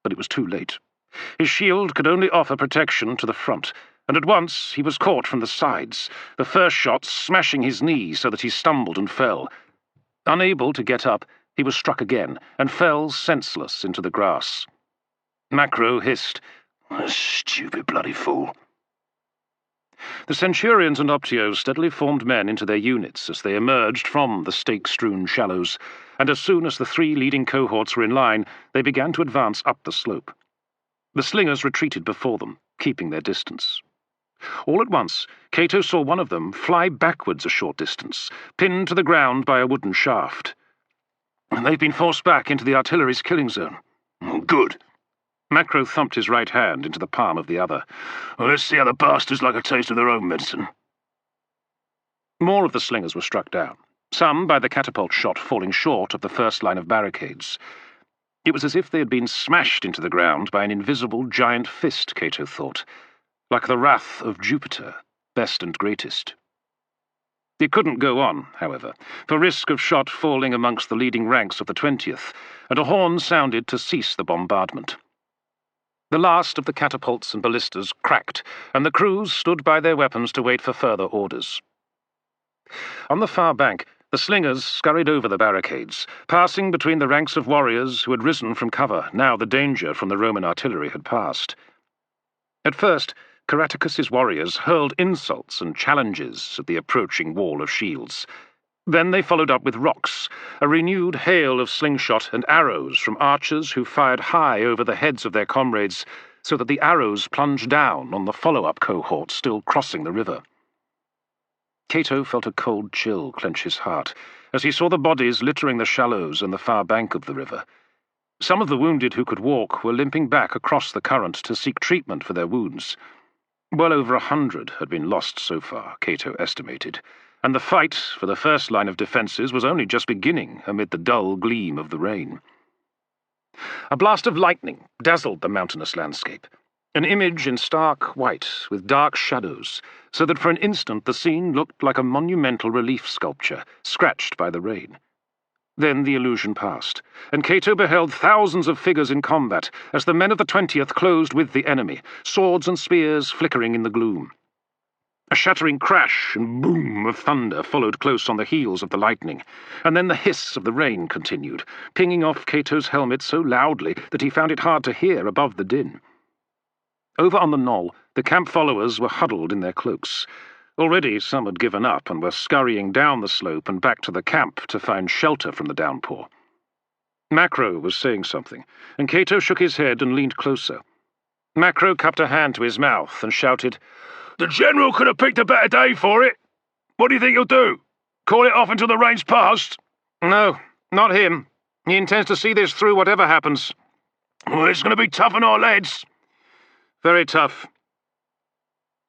But it was too late. His shield could only offer protection to the front, and at once he was caught from the sides, the first shot smashing his knee so that he stumbled and fell. Unable to get up, he was struck again, and fell senseless into the grass. Macro hissed, "Stupid bloody fool." The Centurions and Optios steadily formed men into their units as they emerged from the stake-strewn shallows, and as soon as the 3 leading cohorts were in line, they began to advance up the slope. The slingers retreated before them, keeping their distance. All at once, Cato saw one of them fly backwards a short distance, pinned to the ground by a wooden shaft. "They've been forced back into the artillery's killing zone." "Good." Macro thumped his right hand into the palm of the other. "Well, let's see how the bastards like a taste of their own medicine." More of the slingers were struck down, some by the catapult shot falling short of the first line of barricades. It was as if they had been smashed into the ground by an invisible giant fist, Cato thought, like the wrath of Jupiter, best and greatest. It couldn't go on, however, for risk of shot falling amongst the leading ranks of the 20th, and a horn sounded to cease the bombardment. The last of the catapults and ballistas cracked, and the crews stood by their weapons to wait for further orders. On the far bank, the slingers scurried over the barricades, passing between the ranks of warriors who had risen from cover now the danger from the Roman artillery had passed. At first, Caratacus's warriors hurled insults and challenges at the approaching wall of shields. Then they followed up with rocks, a renewed hail of slingshot and arrows from archers who fired high over the heads of their comrades, so that the arrows plunged down on the follow-up cohort still crossing the river. Cato felt a cold chill clench his heart as he saw the bodies littering the shallows and the far bank of the river. Some of the wounded who could walk were limping back across the current to seek treatment for their wounds. Well over 100 had been lost so far, Cato estimated, and the fight for the first line of defences was only just beginning amid the dull gleam of the rain. A blast of lightning dazzled the mountainous landscape, an image in stark white with dark shadows, so that for an instant the scene looked like a monumental relief sculpture, scratched by the rain. Then the illusion passed, and Cato beheld thousands of figures in combat as the men of the 20th closed with the enemy, swords and spears flickering in the gloom. A shattering crash and boom of thunder followed close on the heels of the lightning, and then the hiss of the rain continued, pinging off Cato's helmet so loudly that he found it hard to hear above the din. Over on the knoll, the camp followers were huddled in their cloaks. Already some had given up and were scurrying down the slope and back to the camp to find shelter from the downpour. Macro was saying something, and Cato shook his head and leaned closer. Macro cupped a hand to his mouth and shouted, "The General could have picked a better day for it. What do you think he'll do? Call it off until the rain's passed?" "No, not him. He intends to see this through whatever happens." "Well, it's going to be tough on our lads." "Very tough."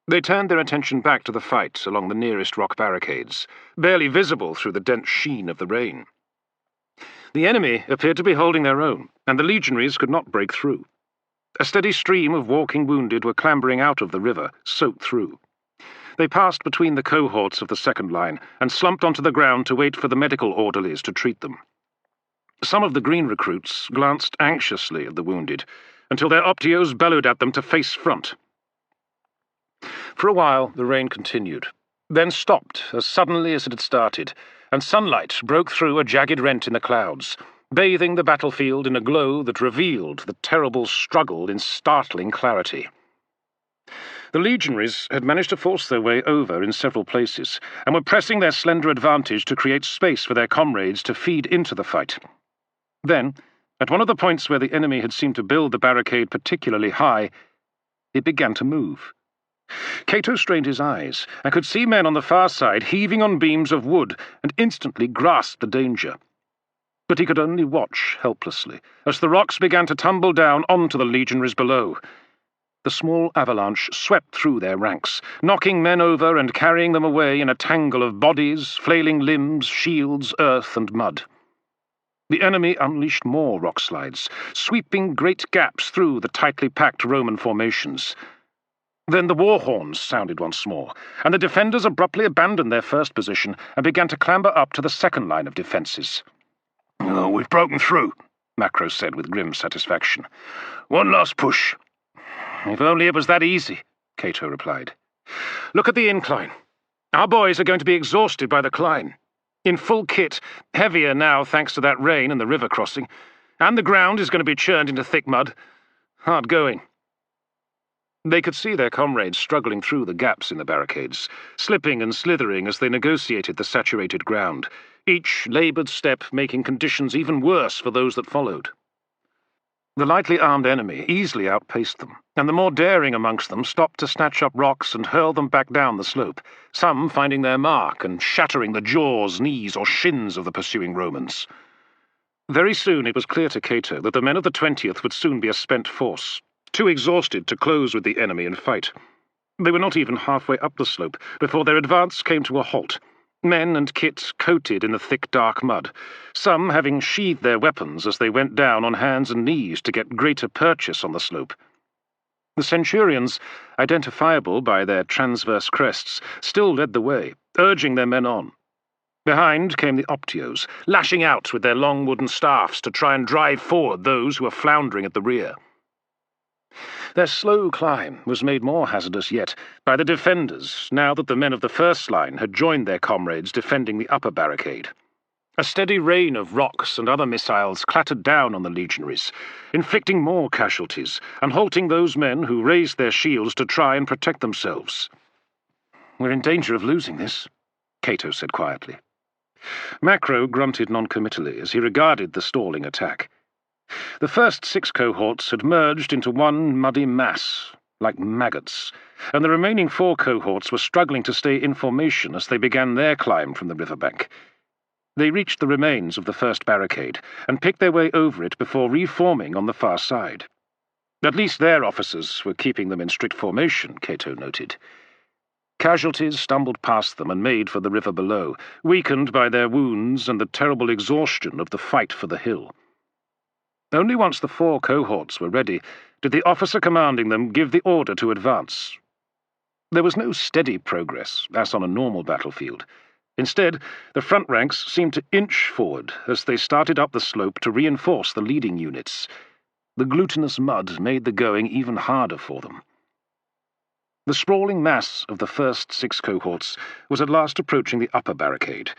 They turned their attention back to the fight along the nearest rock barricades, barely visible through the dense sheen of the rain. The enemy appeared to be holding their own, and the legionaries could not break through. A steady stream of walking wounded were clambering out of the river, soaked through. They passed between the cohorts of the second line and slumped onto the ground to wait for the medical orderlies to treat them. Some of the green recruits glanced anxiously at the wounded, until their Optios bellowed at them to face front. For a while the rain continued, then stopped as suddenly as it had started, and sunlight broke through a jagged rent in the clouds, bathing the battlefield in a glow that revealed the terrible struggle in startling clarity. The legionaries had managed to force their way over in several places, and were pressing their slender advantage to create space for their comrades to feed into the fight. Then, at one of the points where the enemy had seemed to build the barricade particularly high, it began to move. Cato strained his eyes, and could see men on the far side heaving on beams of wood, and instantly grasped the danger. But he could only watch helplessly, as the rocks began to tumble down onto the legionaries below. The small avalanche swept through their ranks, knocking men over and carrying them away in a tangle of bodies, flailing limbs, shields, earth, and mud. The enemy unleashed more rock slides, sweeping great gaps through the tightly packed Roman formations. Then the war horns sounded once more, and the defenders abruptly abandoned their first position and began to clamber up to the second line of defences. "Oh, we've broken through," Macro said with grim satisfaction. "One last push." "If only it was that easy," Cato replied. "Look at the incline. Our boys are going to be exhausted by the climb. In full kit, heavier now thanks to that rain and the river crossing, and the ground is going to be churned into thick mud. Hard going." They could see their comrades struggling through the gaps in the barricades, slipping and slithering as they negotiated the saturated ground, each laboured step making conditions even worse for those that followed. The lightly armed enemy easily outpaced them, and the more daring amongst them stopped to snatch up rocks and hurl them back down the slope, some finding their mark and shattering the jaws, knees, or shins of the pursuing Romans. Very soon it was clear to Cato that the men of the 20th would soon be a spent force, too exhausted to close with the enemy and fight. They were not even halfway up the slope before their advance came to a halt, men and kit coated in the thick dark mud, some having sheathed their weapons as they went down on hands and knees to get greater purchase on the slope. The Centurions, identifiable by their transverse crests, still led the way, urging their men on. Behind came the Optios, lashing out with their long wooden staffs to try and drive forward those who were floundering at the rear. Their slow climb was made more hazardous yet by the defenders, now that the men of the first line had joined their comrades defending the upper barricade. A steady rain of rocks and other missiles clattered down on the legionaries, inflicting more casualties and halting those men who raised their shields to try and protect themselves. "We're in danger of losing this," Cato said quietly. Macro grunted noncommittally as he regarded the stalling attack. The first 6 cohorts had merged into one muddy mass, like maggots, and the remaining 4 cohorts were struggling to stay in formation as they began their climb from the riverbank. They reached the remains of the first barricade and picked their way over it before reforming on the far side. At least their officers were keeping them in strict formation, Cato noted. Casualties stumbled past them and made for the river below, weakened by their wounds and the terrible exhaustion of the fight for the hill. Only once the 4 cohorts were ready did the officer commanding them give the order to advance. There was no steady progress, as on a normal battlefield. Instead, the front ranks seemed to inch forward as they started up the slope to reinforce the leading units. The glutinous mud made the going even harder for them. The sprawling mass of the first 6 cohorts was at last approaching the upper barricade.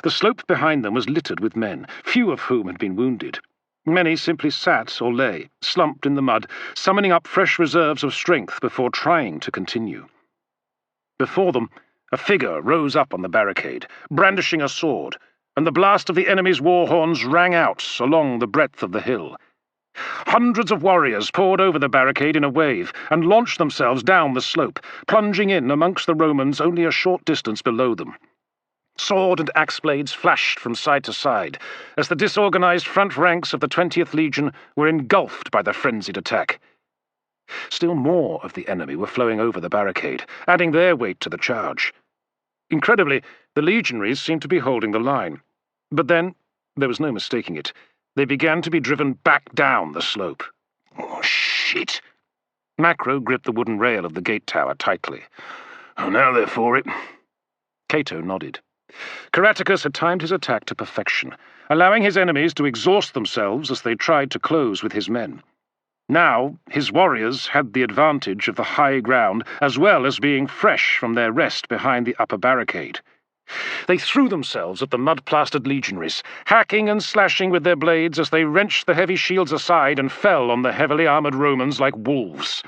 The slope behind them was littered with men, few of whom had been wounded. Many simply sat or lay, slumped in the mud, summoning up fresh reserves of strength before trying to continue. Before them, a figure rose up on the barricade, brandishing a sword, and the blast of the enemy's war horns rang out along the breadth of the hill. Hundreds of warriors poured over the barricade in a wave and launched themselves down the slope, plunging in amongst the Romans only a short distance below them. Sword and axe blades flashed from side to side as the disorganized front ranks of the 20th Legion were engulfed by the frenzied attack. Still more of the enemy were flowing over the barricade, adding their weight to the charge. Incredibly, the legionaries seemed to be holding the line. But then, there was no mistaking it, they began to be driven back down the slope. "Oh, shit!" Macro gripped the wooden rail of the gate tower tightly. "Oh, now they're for it." Cato nodded. Caratacus had timed his attack to perfection, allowing his enemies to exhaust themselves as they tried to close with his men. Now, his warriors had the advantage of the high ground, as well as being fresh from their rest behind the upper barricade. They threw themselves at the mud-plastered legionaries, hacking and slashing with their blades as they wrenched the heavy shields aside and fell on the heavily armoured Romans like wolves.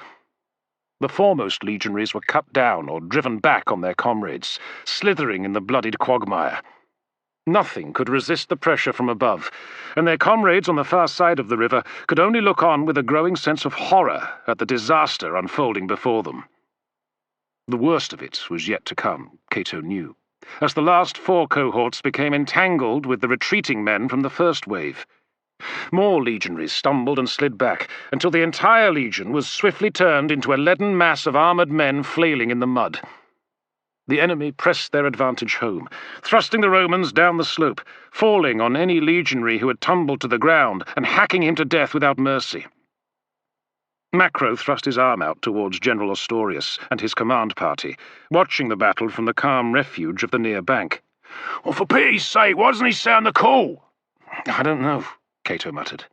The foremost legionaries were cut down or driven back on their comrades, slithering in the bloodied quagmire. Nothing could resist the pressure from above, and their comrades on the far side of the river could only look on with a growing sense of horror at the disaster unfolding before them. The worst of it was yet to come, Cato knew, as the last 4 cohorts became entangled with the retreating men from the first wave. More legionaries stumbled and slid back, until the entire legion was swiftly turned into a leaden mass of armoured men flailing in the mud. The enemy pressed their advantage home, thrusting the Romans down the slope, falling on any legionary who had tumbled to the ground, and hacking him to death without mercy. Macro thrust his arm out towards General Ostorius and his command party, watching the battle from the calm refuge of the near bank. "Well, for pity's sake, why doesn't he sound the call?" "I don't know," Cato muttered.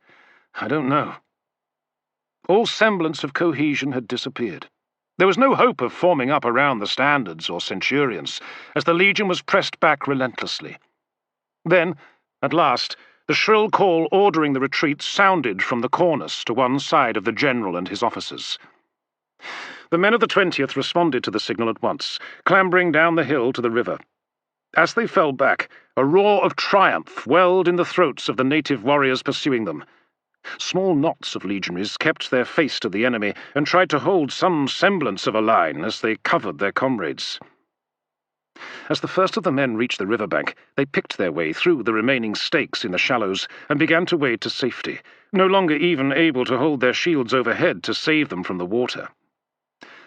"I don't know." All semblance of cohesion had disappeared. There was no hope of forming up around the standards or centurions, as the legion was pressed back relentlessly. Then, at last, the shrill call ordering the retreat sounded from the cornice to one side of the general and his officers. The men of the 20th responded to the signal at once, clambering down the hill to the river. As they fell back, a roar of triumph welled in the throats of the native warriors pursuing them. Small knots of legionaries kept their face to the enemy and tried to hold some semblance of a line as they covered their comrades. As the first of the men reached the riverbank, they picked their way through the remaining stakes in the shallows and began to wade to safety, no longer even able to hold their shields overhead to save them from the water.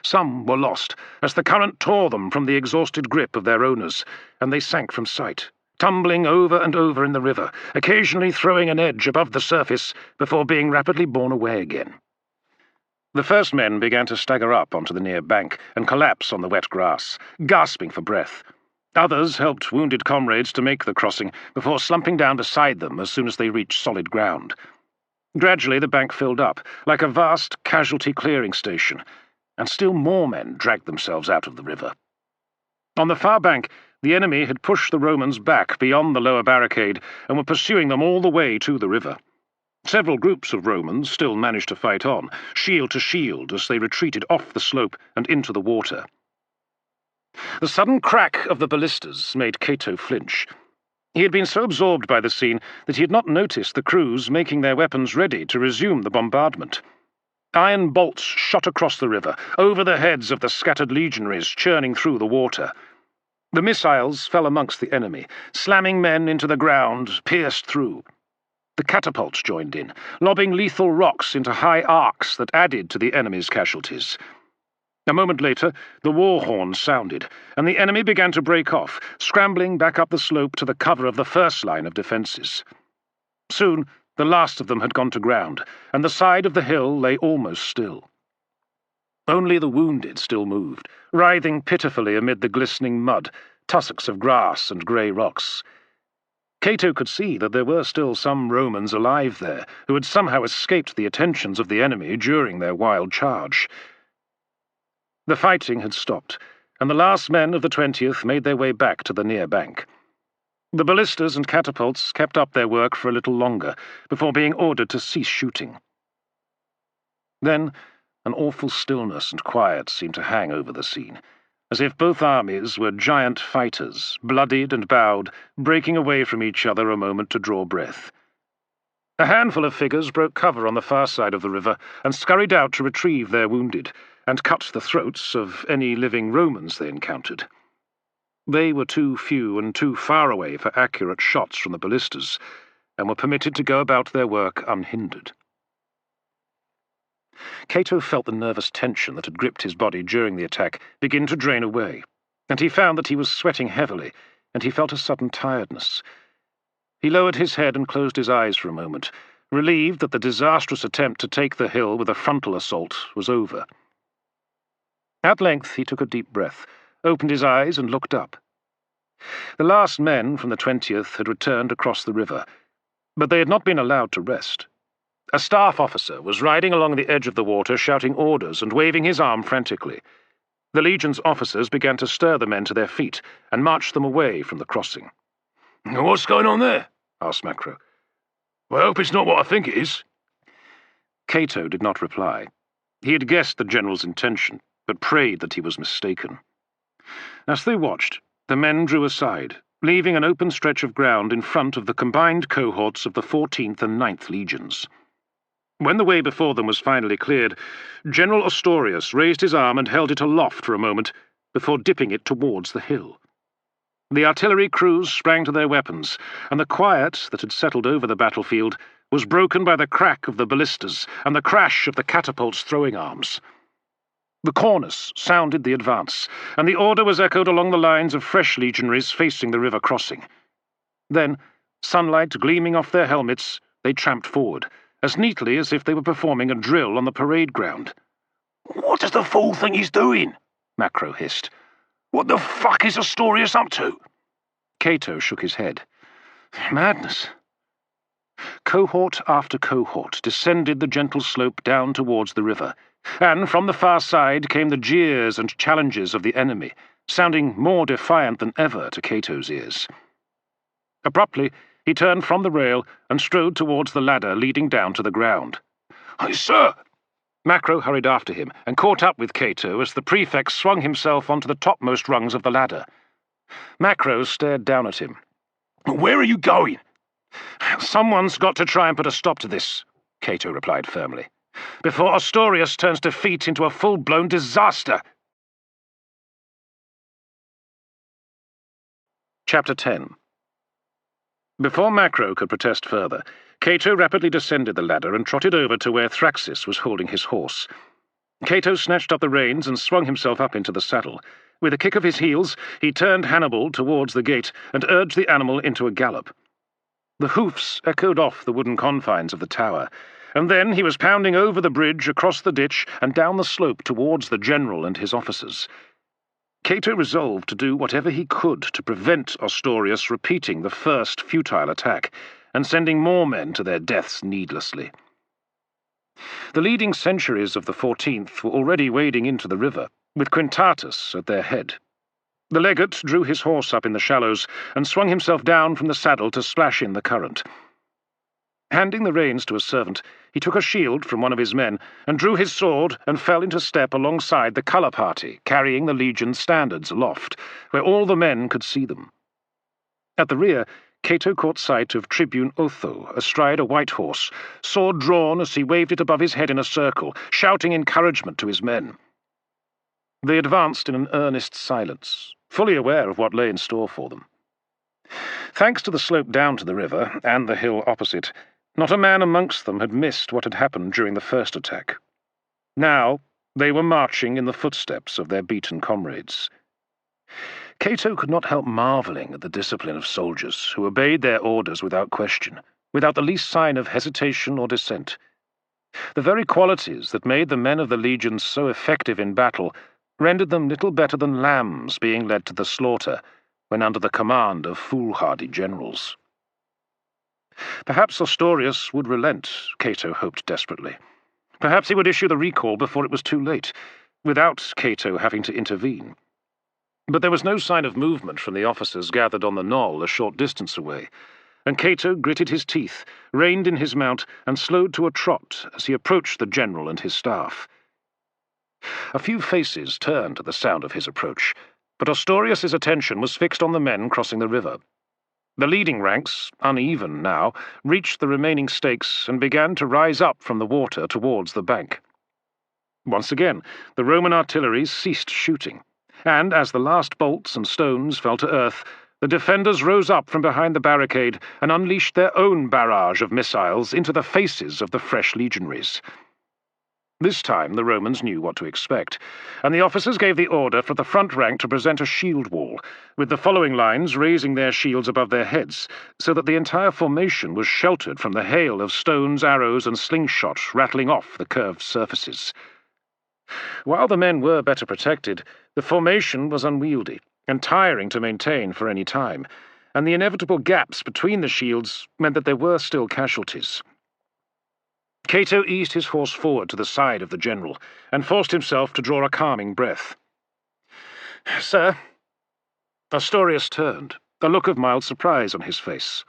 Some were lost, as the current tore them from the exhausted grip of their owners, and they sank from sight, tumbling over and over in the river, occasionally throwing an edge above the surface before being rapidly borne away again. The first men began to stagger up onto the near bank and collapse on the wet grass, gasping for breath. Others helped wounded comrades to make the crossing before slumping down beside them as soon as they reached solid ground. Gradually the bank filled up, like a vast casualty clearing station, and still more men dragged themselves out of the river. On the far bank, the enemy had pushed the Romans back beyond the lower barricade and were pursuing them all the way to the river. Several groups of Romans still managed to fight on, shield to shield, as they retreated off the slope and into the water. The sudden crack of the ballistas made Cato flinch. He had been so absorbed by the scene that he had not noticed the crews making their weapons ready to resume the bombardment. Iron bolts shot across the river, over the heads of the scattered legionaries churning through the water. The missiles fell amongst the enemy, slamming men into the ground, pierced through. The catapults joined in, lobbing lethal rocks into high arcs that added to the enemy's casualties. A moment later, the war horn sounded, and the enemy began to break off, scrambling back up the slope to the cover of the first line of defences. Soon, the last of them had gone to ground, and the side of the hill lay almost still. Only the wounded still moved, writhing pitifully amid the glistening mud, tussocks of grass and grey rocks. Cato could see that there were still some Romans alive there, who had somehow escaped the attentions of the enemy during their wild charge. The fighting had stopped, and the last men of the 20th made their way back to the near bank. The ballistas and catapults kept up their work for a little longer, before being ordered to cease shooting. Then, an awful stillness and quiet seemed to hang over the scene, as if both armies were giant fighters, bloodied and bowed, breaking away from each other a moment to draw breath. A handful of figures broke cover on the far side of the river and scurried out to retrieve their wounded, and cut the throats of any living Romans they encountered. They were too few and too far away for accurate shots from the ballistas, and were permitted to go about their work unhindered. Cato felt the nervous tension that had gripped his body during the attack begin to drain away, and he found that he was sweating heavily, and he felt a sudden tiredness. He lowered his head and closed his eyes for a moment, relieved that the disastrous attempt to take the hill with a frontal assault was over. At length he took a deep breath, opened his eyes and looked up. The last men from the 20th had returned across the river, but they had not been allowed to rest. A staff officer was riding along the edge of the water, shouting orders and waving his arm frantically. The Legion's officers began to stir the men to their feet and march them away from the crossing. "What's going on there?" asked Macro. "I hope it's not what I think it is." Cato did not reply. He had guessed the general's intention, but prayed that he was mistaken. As they watched, the men drew aside, leaving an open stretch of ground in front of the combined cohorts of the 14th and 9th Legions. When the way before them was finally cleared, General Ostorius raised his arm and held it aloft for a moment, before dipping it towards the hill. The artillery crews sprang to their weapons, and the quiet that had settled over the battlefield was broken by the crack of the ballistas and the crash of the catapults' throwing arms. The cornus sounded the advance, and the order was echoed along the lines of fresh legionaries facing the river crossing. Then, sunlight gleaming off their helmets, they tramped forward, as neatly as if they were performing a drill on the parade ground. "What does the fool think he's doing?" Macro hissed. "What the fuck is Ostorius up to?" Cato shook his head. Madness. Cohort after cohort descended the gentle slope down towards the river, and from the far side came the jeers and challenges of the enemy, sounding more defiant than ever to Cato's ears. Abruptly, he turned from the rail and strode towards the ladder leading down to the ground. "Hey, sir!" Macro hurried after him and caught up with Cato as the Prefect swung himself onto the topmost rungs of the ladder. Macro stared down at him. "Where are you going?" "Someone's got to try and put a stop to this," Cato replied firmly, "before Ostorius turns defeat into a full-blown disaster." Chapter 10. Before Macro could protest further, Cato rapidly descended the ladder and trotted over to where Thraxis was holding his horse. Cato snatched up the reins and swung himself up into the saddle. With a kick of his heels, he turned Hannibal towards the gate and urged the animal into a gallop. The hoofs echoed off the wooden confines of the tower, and then he was pounding over the bridge, across the ditch, and down the slope towards the general and his officers. Cato resolved to do whatever he could to prevent Ostorius repeating the first futile attack, and sending more men to their deaths needlessly. The leading centuries of the 14th were already wading into the river, with Quintatus at their head. The legate drew his horse up in the shallows and swung himself down from the saddle to splash in the current. Handing the reins to a servant, he took a shield from one of his men and drew his sword and fell into step alongside the colour party, carrying the Legion's standards aloft, where all the men could see them. At the rear, Cato caught sight of Tribune Otho astride a white horse, sword drawn as he waved it above his head in a circle, shouting encouragement to his men. They advanced in an earnest silence, fully aware of what lay in store for them. Thanks to the slope down to the river and the hill opposite, not a man amongst them had missed what had happened during the first attack. Now they were marching in the footsteps of their beaten comrades. Cato could not help marvelling at the discipline of soldiers who obeyed their orders without question, without the least sign of hesitation or dissent. The very qualities that made the men of the legions so effective in battle rendered them little better than lambs being led to the slaughter when under the command of foolhardy generals. Perhaps Ostorius would relent, Cato hoped desperately. Perhaps he would issue the recall before it was too late, without Cato having to intervene. But there was no sign of movement from the officers gathered on the knoll a short distance away, and Cato gritted his teeth, reined in his mount, and slowed to a trot as he approached the general and his staff. A few faces turned at the sound of his approach, but Ostorius's attention was fixed on the men crossing the river. The leading ranks, uneven now, reached the remaining stakes and began to rise up from the water towards the bank. Once again, the Roman artillery ceased shooting, and as the last bolts and stones fell to earth, the defenders rose up from behind the barricade and unleashed their own barrage of missiles into the faces of the fresh legionaries. This time the Romans knew what to expect, and the officers gave the order for the front rank to present a shield wall, with the following lines raising their shields above their heads, so that the entire formation was sheltered from the hail of stones, arrows, and slingshot rattling off the curved surfaces. While the men were better protected, the formation was unwieldy and tiring to maintain for any time, and the inevitable gaps between the shields meant that there were still casualties. Cato eased his horse forward to the side of the general, and forced himself to draw a calming breath. Sir? Astorius turned, a look of mild surprise on his face.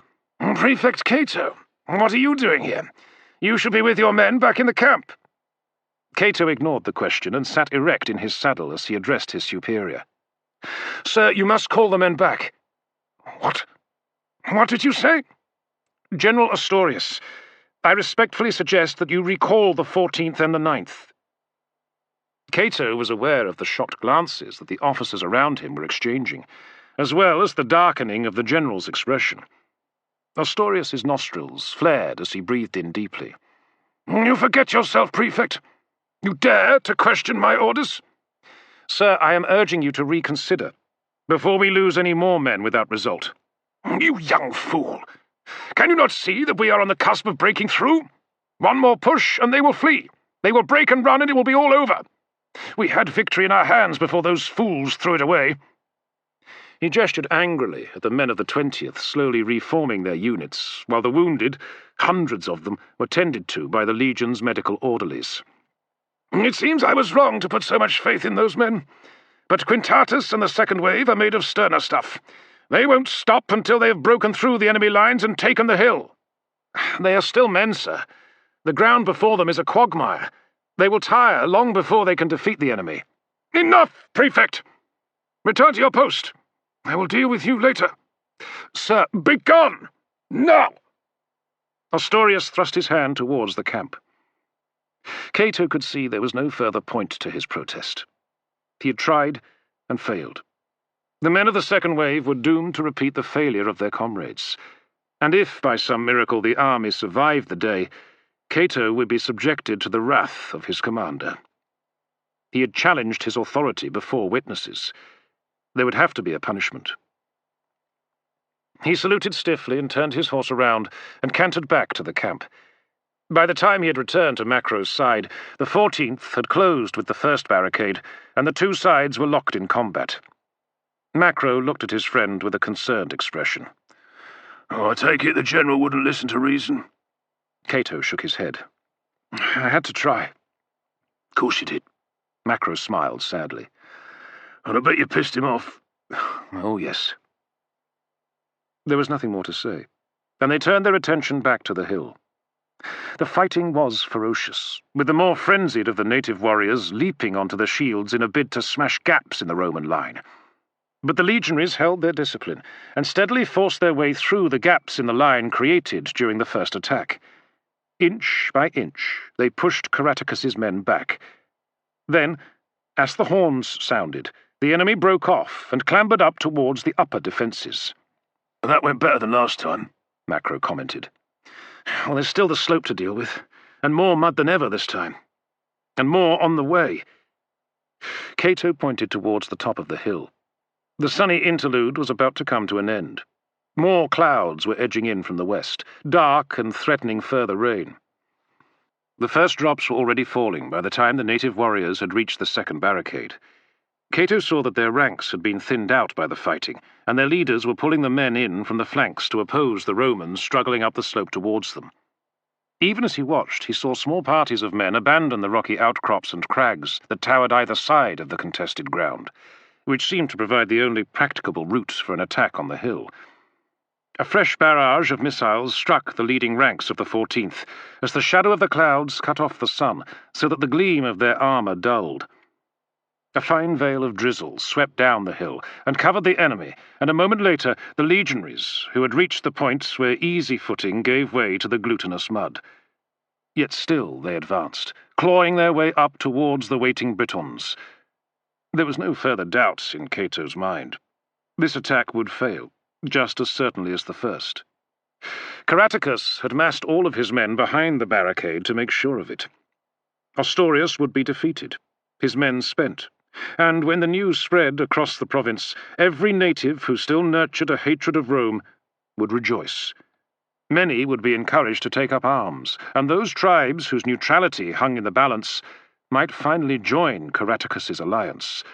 Prefect Cato, what are you doing here? You should be with your men back in the camp. Cato ignored the question and sat erect in his saddle as he addressed his superior. Sir, you must call the men back. What? What did you say? General Astorius, I respectfully suggest that you recall the 14th and the 9th. Cato was aware of the shocked glances that the officers around him were exchanging, as well as the darkening of the general's expression. Astorius's nostrils flared as he breathed in deeply. You forget yourself, Prefect. You dare to question my orders? Sir, I am urging you to reconsider, before we lose any more men without result. You young fool! Can you not see that we are on the cusp of breaking through? One more push and they will flee. They will break and run and it will be all over. We had victory in our hands before those fools threw it away. He gestured angrily at the men of the 20th slowly reforming their units, while the wounded, hundreds of them, were tended to by the Legion's medical orderlies. It seems I was wrong to put so much faith in those men. But Quintatus and the second wave are made of sterner stuff. They won't stop until they have broken through the enemy lines and taken the hill. They are still men, sir. The ground before them is a quagmire. They will tire long before they can defeat the enemy. Enough, Prefect! Return to your post. I will deal with you later. Sir, begone! Now! Astorius thrust his hand towards the camp. Cato could see there was no further point to his protest. He had tried and failed. The men of the second wave were doomed to repeat the failure of their comrades, and if, by some miracle, the army survived the day, Cato would be subjected to the wrath of his commander. He had challenged his authority before witnesses. There would have to be a punishment. He saluted stiffly and turned his horse around and cantered back to the camp. By the time he had returned to Macro's side, the 14th had closed with the first barricade, and the two sides were locked in combat. Macro looked at his friend with a concerned expression. I take it the general wouldn't listen to reason? Cato shook his head. I had to try. Of course you did. Macro smiled sadly. And I bet you pissed him off. Oh, yes. There was nothing more to say, and they turned their attention back to the hill. The fighting was ferocious, with the more frenzied of the native warriors leaping onto the shields in a bid to smash gaps in the Roman line. But the legionaries held their discipline, and steadily forced their way through the gaps in the line created during the first attack. Inch by inch, they pushed Caratacus's men back. Then, as the horns sounded, the enemy broke off and clambered up towards the upper defences. That went better than last time, Macro commented. Well, there's still the slope to deal with, and more mud than ever this time. And more on the way. Cato pointed towards the top of the hill. The sunny interlude was about to come to an end. More clouds were edging in from the west, dark and threatening further rain. The first drops were already falling by the time the native warriors had reached the second barricade. Cato saw that their ranks had been thinned out by the fighting, and their leaders were pulling the men in from the flanks to oppose the Romans struggling up the slope towards them. Even as he watched, he saw small parties of men abandon the rocky outcrops and crags that towered either side of the contested ground, which seemed to provide the only practicable route for an attack on the hill. A fresh barrage of missiles struck the leading ranks of the 14th, as the shadow of the clouds cut off the sun, so that the gleam of their armour dulled. A fine veil of drizzle swept down the hill and covered the enemy, and a moment later the legionaries, who had reached the point where easy footing gave way to the glutinous mud. Yet still they advanced, clawing their way up towards the waiting Britons. There was no further doubt in Cato's mind. This attack would fail, just as certainly as the first. Caratacus had massed all of his men behind the barricade to make sure of it. Astorius would be defeated, his men spent, and when the news spread across the province, every native who still nurtured a hatred of Rome would rejoice. Many would be encouraged to take up arms, and those tribes whose neutrality hung in the balance might finally join Caratacus's alliance.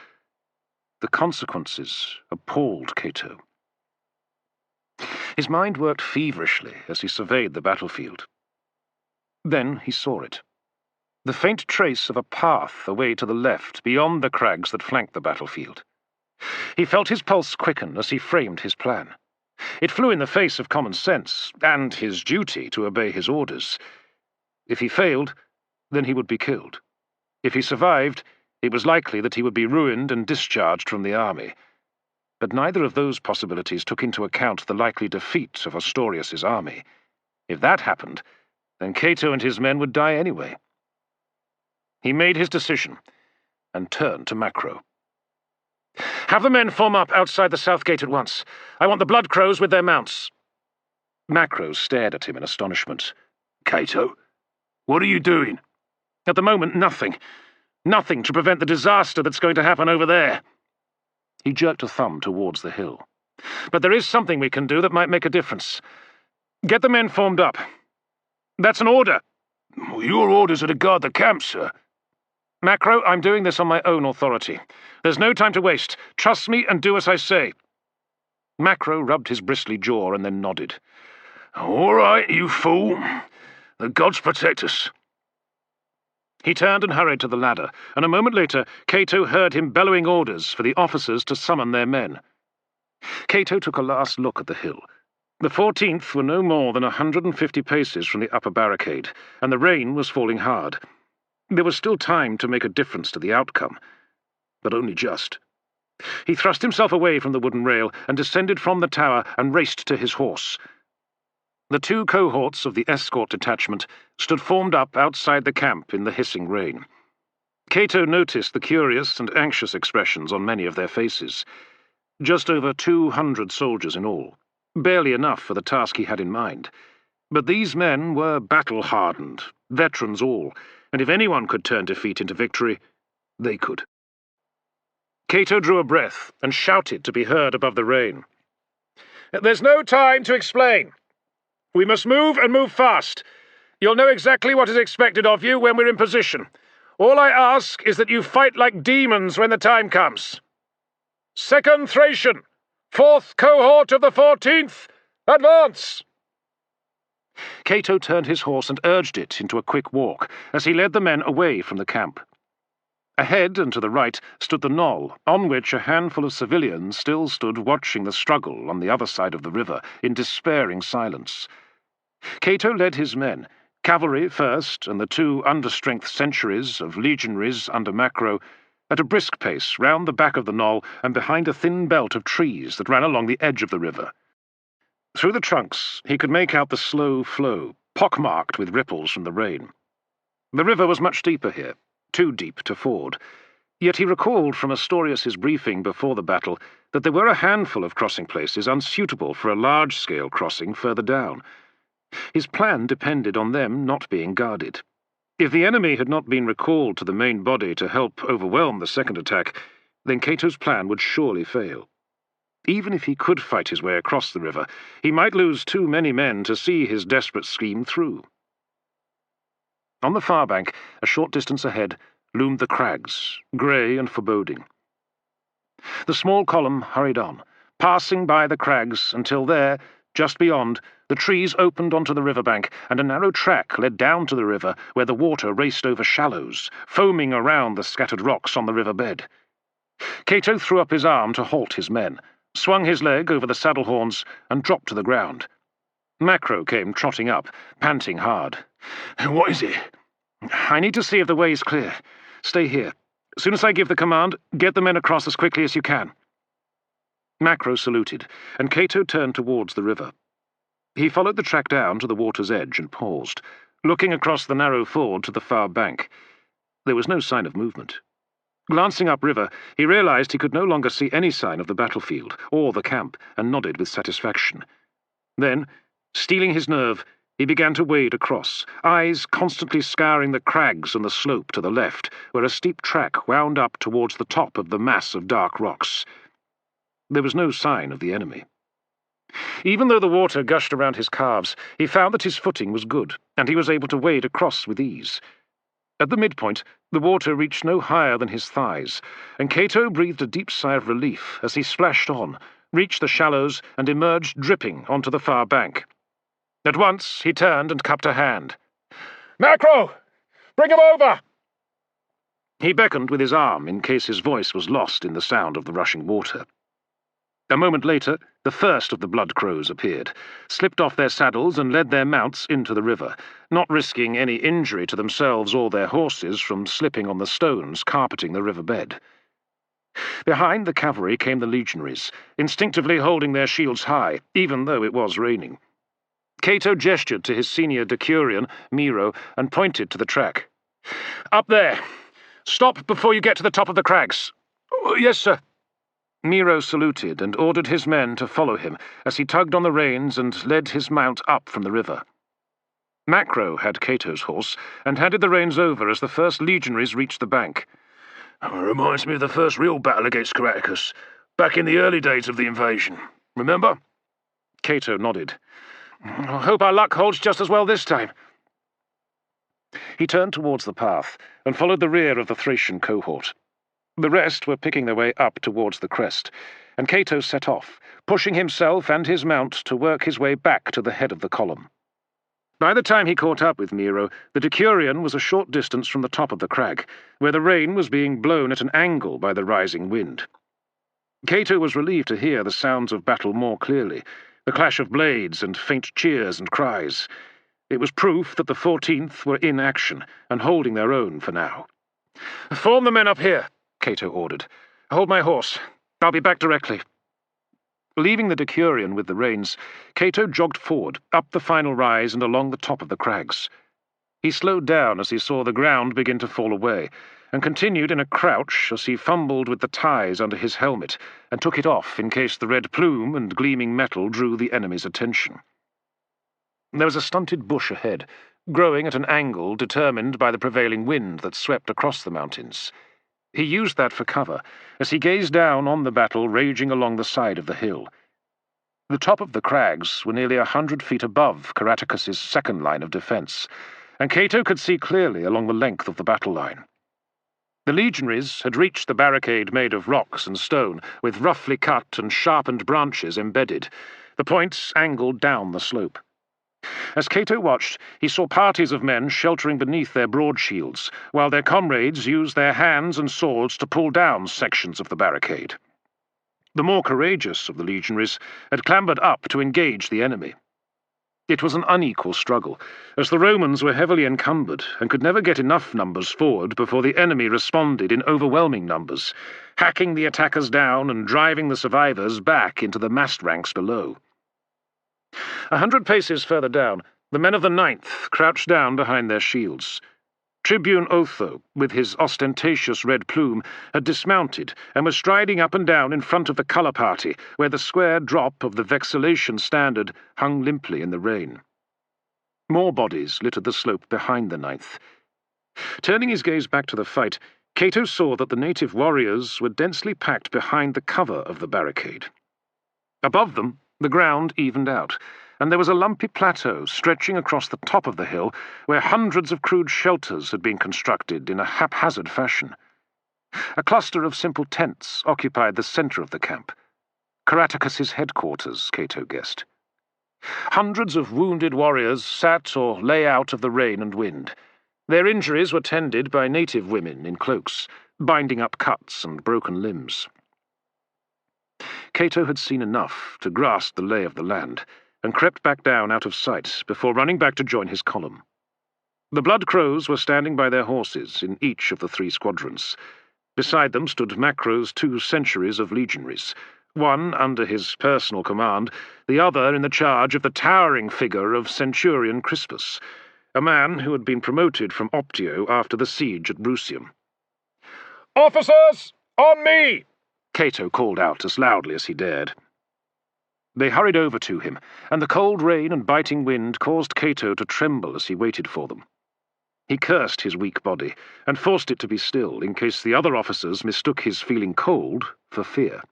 The consequences appalled Cato. His mind worked feverishly as he surveyed the battlefield. Then he saw it. The faint trace of a path away to the left beyond the crags that flanked the battlefield. He felt his pulse quicken as he framed his plan. It flew in the face of common sense, and his duty to obey his orders. If he failed, then he would be killed. If he survived, it was likely that he would be ruined and discharged from the army. But neither of those possibilities took into account the likely defeat of Astorius's army. If that happened, then Cato and his men would die anyway. He made his decision and turned to Macro. "Have the men form up outside the south gate at once. I want the blood crows with their mounts." Macro stared at him in astonishment. "Cato, what are you doing?" "At the moment, nothing. Nothing to prevent the disaster that's going to happen over there." He jerked a thumb towards the hill. "But there is something we can do that might make a difference. Get the men formed up. That's an order." "Your orders are to guard the camp, sir." "Macro, I'm doing this on my own authority. There's no time to waste. Trust me and do as I say." Macro rubbed his bristly jaw and then nodded. "All right, you fool. The gods protect us." He turned and hurried to the ladder, and a moment later Cato heard him bellowing orders for the officers to summon their men. Cato took a last look at the hill. The 14th were no more than 150 paces from the upper barricade, and the rain was falling hard. There was still time to make a difference to the outcome, but only just. He thrust himself away from the wooden rail and descended from the tower and raced to his horse. The two cohorts of the escort detachment stood formed up outside the camp in the hissing rain. Cato noticed the curious and anxious expressions on many of their faces. Just over 200 soldiers in all, barely enough for the task he had in mind. But these men were battle-hardened, veterans all, and if anyone could turn defeat into victory, they could. Cato drew a breath and shouted to be heard above the rain. "There's no time to explain. We must move and move fast. You'll know exactly what is expected of you when we're in position. All I ask is that you fight like demons when the time comes. Second Thracian, 4th cohort of the 14th, advance!" Cato turned his horse and urged it into a quick walk as he led the men away from the camp. Ahead and to the right stood the knoll, on which a handful of civilians still stood watching the struggle on the other side of the river in despairing silence. Cato led his men, cavalry first and the 2 understrength centuries of legionaries under Macro, at a brisk pace round the back of the knoll and behind a thin belt of trees that ran along the edge of the river. Through the trunks he could make out the slow flow, pockmarked with ripples from the rain. The river was much deeper here, too deep to ford, yet he recalled from Astorius's briefing before the battle that there were a handful of crossing places unsuitable for a large-scale crossing further down. His plan depended on them not being guarded. If the enemy had not been recalled to the main body to help overwhelm the second attack, then Cato's plan would surely fail. Even if he could fight his way across the river, he might lose too many men to see his desperate scheme through. On the far bank, a short distance ahead, loomed the crags, grey and foreboding. The small column hurried on, passing by the crags until there, just beyond, the trees opened onto the riverbank, and a narrow track led down to the river where the water raced over shallows, foaming around the scattered rocks on the river bed. Cato threw up his arm to halt his men, swung his leg over the saddle horns, and dropped to the ground. Macro came trotting up, panting hard. "What is it?" "I need to see if the way is clear. Stay here. As soon as I give the command, get the men across as quickly as you can." Macro saluted, and Cato turned towards the river. He followed the track down to the water's edge and paused, looking across the narrow ford to the far bank. There was no sign of movement. Glancing upriver, he realized he could no longer see any sign of the battlefield or the camp, and nodded with satisfaction. Then, steeling his nerve, he began to wade across, eyes constantly scouring the crags and the slope to the left, where a steep track wound up towards the top of the mass of dark rocks. There was no sign of the enemy. Even though the water gushed around his calves, he found that his footing was good, and he was able to wade across with ease. At the midpoint, the water reached no higher than his thighs, and Cato breathed a deep sigh of relief as he splashed on, reached the shallows, and emerged dripping onto the far bank. At once he turned and cupped a hand. "Macro! Bring him over!" He beckoned with his arm in case his voice was lost in the sound of the rushing water. A moment later, the first of the blood crows appeared, slipped off their saddles and led their mounts into the river, not risking any injury to themselves or their horses from slipping on the stones carpeting the riverbed. Behind the cavalry came the legionaries, instinctively holding their shields high, even though it was raining. Cato gestured to his senior decurion, Miro, and pointed to the track. "Up there! Stop before you get to the top of the crags." "Oh, yes, sir." Miro saluted and ordered his men to follow him as he tugged on the reins and led his mount up from the river. Macro had Cato's horse and handed the reins over as the first legionaries reached the bank. "Reminds me of the first real battle against Caratacus, back in the early days of the invasion. Remember?" Cato nodded. "I hope our luck holds just as well this time." He turned towards the path and followed the rear of the Thracian cohort. The rest were picking their way up towards the crest, and Cato set off, pushing himself and his mount to work his way back to the head of the column. By the time he caught up with Miro, the Decurion was a short distance from the top of the crag, where the rain was being blown at an angle by the rising wind. Cato was relieved to hear the sounds of battle more clearly, the clash of blades and faint cheers and cries. It was proof that the 14th were in action and holding their own for now. "Form the men up here," Cato ordered. "Hold my horse. I'll be back directly." Leaving the Decurion with the reins, Cato jogged forward, up the final rise and along the top of the crags. He slowed down as he saw the ground begin to fall away, and continued in a crouch as he fumbled with the ties under his helmet and took it off in case the red plume and gleaming metal drew the enemy's attention. There was a stunted bush ahead, growing at an angle determined by the prevailing wind that swept across the mountains. He used that for cover, as he gazed down on the battle raging along the side of the hill. The top of the crags were nearly 100 feet above Caratacus's second line of defence, and Cato could see clearly along the length of the battle line. The legionaries had reached the barricade made of rocks and stone, with roughly cut and sharpened branches embedded, the points angled down the slope. As Cato watched, he saw parties of men sheltering beneath their broad shields, while their comrades used their hands and swords to pull down sections of the barricade. The more courageous of the legionaries had clambered up to engage the enemy. It was an unequal struggle, as the Romans were heavily encumbered and could never get enough numbers forward before the enemy responded in overwhelming numbers, hacking the attackers down and driving the survivors back into the massed ranks below. 100 paces further down, the men of the 9th crouched down behind their shields. Tribune Otho, with his ostentatious red plume, had dismounted and was striding up and down in front of the colour party, where the square drop of the vexillation standard hung limply in the rain. More bodies littered the slope behind the 9th. Turning his gaze back to the fight, Cato saw that the native warriors were densely packed behind the cover of the barricade. Above them, the ground evened out, and there was a lumpy plateau stretching across the top of the hill where hundreds of crude shelters had been constructed in a haphazard fashion. A cluster of simple tents occupied the centre of the camp. Caratacus's headquarters, Cato guessed. Hundreds of wounded warriors sat or lay out of the rain and wind. Their injuries were tended by native women in cloaks, binding up cuts and broken limbs. Cato had seen enough to grasp the lay of the land, and crept back down out of sight before running back to join his column. The Blood Crows were standing by their horses in each of the 3 squadrons. Beside them stood Macro's 2 centuries of legionaries, one under his personal command, the other in the charge of the towering figure of Centurion Crispus, a man who had been promoted from Optio after the siege at Brutium. "Officers, on me!" Cato called out as loudly as he dared. They hurried over to him, and the cold rain and biting wind caused Cato to tremble as he waited for them. He cursed his weak body, and forced it to be still in case the other officers mistook his feeling cold for fear.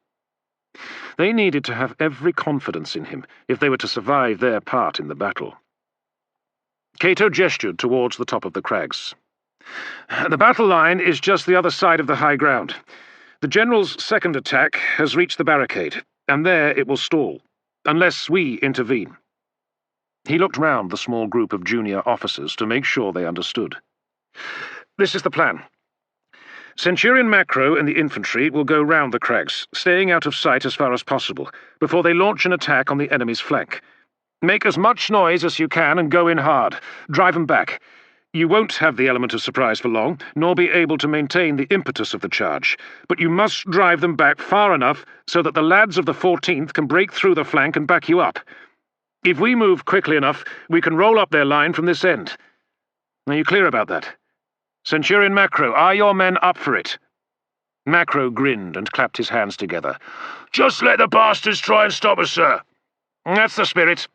They needed to have every confidence in him if they were to survive their part in the battle. Cato gestured towards the top of the crags. "The battle line is just the other side of the high ground. The general's second attack has reached the barricade, and there it will stall, unless we intervene." He looked round the small group of junior officers to make sure they understood. "This is the plan. Centurion Macro and the infantry will go round the crags, staying out of sight as far as possible, before they launch an attack on the enemy's flank. Make as much noise as you can and go in hard. Drive them back. You won't have the element of surprise for long, nor be able to maintain the impetus of the charge, but you must drive them back far enough so that the lads of the 14th can break through the flank and back you up. If we move quickly enough, we can roll up their line from this end. Are you clear about that? Centurion Macro, are your men up for it? Macro grinned and clapped his hands together. Just let the bastards try and stop us, sir. That's the spirit.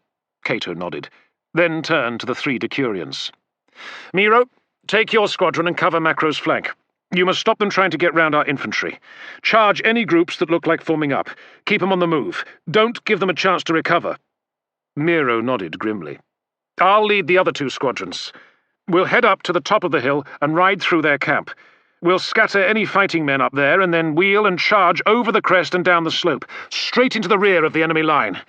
Cato nodded, then turned to the 3 Decurions. Miro, take your squadron and cover Macro's flank. You must stop them trying to get round our infantry. Charge any groups that look like forming up. Keep them on the move. Don't give them a chance to recover. Miro nodded grimly. I'll lead the other 2 squadrons. We'll head up to the top of the hill and ride through their camp. We'll scatter any fighting men up there and then wheel and charge over the crest and down the slope, straight into the rear of the enemy line.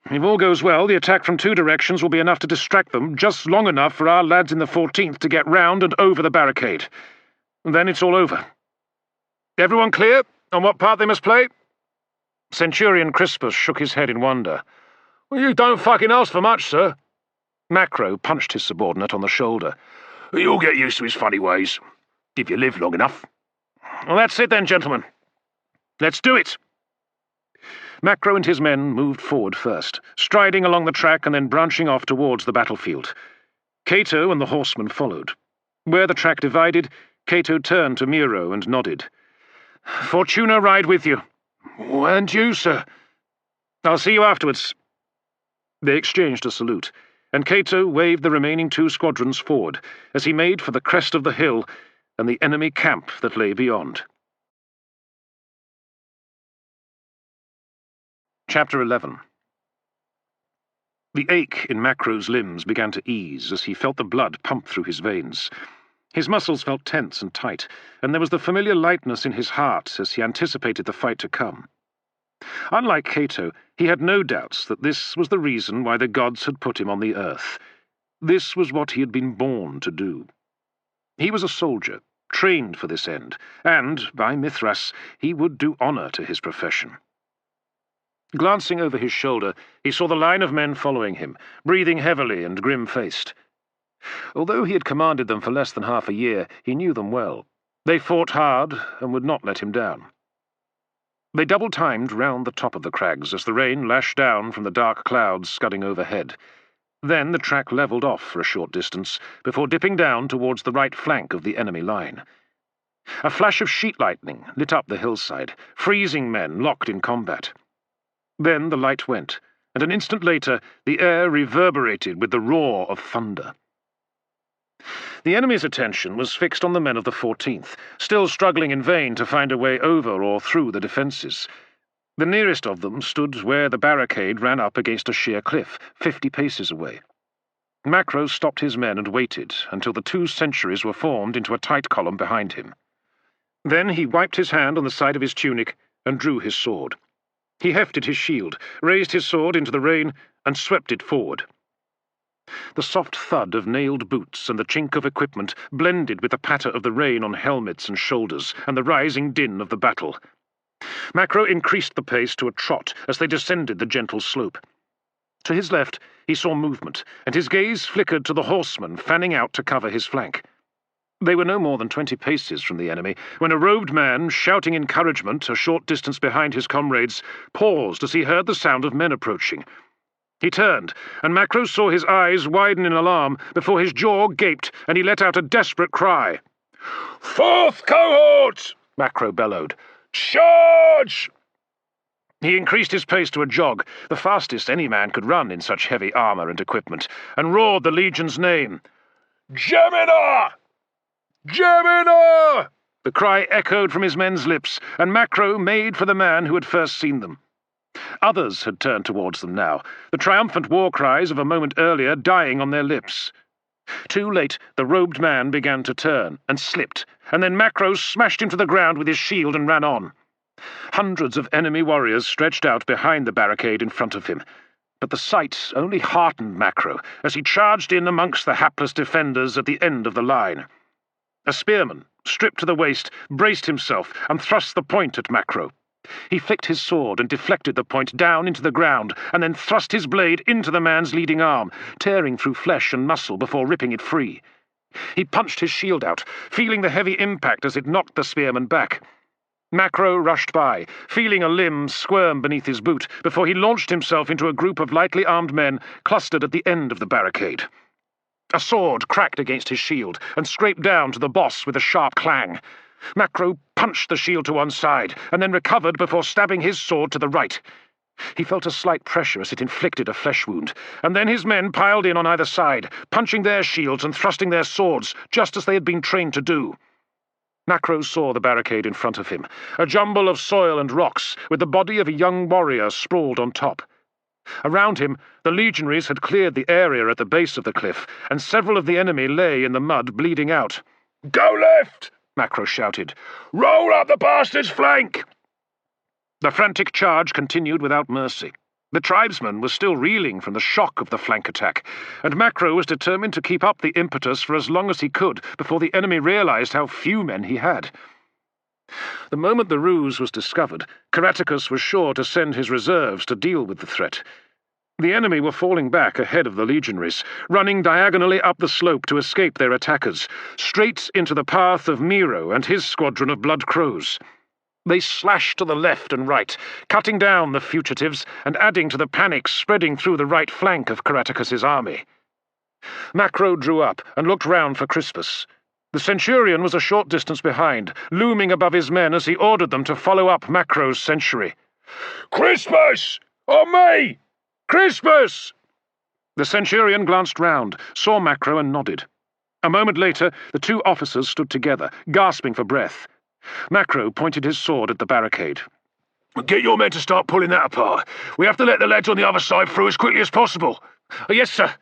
If all goes well, the attack from 2 directions will be enough to distract them, just long enough for our lads in the 14th to get round and over the barricade. Then it's all over. Everyone clear on what part they must play? Centurion Crispus shook his head in wonder. Well, you don't fucking ask for much, sir. Macro punched his subordinate on the shoulder. You'll get used to his funny ways, if you live long enough. Well, that's it then, gentlemen. Let's do it. Macro and his men moved forward first, striding along the track and then branching off towards the battlefield. Cato and the horsemen followed. Where the track divided, Cato turned to Miro and nodded. Fortuna ride with you. And you, sir. I'll see you afterwards. They exchanged a salute, and Cato waved the remaining 2 squadrons forward as he made for the crest of the hill and the enemy camp that lay beyond. Chapter 11. The ache in Macro's limbs began to ease as he felt the blood pump through his veins. His muscles felt tense and tight, and there was the familiar lightness in his heart as he anticipated the fight to come. Unlike Cato, he had no doubts that this was the reason why the gods had put him on the earth. This was what he had been born to do. He was a soldier, trained for this end, and, by Mithras, he would do honour to his profession. Glancing over his shoulder, he saw the line of men following him, breathing heavily and grim-faced. Although he had commanded them for less than half a year, he knew them well. They fought hard and would not let him down. They double-timed round the top of the crags as the rain lashed down from the dark clouds scudding overhead. Then the track levelled off for a short distance, before dipping down towards the right flank of the enemy line. A flash of sheet lightning lit up the hillside, freezing men locked in combat. Then the light went, and an instant later the air reverberated with the roar of thunder. The enemy's attention was fixed on the men of the 14th, still struggling in vain to find a way over or through the defences. The nearest of them stood where the barricade ran up against a sheer cliff, 50 paces away. Macro stopped his men and waited until the 2 sentries were formed into a tight column behind him. Then he wiped his hand on the side of his tunic and drew his sword. He hefted his shield, raised his sword into the rain, and swept it forward. The soft thud of nailed boots and the chink of equipment blended with the patter of the rain on helmets and shoulders and the rising din of the battle. Macro increased the pace to a trot as they descended the gentle slope. To his left he saw movement, and his gaze flickered to the horsemen fanning out to cover his flank. They were no more than 20 paces from the enemy, when a robed man, shouting encouragement a short distance behind his comrades, paused as he heard the sound of men approaching. He turned, and Macro saw his eyes widen in alarm before his jaw gaped, and he let out a desperate cry. "Fourth cohort!" Macro bellowed. "Charge!" He increased his pace to a jog, the fastest any man could run in such heavy armour and equipment, and roared the legion's name. "Gemina! Gemina!" The cry echoed from his men's lips, and Macro made for the man who had first seen them. Others had turned towards them now, the triumphant war cries of a moment earlier dying on their lips. Too late, the robed man began to turn, and slipped, and then Macro smashed him to the ground with his shield and ran on. Hundreds of enemy warriors stretched out behind the barricade in front of him, but the sight only heartened Macro as he charged in amongst the hapless defenders at the end of the line. A spearman, stripped to the waist, braced himself, and thrust the point at Macro. He flicked his sword and deflected the point down into the ground, and then thrust his blade into the man's leading arm, tearing through flesh and muscle before ripping it free. He punched his shield out, feeling the heavy impact as it knocked the spearman back. Macro rushed by, feeling a limb squirm beneath his boot, before he launched himself into a group of lightly armed men clustered at the end of the barricade. A sword cracked against his shield and scraped down to the boss with a sharp clang. Macro punched the shield to one side, and then recovered before stabbing his sword to the right. He felt a slight pressure as it inflicted a flesh wound, and then his men piled in on either side, punching their shields and thrusting their swords, just as they had been trained to do. Macro saw the barricade in front of him, a jumble of soil and rocks, with the body of a young warrior sprawled on top. Around him, the legionaries had cleared the area at the base of the cliff, and several of the enemy lay in the mud, bleeding out. "Go left!" Macro shouted. "Roll up the bastard's flank!" The frantic charge continued without mercy. The tribesman was still reeling from the shock of the flank attack, and Macro was determined to keep up the impetus for as long as he could before the enemy realized how few men he had. The moment the ruse was discovered, Caratacus was sure to send his reserves to deal with the threat. The enemy were falling back ahead of the legionaries, running diagonally up the slope to escape their attackers, straight into the path of Miro and his squadron of blood crows. They slashed to the left and right, cutting down the fugitives and adding to the panic spreading through the right flank of Caratacus's army. Macro drew up and looked round for Crispus. The Centurion was a short distance behind, looming above his men as he ordered them to follow up Macro's sentry. "Crispus! On me! Crispus!" The Centurion glanced round, saw Macro and nodded. A moment later, the two officers stood together, gasping for breath. Macro pointed his sword at the barricade. "Get your men to start pulling that apart. We have to let the lads on the other side through as quickly as possible." "Yes, sir."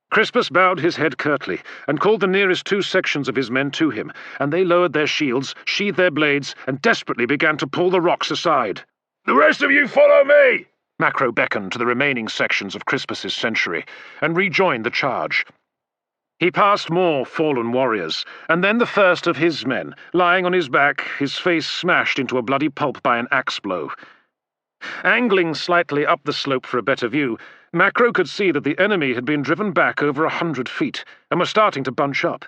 Crispus bowed his head curtly, and called the nearest two sections of his men to him, and they lowered their shields, sheathed their blades, and desperately began to pull the rocks aside. "The rest of you follow me!" Macro beckoned to the remaining sections of Crispus's century, and rejoined the charge. He passed more fallen warriors, and then the first of his men, lying on his back, his face smashed into a bloody pulp by an axe blow. Angling slightly up the slope for a better view, Macro could see that the enemy had been driven back over 100 feet, and were starting to bunch up.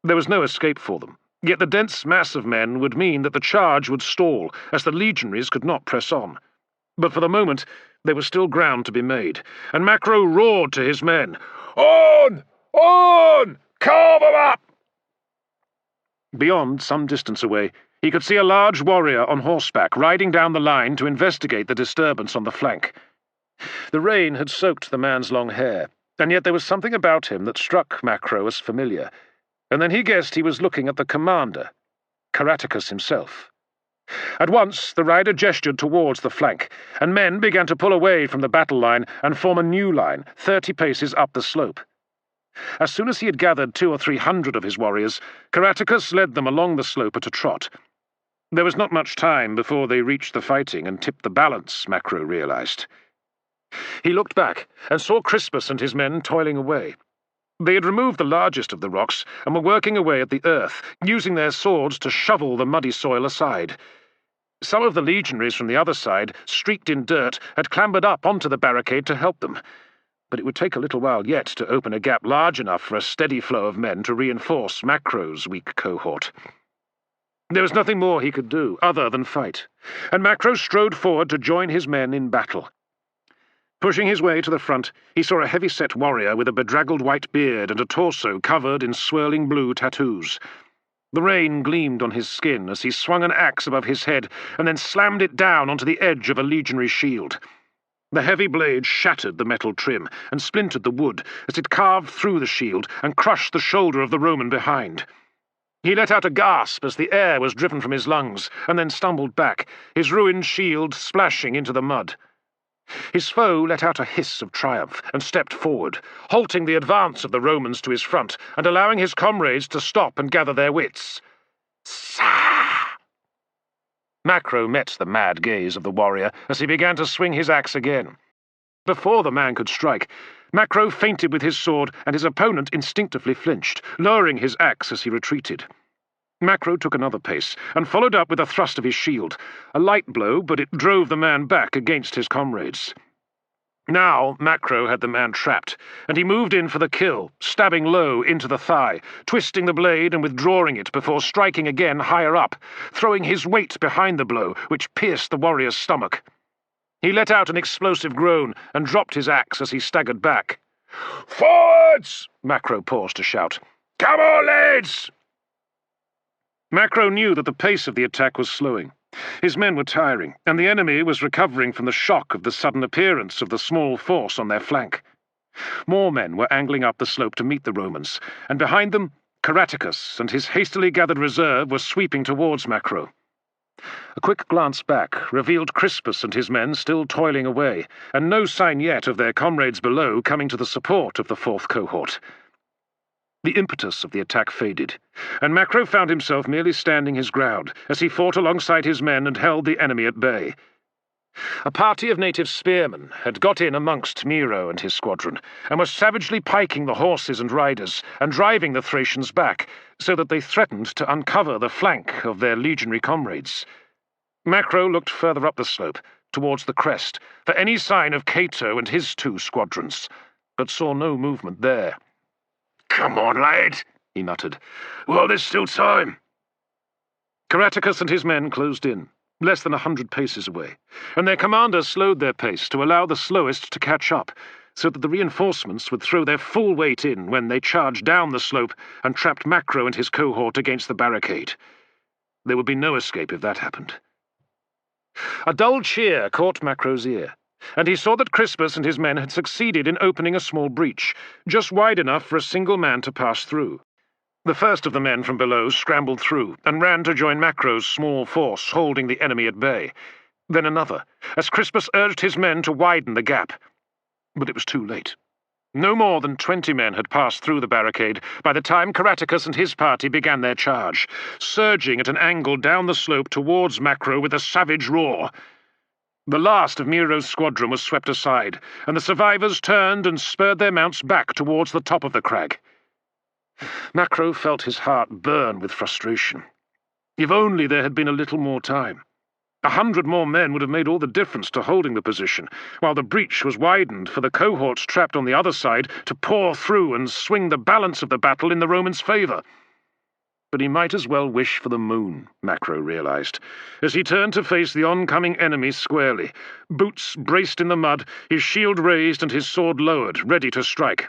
There was no escape for them, yet the dense mass of men would mean that the charge would stall, as the legionaries could not press on. But for the moment, there was still ground to be made, and Macro roared to his men, "On! On! Carve them up!" Beyond, some distance away, he could see a large warrior on horseback riding down the line to investigate the disturbance on the flank. The rain had soaked the man's long hair, and yet there was something about him that struck Macro as familiar, and then he guessed he was looking at the commander, Caratacus himself. At once the rider gestured towards the flank, and men began to pull away from the battle line and form a new line, 30 paces up the slope. As soon as he had gathered 200 or 300 of his warriors, Caratacus led them along the slope at a trot. There was not much time before they reached the fighting and tipped the balance, Macro realized. He looked back and saw Crispus and his men toiling away. They had removed the largest of the rocks and were working away at the earth, using their swords to shovel the muddy soil aside. Some of the legionaries from the other side, streaked in dirt, had clambered up onto the barricade to help them. But it would take a little while yet to open a gap large enough for a steady flow of men to reinforce Macro's weak cohort. There was nothing more he could do, other than fight, and Macro strode forward to join his men in battle. Pushing his way to the front, he saw a heavy-set warrior with a bedraggled white beard and a torso covered in swirling blue tattoos. The rain gleamed on his skin as he swung an axe above his head and then slammed it down onto the edge of a legionary shield. The heavy blade shattered the metal trim and splintered the wood as it carved through the shield and crushed the shoulder of the Roman behind. He let out a gasp as the air was driven from his lungs and then stumbled back, his ruined shield splashing into the mud. His foe let out a hiss of triumph and stepped forward, halting the advance of the Romans to his front and allowing his comrades to stop and gather their wits. Sa! Macro met the mad gaze of the warrior as he began to swing his axe again. Before the man could strike, Macro feinted with his sword, and his opponent instinctively flinched, lowering his axe as he retreated. Macro took another pace, and followed up with a thrust of his shield. A light blow, but it drove the man back against his comrades. Now Macro had the man trapped, and he moved in for the kill, stabbing low into the thigh, twisting the blade and withdrawing it before striking again higher up, throwing his weight behind the blow, which pierced the warrior's stomach. He let out an explosive groan and dropped his axe as he staggered back. "Forwards!" Macro paused to shout. "Come on, lads!" Macro knew that the pace of the attack was slowing. His men were tiring, and the enemy was recovering from the shock of the sudden appearance of the small force on their flank. More men were angling up the slope to meet the Romans, and behind them, Caratacus and his hastily gathered reserve were sweeping towards Macro. A quick glance back revealed Crispus and his men still toiling away, and no sign yet of their comrades below coming to the support of the fourth cohort. The impetus of the attack faded, and Macro found himself merely standing his ground as he fought alongside his men and held the enemy at bay. A party of native spearmen had got in amongst Miro and his squadron, and were savagely piking the horses and riders, and driving the Thracians back, so that they threatened to uncover the flank of their legionary comrades. Macro looked further up the slope, towards the crest, for any sign of Cato and his 2 squadrons, but saw no movement there. "Come on, lad," he muttered. "Well, there's still time." Caratacus and his men closed in, less than 100 paces away, and their commander slowed their pace to allow the slowest to catch up, so that the reinforcements would throw their full weight in when they charged down the slope and trapped Macro and his cohort against the barricade. There would be no escape if that happened. A dull cheer caught Macro's ear, and he saw that Crispus and his men had succeeded in opening a small breach, just wide enough for a single man to pass through. The first of the men from below scrambled through and ran to join Macro's small force holding the enemy at bay. Then another, as Crispus urged his men to widen the gap. But it was too late. No more than 20 men had passed through the barricade by the time Caratacus and his party began their charge, surging at an angle down the slope towards Macro with a savage roar. The last of Miro's squadron was swept aside, and the survivors turned and spurred their mounts back towards the top of the crag. Macro felt his heart burn with frustration. If only there had been a little more time. 100 more men would have made all the difference to holding the position, while the breach was widened for the cohorts trapped on the other side to pour through and swing the balance of the battle in the Romans' favour. But he might as well wish for the moon, Macro realized, as he turned to face the oncoming enemy squarely, boots braced in the mud, his shield raised and his sword lowered, ready to strike.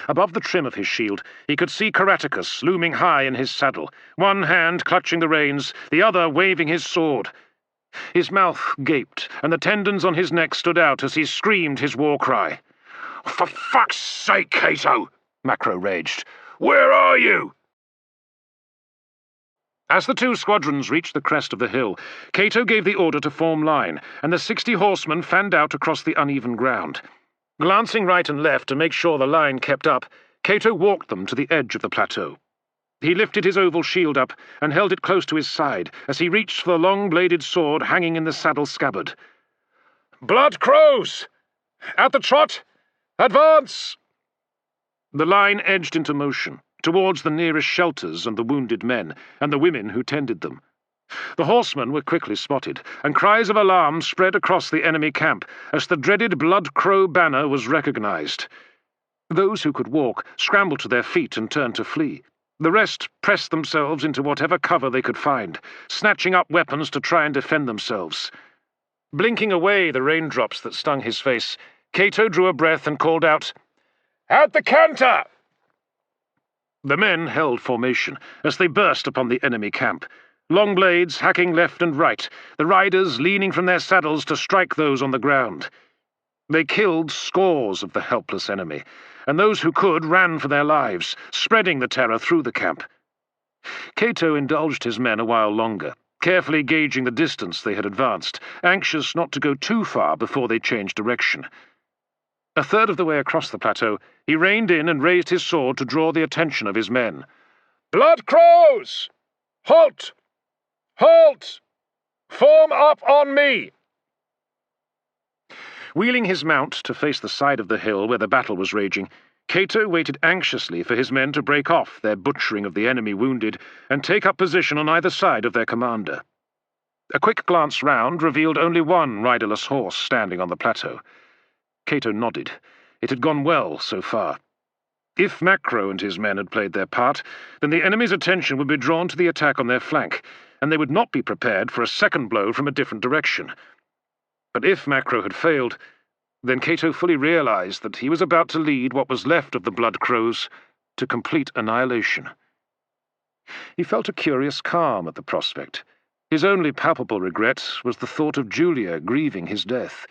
Above the trim of his shield, he could see Caratacus looming high in his saddle, one hand clutching the reins, the other waving his sword. His mouth gaped, and the tendons on his neck stood out as he screamed his war cry. "For fuck's sake, Cato!" Macro raged. "Where are you?" As the 2 squadrons reached the crest of the hill, Cato gave the order to form line, and the 60 horsemen fanned out across the uneven ground. Glancing right and left to make sure the line kept up, Cato walked them to the edge of the plateau. He lifted his oval shield up and held it close to his side as he reached for the long-bladed sword hanging in the saddle scabbard. "Blood crows! At the trot! Advance!" The line edged into motion, towards the nearest shelters and the wounded men, and the women who tended them. The horsemen were quickly spotted, and cries of alarm spread across the enemy camp as the dreaded Blood Crow banner was recognized. Those who could walk scrambled to their feet and turned to flee. The rest pressed themselves into whatever cover they could find, snatching up weapons to try and defend themselves. Blinking away the raindrops that stung his face, Cato drew a breath and called out, "At the canter!" The men held formation as they burst upon the enemy camp, long blades hacking left and right, the riders leaning from their saddles to strike those on the ground. They killed scores of the helpless enemy, and those who could ran for their lives, spreading the terror through the camp. Cato indulged his men a while longer, carefully gauging the distance they had advanced, anxious not to go too far before they changed direction. A third of the way across the plateau, he reined in and raised his sword to draw the attention of his men. "Blood crows! Halt! Halt! Form up on me!" Wheeling his mount to face the side of the hill where the battle was raging, Cato waited anxiously for his men to break off their butchering of the enemy wounded and take up position on either side of their commander. A quick glance round revealed only one riderless horse standing on the plateau. Cato nodded. It had gone well so far. If Macro and his men had played their part, then the enemy's attention would be drawn to the attack on their flank, and they would not be prepared for a second blow from a different direction. But if Macro had failed, then Cato fully realized that he was about to lead what was left of the Blood Crows to complete annihilation. He felt a curious calm at the prospect. His only palpable regret was the thought of Julia grieving his death.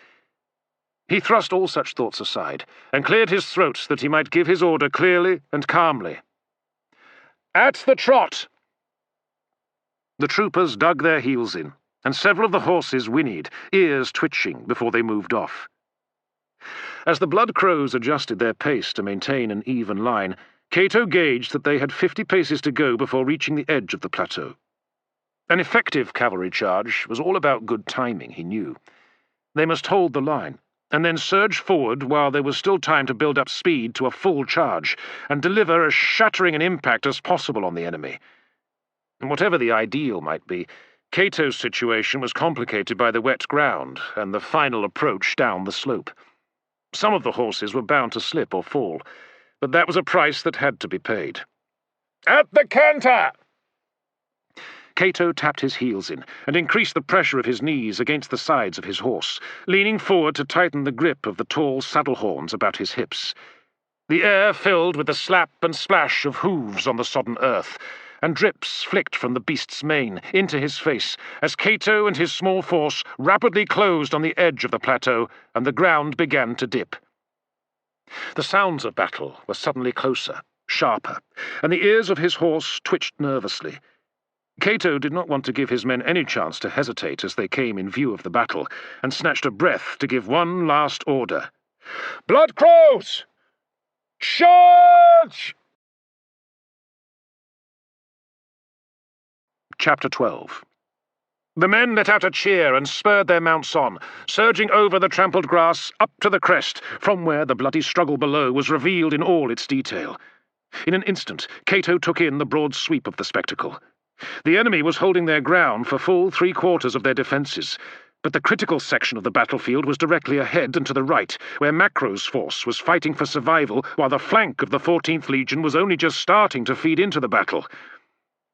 He thrust all such thoughts aside, and cleared his throat that he might give his order clearly and calmly. "At the trot!" The troopers dug their heels in, and several of the horses whinnied, ears twitching, before they moved off. As the Blood Crows adjusted their pace to maintain an even line, Cato gauged that they had 50 paces to go before reaching the edge of the plateau. An effective cavalry charge was all about good timing, he knew. They must hold the line, and then surge forward while there was still time to build up speed to a full charge, and deliver as shattering an impact as possible on the enemy. And whatever the ideal might be, Cato's situation was complicated by the wet ground and the final approach down the slope. Some of the horses were bound to slip or fall, but that was a price that had to be paid. "At the canter!" Cato tapped his heels in and increased the pressure of his knees against the sides of his horse, leaning forward to tighten the grip of the tall saddle horns about his hips. The air filled with the slap and splash of hooves on the sodden earth, and drips flicked from the beast's mane into his face as Cato and his small force rapidly closed on the edge of the plateau and the ground began to dip. The sounds of battle were suddenly closer, sharper, and the ears of his horse twitched nervously. Cato did not want to give his men any chance to hesitate as they came in view of the battle, and snatched a breath to give one last order. "Blood Crows! Charge!" Chapter 12. The men let out a cheer and spurred their mounts on, surging over the trampled grass up to the crest, from where the bloody struggle below was revealed in all its detail. In an instant, Cato took in the broad sweep of the spectacle. The enemy was holding their ground for full 3/4 of their defences, but the critical section of the battlefield was directly ahead and to the right, where Macro's force was fighting for survival while the flank of the 14th Legion was only just starting to feed into the battle.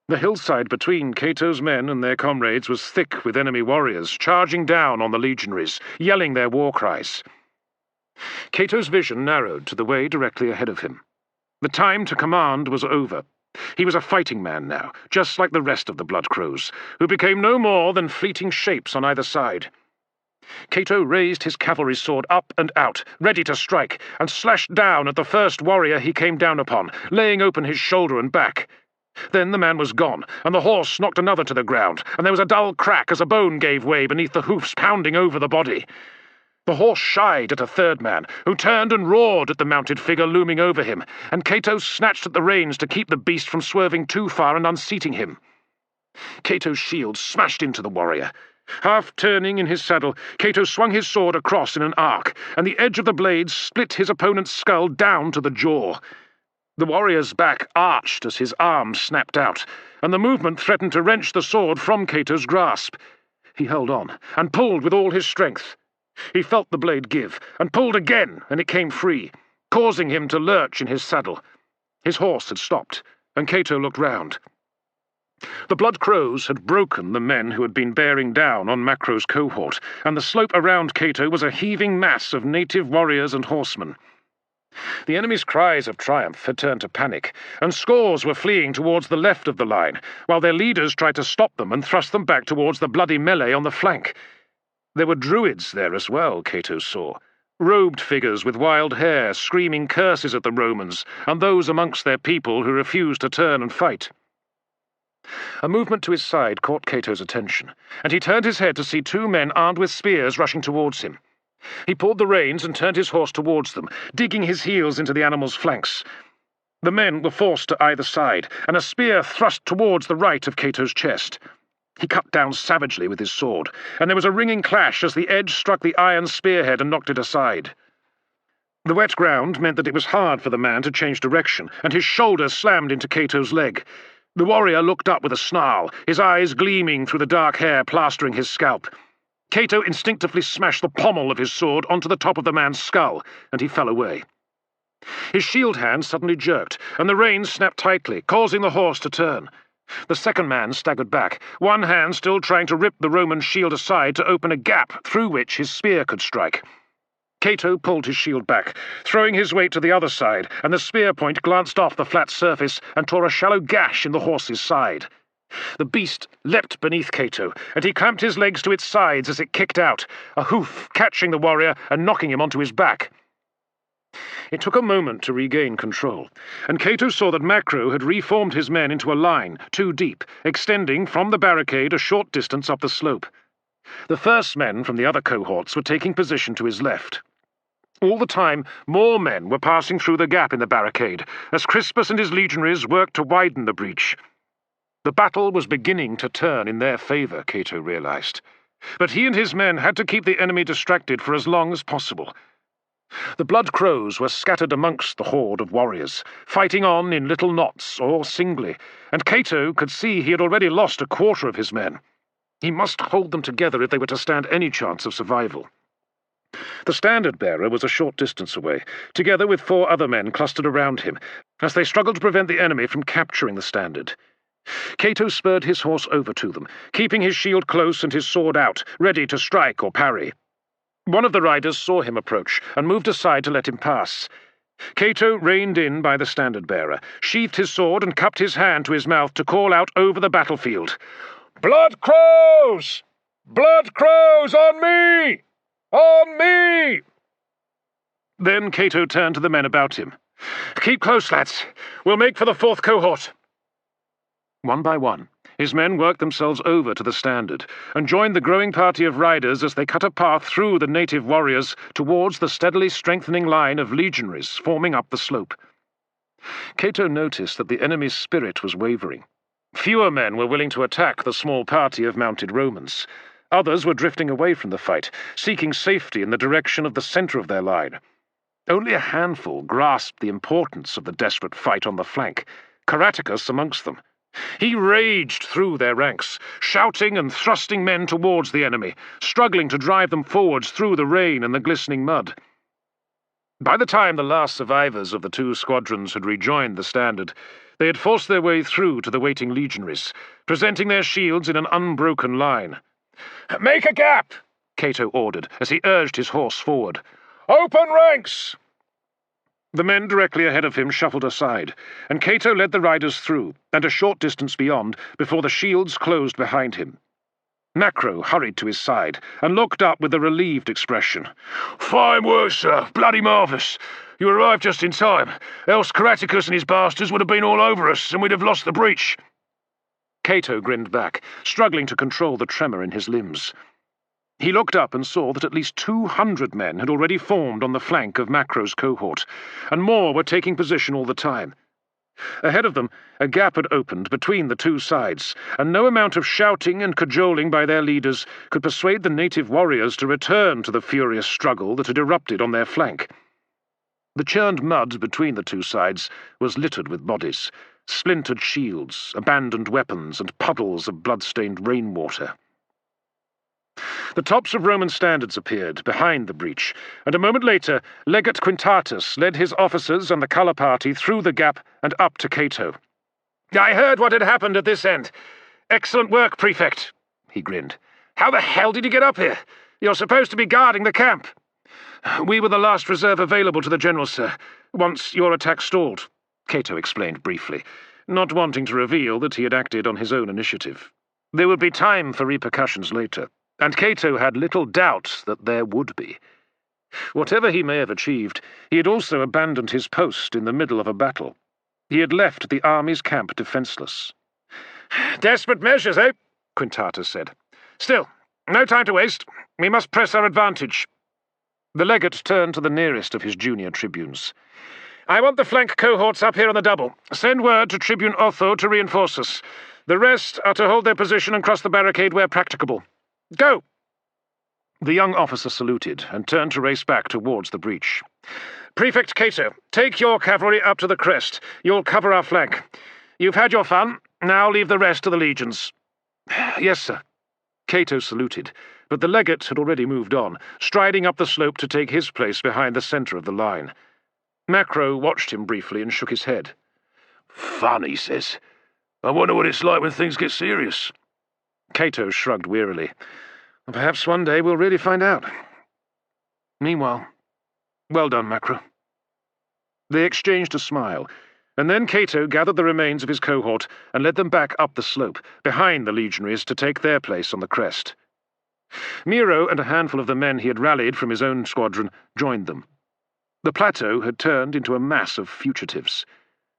The hillside between Cato's men and their comrades was thick with enemy warriors charging down on the legionaries, yelling their war cries. Cato's vision narrowed to the way directly ahead of him. The time to command was over. He was a fighting man now, just like the rest of the Blood Crows, who became no more than fleeting shapes on either side. Cato raised his cavalry sword up and out, ready to strike, and slashed down at the first warrior he came down upon, laying open his shoulder and back. Then the man was gone, and the horse knocked another to the ground, and there was a dull crack as a bone gave way beneath the hoofs pounding over the body. The horse shied at a third man, who turned and roared at the mounted figure looming over him, and Cato snatched at the reins to keep the beast from swerving too far and unseating him. Cato's shield smashed into the warrior. Half turning in his saddle, Cato swung his sword across in an arc, and the edge of the blade split his opponent's skull down to the jaw. The warrior's back arched as his arm snapped out, and the movement threatened to wrench the sword from Cato's grasp. He held on, and pulled with all his strength. He felt the blade give, and pulled again, and it came free, causing him to lurch in his saddle. His horse had stopped, and Cato looked round. The Blood Crows had broken the men who had been bearing down on Macro's cohort, and the slope around Cato was a heaving mass of native warriors and horsemen. The enemy's cries of triumph had turned to panic, and scores were fleeing towards the left of the line, while their leaders tried to stop them and thrust them back towards the bloody melee on the flank. There were druids there as well, Cato saw, robed figures with wild hair screaming curses at the Romans, and those amongst their people who refused to turn and fight. A movement to his side caught Cato's attention, and he turned his head to see 2 men armed with spears rushing towards him. He pulled the reins and turned his horse towards them, digging his heels into the animal's flanks. The men were forced to either side, and a spear thrust towards the right of Cato's chest. He cut down savagely with his sword, and there was a ringing clash as the edge struck the iron spearhead and knocked it aside. The wet ground meant that it was hard for the man to change direction, and his shoulder slammed into Cato's leg. The warrior looked up with a snarl, his eyes gleaming through the dark hair plastering his scalp. Cato instinctively smashed the pommel of his sword onto the top of the man's skull, and he fell away. His shield hand suddenly jerked, and the reins snapped tightly, causing the horse to turn. The second man staggered back, one hand still trying to rip the Roman shield aside to open a gap through which his spear could strike. Cato pulled his shield back, throwing his weight to the other side, and the spear point glanced off the flat surface and tore a shallow gash in the horse's side. The beast leapt beneath Cato, and he clamped his legs to its sides as it kicked out, a hoof catching the warrior and knocking him onto his back. It took a moment to regain control, and Cato saw that Macro had reformed his men into a line, 2 deep, extending from the barricade a short distance up the slope. The first men from the other cohorts were taking position to his left. All the time, more men were passing through the gap in the barricade, as Crispus and his legionaries worked to widen the breach. The battle was beginning to turn in their favour, Cato realized. But he and his men had to keep the enemy distracted for as long as possible. The blood crows were scattered amongst the horde of warriors, fighting on in little knots or singly, and Cato could see he had already lost a quarter of his men. He must hold them together if they were to stand any chance of survival. The standard-bearer was a short distance away, together with 4 other men clustered around him, as they struggled to prevent the enemy from capturing the standard. Cato spurred his horse over to them, keeping his shield close and his sword out, ready to strike or parry. One of the riders saw him approach and moved aside to let him pass. Cato reined in by the standard-bearer, sheathed his sword and cupped his hand to his mouth to call out over the battlefield, "Blood crows! Blood crows on me! On me!" Then Cato turned to the men about him. "Keep close, lads. We'll make for the 4th cohort." One by one, his men worked themselves over to the standard and joined the growing party of riders as they cut a path through the native warriors towards the steadily strengthening line of legionaries forming up the slope. Cato noticed that the enemy's spirit was wavering. Fewer men were willing to attack the small party of mounted Romans. Others were drifting away from the fight, seeking safety in the direction of the centre of their line. Only a handful grasped the importance of the desperate fight on the flank, Caratacus amongst them. He raged through their ranks, shouting and thrusting men towards the enemy, struggling to drive them forwards through the rain and the glistening mud. By the time the last survivors of the 2 squadrons had rejoined the standard, they had forced their way through to the waiting legionaries, presenting their shields in an unbroken line. "Make a gap!" Cato ordered, as he urged his horse forward. "Open ranks!" The men directly ahead of him shuffled aside, and Cato led the riders through, and a short distance beyond, before the shields closed behind him. Macro hurried to his side, and looked up with a relieved expression. "Fine work, sir. Bloody marvellous. You arrived just in time, else Caratacus and his bastards would have been all over us, and we'd have lost the breach." Cato grinned back, struggling to control the tremor in his limbs. He looked up and saw that at least 200 men had already formed on the flank of Macro's cohort, and more were taking position all the time. Ahead of them, a gap had opened between the 2 sides, and no amount of shouting and cajoling by their leaders could persuade the native warriors to return to the furious struggle that had erupted on their flank. The churned mud between the 2 sides was littered with bodies, splintered shields, abandoned weapons, and puddles of blood-stained rainwater. The tops of Roman standards appeared behind the breach, and a moment later Legate Quintatus led his officers and the colour party through the gap and up to Cato. "I heard what had happened at this end. Excellent work, Prefect," he grinned. "How the hell did you get up here? You're supposed to be guarding the camp." "We were the last reserve available to the general, sir, once your attack stalled," Cato explained briefly, not wanting to reveal that he had acted on his own initiative. There would be time for repercussions later, and Cato had little doubt that there would be. Whatever he may have achieved, he had also abandoned his post in the middle of a battle. He had left the army's camp defenceless. "Desperate measures, eh?" Quintatus said. "Still, no time to waste. We must press our advantage." The legate turned to the nearest of his junior tribunes. "I want the flank cohorts up here on the double. Send word to Tribune Otho to reinforce us. The rest are to hold their position and cross the barricade where practicable. Go!" The young officer saluted and turned to race back towards the breach. Prefect Cato, take your cavalry up to the crest. You'll cover our flank. You've had your fun. Now leave the rest to the legions. Yes, sir. Cato saluted, but the legate had already moved on, striding up the slope to take his place behind the centre of the line. Macro watched him briefly and shook his head. Fun, he says. I wonder what it's like when things get serious. Cato shrugged wearily. Perhaps one day we'll really find out. Meanwhile, well done, Macro. They exchanged a smile, and then Cato gathered the remains of his cohort and led them back up the slope, behind the legionaries, to take their place on the crest. Miro and a handful of the men he had rallied from his own squadron joined them. The plateau had turned into a mass of fugitives.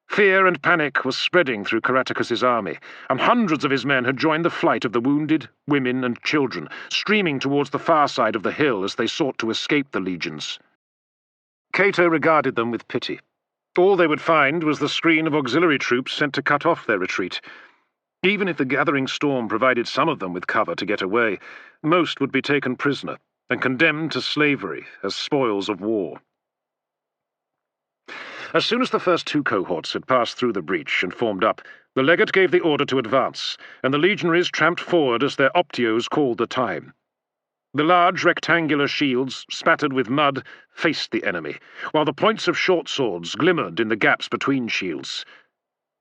Fear and panic was spreading through Caratacus's army, and hundreds of his men had joined the flight of the wounded, women, and children, streaming towards the far side of the hill as they sought to escape the legions. Cato regarded them with pity. All they would find was the screen of auxiliary troops sent to cut off their retreat. Even if the gathering storm provided some of them with cover to get away, most would be taken prisoner and condemned to slavery as spoils of war. As soon as the first two cohorts had passed through the breach and formed up, the legate gave the order to advance, and the legionaries tramped forward as their optios called the time. The large rectangular shields, spattered with mud, faced the enemy, while the points of short swords glimmered in the gaps between shields.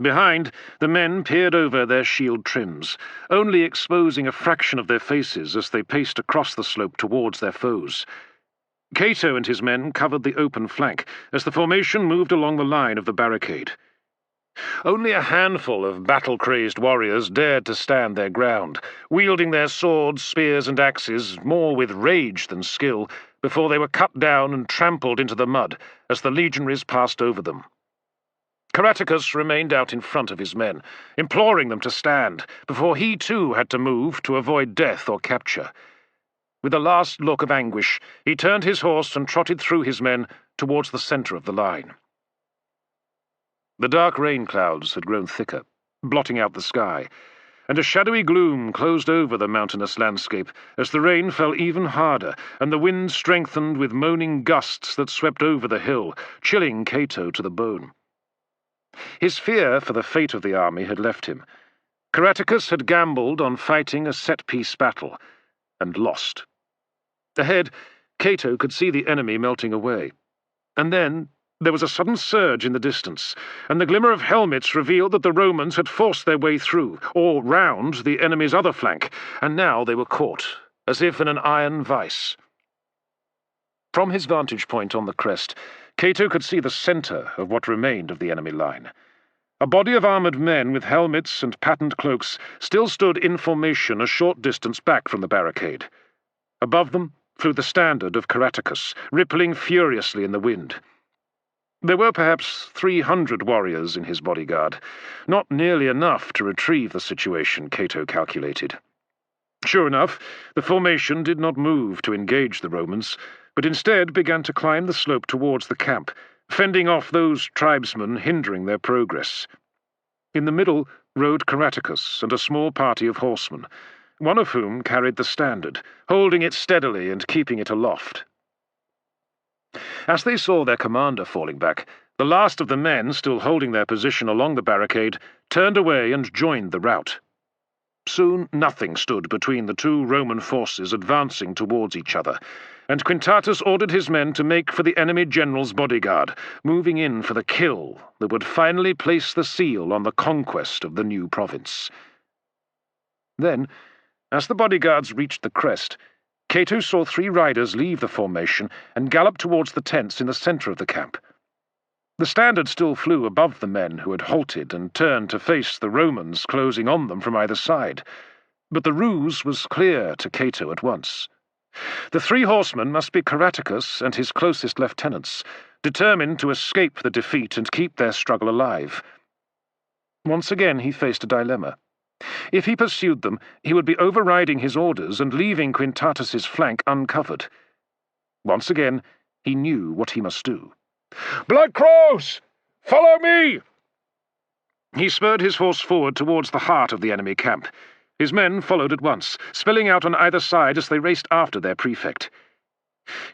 Behind, the men peered over their shield trims, only exposing a fraction of their faces as they paced across the slope towards their foes. Cato and his men covered the open flank as the formation moved along the line of the barricade. Only a handful of battle-crazed warriors dared to stand their ground, wielding their swords, spears, and axes more with rage than skill, before they were cut down and trampled into the mud as the legionaries passed over them. Caratacus remained out in front of his men, imploring them to stand, before he too had to move to avoid death or capture. With a last look of anguish, he turned his horse and trotted through his men towards the centre of the line. The dark rain clouds had grown thicker, blotting out the sky, and a shadowy gloom closed over the mountainous landscape as the rain fell even harder and the wind strengthened with moaning gusts that swept over the hill, chilling Cato to the bone. His fear for the fate of the army had left him. Caratacus had gambled on fighting a set-piece battle, and lost. Ahead, Cato could see the enemy melting away. And then there was a sudden surge in the distance, and the glimmer of helmets revealed that the Romans had forced their way through, or round, the enemy's other flank, and now they were caught, as if in an iron vice. From his vantage point on the crest, Cato could see the centre of what remained of the enemy line. A body of armoured men with helmets and patterned cloaks still stood in formation a short distance back from the barricade. Above them flew the standard of Caratacus, rippling furiously in the wind. There were perhaps 300 warriors in his bodyguard, not nearly enough to retrieve the situation, Cato calculated. Sure enough, the formation did not move to engage the Romans, but instead began to climb the slope towards the camp, fending off those tribesmen hindering their progress. In the middle rode Caratacus and a small party of horsemen, one of whom carried the standard, holding it steadily and keeping it aloft. As they saw their commander falling back, the last of the men still holding their position along the barricade turned away and joined the rout. Soon nothing stood between the two Roman forces advancing towards each other, and Quintatus ordered his men to make for the enemy general's bodyguard, moving in for the kill that would finally place the seal on the conquest of the new province. Then, as the bodyguards reached the crest, Cato saw 3 riders leave the formation and gallop towards the tents in the centre of the camp. The standard still flew above the men who had halted and turned to face the Romans closing on them from either side, but the ruse was clear to Cato at once. The 3 horsemen must be Caratacus and his closest lieutenants, determined to escape the defeat and keep their struggle alive. Once again he faced a dilemma. If he pursued them, he would be overriding his orders and leaving Quintatus's flank uncovered. Once again, he knew what he must do. "Blood Crows! Follow me!" He spurred his horse forward towards the heart of the enemy camp. His men followed at once, spilling out on either side as they raced after their prefect.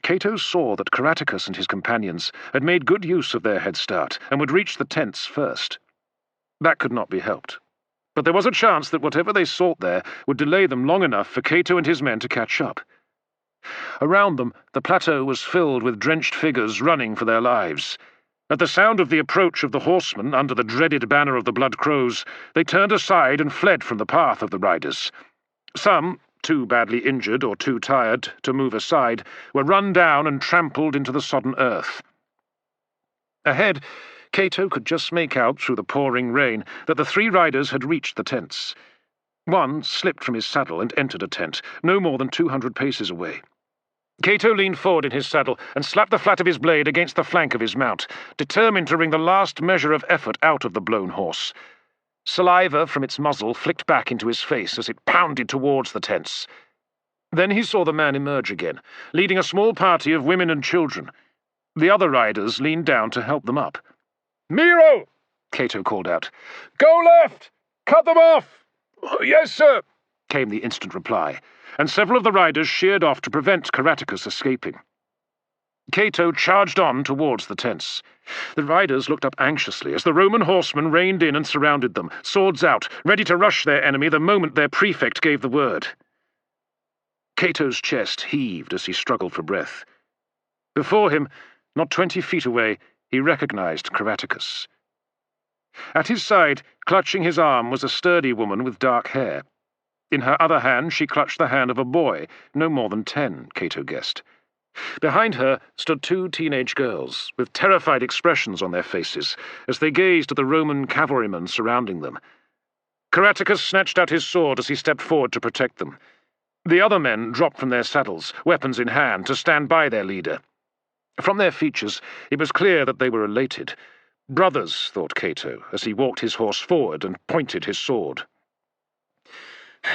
Cato saw that Caratacus and his companions had made good use of their head start and would reach the tents first. That could not be helped. But there was a chance that whatever they sought there would delay them long enough for Cato and his men to catch up. Around them, the plateau was filled with drenched figures running for their lives. At the sound of the approach of the horsemen under the dreaded banner of the Blood Crows, they turned aside and fled from the path of the riders. Some, too badly injured or too tired to move aside, were run down and trampled into the sodden earth. Ahead, Cato could just make out through the pouring rain that the 3 riders had reached the tents. One slipped from his saddle and entered a tent, no more than 200 paces away. Cato leaned forward in his saddle and slapped the flat of his blade against the flank of his mount, determined to wring the last measure of effort out of the blown horse. Saliva from its muzzle flicked back into his face as it pounded towards the tents. Then he saw the man emerge again, leading a small party of women and children. The other riders leaned down to help them up. "Miro!" Cato called out. "Go left! Cut them off!" "Yes, sir," came the instant reply, and several of the riders sheered off to prevent Caratacus escaping. Cato charged on towards the tents. The riders looked up anxiously as the Roman horsemen reined in and surrounded them, swords out, ready to rush their enemy the moment their prefect gave the word. Cato's chest heaved as he struggled for breath. Before him, not 20 feet away, he recognized Caratacus. At his side, clutching his arm, was a sturdy woman with dark hair. In her other hand she clutched the hand of a boy, no more than 10, Cato guessed. Behind her stood 2 teenage girls, with terrified expressions on their faces, as they gazed at the Roman cavalrymen surrounding them. Caratacus snatched out his sword as he stepped forward to protect them. The other men dropped from their saddles, weapons in hand, to stand by their leader. From their features, it was clear that they were elated. Brothers, thought Cato, as he walked his horse forward and pointed his sword.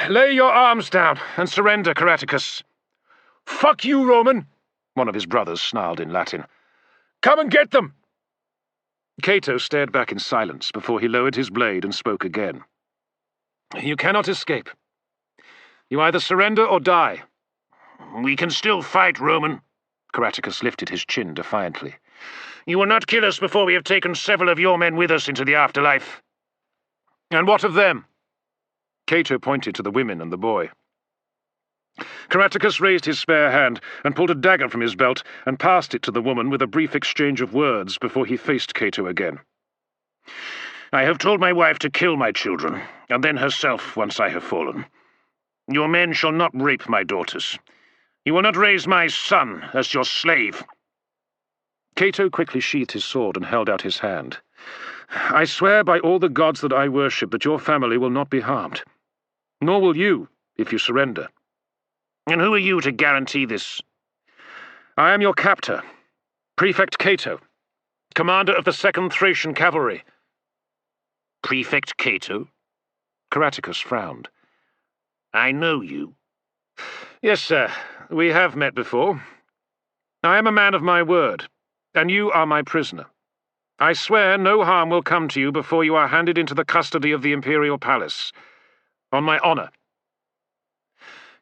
"Lay your arms down and surrender, Caratacus." "Fuck you, Roman!" one of his brothers snarled in Latin. "Come and get them!" Cato stared back in silence before he lowered his blade and spoke again. "You cannot escape. You either surrender or die." "We can still fight, Roman." Caratacus lifted his chin defiantly. "You will not kill us before we have taken several of your men with us into the afterlife." "And what of them?" Cato pointed to the women and the boy. Caratacus raised his spare hand and pulled a dagger from his belt and passed it to the woman with a brief exchange of words before he faced Cato again. "I have told my wife to kill my children, and then herself once I have fallen. Your men shall not rape my daughters. You will not raise my son as your slave." Cato quickly sheathed his sword and held out his hand. "I swear by all the gods that I worship that your family will not be harmed. Nor will you, if you surrender." "And who are you to guarantee this?" "I am your captor, Prefect Cato, commander of the 2nd Thracian Cavalry." "Prefect Cato?" Caratacus frowned. "I know you." "Yes, sir. We have met before. I am a man of my word, and you are my prisoner. I swear no harm will come to you before you are handed into the custody of the Imperial Palace. On my honor."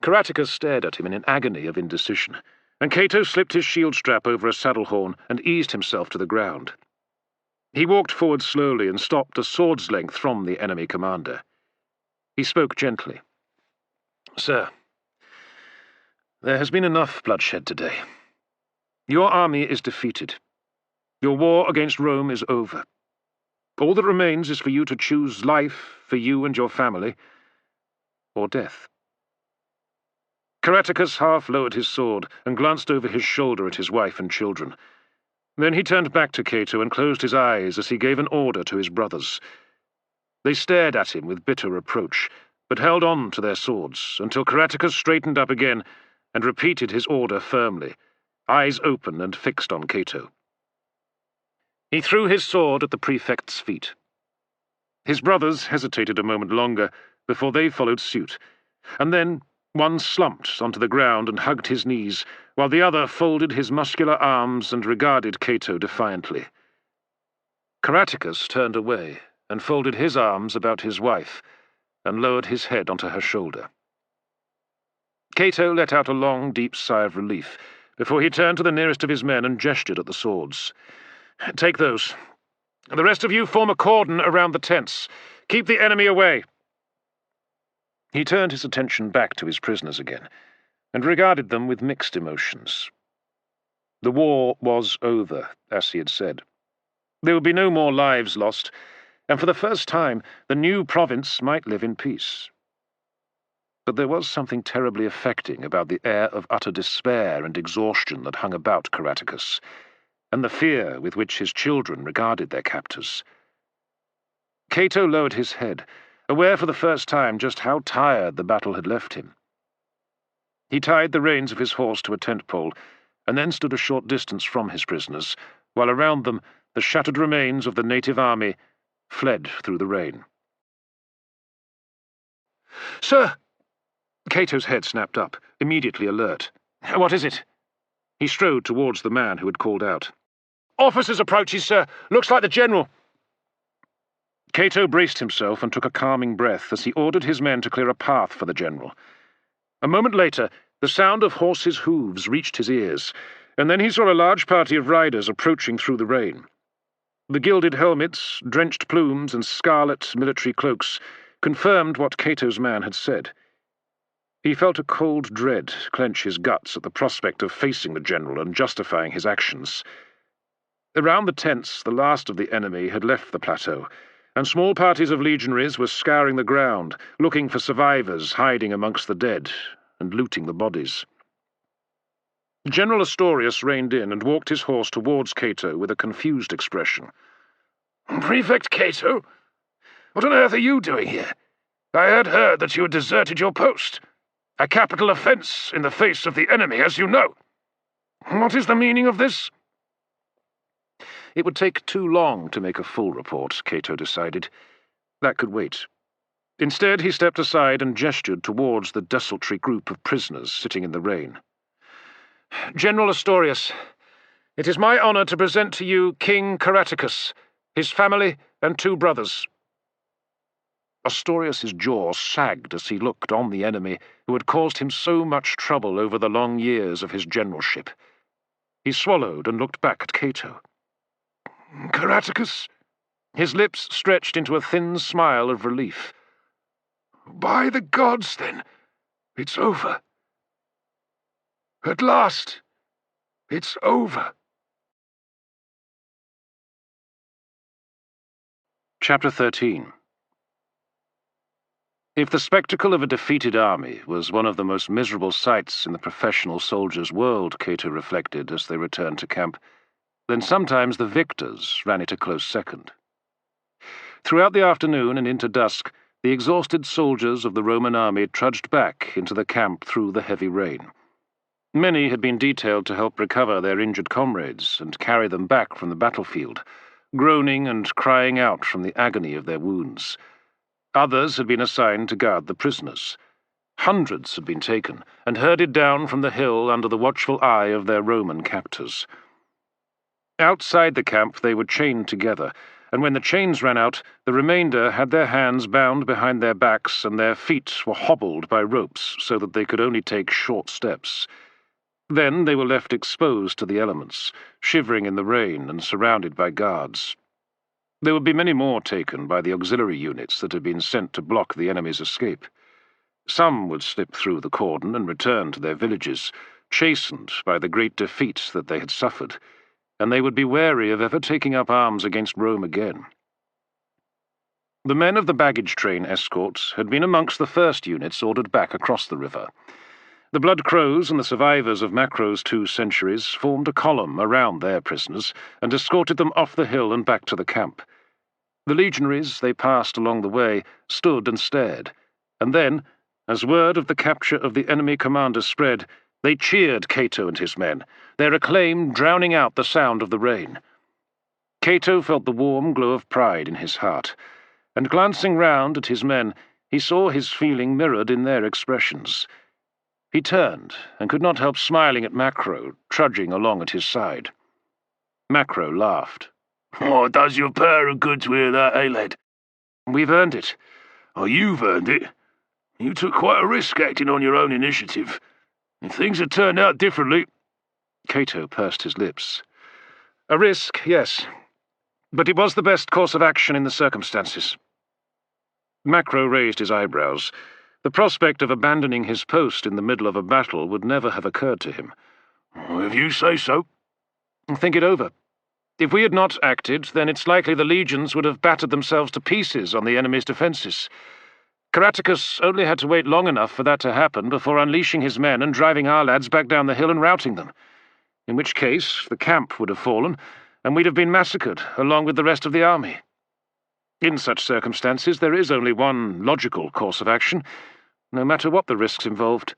Caratacus stared at him in an agony of indecision, and Cato slipped his shield strap over a saddle horn and eased himself to the ground. He walked forward slowly and stopped a sword's length from the enemy commander. He spoke gently. "Sir, there has been enough bloodshed today. Your army is defeated. Your war against Rome is over. All that remains is for you to choose life for you and your family, or death." Caratacus half lowered his sword and glanced over his shoulder at his wife and children. Then he turned back to Cato and closed his eyes as he gave an order to his brothers. They stared at him with bitter reproach, but held on to their swords until Caratacus straightened up again and repeated his order firmly, eyes open and fixed on Cato. He threw his sword at the prefect's feet. His brothers hesitated a moment longer before they followed suit, and then one slumped onto the ground and hugged his knees, while the other folded his muscular arms and regarded Cato defiantly. Caratacus turned away and folded his arms about his wife and lowered his head onto her shoulder. Cato let out a long, deep sigh of relief before he turned to the nearest of his men and gestured at the swords. "Take those. The rest of you form a cordon around the tents. Keep the enemy away." He turned his attention back to his prisoners again, and regarded them with mixed emotions. The war was over, as he had said. There would be no more lives lost, and for the first time the new province might live in peace. But there was something terribly affecting about the air of utter despair and exhaustion that hung about Caratacus, and the fear with which his children regarded their captors. Cato lowered his head, aware for the first time just how tired the battle had left him. He tied the reins of his horse to a tent pole, and then stood a short distance from his prisoners, while around them the shattered remains of the native army fled through the rain. "Sir!" Cato's head snapped up, immediately alert. "What is it?" He strode towards the man who had called out. "Officers approaches, sir. Looks like the general." Cato braced himself and took a calming breath as he ordered his men to clear a path for the general. A moment later, the sound of horses' hooves reached his ears, and then he saw a large party of riders approaching through the rain. The gilded helmets, drenched plumes, and scarlet military cloaks confirmed what Cato's man had said. He felt a cold dread clench his guts at the prospect of facing the general and justifying his actions. Around the tents, the last of the enemy had left the plateau, and small parties of legionaries were scouring the ground, looking for survivors hiding amongst the dead, and looting the bodies. General Astorius reined in and walked his horse towards Cato with a confused expression. "Prefect Cato? What on earth are you doing here? I had heard that you had deserted your post. A capital offence in the face of the enemy, as you know. What is the meaning of this?" It would take too long to make a full report, Cato decided. That could wait. Instead, he stepped aside and gestured towards the desultory group of prisoners sitting in the rain. "General Astorius, it is my honour to present to you King Caratacus, his family, and 2 brothers." Astorius's jaw sagged as he looked on the enemy who had caused him so much trouble over the long years of his generalship. He swallowed and looked back at Cato. "Caratacus?" His lips stretched into a thin smile of relief. "By the gods, then, it's over. At last, it's over." Chapter 13. If the spectacle of a defeated army was one of the most miserable sights in the professional soldier's world, Cato reflected as they returned to camp, then sometimes the victors ran it a close second. Throughout the afternoon and into dusk, the exhausted soldiers of the Roman army trudged back into the camp through the heavy rain. Many had been detailed to help recover their injured comrades and carry them back from the battlefield, groaning and crying out from the agony of their wounds. Others had been assigned to guard the prisoners. Hundreds had been taken and herded down from the hill under the watchful eye of their Roman captors. Outside the camp they were chained together, and when the chains ran out, the remainder had their hands bound behind their backs and their feet were hobbled by ropes so that they could only take short steps. Then they were left exposed to the elements, shivering in the rain and surrounded by guards. There would be many more taken by the auxiliary units that had been sent to block the enemy's escape. Some would slip through the cordon and return to their villages, chastened by the great defeat that they had suffered, and they would be wary of ever taking up arms against Rome again. The men of the baggage train escort had been amongst the first units ordered back across the river. The Blood Crows and the survivors of Macro's 2 centuries formed a column around their prisoners and escorted them off the hill and back to the camp. The legionaries they passed along the way stood and stared, and then, as word of the capture of the enemy commander spread, they cheered Cato and his men, their acclaim drowning out the sound of the rain. Cato felt the warm glow of pride in his heart, and glancing round at his men, he saw his feeling mirrored in their expressions. He turned and could not help smiling at Macro, trudging along at his side. Macro laughed. "Oh, does your pair of goods wear that, eh, lad?" "We've earned it." "Oh, you've earned it. You took quite a risk acting on your own initiative. If things had turned out differently..." Cato pursed his lips. A risk, yes, but it was the best course of action in the circumstances. Macro raised his eyebrows. The prospect of abandoning his post in the middle of a battle would never have occurred to him. If you say so. Think it over. If we had not acted, then it's likely the legions would have battered themselves to pieces on the enemy's defences. Caratacus only had to wait long enough for that to happen before unleashing his men and driving our lads back down the hill and routing them. In which case, the camp would have fallen, and we'd have been massacred, along with the rest of the army. In such circumstances, there is only one logical course of action, no matter what the risks involved.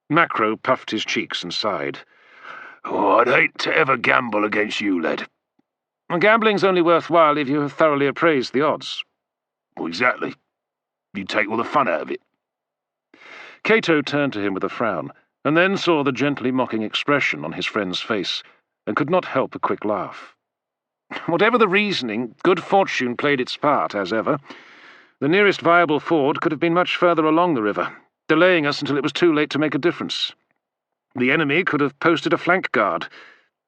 Macro puffed his cheeks and sighed. Oh, I'd hate to ever gamble against you, lad. Gambling's only worthwhile if you have thoroughly appraised the odds. Well, exactly. You take all the fun out of it. Cato turned to him with a frown, and then saw the gently mocking expression on his friend's face, and could not help a quick laugh. Whatever the reasoning, good fortune played its part, as ever. The nearest viable ford could have been much further along the river, delaying us until it was too late to make a difference. The enemy could have posted a flank guard.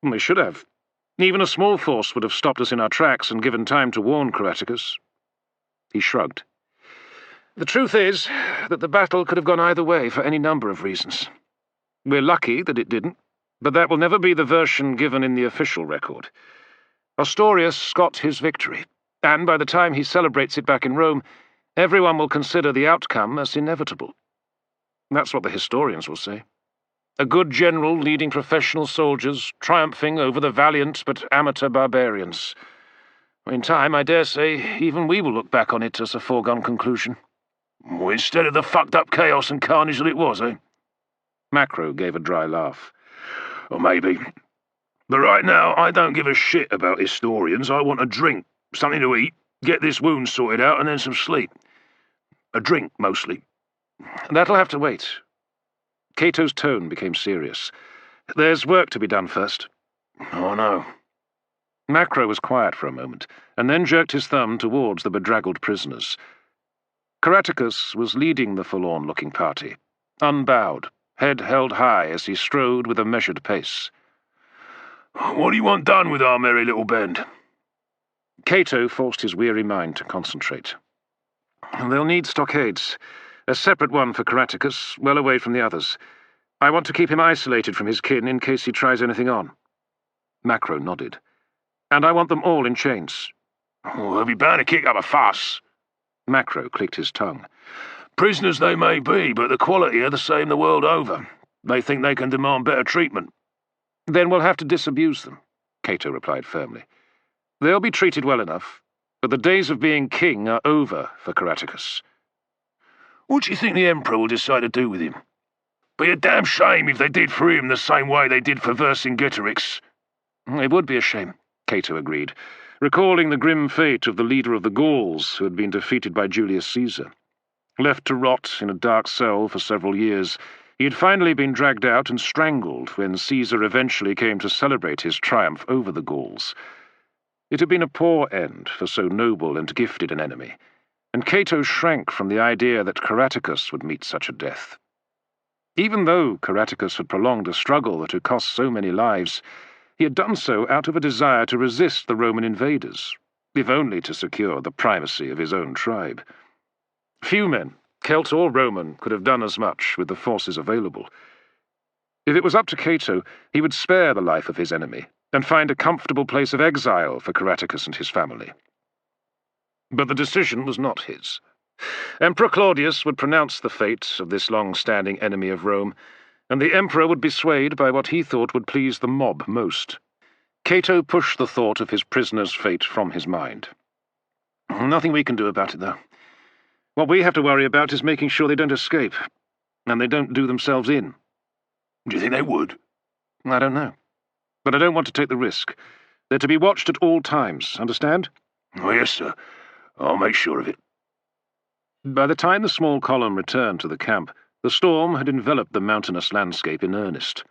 They should have. Even a small force would have stopped us in our tracks and given time to warn Caratacus. He shrugged. The truth is that the battle could have gone either way for any number of reasons. We're lucky that it didn't, but that will never be the version given in the official record. Ostorius got his victory, and by the time he celebrates it back in Rome, everyone will consider the outcome as inevitable. That's what the historians will say. A good general leading professional soldiers, triumphing over the valiant but amateur barbarians. In time, I dare say, even we will look back on it as a foregone conclusion. Well, instead of the fucked-up chaos and carnage that it was, eh? Macro gave a dry laugh. Or maybe. But right now, I don't give a shit about historians. I want a drink, something to eat, get this wound sorted out, and then some sleep. A drink, mostly. That'll have to wait. Cato's tone became serious. There's work to be done first. Oh, no. Macro was quiet for a moment, and then jerked his thumb towards the bedraggled prisoners. Caratacus was leading the forlorn-looking party, unbowed, head held high as he strode with a measured pace. What do you want done with our merry little band? Cato forced his weary mind to concentrate. They'll need stockades. A separate one for Caratacus, well away from the others. I want to keep him isolated from his kin in case he tries anything on. Macro nodded. And I want them all in chains. Oh, they'll be bound to kick up a fuss. Macro clicked his tongue. Prisoners they may be, but the quality are the same the world over. They think they can demand better treatment. Then we'll have to disabuse them, Cato replied firmly. They'll be treated well enough, but the days of being king are over for Caratacus. What do you think the Emperor will decide to do with him? Be a damn shame if they did for him the same way they did for Vercingetorix. It would be a shame, Cato agreed, recalling the grim fate of the leader of the Gauls who had been defeated by Julius Caesar. Left to rot in a dark cell for several years, he had finally been dragged out and strangled when Caesar eventually came to celebrate his triumph over the Gauls. It had been a poor end for so noble and gifted an enemy, and Cato shrank from the idea that Caratacus would meet such a death. Even though Caratacus had prolonged a struggle that had cost so many lives, he had done so out of a desire to resist the Roman invaders, if only to secure the primacy of his own tribe. Few men, Celt or Roman, could have done as much with the forces available. If it was up to Cato, he would spare the life of his enemy and find a comfortable place of exile for Caratacus and his family. But the decision was not his. Emperor Claudius would pronounce the fate of this long-standing enemy of Rome, and the emperor would be swayed by what he thought would please the mob most. Cato pushed the thought of his prisoner's fate from his mind. Nothing we can do about it, though. What we have to worry about is making sure they don't escape, and they don't do themselves in. Do you think they would? I don't know. But I don't want to take the risk. They're to be watched at all times, understand? Oh, yes, sir. I'll make sure of it. By the time the small column returned to the camp, the storm had enveloped the mountainous landscape in earnest.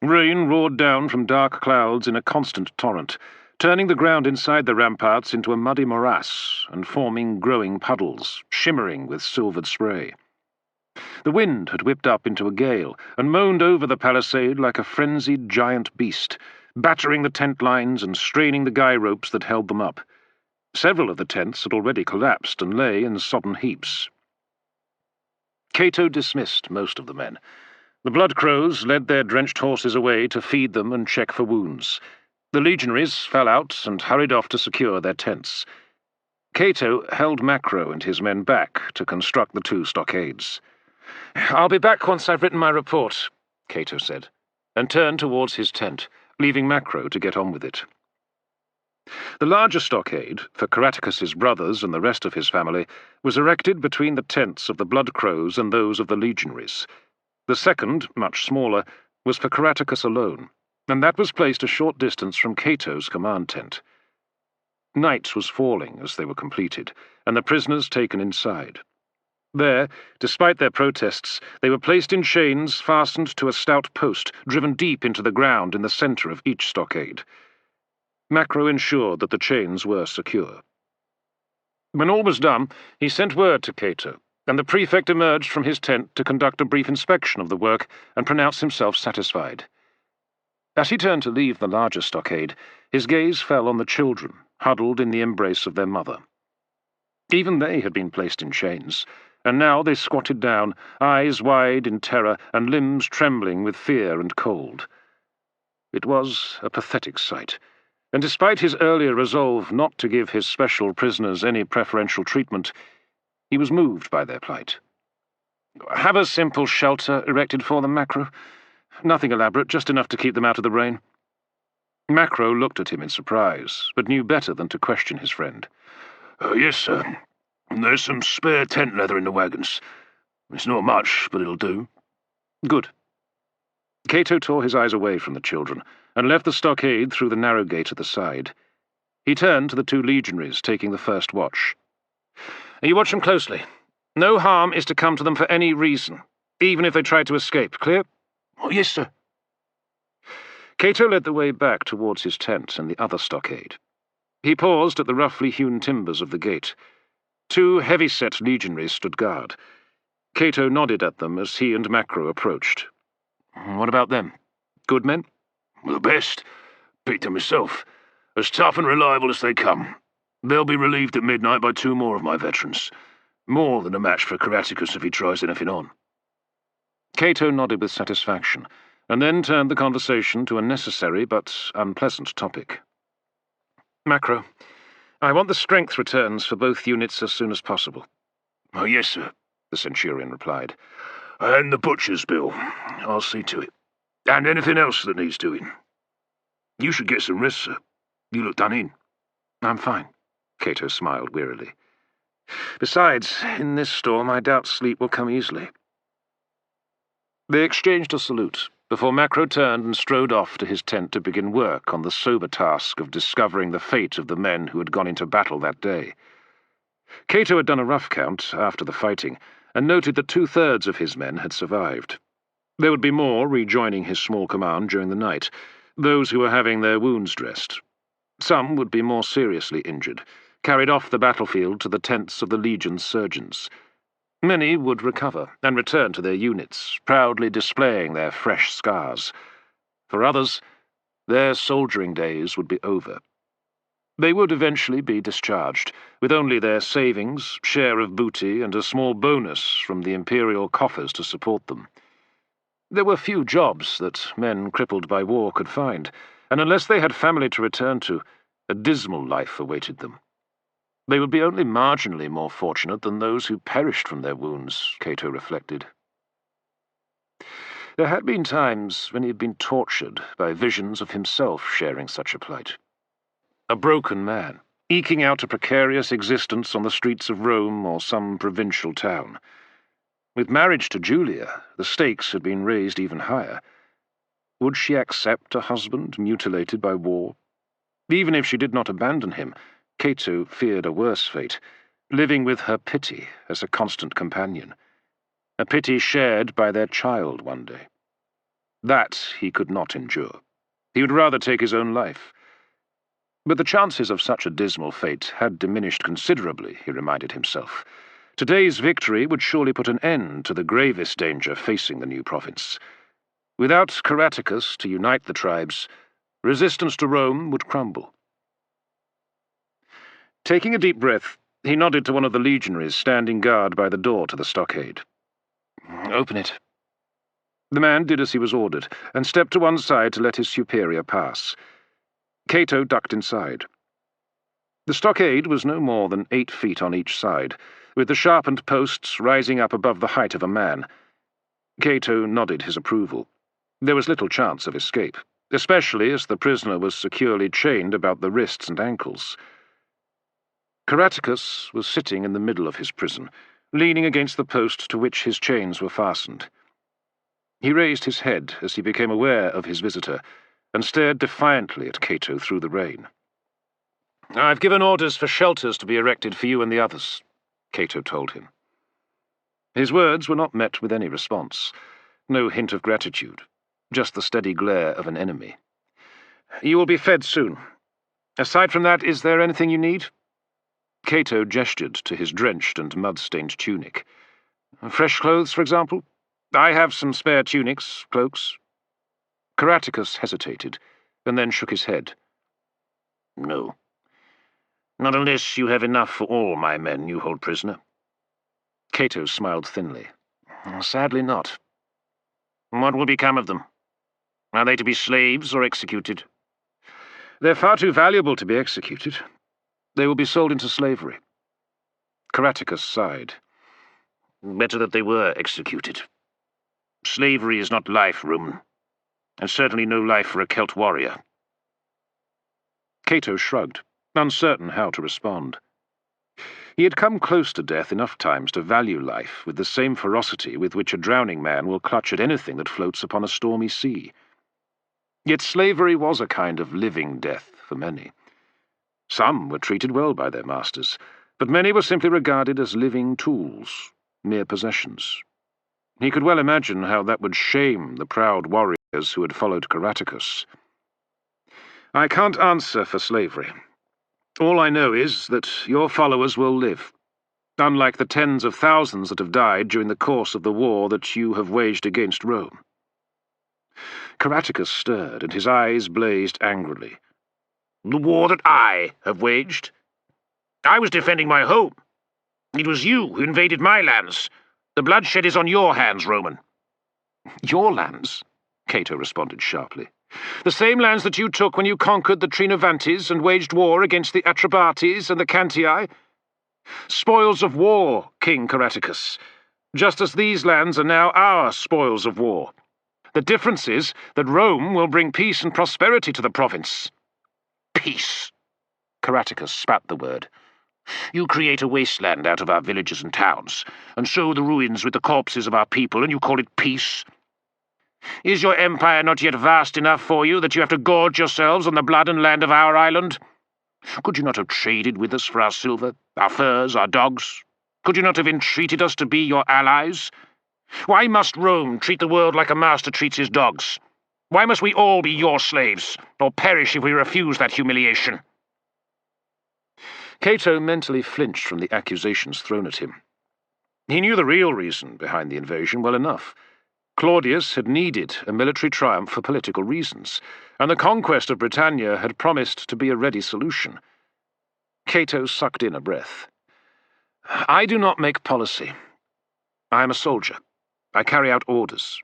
Rain roared down from dark clouds in a constant torrent, turning the ground inside the ramparts into a muddy morass and forming growing puddles, shimmering with silvered spray. The wind had whipped up into a gale and moaned over the palisade like a frenzied giant beast, battering the tent lines and straining the guy ropes that held them up. Several of the tents had already collapsed and lay in sodden heaps. Cato dismissed most of the men. The blood crows led their drenched horses away to feed them and check for wounds. The legionaries fell out and hurried off to secure their tents. Cato held Macro and his men back to construct the 2 stockades. "I'll be back once I've written my report," Cato said, and turned towards his tent, leaving Macro to get on with it. The larger stockade, for Caratacus's brothers and the rest of his family, was erected between the tents of the blood crows and those of the legionaries. The second, much smaller, was for Caratacus alone, and that was placed a short distance from Cato's command tent. Night was falling as they were completed, and the prisoners taken inside. There, despite their protests, they were placed in chains fastened to a stout post driven deep into the ground in the centre of each stockade. Macro ensured that the chains were secure. When all was done, he sent word to Cato, and the Prefect emerged from his tent to conduct a brief inspection of the work and pronounce himself satisfied. As he turned to leave the larger stockade, his gaze fell on the children, huddled in the embrace of their mother. Even they had been placed in chains, and now they squatted down, eyes wide in terror and limbs trembling with fear and cold. It was a pathetic sight, and despite his earlier resolve not to give his special prisoners any preferential treatment, he was moved by their plight. "Have a simple shelter erected for them, Macro. Nothing elaborate, just enough to keep them out of the rain." Macro looked at him in surprise, but knew better than to question his friend. Yes, sir. There's some spare tent leather in the wagons. It's not much, but it'll do." "Good." Cato tore his eyes away from the children and left the stockade through the narrow gate at the side. He turned to the 2 legionaries taking the first watch. "You watch them closely. No harm is to come to them for any reason, even if they try to escape. Clear?" Yes, sir." Cato led the way back towards his tent and the other stockade. He paused at the roughly hewn timbers of the gate. 2 heavy-set legionaries stood guard. Cato nodded at them as he and Macro approached. "What about them? Good men?" "The best. Picked them myself. As tough and reliable as they come. They'll be relieved at midnight by 2 more of my veterans. More than a match for Caratacus if he tries anything on." Cato nodded with satisfaction, and then turned the conversation to a necessary but unpleasant topic. "Macro, I want the strength returns for both units as soon as possible." Yes, sir," the Centurion replied. "And the butcher's bill. I'll see to it. And anything else that needs doing. You should get some rest, sir. You look done in." "I'm fine," Cato smiled wearily. "Besides, in this storm I doubt sleep will come easily." They exchanged a salute, before Macro turned and strode off to his tent to begin work on the sober task of discovering the fate of the men who had gone into battle that day. Cato had done a rough count after the fighting, and noted that 2/3 of his men had survived. There would be more rejoining his small command during the night, those who were having their wounds dressed. Some would be more seriously injured, carried off the battlefield to the tents of the Legion's surgeons. Many would recover and return to their units, proudly displaying their fresh scars. For others, their soldiering days would be over. They would eventually be discharged, with only their savings, share of booty, and a small bonus from the imperial coffers to support them. There were few jobs that men crippled by war could find, and unless they had family to return to, a dismal life awaited them. They would be only marginally more fortunate than those who perished from their wounds, Cato reflected. There had been times when he had been tortured by visions of himself sharing such a plight. A broken man, eking out a precarious existence on the streets of Rome or some provincial town. With marriage to Julia, the stakes had been raised even higher. Would she accept a husband mutilated by war? Even if she did not abandon him, Cato feared a worse fate, living with her pity as a constant companion, a pity shared by their child one day. That he could not endure. He would rather take his own life. But the chances of such a dismal fate had diminished considerably, he reminded himself. Today's victory would surely put an end to the gravest danger facing the new province. Without Caratacus to unite the tribes, resistance to Rome would crumble. Taking a deep breath, he nodded to one of the legionaries standing guard by the door to the stockade. Open it. The man did as he was ordered, and stepped to one side to let his superior pass. Cato ducked inside. The stockade was no more than 8 feet on each side, with the sharpened posts rising up above the height of a man. Cato nodded his approval. There was little chance of escape, especially as the prisoner was securely chained about the wrists and ankles. Caratacus was sitting in the middle of his prison, leaning against the post to which his chains were fastened. He raised his head as he became aware of his visitor, and stared defiantly at Cato through the rain. "I've given orders for shelters to be erected for you and the others," Cato told him. His words were not met with any response, no hint of gratitude, just the steady glare of an enemy. "You will be fed soon. Aside from that, is there anything you need?" Cato gestured to his drenched and mud-stained tunic. "Fresh clothes, for example? I have some spare tunics, cloaks." Caratacus hesitated, and then shook his head. "No. Not unless you have enough for all my men you hold prisoner." Cato smiled thinly. "Sadly not." "What will become of them? Are they to be slaves or executed?" "They're far too valuable to be executed. They will be sold into slavery." Caratacus sighed. "Better that they were executed. Slavery is not life, Roman, and certainly no life for a Celt warrior." Cato shrugged, uncertain how to respond. He had come close to death enough times to value life with the same ferocity with which a drowning man will clutch at anything that floats upon a stormy sea. Yet slavery was a kind of living death for many. Some were treated well by their masters, but many were simply regarded as living tools, mere possessions. He could well imagine how that would shame the proud warriors who had followed Caratacus. "I can't answer for slavery. All I know is that your followers will live, unlike the tens of thousands that have died during the course of the war that you have waged against Rome." Caratacus stirred, and his eyes blazed angrily. "The war that I have waged? I was defending my home. It was you who invaded my lands. The bloodshed is on your hands, Roman." "Your lands?" Cato responded sharply. "The same lands that you took when you conquered the Trinovantes and waged war against the Atrebates and the Cantii? Spoils of war, King Caratacus, just as these lands are now our spoils of war. The difference is that Rome will bring peace and prosperity to the province." "Peace?" Caratacus spat the word. "You create a wasteland out of our villages and towns, and sow the ruins with the corpses of our people, and you call it peace? Is your empire not yet vast enough for you that you have to gorge yourselves on the blood and land of our island? Could you not have traded with us for our silver, our furs, our dogs? Could you not have entreated us to be your allies? Why must Rome treat the world like a master treats his dogs? Why must we all be your slaves, or perish if we refuse that humiliation?" Cato mentally flinched from the accusations thrown at him. He knew the real reason behind the invasion well enough. Claudius had needed a military triumph for political reasons, and the conquest of Britannia had promised to be a ready solution. Cato sucked in a breath. "I do not make policy. I am a soldier. I carry out orders.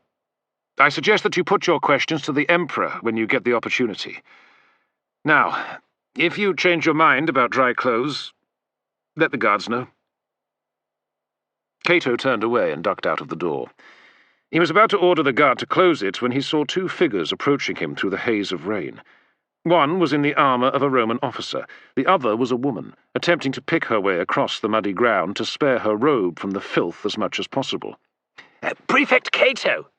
I suggest that you put your questions to the Emperor when you get the opportunity. Now, if you change your mind about dry clothes, let the guards know." Cato turned away and ducked out of the door. He was about to order the guard to close it when he saw 2 figures approaching him through the haze of rain. One was in the armour of a Roman officer. The other was a woman, attempting to pick her way across the muddy ground to spare her robe from the filth as much as possible. "Prefect Cato!"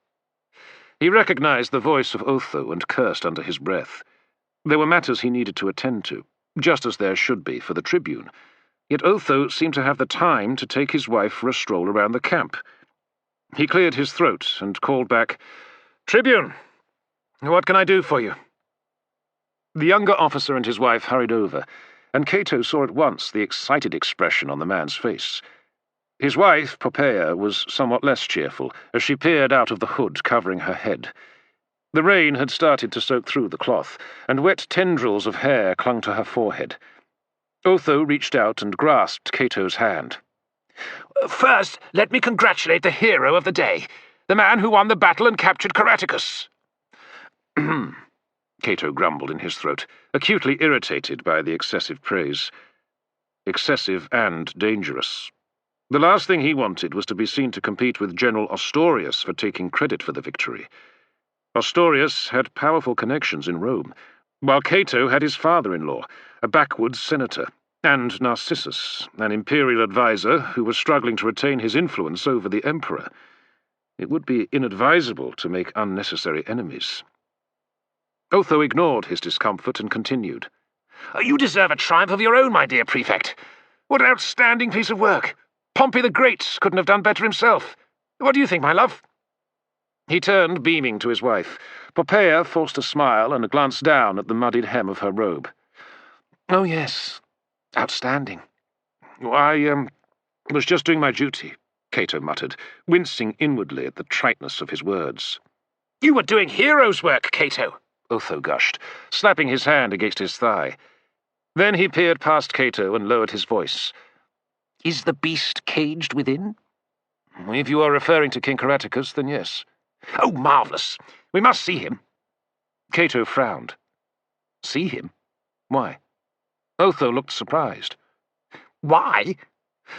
He recognized the voice of Otho and cursed under his breath. There were matters he needed to attend to, just as there should be for the tribune. Yet Otho seemed to have the time to take his wife for a stroll around the camp. He cleared his throat and called back, "Tribune, what can I do for you?" The younger officer and his wife hurried over, and Cato saw at once the excited expression on the man's face. His wife, Poppaea, was somewhat less cheerful as she peered out of the hood covering her head. The rain had started to soak through the cloth, and wet tendrils of hair clung to her forehead. Otho reached out and grasped Cato's hand. First, let me congratulate the hero of the day, the man who won the battle and captured Caratacus. Cato grumbled in his throat, acutely irritated by the excessive praise. Excessive and dangerous. The last thing he wanted was to be seen to compete with General Ostorius for taking credit for the victory. Ostorius had powerful connections in Rome, while Cato had his father-in-law, a backwoods senator, and Narcissus, an imperial advisor who was struggling to retain his influence over the emperor. It would be inadvisable to make unnecessary enemies. Otho ignored his discomfort and continued. You deserve a triumph of your own, my dear Prefect. What an outstanding piece of work. Pompey the Great couldn't have done better himself. What do you think, my love? He turned, beaming, to his wife. Poppaea forced a smile and glanced down at the muddied hem of her robe. Oh, yes. Outstanding. I was just doing my duty, Cato muttered, wincing inwardly at the triteness of his words. You were doing hero's work, Cato, Otho gushed, slapping his hand against his thigh. Then he peered past Cato and lowered his voice. Is the beast caged within? If you are referring to King Caratacus, then yes. Oh, marvellous. We must see him. Cato frowned. See him? Why? Otho looked surprised. Why?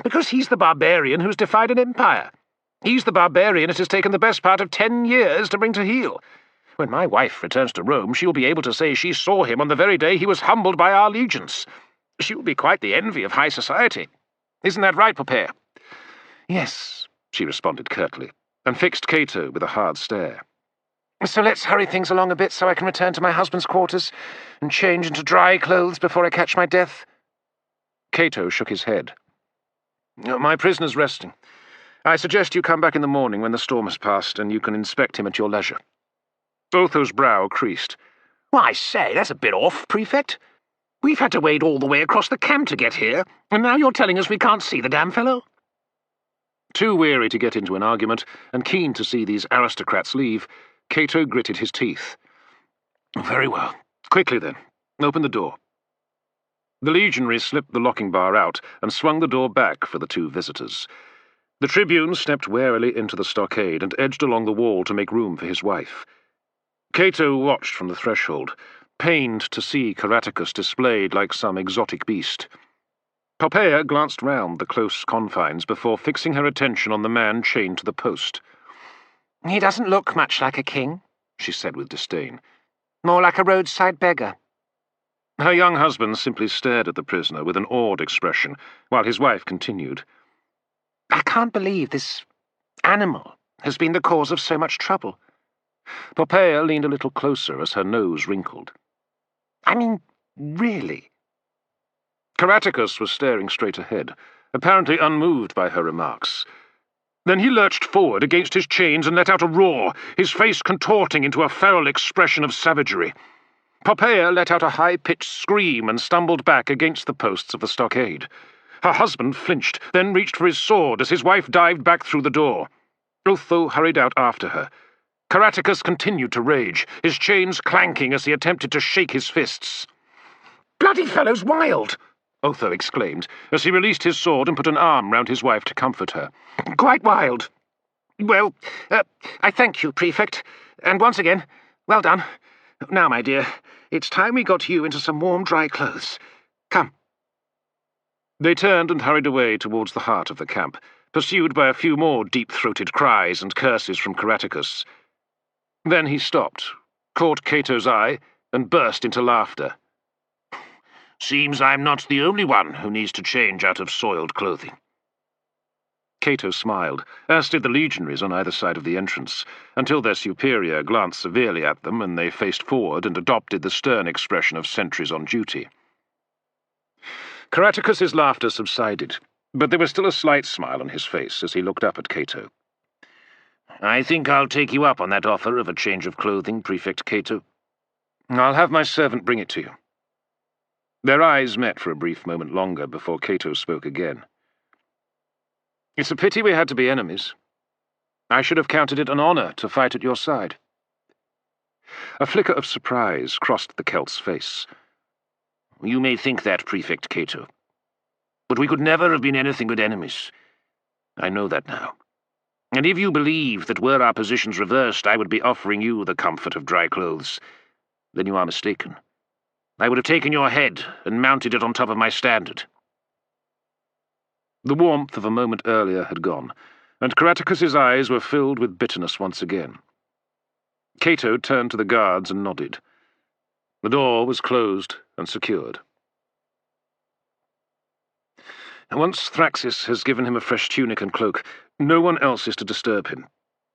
Because he's the barbarian who's defied an empire. He's the barbarian it has taken the best part of 10 years to bring to heel. When my wife returns to Rome, she will be able to say she saw him on the very day he was humbled by our legions. She will be quite the envy of high society. Isn't that right, Poppaea? Yes, she responded curtly, and fixed Cato with a hard stare. So let's hurry things along a bit so I can return to my husband's quarters and change into dry clothes before I catch my death. Cato shook his head. My prisoner's resting. I suggest you come back in the morning when the storm has passed, and you can inspect him at your leisure. Otho's brow creased. Well, I say, that's a bit off, Prefect. We've had to wade all the way across the camp to get here, and now you're telling us we can't see the damn fellow? Too weary to get into an argument, and keen to see these aristocrats leave, Cato gritted his teeth. Very well. Quickly, then. Open the door. The legionary slipped the locking bar out and swung the door back for the two visitors. The tribune stepped warily into the stockade and edged along the wall to make room for his wife. Cato watched from the threshold, pained to see Caratacus displayed like some exotic beast. Poppaea glanced round the close confines before fixing her attention on the man chained to the post. He doesn't look much like a king, she said with disdain. More like a roadside beggar. Her young husband simply stared at the prisoner with an awed expression, while his wife continued. I can't believe this animal has been the cause of so much trouble. Poppaea leaned a little closer as her nose wrinkled. I mean, really? Caratacus was staring straight ahead, apparently unmoved by her remarks. Then he lurched forward against his chains and let out a roar, his face contorting into a feral expression of savagery. Poppaea let out a high-pitched scream and stumbled back against the posts of the stockade. Her husband flinched, then reached for his sword as his wife dived back through the door. Otho hurried out after her. Caratacus continued to rage, his chains clanking as he attempted to shake his fists. Bloody fellow's wild! Otho exclaimed, as he released his sword and put an arm round his wife to comfort her. Quite wild. Well, I thank you, Prefect, and once again, well done. Now, my dear, it's time we got you into some warm, dry clothes. Come. They turned and hurried away towards the heart of the camp, pursued by a few more deep-throated cries and curses from Caratacus. Then he stopped, caught Cato's eye, and burst into laughter. Seems I'm not the only one who needs to change out of soiled clothing. Cato smiled, as did the legionaries on either side of the entrance, until their superior glanced severely at them and they faced forward and adopted the stern expression of sentries on duty. Caratacus's laughter subsided, but there was still a slight smile on his face as he looked up at Cato. I think I'll take you up on that offer of a change of clothing, Prefect Cato. I'll have my servant bring it to you. Their eyes met for a brief moment longer before Cato spoke again. It's a pity we had to be enemies. I should have counted it an honor to fight at your side. A flicker of surprise crossed the Celt's face. You may think that, Prefect Cato. But we could never have been anything but enemies. I know that now. And if you believe that were our positions reversed, I would be offering you the comfort of dry clothes, then you are mistaken. I would have taken your head and mounted it on top of my standard. The warmth of a moment earlier had gone, and Caratacus's eyes were filled with bitterness once again. Cato turned to the guards and nodded. The door was closed and secured. Once Thraxis has given him a fresh tunic and cloak, no one else is to disturb him.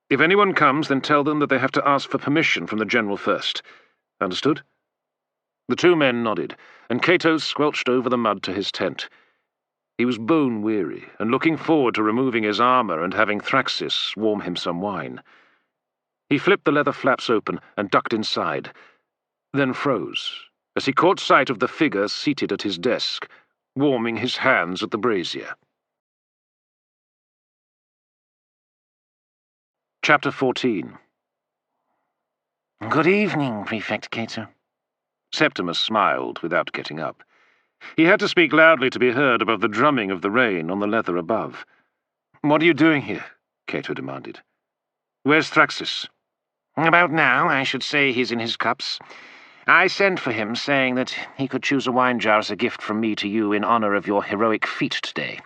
If anyone comes, then tell them that they have to ask for permission from the general first. Understood? The two men nodded, and Cato squelched over the mud to his tent. He was bone-weary, and looking forward to removing his armor and having Thraxis warm him some wine. He flipped the leather flaps open and ducked inside, then froze, as he caught sight of the figure seated at his desk, warming his hands at the brazier. Chapter 14. Good evening, Prefect Cato. Septimus smiled without getting up. He had to speak loudly to be heard above the drumming of the rain on the leather above. "What are you doing here?" Cato demanded. "Where's Thraxis?" About now, I should say he's in his cups. I sent for him, saying that he could choose a wine jar as a gift from me to you in honor of your heroic feat today.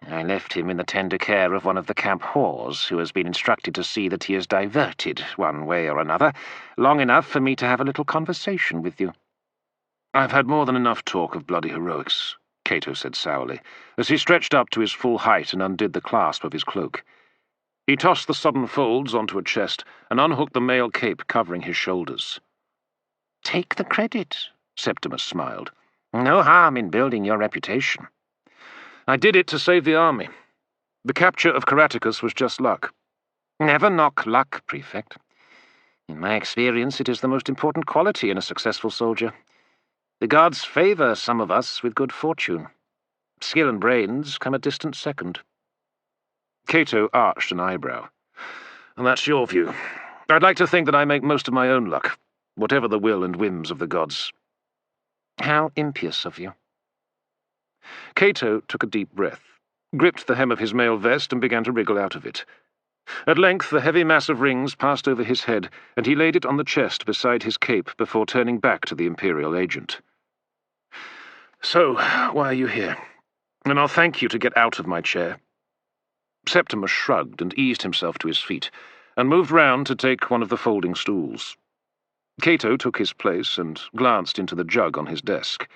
I left him in the tender care of one of the camp whores, who has been instructed to see that he is diverted, one way or another, long enough for me to have a little conversation with you. "I've had more than enough talk of bloody heroics," Cato said sourly, as he stretched up to his full height and undid the clasp of his cloak. He tossed the sodden folds onto a chest and unhooked the mail cape covering his shoulders. Take the credit, Septimus smiled. No harm in building your reputation. I did it to save the army. The capture of Caratacus was just luck. Never knock luck, Prefect. In my experience, it is the most important quality in a successful soldier. The gods favor some of us with good fortune. Skill and brains come a distant second. Cato arched an eyebrow. "And that's your view. I'd like to think that I make most of my own luck, whatever the will and whims of the gods." How impious of you. Cato took a deep breath, gripped the hem of his mail vest and began to wriggle out of it. At length the heavy mass of rings passed over his head, and he laid it on the chest beside his cape before turning back to the Imperial agent. "So, why are you here? And I'll thank you to get out of my chair." Septimus shrugged and eased himself to his feet, and moved round to take one of the folding stools. Cato took his place and glanced into the jug on his desk.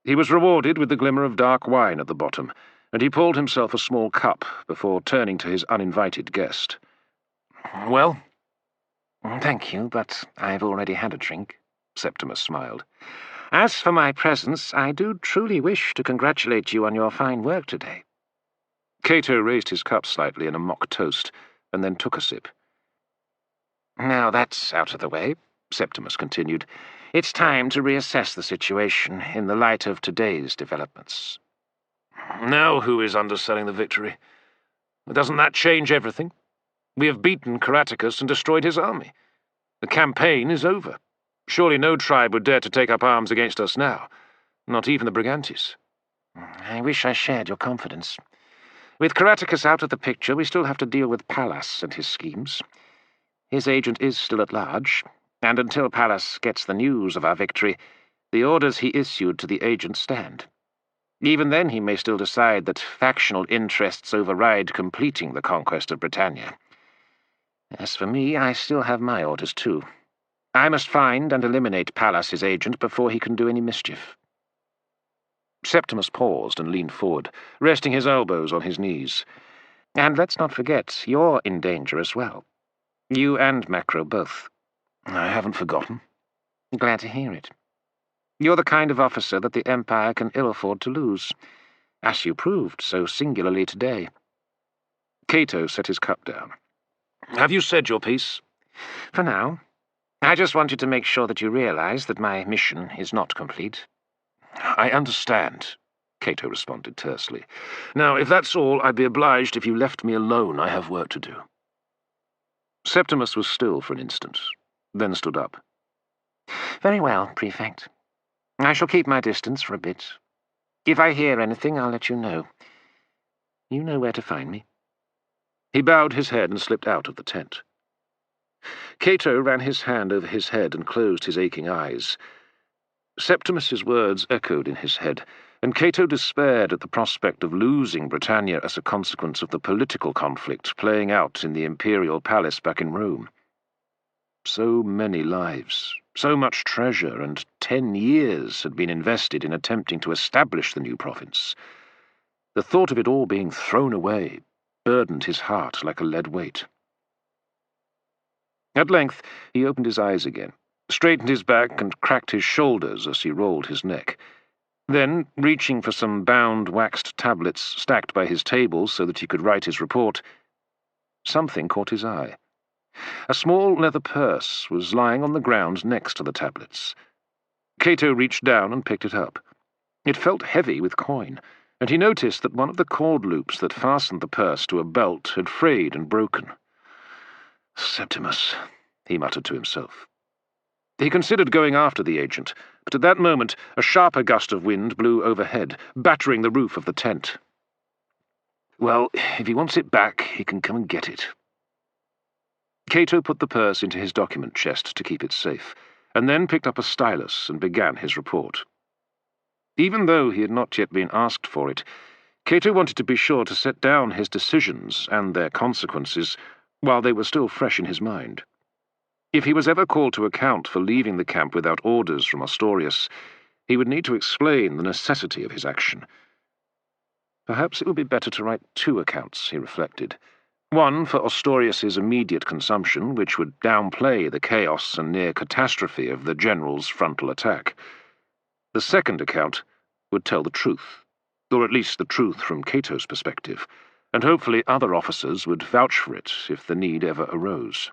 He was rewarded with the glimmer of dark wine at the bottom, and he poured himself a small cup before turning to his uninvited guest. "Well?" Thank you, but I've already had a drink, Septimus smiled. As for my presence, I do truly wish to congratulate you on your fine work today. Cato raised his cup slightly in a mock toast, and then took a sip. Now that's out of the way, Septimus continued. It's time to reassess the situation in the light of today's developments. Now who is underselling the victory? Doesn't that change everything? We have beaten Caratacus and destroyed his army. The campaign is over. Surely no tribe would dare to take up arms against us now, not even the Brigantes. I wish I shared your confidence. With Caratacus out of the picture, we still have to deal with Pallas and his schemes. His agent is still at large, and until Pallas gets the news of our victory, the orders he issued to the agent stand. Even then he may still decide that factional interests override completing the conquest of Britannia. As for me, I still have my orders too. I must find and eliminate Pallas, his agent, before he can do any mischief. Septimus paused and leaned forward, resting his elbows on his knees. And let's not forget, you're in danger as well. You and Macro both. I haven't forgotten. Glad to hear it. You're the kind of officer that the Empire can ill afford to lose, as you proved so singularly today. Cato set his cup down. Have you said your piece? For now. I just wanted to make sure that you realize that my mission is not complete. I understand. Cato responded tersely. "Now, if that's all, I'd be obliged if you left me alone. I have work to do." Septimus was still for an instant, then stood up. "Very well, Prefect. I shall keep my distance for a bit. If I hear anything, I'll let you know. You know where to find me." He bowed his head and slipped out of the tent. Cato ran his hand over his head and closed his aching eyes. Septimus's words echoed in his head, and Cato despaired at the prospect of losing Britannia as a consequence of the political conflict playing out in the imperial palace back in Rome. So many lives, so much treasure, and 10 years had been invested in attempting to establish the new province. The thought of it all being thrown away burdened his heart like a lead weight. At length he opened his eyes again, straightened his back and cracked his shoulders as he rolled his neck. Then, reaching for some bound waxed tablets stacked by his table so that he could write his report, something caught his eye. A small leather purse was lying on the ground next to the tablets. Cato reached down and picked it up. It felt heavy with coin, and he noticed that one of the cord loops that fastened the purse to a belt had frayed and broken. "Septimus," he muttered to himself. He considered going after the agent, but at that moment a sharper gust of wind blew overhead, battering the roof of the tent. Well, if he wants it back, he can come and get it. Cato put the purse into his document chest to keep it safe, and then picked up a stylus and began his report. Even though he had not yet been asked for it, Cato wanted to be sure to set down his decisions and their consequences while they were still fresh in his mind. If he was ever called to account for leaving the camp without orders from Ostorius, he would need to explain the necessity of his action. Perhaps it would be better to write 2 accounts, he reflected. One for Ostorius's immediate consumption, which would downplay the chaos and near catastrophe of the general's frontal attack. The second account would tell the truth, or at least the truth from Cato's perspective, and hopefully other officers would vouch for it if the need ever arose.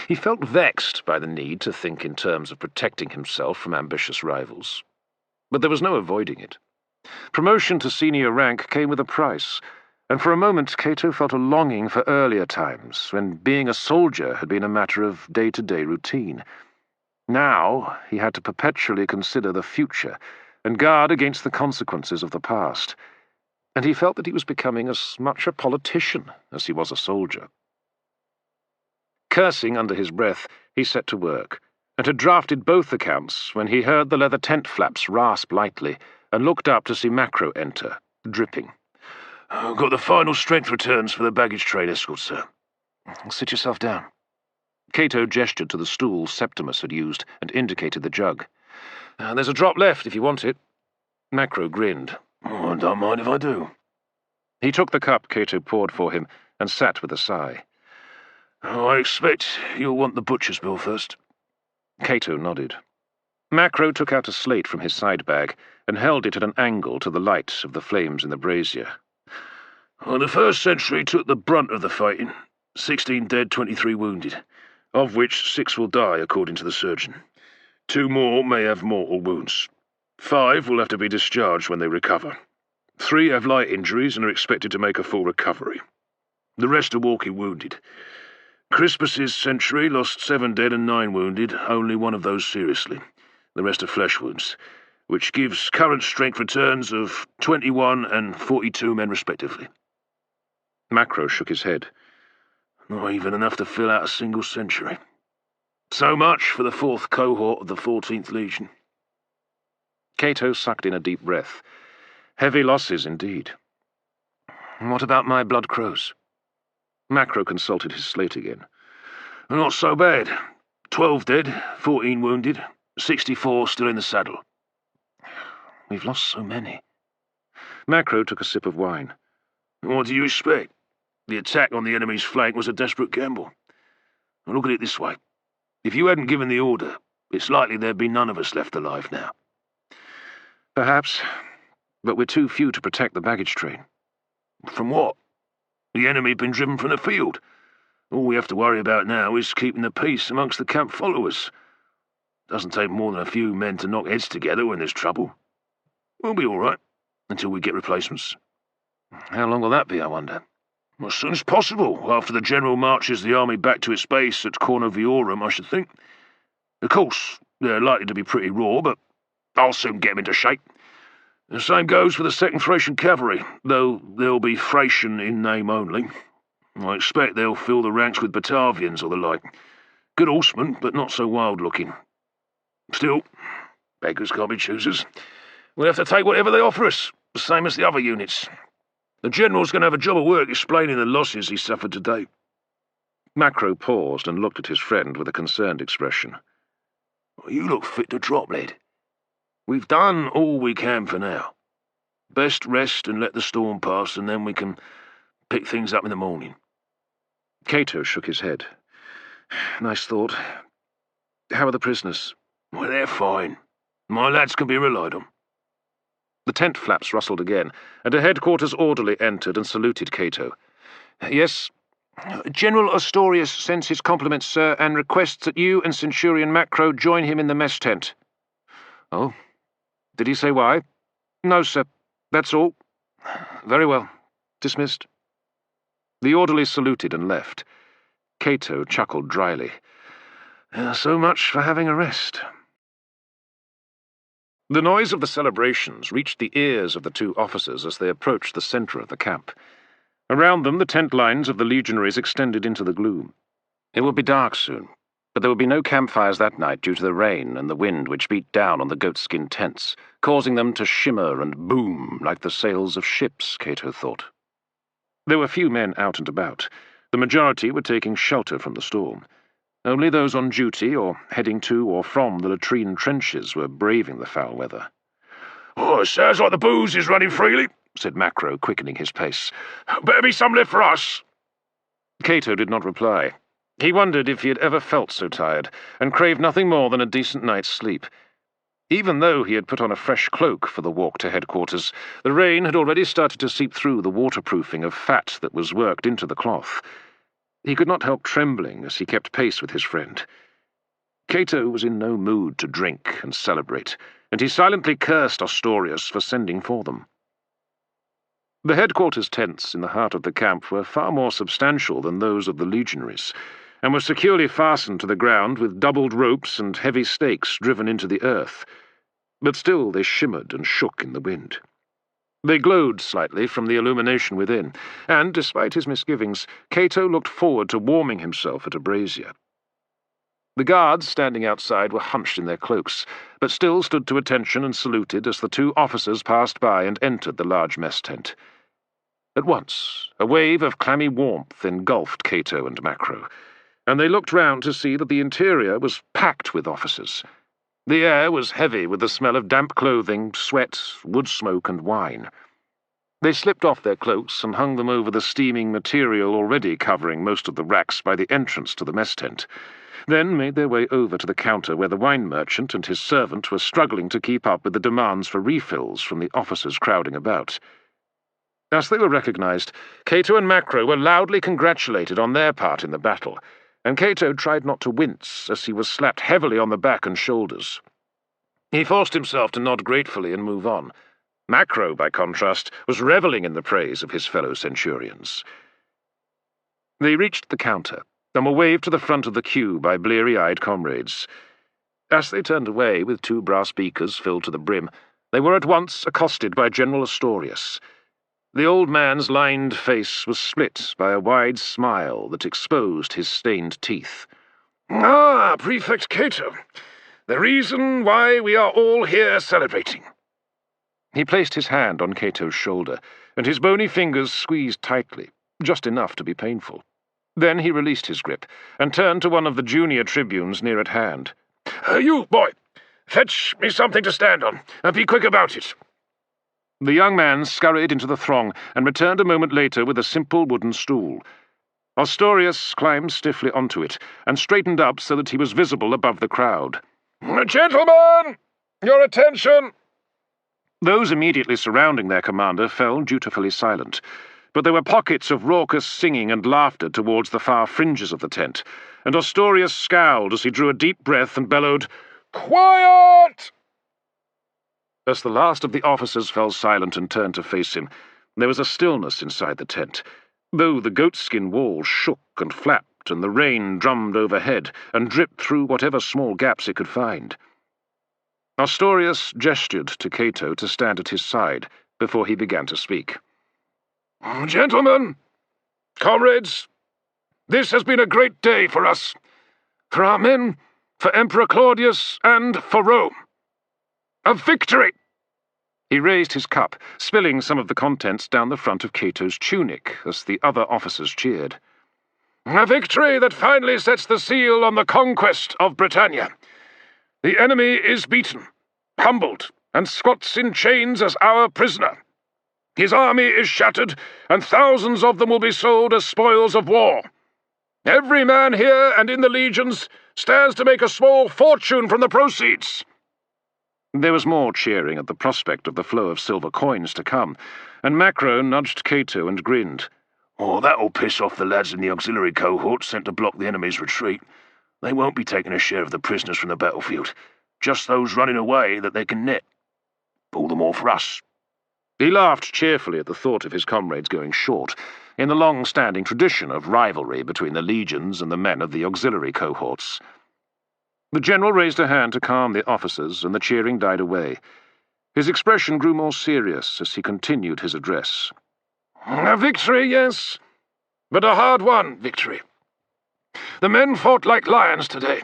He felt vexed by the need to think in terms of protecting himself from ambitious rivals. But there was no avoiding it. Promotion to senior rank came with a price, and for a moment Cato felt a longing for earlier times, when being a soldier had been a matter of day-to-day routine. Now he had to perpetually consider the future and guard against the consequences of the past, and he felt that he was becoming as much a politician as he was a soldier. Cursing under his breath, he set to work, and had drafted both accounts when he heard the leather tent flaps rasp lightly and looked up to see Macro enter, dripping. "I've got the final strength returns for the baggage train escort, sir." "Sit yourself down." Cato gestured to the stool Septimus had used and indicated the jug. "There's a drop left if you want it." Macro grinned. "I don't mind if I do." He took the cup Cato poured for him and sat with a sigh. "I expect you'll want the butcher's bill first." Cato nodded. Macro took out a slate from his side bag and held it at an angle to the light of the flames in the brazier. "The first century took the brunt of the fighting. 16 dead, 23 wounded, of which 6 will die, according to the surgeon. 2 more may have mortal wounds. 5 will have to be discharged when they recover. 3 have light injuries and are expected to make a full recovery. The rest are walking wounded. Crispus's century lost 7 dead and 9 wounded, only 1 of those seriously. The rest are flesh wounds, which gives current strength returns of 21 and 42 men respectively." Macro shook his head. "Not even enough to fill out a single century. So much for the 4th cohort of the 14th Legion." Cato sucked in a deep breath. Heavy losses indeed. "What about my blood crows?" Macro consulted his slate again. "Not so bad. 12 dead, 14 wounded, 64 still in the saddle." "We've lost so many." Macro took a sip of wine. "What do you expect? The attack on the enemy's flank was a desperate gamble. Look at it this way. If you hadn't given the order, it's likely there'd be none of us left alive now." "Perhaps, but we're too few to protect the baggage train." "From what? The enemy had been driven from the field. All we have to worry about now is keeping the peace amongst the camp followers. Doesn't take more than a few men to knock heads together when there's trouble." We'll be all right until we get replacements. How long will that be, I wonder? As soon as possible, after the General marches the army back to its base at Cornoviorum, I should think. Of course, they're likely to be pretty raw, but I'll soon get them into shape. The same goes for the 2nd Thracian Cavalry, though they'll be Thracian in name only. I expect they'll fill the ranks with Batavians or the like. Good horsemen, but not so wild-looking. Still, beggars can't be choosers. We'll have to take whatever they offer us, the same as the other units. The General's going to have a job of work explaining the losses he suffered today. Macro paused and looked at his friend with a concerned expression. You look fit to drop, lad. We've done all we can for now. Best rest and let the storm pass, and then we can pick things up in the morning. Cato shook his head. Nice thought. How are the prisoners? Well, they're fine. My lads can be relied on. The tent flaps rustled again, and a headquarters orderly entered and saluted Cato. Yes, General Ostorius sends his compliments, sir, and requests that you and Centurion Macro join him in the mess tent. Oh, did he say why? No, sir. That's all. Very well. Dismissed. The orderly saluted and left. Cato chuckled dryly. So much for having a rest. The noise of the celebrations reached the ears of the two officers as they approached the centre of the camp. Around them, the tent lines of the legionaries extended into the gloom. It would be dark soon, but there would be no campfires that night due to the rain and the wind which beat down on the goatskin tents, causing them to shimmer and boom like the sails of ships, Cato thought. There were few men out and about. The majority were taking shelter from the storm. Only those on duty or heading to or from the latrine trenches were braving the foul weather. Oh, it sounds like the booze is running freely, said Macro, quickening his pace. Better be some left for us. Cato did not reply. He wondered if he had ever felt so tired, and craved nothing more than a decent night's sleep. Even though he had put on a fresh cloak for the walk to headquarters, the rain had already started to seep through the waterproofing of fat that was worked into the cloth. He could not help trembling as he kept pace with his friend. Cato was in no mood to drink and celebrate, and he silently cursed Ostorius for sending for them. The headquarters tents in the heart of the camp were far more substantial than those of the legionaries, and were securely fastened to the ground with doubled ropes and heavy stakes driven into the earth. But still they shimmered and shook in the wind. They glowed slightly from the illumination within, and, despite his misgivings, Cato looked forward to warming himself at a brazier. The guards standing outside were hunched in their cloaks, but still stood to attention and saluted as the two officers passed by and entered the large mess tent. At once, a wave of clammy warmth engulfed Cato and Macro, and they looked round to see that the interior was packed with officers. The air was heavy with the smell of damp clothing, sweat, wood smoke, and wine. They slipped off their cloaks and hung them over the steaming material already covering most of the racks by the entrance to the mess tent, then made their way over to the counter where the wine merchant and his servant were struggling to keep up with the demands for refills from the officers crowding about. As they were recognized, Cato and Macro were loudly congratulated on their part in the battle, and Cato tried not to wince as he was slapped heavily on the back and shoulders. He forced himself to nod gratefully and move on. Macro, by contrast, was revelling in the praise of his fellow centurions. They reached the counter, and were waved to the front of the queue by bleary-eyed comrades. As they turned away with two brass beakers filled to the brim, they were at once accosted by General Ostorius. The old man's lined face was split by a wide smile that exposed his stained teeth. Ah, Prefect Cato. The reason why we are all here celebrating. He placed his hand on Cato's shoulder, and his bony fingers squeezed tightly, just enough to be painful. Then he released his grip, and turned to one of the junior tribunes near at hand. You, boy, fetch me something to stand on, and be quick about it. The young man scurried into the throng, and returned a moment later with a simple wooden stool. Ostorius climbed stiffly onto it, and straightened up so that he was visible above the crowd. Gentlemen, your attention! Those immediately surrounding their commander fell dutifully silent, but there were pockets of raucous singing and laughter towards the far fringes of the tent, and Ostorius scowled as he drew a deep breath and bellowed, "Quiet!" As the last of the officers fell silent and turned to face him, there was a stillness inside the tent, though the goatskin walls shook and flapped and the rain drummed overhead and dripped through whatever small gaps it could find. Astorius gestured to Cato to stand at his side before he began to speak. Gentlemen, comrades, this has been a great day for us, for our men, for Emperor Claudius, and for Rome. A victory! He raised his cup, spilling some of the contents down the front of Cato's tunic as the other officers cheered. A victory that finally sets the seal on the conquest of Britannia. The enemy is beaten, humbled, and squats in chains as our prisoner. His army is shattered, and thousands of them will be sold as spoils of war. Every man here and in the legions stands to make a small fortune from the proceeds. There was more cheering at the prospect of the flow of silver coins to come, and Macro nudged Cato and grinned. Oh, that'll piss off the lads in the auxiliary cohort sent to block the enemy's retreat. They won't be taking a share of the prisoners from the battlefield, just those running away that they can net. Pull them all for us. He laughed cheerfully at the thought of his comrades going short, in the long-standing tradition of rivalry between the legions and the men of the auxiliary cohorts. The general raised a hand to calm the officers, and the cheering died away. His expression grew more serious as he continued his address. A victory, yes, but a hard-won victory. The men fought like lions today,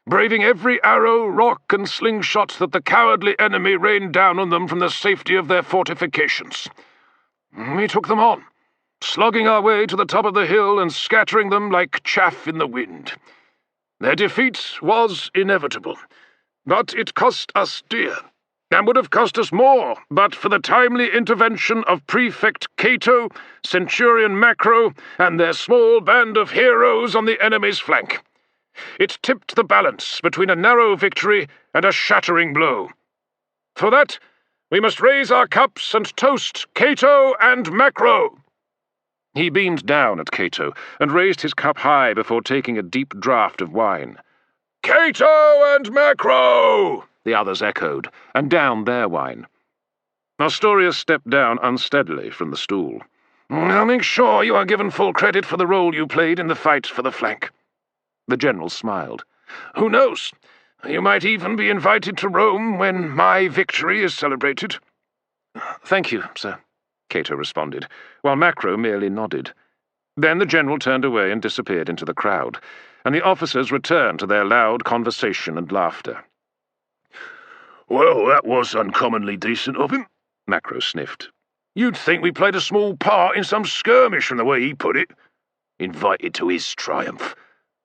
braving every arrow, rock, and slingshot that the cowardly enemy rained down on them from the safety of their fortifications. We took them on, slogging our way to the top of the hill and scattering them like chaff in the wind. Their defeat was inevitable, but it cost us dear, and would have cost us more but for the timely intervention of Prefect Cato, Centurion Macro, and their small band of heroes on the enemy's flank. It tipped the balance between a narrow victory and a shattering blow. For that, we must raise our cups and toast Cato and Macro. He beamed down at Cato and raised his cup high before taking a deep draught of wine. Cato and Macro! The others echoed, and downed their wine. Astorius stepped down unsteadily from the stool. I'll make sure you are given full credit for the role you played in the fight for the flank. The general smiled. Who knows? You might even be invited to Rome when my victory is celebrated. Thank you, sir, Cato responded, while Macro merely nodded. Then the general turned away and disappeared into the crowd, and the officers returned to their loud conversation and laughter. Well, that was uncommonly decent of him, Macro sniffed. You'd think we played a small part in some skirmish from the way he put it. Invited to his triumph.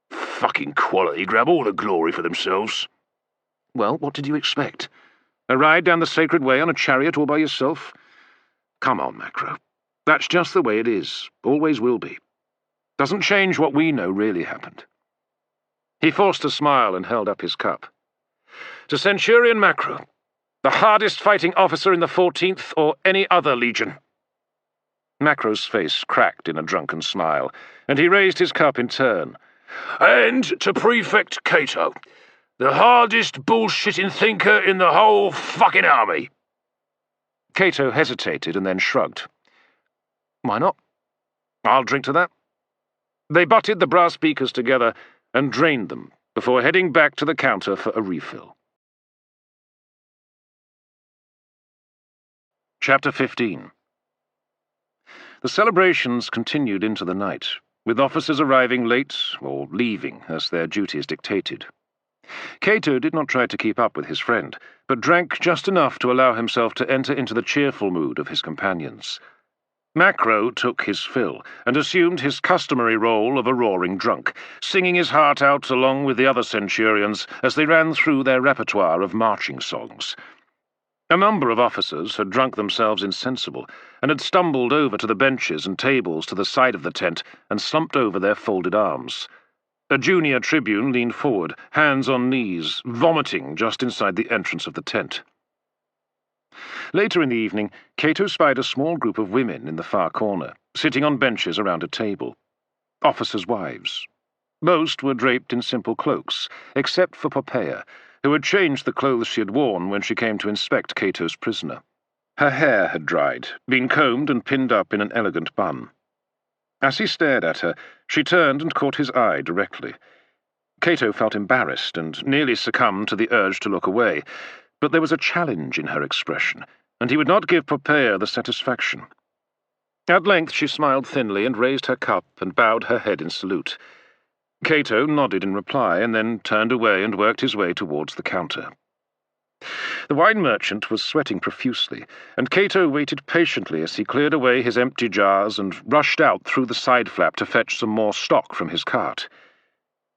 Fucking quality grab all the glory for themselves. Well, what did you expect? A ride down the sacred way on a chariot all by yourself? Come on, Macro. That's just the way it is. Always will be. Doesn't change what we know really happened. He forced a smile and held up his cup. To Centurion Macro, the hardest fighting officer in the 14th or any other legion. Macro's face cracked in a drunken smile, and he raised his cup in turn. And to Prefect Cato, the hardest bullshitting thinker in the whole fucking army. Cato hesitated and then shrugged. Why not? I'll drink to that. They butted the brass beakers together and drained them before heading back to the counter for a refill. Chapter 15. The celebrations continued into the night, with officers arriving late or leaving as their duties dictated. Cato did not try to keep up with his friend, but drank just enough to allow himself to enter into the cheerful mood of his companions. Macro took his fill and assumed his customary role of a roaring drunk, singing his heart out along with the other centurions as they ran through their repertoire of marching songs. A number of officers had drunk themselves insensible and had stumbled over to the benches and tables to the side of the tent and slumped over their folded arms. A junior tribune leaned forward, hands on knees, vomiting just inside the entrance of the tent. Later in the evening, Cato spied a small group of women in the far corner, sitting on benches around a table. Officers' wives. Most were draped in simple cloaks, except for Poppaea, who had changed the clothes she had worn when she came to inspect Cato's prisoner. Her hair had dried, been combed and pinned up in an elegant bun. As he stared at her, she turned and caught his eye directly. Cato felt embarrassed and nearly succumbed to the urge to look away, but there was a challenge in her expression, and he would not give Poppaea the satisfaction. At length she smiled thinly and raised her cup and bowed her head in salute. Cato nodded in reply and then turned away and worked his way towards the counter. The wine merchant was sweating profusely, and Cato waited patiently as he cleared away his empty jars and rushed out through the side flap to fetch some more stock from his cart.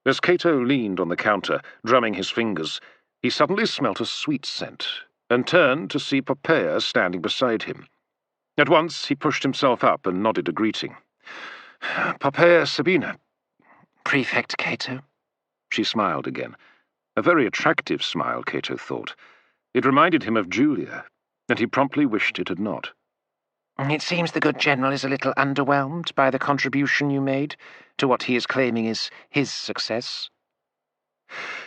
As Cato leaned on the counter, drumming his fingers, he suddenly smelt a sweet scent, and turned to see Poppaea standing beside him. At once he pushed himself up and nodded a greeting. "Poppaea Sabina." "Prefect Cato." She smiled again. A very attractive smile, Cato thought. It reminded him of Julia, and he promptly wished it had not. "It seems the good general is a little underwhelmed by the contribution you made to what he is claiming is his success."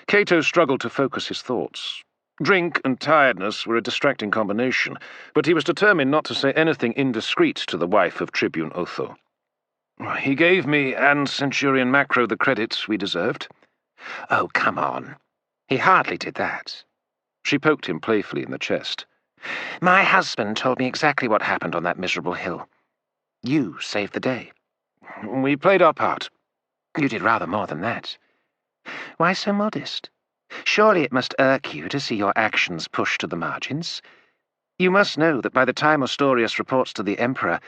Cato struggled to focus his thoughts. Drink and tiredness were a distracting combination, but he was determined not to say anything indiscreet to the wife of Tribune Otho. "He gave me and Centurion Macro the credit we deserved." "Oh, come on. He hardly did that." She poked him playfully in the chest. "My husband told me exactly what happened on that miserable hill. You saved the day." "We played our part." "You did rather more than that. Why so modest? Surely it must irk you to see your actions pushed to the margins. You must know that by the time Ostorius reports to the Emperor,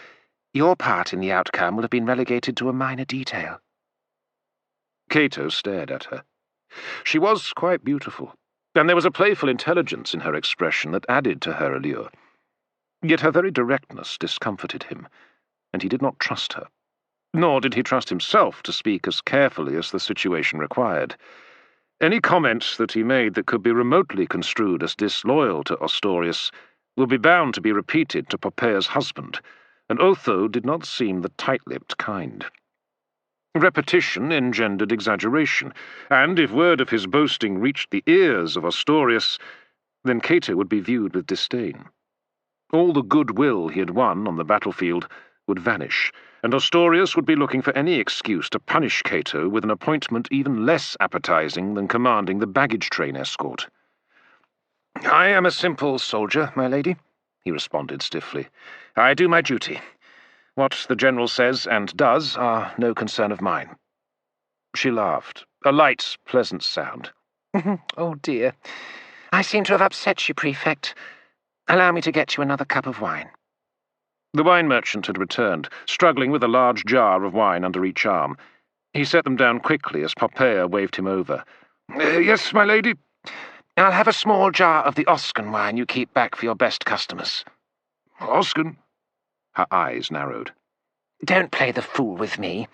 your part in the outcome will have been relegated to a minor detail." Cato stared at her. She was quite beautiful, and there was a playful intelligence in her expression that added to her allure. Yet her very directness discomforted him, and he did not trust her. Nor did he trust himself to speak as carefully as the situation required. Any comment that he made that could be remotely construed as disloyal to Ostorius would be bound to be repeated to Poppaea's husband, and Otho did not seem the tight-lipped kind. Repetition engendered exaggeration, and if word of his boasting reached the ears of Ostorius, then Cato would be viewed with disdain. All the goodwill he had won on the battlefield would vanish, and Ostorius would be looking for any excuse to punish Cato with an appointment even less appetizing than commanding the baggage train escort. "I am a simple soldier, my lady," he responded stiffly. "I do my duty. What the general says and does are no concern of mine." She laughed, a light, pleasant sound. "Oh, dear. I seem to have upset you, Prefect. Allow me to get you another cup of wine." The wine merchant had returned, struggling with a large jar of wine under each arm. He set them down quickly as Poppaea waved him over. "Yes, my lady." "I'll have a small jar of the Oscan wine you keep back for your best customers." "Oscan?" Her eyes narrowed. "Don't play the fool with me.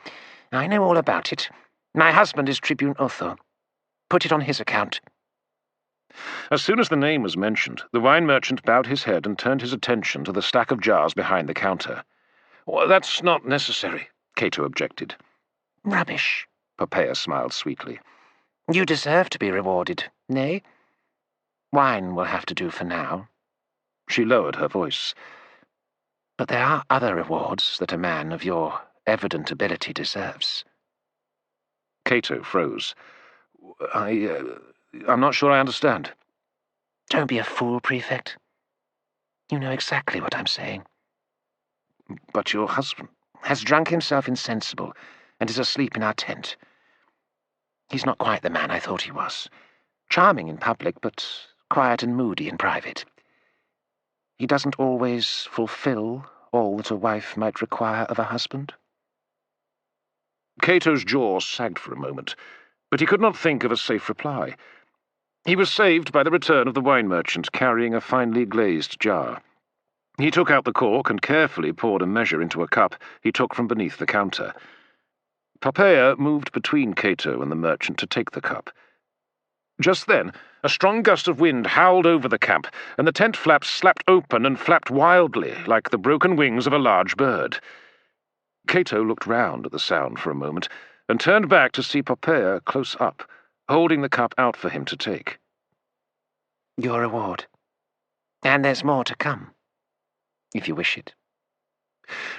I know all about it. My husband is Tribune Otho. Put it on his account." As soon as the name was mentioned, the wine merchant bowed his head and turned his attention to the stack of jars behind the counter. "Well, that's not necessary," Cato objected. "Rubbish," Poppaea smiled sweetly. "You deserve to be rewarded, nay? Wine will have to do for now." She lowered her voice. "But there are other rewards that a man of your evident ability deserves." Cato froze. I'm not sure I understand." "Don't be a fool, Prefect. You know exactly what I'm saying." "But your husband has drunk himself insensible and is asleep in our tent. He's not quite the man I thought he was. Charming in public, but quiet and moody in private. He doesn't always fulfill all that a wife might require of a husband." Cato's jaw sagged for a moment, but he could not think of a safe reply. He was saved by the return of the wine merchant carrying a finely glazed jar. He took out the cork and carefully poured a measure into a cup he took from beneath the counter. Poppaea moved between Cato and the merchant to take the cup. Just then, a strong gust of wind howled over the camp, and the tent flaps slapped open and flapped wildly like the broken wings of a large bird. Cato looked round at the sound for a moment, and turned back to see Poppaea close up, holding the cup out for him to take. Your reward. And there's more to come, if you wish it.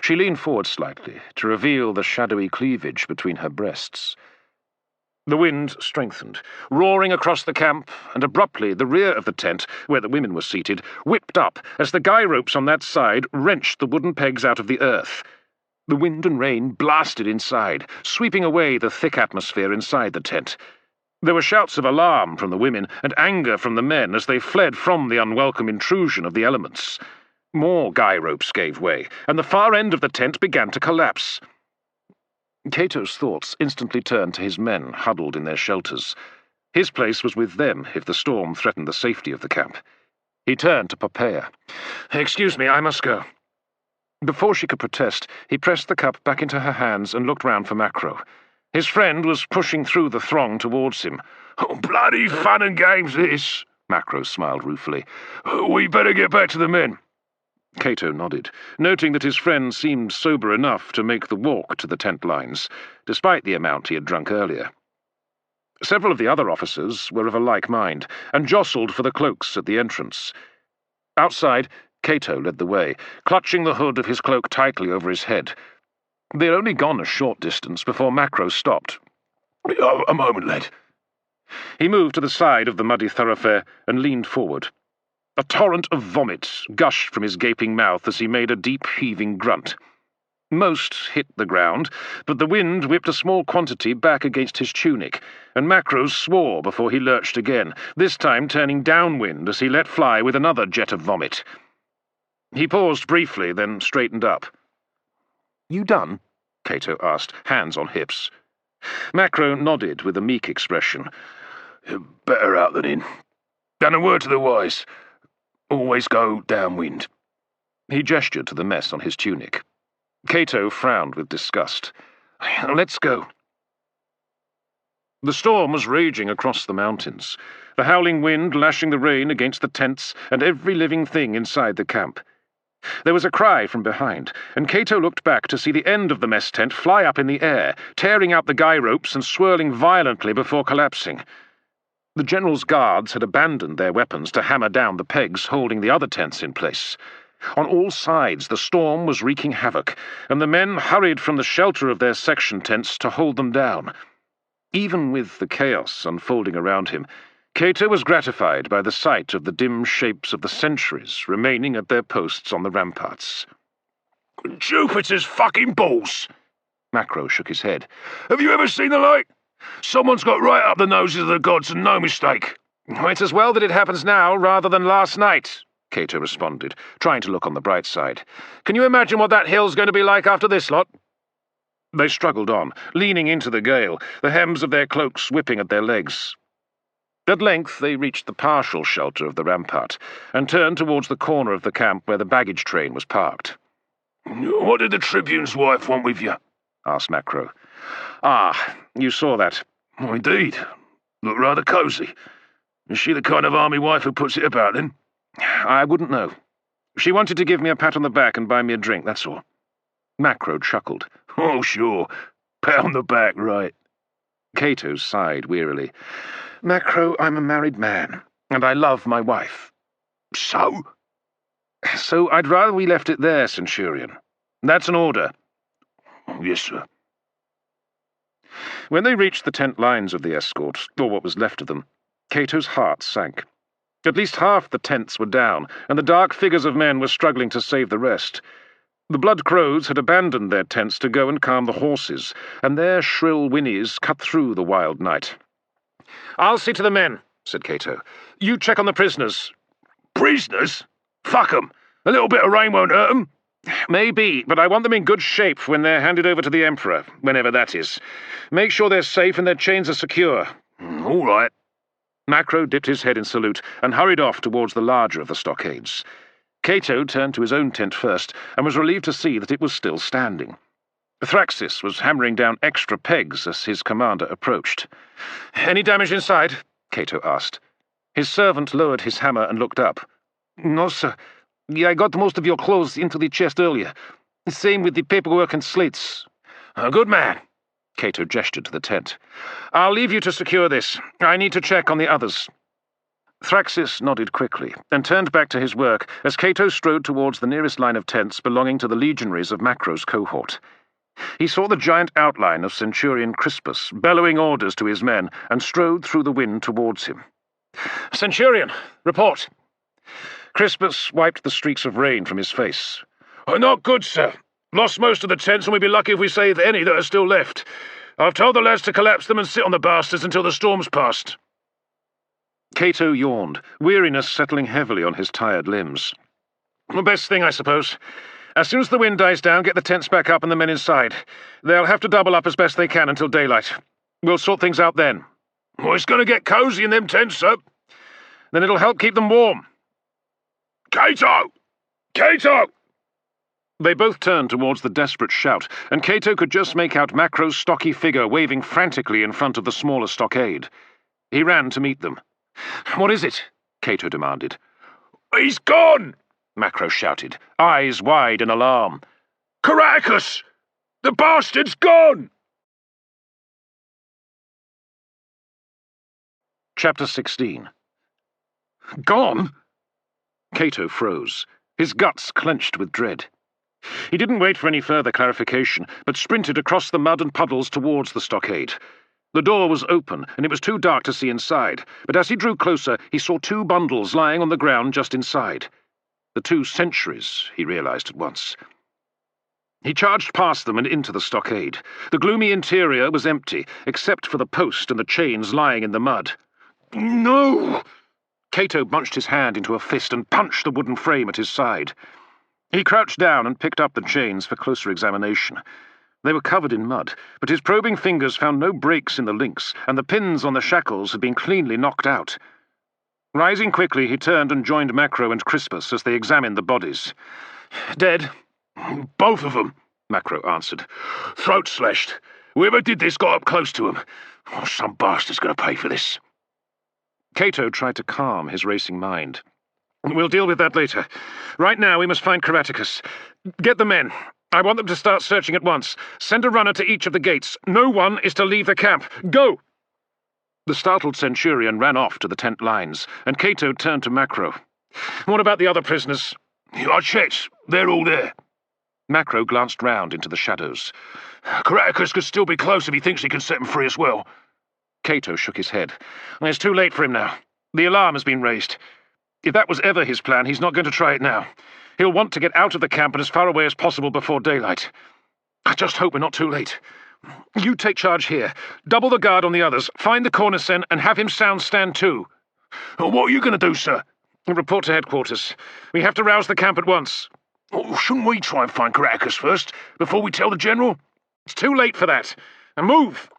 She leaned forward slightly to reveal the shadowy cleavage between her breasts. The wind strengthened, roaring across the camp, and abruptly the rear of the tent, where the women were seated, whipped up as the guy ropes on that side wrenched the wooden pegs out of the earth. The wind and rain blasted inside, sweeping away the thick atmosphere inside the tent. There were shouts of alarm from the women and anger from the men as they fled from the unwelcome intrusion of the elements. More guy ropes gave way, and the far end of the tent began to collapse. Cato's thoughts instantly turned to his men huddled in their shelters. His place was with them if the storm threatened the safety of the camp. He turned to Poppaea. "Excuse me, I must go." Before she could protest, he pressed the cup back into her hands and looked round for Macro. His friend was pushing through the throng towards him. "Oh, bloody fun and games, this," Macro smiled ruefully. "We better get back to the men." Cato nodded, noting that his friend seemed sober enough to make the walk to the tent lines, despite the amount he had drunk earlier. Several of the other officers were of a like mind, and jostled for the cloaks at the entrance. Outside, Cato led the way, clutching the hood of his cloak tightly over his head. They had only gone a short distance before Macro stopped. "A moment, lad." He moved to the side of the muddy thoroughfare and leaned forward. A torrent of vomit gushed from his gaping mouth as he made a deep heaving grunt. Most hit the ground, but the wind whipped a small quantity back against his tunic, and Macro swore before he lurched again, this time turning downwind as he let fly with another jet of vomit. He paused briefly, then straightened up. "You done?" Cato asked, hands on hips. Macro nodded with a meek expression. "Better out than in. And a word to the wise. Always go downwind." He gestured to the mess on his tunic. Cato frowned with disgust. "Let's go." The storm was raging across the mountains, the howling wind lashing the rain against the tents and every living thing inside the camp. There was a cry from behind, and Cato looked back to see the end of the mess tent fly up in the air, tearing out the guy ropes and swirling violently before collapsing. The general's guards had abandoned their weapons to hammer down the pegs holding the other tents in place. On all sides the storm was wreaking havoc, and the men hurried from the shelter of their section tents to hold them down. Even with the chaos unfolding around him, Cato was gratified by the sight of the dim shapes of the sentries remaining at their posts on the ramparts. "Jupiter's fucking balls!" Macro shook his head. "Have you ever seen the like? Someone's got right up the noses of the gods, and no mistake." "It's as well that it happens now rather than last night," Cato responded, trying to look on the bright side. "Can you imagine what that hill's going to be like after this lot?" They struggled on, leaning into the gale, the hems of their cloaks whipping at their legs. At length they reached the partial shelter of the rampart, and turned towards the corner of the camp where the baggage train was parked. "What did the Tribune's wife want with you?" asked Macro. "Ah, you saw that." "Oh, indeed. Looked rather cosy. Is she the kind of army wife who puts it about, then?" "I wouldn't know. She wanted to give me a pat on the back and buy me a drink, that's all." Macro chuckled. "Oh, sure. Pat on the back, right." Cato sighed wearily. "Macro, I'm a married man, and I love my wife." "So?" "So I'd rather we left it there, Centurion. That's an order." "Yes, sir." When they reached the tent lines of the escort, or what was left of them, Cato's heart sank. At least half the tents were down, and the dark figures of men were struggling to save the rest. The blood crows had abandoned their tents to go and calm the horses, and their shrill whinnies cut through the wild night. "I'll see to the men," said Cato. "You check on the prisoners." "Prisoners? Fuck 'em. A little bit of rain won't hurt 'em." "Maybe, but I want them in good shape when they're handed over to the Emperor, whenever that is. Make sure they're safe and their chains are secure." "All right." Macro dipped his head in salute and hurried off towards the larger of the stockades. Cato turned to his own tent first and was relieved to see that it was still standing. Thraxis was hammering down extra pegs as his commander approached. "Any damage inside?" Cato asked. His servant lowered his hammer and looked up. "No, sir. I got most of your clothes into the chest earlier. Same with the paperwork and slates." "A good man." Cato gestured to the tent. "I'll leave you to secure this. I need to check on the others." Thraxis nodded quickly, and turned back to his work as Cato strode towards the nearest line of tents belonging to the legionaries of Macro's cohort. He saw the giant outline of Centurion Crispus bellowing orders to his men and strode through the wind towards him. "Centurion, report." Crispus wiped the streaks of rain from his face. Not good, sir. Lost most of the tents, and we'd be lucky if we saved any that are still left. I've told the lads to collapse them and sit on the bastards until the storm's passed." Cato yawned, weariness settling heavily on his tired limbs. "The best thing, I suppose. As soon as the wind dies down, get the tents back up and the men inside. They'll have to double up as best they can until daylight. We'll sort things out then." Well, it's going to get cosy in them tents, sir. "Then it'll help keep them warm." "Cato! Cato!" They both turned towards the desperate shout, and Cato could just make out Macro's stocky figure waving frantically in front of the smaller stockade. He ran to meet them. "What is it?" Cato demanded. "He's gone!" Macro shouted, eyes wide in alarm. "Caratacus! The bastard's gone!" Chapter 16. "Gone?" Cato froze, his guts clenched with dread. He didn't wait for any further clarification, but sprinted across the mud and puddles towards the stockade. The door was open, and it was too dark to see inside, but as he drew closer, he saw 2 bundles lying on the ground just inside. The 2 centuries, he realized at once. He charged past them and into the stockade. The gloomy interior was empty, except for the post and the chains lying in the mud. "No!" Cato bunched his hand into a fist and punched the wooden frame at his side. He crouched down and picked up the chains for closer examination. They were covered in mud, but his probing fingers found no breaks in the links, and the pins on the shackles had been cleanly knocked out. Rising quickly, he turned and joined Macro and Crispus as they examined the bodies. "Dead?" "Both of them," Macro answered. "Throat slashed. Whoever did this got up close to him. Oh, some bastard's going to pay for this." Cato tried to calm his racing mind. "We'll deal with that later. Right now we must find Caratacus. Get the men. I want them to start searching at once. Send a runner to each of the gates. No one is to leave the camp. Go!" The startled Centurion ran off to the tent lines, and Cato turned to Macro. "What about the other prisoners?" "I checked. They're all there." Macro glanced round into the shadows. "Caratacus could still be close if he thinks he can set them free as well." Cato shook his head. "It's too late for him now. The alarm has been raised. If that was ever his plan, he's not going to try it now. He'll want to get out of the camp and as far away as possible before daylight. I just hope we're not too late. You take charge here. Double the guard on the others. Find the cornersen and have him sound stand too." "What are you going to do, sir?" "Report to headquarters. We have to rouse the camp at once." Oh, shouldn't we try and find Caratacus first, before we tell the general? "It's too late for that. And move!"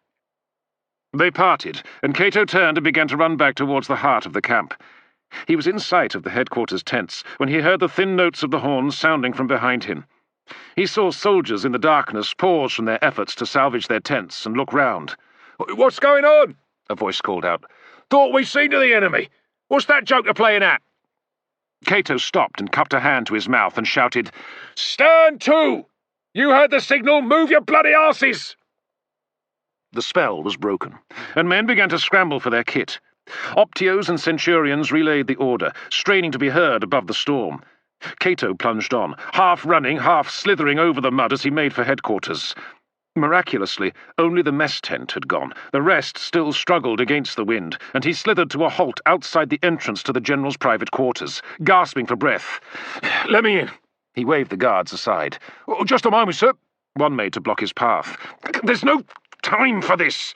They parted, and Cato turned and began to run back towards the heart of the camp. He was in sight of the headquarters tents when he heard the thin notes of the horns sounding from behind him. He saw soldiers in the darkness pause from their efforts to salvage their tents and look round. "What's going on?" a voice called out. "Thought we'd seen to the enemy. What's that joker playing at?" Cato stopped and cupped a hand to his mouth and shouted, "Stand to! You heard the signal. Move your bloody arses!" The spell was broken, and men began to scramble for their kit. Optios and Centurions relayed the order, straining to be heard above the storm. Cato plunged on, half running, half slithering over the mud as he made for headquarters. Miraculously, only the mess tent had gone. The rest still struggled against the wind, and he slithered to a halt outside the entrance to the general's private quarters, gasping for breath. "Let me in." He waved the guards aside. "Oh, just a moment, sir." One made to block his path. "There's no time for this."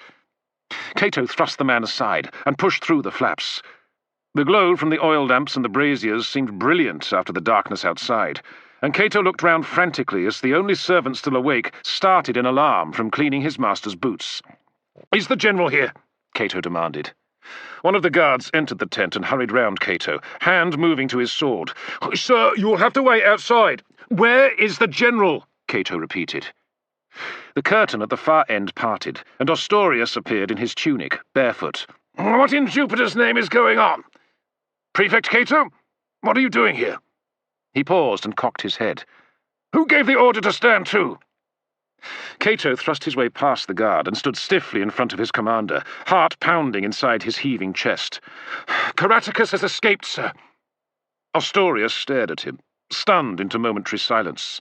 Cato thrust the man aside and pushed through the flaps. The glow from the oil lamps and the braziers seemed brilliant after the darkness outside, and Cato looked round frantically as the only servant still awake started in alarm from cleaning his master's boots. "Is the general here?" Cato demanded. One of the guards entered the tent and hurried round Cato, hand moving to his sword. "Sir, you'll have to wait outside." "Where is the general?" Cato repeated. The curtain at the far end parted, and Ostorius appeared in his tunic, barefoot. "What in Jupiter's name is going on?" "Prefect Cato, what are you doing here?" He paused and cocked his head. "Who gave the order to stand to?" Cato thrust his way past the guard and stood stiffly in front of his commander, heart pounding inside his heaving chest. "Caratacus has escaped, sir." Ostorius stared at him, stunned into momentary silence.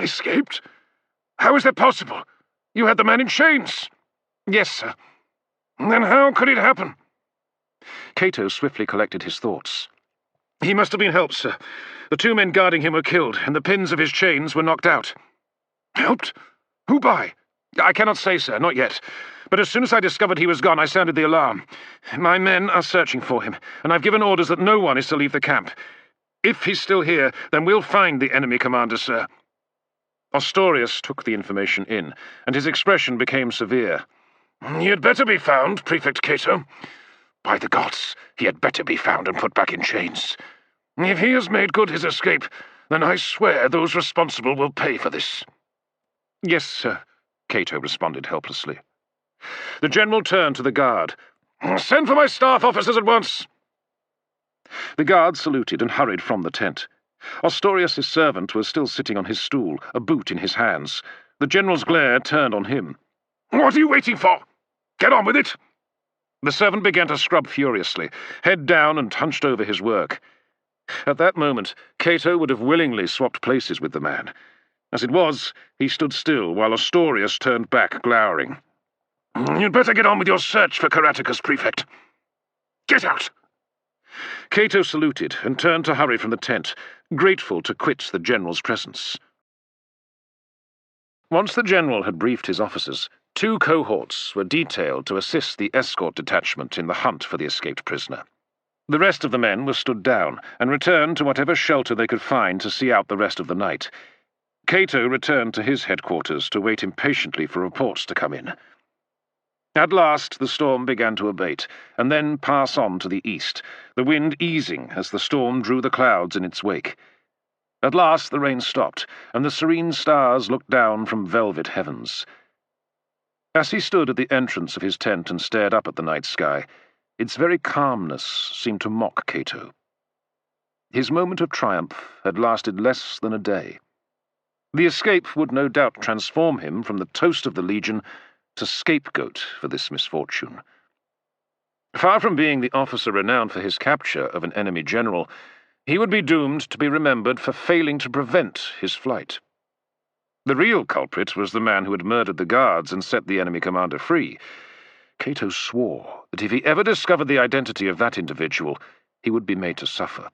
"Escaped? How is that possible? You had the man in chains." "Yes, sir." "Then how could it happen?" Cato swiftly collected his thoughts. "He must have been helped, sir. The 2 men guarding him were killed, and the pins of his chains were knocked out." "Helped? Who by?" "I cannot say, sir, not yet. But as soon as I discovered he was gone, I sounded the alarm. My men are searching for him, and I've given orders that no one is to leave the camp. If he's still here, then we'll find the enemy commander, sir." Ostorius took the information in, and his expression became severe. "He had better be found, Prefect Cato. By the gods, he had better be found and put back in chains. If he has made good his escape, then I swear those responsible will pay for this." "Yes, sir," Cato responded helplessly. The general turned to the guard. "Send for my staff officers at once." The guard saluted and hurried from the tent. Ostorius' servant was still sitting on his stool, a boot in his hands. The general's glare turned on him. "What are you waiting for? Get on with it!" The servant began to scrub furiously, head down and hunched over his work. At that moment, Cato would have willingly swapped places with the man. As it was, he stood still while Ostorius turned back, glowering. "You'd better get on with your search for Caratacus, Prefect. Get out!" Cato saluted and turned to hurry from the tent, grateful to quit the general's presence. Once the general had briefed his officers, 2 cohorts were detailed to assist the escort detachment in the hunt for the escaped prisoner. The rest of the men were stood down and returned to whatever shelter they could find to see out the rest of the night. Cato returned to his headquarters to wait impatiently for reports to come in. At last the storm began to abate, and then pass on to the east, the wind easing as the storm drew the clouds in its wake. At last the rain stopped, and the serene stars looked down from velvet heavens. As he stood at the entrance of his tent and stared up at the night sky, its very calmness seemed to mock Cato. His moment of triumph had lasted less than a day. The escape would no doubt transform him from the toast of the Legion to scapegoat for this misfortune. Far from being the officer renowned for his capture of an enemy general, he would be doomed to be remembered for failing to prevent his flight. The real culprit was the man who had murdered the guards and set the enemy commander free. Cato swore that if he ever discovered the identity of that individual, he would be made to suffer.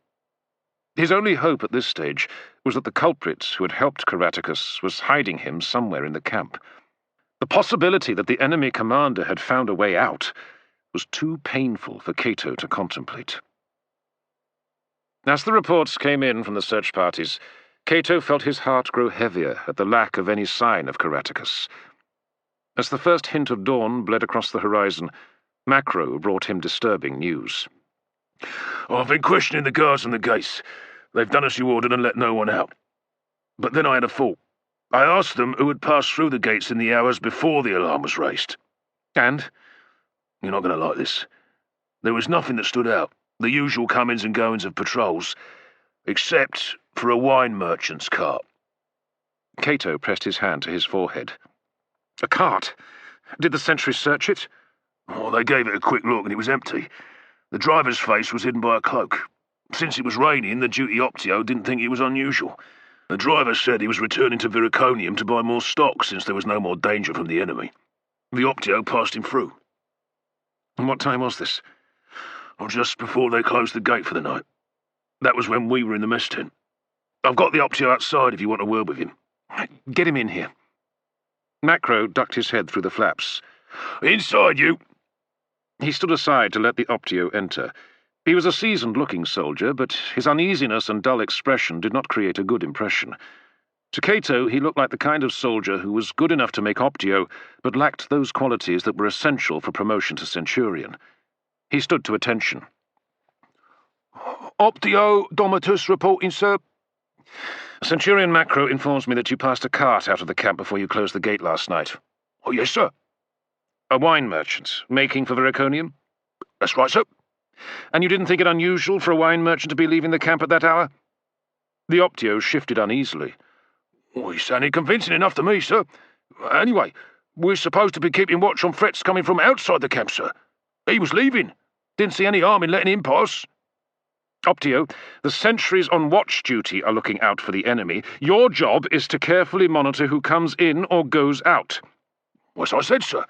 His only hope at this stage was that the culprit who had helped Caratacus was hiding him somewhere in the camp. The possibility that the enemy commander had found a way out was too painful for Cato to contemplate. As the reports came in from the search parties, Cato felt his heart grow heavier at the lack of any sign of Caratacus. As the first hint of dawn bled across the horizon, Macro brought him disturbing news. "I've been questioning the guards on the gates. They've done as you ordered and let no one out. But then I had a thought. I asked them who had passed through the gates in the hours before the alarm was raised. And? You're not going to like this. There was nothing that stood out, the usual comings and goings of patrols, except for a wine merchant's cart." Cato pressed his hand to his forehead. "A cart? Did the sentries search it?" "Oh, they gave it a quick look and it was empty. The driver's face was hidden by a cloak. Since it was raining, the duty optio didn't think it was unusual. The driver said he was returning to Viriconium to buy more stock since there was no more danger from the enemy. The optio passed him through." "And what time was this?" "Oh, just before they closed the gate for the night. That was when we were in the mess tent. I've got the optio outside if you want a word with him." "Get him in here." Macro ducked his head through the flaps. "Inside, you!" He stood aside to let the optio enter. He was a seasoned-looking soldier, but his uneasiness and dull expression did not create a good impression. To Cato, he looked like the kind of soldier who was good enough to make optio, but lacked those qualities that were essential for promotion to Centurion. He stood to attention. "Optio Domitus reporting, sir." "Centurion Macro informs me that you passed a cart out of the camp before you closed the gate last night." "Oh, yes, sir." "A wine merchant, making for Viriconium?" "That's right, sir." "And you didn't think it unusual for a wine merchant to be leaving the camp at that hour?" The optio shifted uneasily. "Oh, he sounded convincing enough to me, sir. Anyway, we're supposed to be keeping watch on threats coming from outside the camp, sir. He was leaving. Didn't see any harm in letting him pass. Optio, the sentries on watch duty are looking out for the enemy. Your job is to carefully monitor who comes in or goes out. As I said, sir,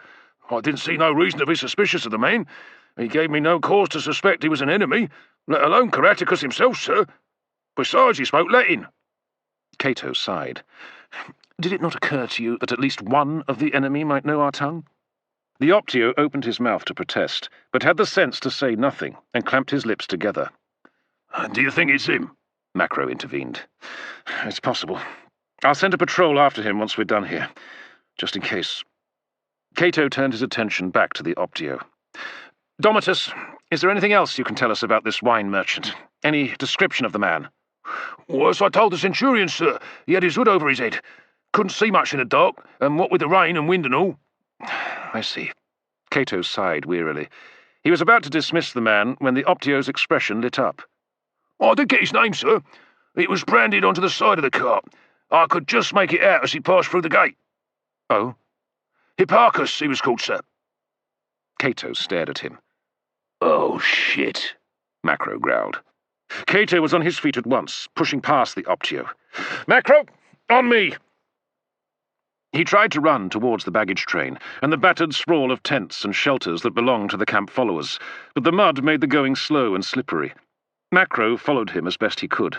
I didn't see no reason to be suspicious of the man. He gave me no cause to suspect he was an enemy, let alone Caratacus himself, sir. Besides, he spoke Latin. Cato sighed. Did it not occur to you that at least one of the enemy might know our tongue? The Optio opened his mouth to protest, but had the sense to say nothing, and clamped his lips together. Do you think it's him? Macro intervened. It's possible. I'll send a patrol after him once we're done here, just in case. Cato turned his attention back to the Optio. Domitus, is there anything else you can tell us about this wine merchant? Any description of the man? Well, as I told the Centurion, sir, he had his hood over his head. Couldn't see much in the dark, and what with the rain and wind and all. I see. Cato sighed wearily. He was about to dismiss the man when the Optio's expression lit up. I did get his name, sir. It was branded onto the side of the cart. I could just make it out as he passed through the gate. Oh? Hipparchus, he was called, sir. Cato stared at him. Oh, shit, Macro growled. Cato was on his feet at once, pushing past the Optio. Macro, on me! He tried to run towards the baggage train and the battered sprawl of tents and shelters that belonged to the camp followers, but the mud made the going slow and slippery. Macro followed him as best he could.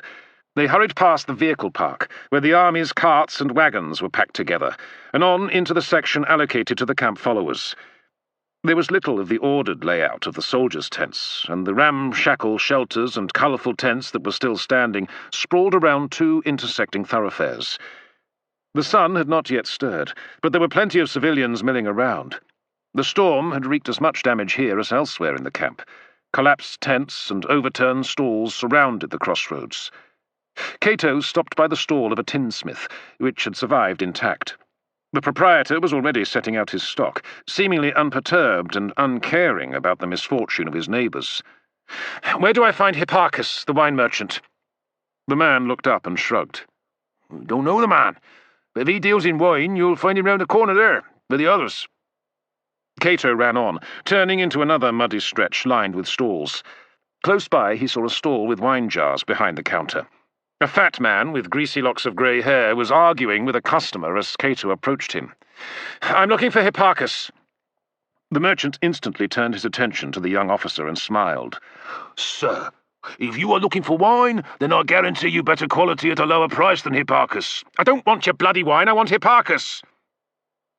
They hurried past the vehicle park, where the army's carts and wagons were packed together, and on into the section allocated to the camp followers. There was little of the ordered layout of the soldiers' tents, and the ramshackle shelters and colourful tents that were still standing sprawled around two intersecting thoroughfares. The sun had not yet stirred, but there were plenty of civilians milling around. The storm had wreaked as much damage here as elsewhere in the camp. Collapsed tents and overturned stalls surrounded the crossroads. Cato stopped by the stall of a tinsmith, which had survived intact. The proprietor was already setting out his stock, seemingly unperturbed and uncaring about the misfortune of his neighbours. "Where do I find Hipparchus, the wine merchant?" The man looked up and shrugged. Don't know the man, but if he deals in wine, you'll find him round the corner there, with the others. Cato ran on, turning into another muddy stretch lined with stalls. Close by he saw a stall with wine jars behind the counter. A fat man with greasy locks of grey hair was arguing with a customer as Cato approached him. "I'm looking for Hipparchus." The merchant instantly turned his attention to the young officer and smiled. Sir, if you are looking for wine, then I guarantee you better quality at a lower price than Hipparchus. "I don't want your bloody wine, I want Hipparchus."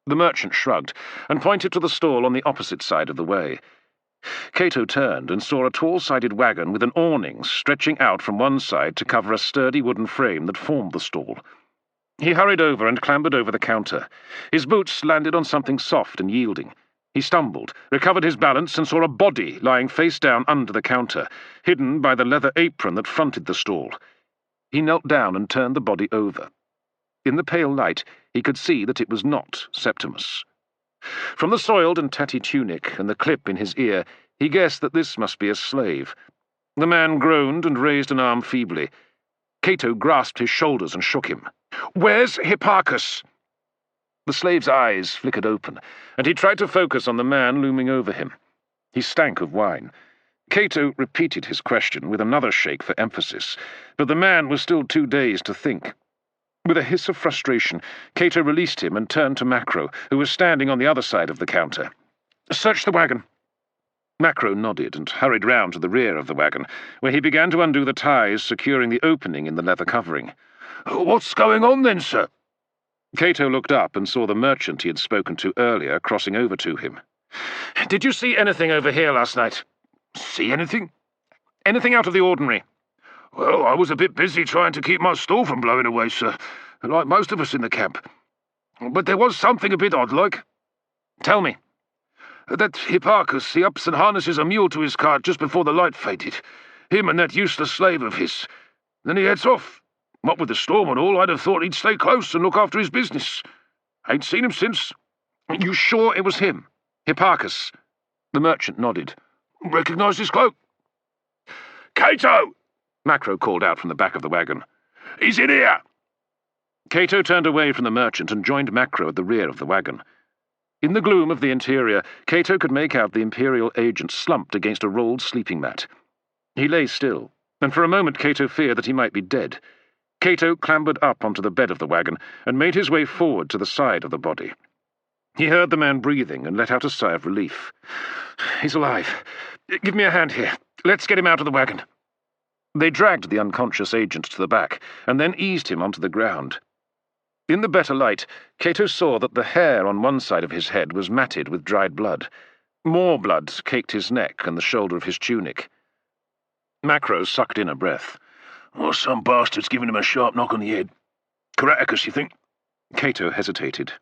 The merchant shrugged and pointed to the stall on the opposite side of the way. Cato turned and saw a tall-sided wagon with an awning stretching out from one side to cover a sturdy wooden frame that formed the stall. He hurried over and clambered over the counter. His boots landed on something soft and yielding. He stumbled, recovered his balance, and saw a body lying face down under the counter, hidden by the leather apron that fronted the stall. He knelt down and turned the body over. In the pale light, he could see that it was not Septimus. From the soiled and tatty tunic and the clip in his ear, he guessed that this must be a slave. The man groaned and raised an arm feebly. Cato grasped his shoulders and shook him. "Where's Hipparchus?" The slave's eyes flickered open, and he tried to focus on the man looming over him. He stank of wine. Cato repeated his question with another shake for emphasis, but the man was still too dazed to think. With a hiss of frustration, Cato released him and turned to Macro, who was standing on the other side of the counter. "Search the wagon." Macro nodded and hurried round to the rear of the wagon, where he began to undo the ties securing the opening in the leather covering. What's going on then, sir? Cato looked up and saw the merchant he had spoken to earlier crossing over to him. "Did you see anything over here last night?" See anything? "Anything out of the ordinary?" Well, I was a bit busy trying to keep my stall from blowing away, sir, like most of us in the camp. But there was something a bit odd-like. "Tell me." That Hipparchus, he ups and harnesses a mule to his cart just before the light faded. Him and that useless slave of his. Then he heads off. What with the storm and all, I'd have thought he'd stay close and look after his business. Ain't seen him since. "You sure it was him? Hipparchus?" The merchant nodded. Recognised his cloak. Cato! Macro called out from the back of the wagon. He's in here! Cato turned away from the merchant and joined Macro at the rear of the wagon. In the gloom of the interior, Cato could make out the Imperial agent slumped against a rolled sleeping mat. He lay still, and for a moment Cato feared that he might be dead. Cato clambered up onto the bed of the wagon and made his way forward to the side of the body. He heard the man breathing and let out a sigh of relief. "He's alive. Give me a hand here. Let's get him out of the wagon." They dragged the unconscious agent to the back and then eased him onto the ground. In the better light, Cato saw that the hair on one side of his head was matted with dried blood. More blood caked his neck and the shoulder of his tunic. Macro sucked in a breath. "Oh, some bastard's given him a sharp knock on the head. Caratacus, you think?" Cato hesitated.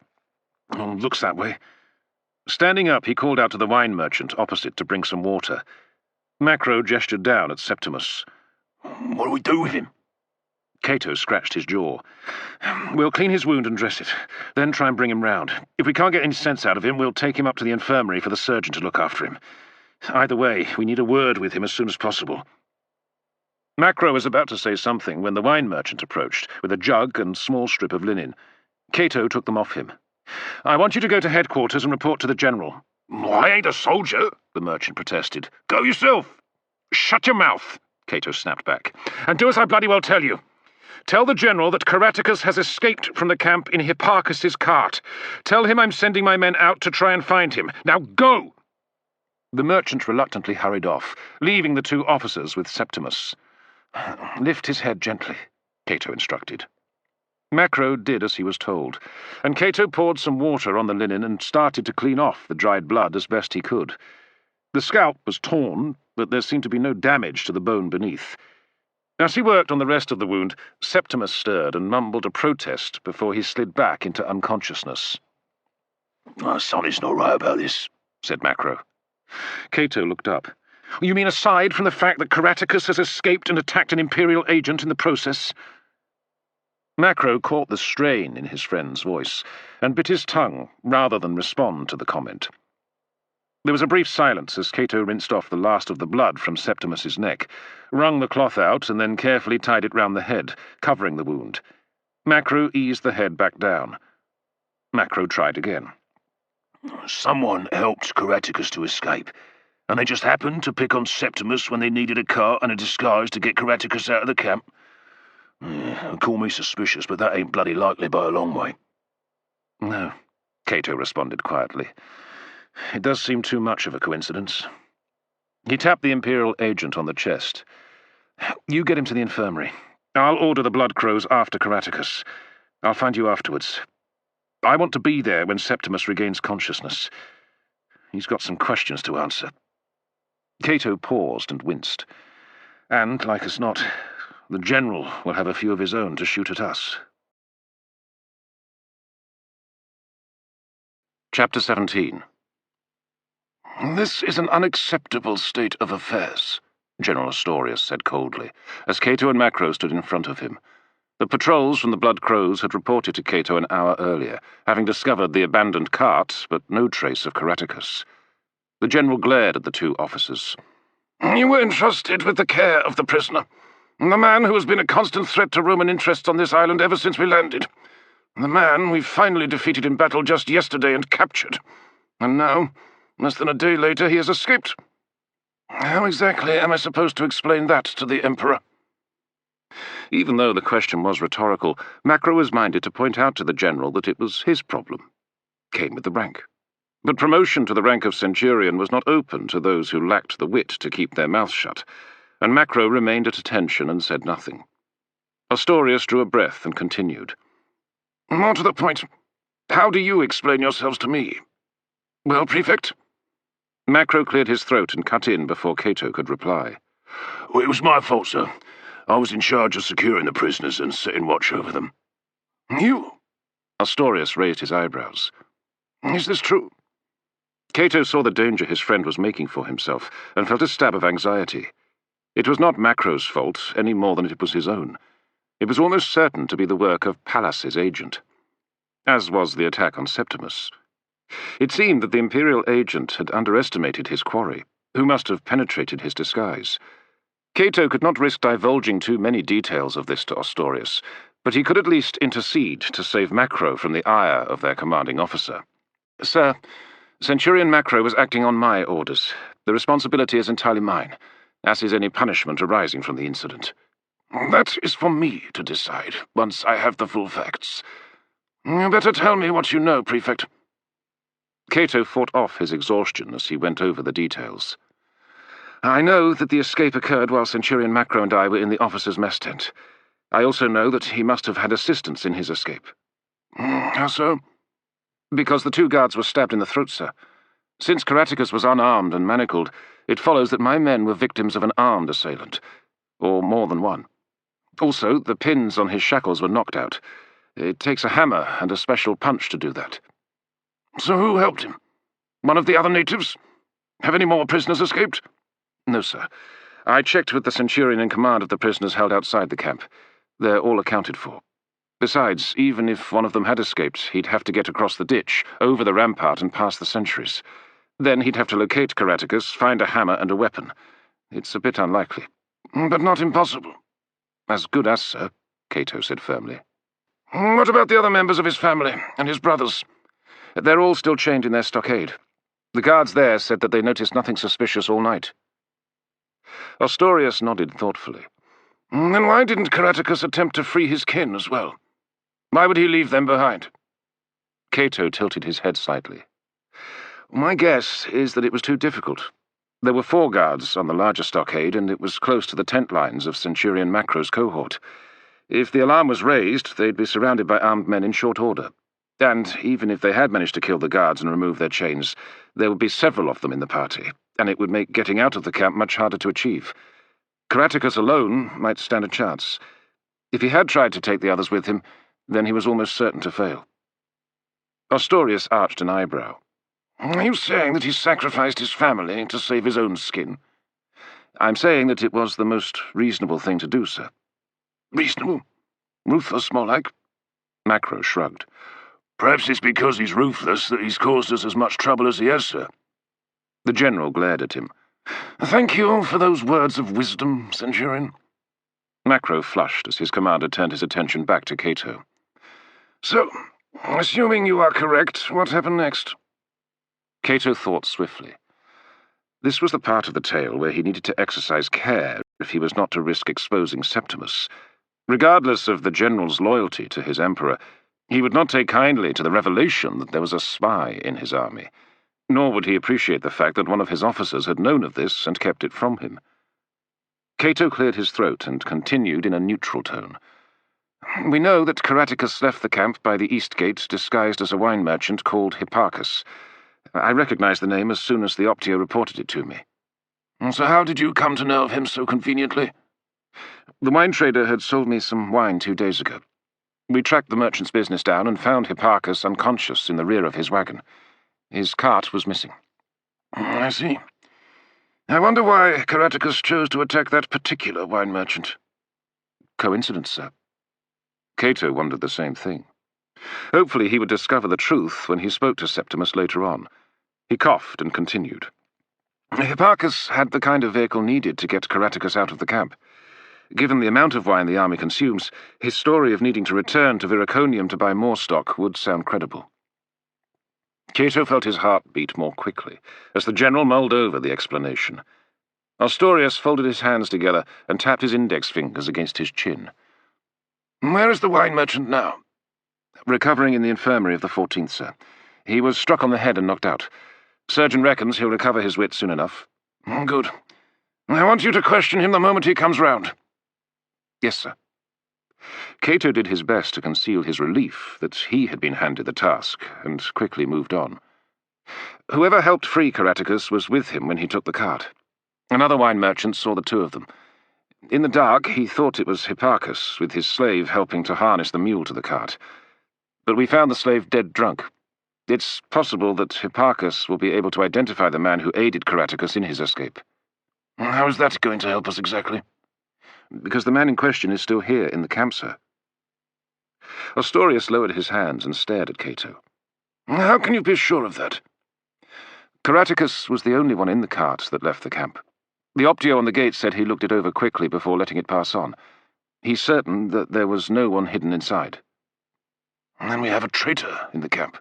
"Oh, looks that way." Standing up, he called out to the wine merchant opposite to bring some water. Macro gestured down at Septimus. "What do we do with him?" Cato scratched his jaw. "We'll clean his wound and dress it, then try and bring him round. If we can't get any sense out of him, we'll take him up to the infirmary for the surgeon to look after him. Either way, we need a word with him as soon as possible." Macro was about to say something when the wine merchant approached, with a jug and small strip of linen. Cato took them off him. "I want you to go to headquarters and report to the general." "I ain't a soldier," the merchant protested. "Go yourself." "Shut your mouth," Cato snapped back, "and do as I bloody well tell you. Tell the general that Caratacus has escaped from the camp in Hipparchus's cart. Tell him I'm sending my men out to try and find him. Now go!" The merchant reluctantly hurried off, leaving the two officers with Septimus. "Lift his head gently," Cato instructed. Macro did as he was told, and Cato poured some water on the linen and started to clean off the dried blood as best he could. The scalp was torn, but there seemed to be no damage to the bone beneath. As he worked on the rest of the wound, Septimus stirred and mumbled a protest before he slid back into unconsciousness. "Something's not right about this," said Macro. Cato looked up. "You mean aside from the fact that Caratacus has escaped and attacked an Imperial agent in the process?" Macro caught the strain in his friend's voice and bit his tongue rather than respond to the comment. There was a brief silence as Cato rinsed off the last of the blood from Septimus's neck, wrung the cloth out, and then carefully tied it round the head, covering the wound. Macro eased the head back down. Macro tried again. "Someone helped Caratacus to escape, and they just happened to pick on Septimus when they needed a cart and a disguise to get Caratacus out of the camp. Call me suspicious, but that ain't bloody likely by a long way." "No," Cato responded quietly. "It does seem too much of a coincidence." He tapped the Imperial agent on the chest. "You get him to the infirmary. I'll order the blood crows after Caratacus. I'll find you afterwards. I want to be there when Septimus regains consciousness. He's got some questions to answer." Cato paused and winced. "And, like as not, the general will have a few of his own to shoot at us." Chapter 17. "This is an unacceptable state of affairs," General Astorius said coldly, as Cato and Macro stood in front of him. The patrols from the Blood Crows had reported to Cato an hour earlier, having discovered the abandoned cart, but no trace of Caratacus. The general glared at the two officers. "You were entrusted with the care of the prisoner, the man who has been a constant threat to Roman interests on this island ever since we landed. The man we finally defeated in battle just yesterday and captured. And now, less than a day later, he has escaped. How exactly am I supposed to explain that to the Emperor?" Even though the question was rhetorical, Macro was minded to point out to the general that it was his problem. Came with the rank. But promotion to the rank of Centurion was not open to those who lacked the wit to keep their mouths shut, and Macro remained at attention and said nothing. Astorius drew a breath and continued. "More to the point, how do you explain yourselves to me?" "Well, Prefect?" Macro cleared his throat and cut in before Cato could reply. "It was my fault, sir. I was in charge of securing the prisoners and setting watch over them." "You?" Astorius raised his eyebrows. "Is this true?" Cato saw the danger his friend was making for himself and felt a stab of anxiety. It was not Macro's fault any more than it was his own. It was almost certain to be the work of Pallas's agent, as was the attack on Septimus. It seemed that the Imperial agent had underestimated his quarry, who must have penetrated his disguise. Cato could not risk divulging too many details of this to Astorius, But he could at least intercede to save Macro from the ire of their commanding officer. "Sir, Centurion Macro was acting on my orders. The responsibility is entirely mine, as is any punishment arising from the incident." "That is for me to decide, once I have the full facts. You better tell me what you know, Prefect." Cato fought off his exhaustion as he went over the details. "I know that the escape occurred while Centurion Macro and I were in the officers' mess tent. I also know that he must have had assistance in his escape." "How so?" "Because the 2 guards were stabbed in the throat, sir. Since Caratacus was unarmed and manacled, it follows that my men were victims of an armed assailant, or more than one. Also, the pins on his shackles were knocked out. It takes a hammer and a special punch to do that." "So who helped him? One of the other natives? Have any more prisoners escaped?" "No, sir. I checked with the Centurion in command of the prisoners held outside the camp. They're all accounted for. Besides, even if one of them had escaped, he'd have to get across the ditch, over the rampart and past the sentries. Then he'd have to locate Caratacus, find a hammer and a weapon. It's a bit unlikely." "But not impossible." "As good as, sir," Cato said firmly. "What about the other members of his family and his brothers?" "They're all still chained in their stockade. The guards there said that they noticed nothing suspicious all night." Ostorius nodded thoughtfully. "Then why didn't Caratacus attempt to free his kin as well? Why would he leave them behind?" Cato tilted his head slightly. "My guess is that it was too difficult. There were 4 guards on the larger stockade, and it was close to the tent lines of Centurion Macro's cohort. If the alarm was raised, they'd be surrounded by armed men in short order. And even if they had managed to kill the guards and remove their chains, there would be several of them in the party, and it would make getting out of the camp much harder to achieve. Caratacus alone might stand a chance. If he had tried to take the others with him, then he was almost certain to fail." Ostorius arched an eyebrow. "Are you saying that he sacrificed his family to save his own skin?" "I'm saying that it was the most reasonable thing to do, sir." "Reasonable? Ruthless, more like?" Macro shrugged. "Perhaps it's because he's ruthless that he's caused us as much trouble as he has, sir." The general glared at him. "Thank you for those words of wisdom, Centurion." Macro flushed as his commander turned his attention back to Cato. "So, assuming you are correct, what happened next?" Cato thought swiftly. This was the part of the tale where he needed to exercise care if he was not to risk exposing Septimus. Regardless of the general's loyalty to his emperor, he would not take kindly to the revelation that there was a spy in his army, nor would he appreciate the fact that one of his officers had known of this and kept it from him. Cato cleared his throat and continued in a neutral tone. "We know that Caratacus left the camp by the east gate disguised as a wine merchant called Hipparchus. I recognized the name as soon as the Optio reported it to me." "So how did you come to know of him so conveniently?" "The wine trader had sold me some wine 2 days ago. We tracked the merchant's business down and found Hipparchus unconscious in the rear of his wagon. His cart was missing." "I see. I wonder why Caratacus chose to attack that particular wine merchant." "Coincidence, sir." Cato wondered the same thing. Hopefully he would discover the truth when he spoke to Septimus later on. He coughed and continued. "Hipparchus had the kind of vehicle needed to get Caratacus out of the camp. Given the amount of wine the army consumes, his story of needing to return to Viraconium to buy more stock would sound credible." Cato felt his heart beat more quickly as the general mulled over the explanation. Ostorius folded his hands together and tapped his index fingers against his chin. "Where is the wine merchant now?" "Recovering in the infirmary of the 14th, sir. He was struck on the head and knocked out. Surgeon reckons he'll recover his wits soon enough." "Good. I want you to question him the moment he comes round." "Yes, sir." Cato did his best to conceal his relief that he had been handed the task, and quickly moved on. "Whoever helped free Caratacus was with him when he took the cart. Another wine merchant saw the 2 of them. In the dark, he thought it was Hipparchus, with his slave helping to harness the mule to the cart. But we found the slave dead drunk. It's possible that Hipparchus will be able to identify the man who aided Caratacus in his escape." "How is that going to help us exactly?" "Because the man in question is still here in the camp, sir." Ostorius lowered his hands and stared at Cato. "How can you be sure of that?" "Caratacus was the only one in the cart that left the camp. The Optio on the gate said he looked it over quickly before letting it pass on. He's certain that there was no one hidden inside. And then we have a traitor in the camp.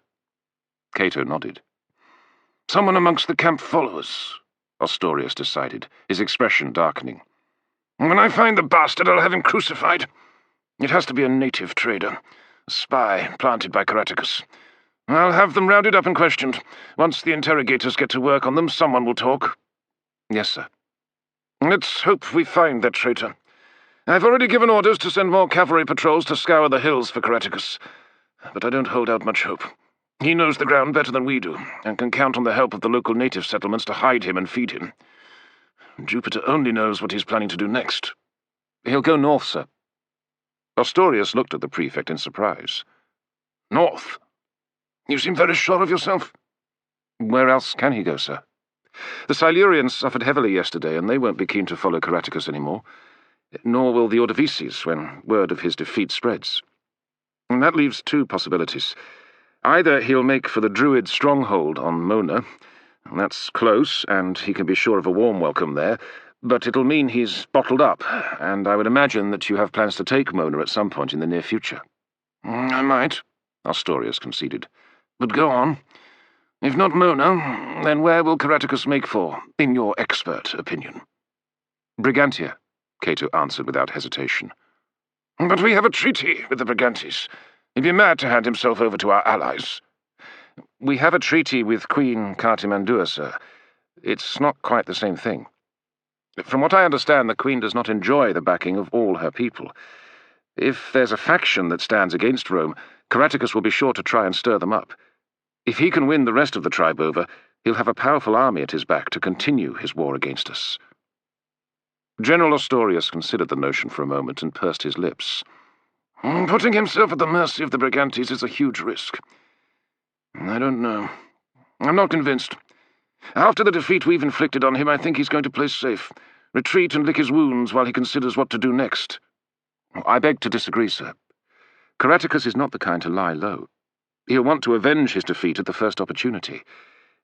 Cato nodded. Someone amongst the camp followers, Ostorius decided, his expression darkening. When I find the bastard, I'll have him crucified. It has to be a native trader, a spy planted by Caratacus. I'll have them rounded up and questioned. Once the interrogators get to work on them, someone will talk. Yes, sir. Let's hope we find that traitor. I've already given orders to send more cavalry patrols to scour the hills for Caratacus, but I don't hold out much hope. He knows the ground better than we do, and can count on the help of the local native settlements to hide him and feed him. Jupiter only knows what he's planning to do next. He'll go north, sir. Ostorius looked at the Prefect in surprise. North? You seem very sure of yourself. Where else can he go, sir? The Silurians suffered heavily yesterday, and they won't be keen to follow Caratacus anymore. Nor will the Ordovices when word of his defeat spreads. And that leaves two possibilities. Either he'll make for the Druid stronghold on Mona. That's close, and he can be sure of a warm welcome there, but it'll mean he's bottled up, and I would imagine that you have plans to take Mona at some point in the near future. I might, Ostorius conceded. But go on. If not Mona, then where will Caratacus make for, in your expert opinion? Britannia, Cato answered without hesitation. But we have a treaty with the Brigantes. He'd be mad to hand himself over to our allies. We have a treaty with Queen Cartimandua, sir. It's not quite the same thing. From what I understand, the Queen does not enjoy the backing of all her people. If there's a faction that stands against Rome, Caratacus will be sure to try and stir them up. If he can win the rest of the tribe over, he'll have a powerful army at his back to continue his war against us. General Ostorius considered the notion for a moment and pursed his lips. Putting himself at the mercy of the Brigantes is a huge risk. I don't know. I'm not convinced. After the defeat we've inflicted on him, I think he's going to play safe, retreat and lick his wounds while he considers what to do next. I beg to disagree, sir. Caratacus is not the kind to lie low. He'll want to avenge his defeat at the first opportunity.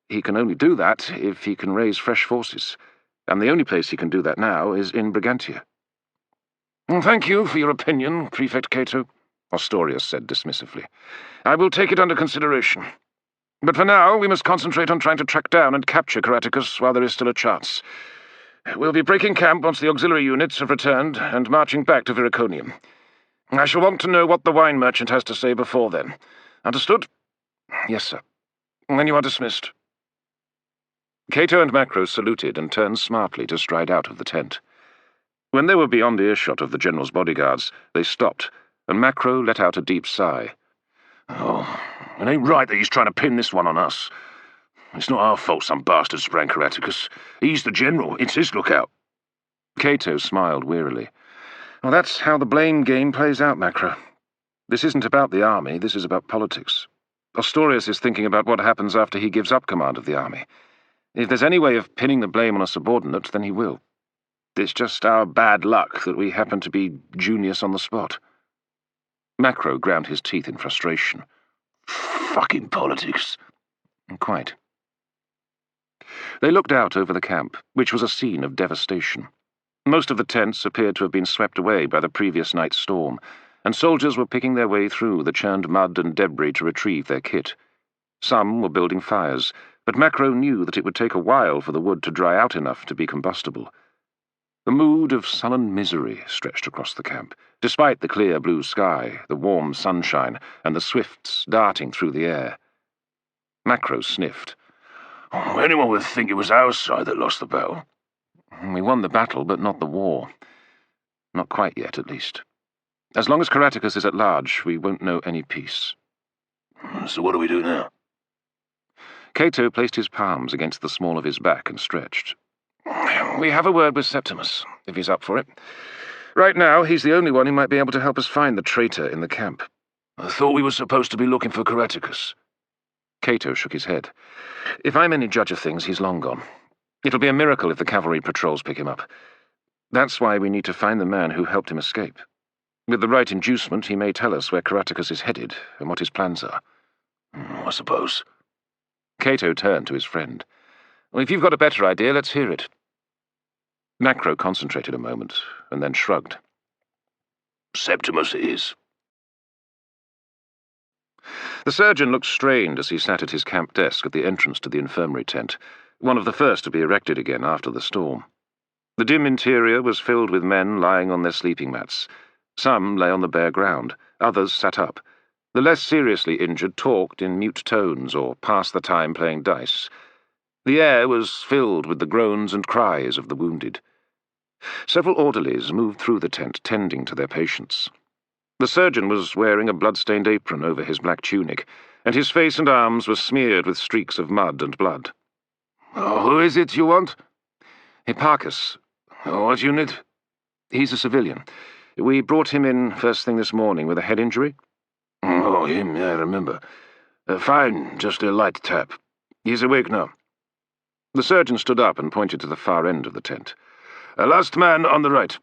He can only do that if he can raise fresh forces, and the only place he can do that now is in Britannia. Thank you for your opinion, Prefect Cato, Ostorius said dismissively. I will take it under consideration. But for now, we must concentrate on trying to track down and capture Caratacus while there is still a chance. We'll be breaking camp once the auxiliary units have returned and marching back to Viriconium. I shall want to know what the wine merchant has to say before then. Understood? Yes, sir. Then you are dismissed. Cato and Macro saluted and turned smartly to stride out of the tent. When they were beyond earshot of the general's bodyguards, they stopped, and Macro let out a deep sigh. Oh, it ain't right that he's trying to pin this one on us. It's not our fault some bastard sprang Caratacus. He's the general. It's his lookout. Cato smiled wearily. Well, that's how the blame game plays out, Macro. This isn't about the army, this is about politics. Ostorius is thinking about what happens after he gives up command of the army. If there's any way of pinning the blame on a subordinate, then he will. It's just our bad luck that we happen to be junius on the spot. Macro ground his teeth in frustration. Fucking politics. Quite. They looked out over the camp, which was a scene of devastation. Most of the tents appeared to have been swept away by the previous night's storm, and soldiers were picking their way through the churned mud and debris to retrieve their kit. Some were building fires, but Macro knew that it would take a while for the wood to dry out enough to be combustible. The mood of sullen misery stretched across the camp, despite the clear blue sky, the warm sunshine, and the swifts darting through the air. Macro sniffed. Oh, anyone would think it was our side that lost the battle. We won the battle, but not the war. Not quite yet, at least. As long as Caratacus is at large, we won't know any peace. So what do we do now? Cato placed his palms against the small of his back and stretched. We have a word with Septimus, if he's up for it. Right now, he's the only one who might be able to help us find the traitor in the camp. I thought we were supposed to be looking for Caratacus. Cato shook his head. If I'm any judge of things, he's long gone. It'll be a miracle if the cavalry patrols pick him up. That's why we need to find the man who helped him escape. With the right inducement, he may tell us where Caratacus is headed and what his plans are. I suppose. Cato turned to his friend. Well, if you've got a better idea, let's hear it. Macro concentrated a moment, and then shrugged. Septimus is. The surgeon looked strained as he sat at his camp desk at the entrance to the infirmary tent, one of the first to be erected again after the storm. The dim interior was filled with men lying on their sleeping mats. Some lay on the bare ground, others sat up. The less seriously injured talked in mute tones or passed the time playing dice. The air was filled with the groans and cries of the wounded. Several orderlies moved through the tent, tending to their patients. The surgeon was wearing a blood-stained apron over his black tunic, and his face and arms were smeared with streaks of mud and blood. Who is it you want? Hipparchus. What unit? He's a civilian. We brought him in first thing this morning with a head injury. Oh, him, yeah, I remember. Fine, just a light tap. He's awake now. The surgeon stood up and pointed to the far end of the tent. Last man on the right.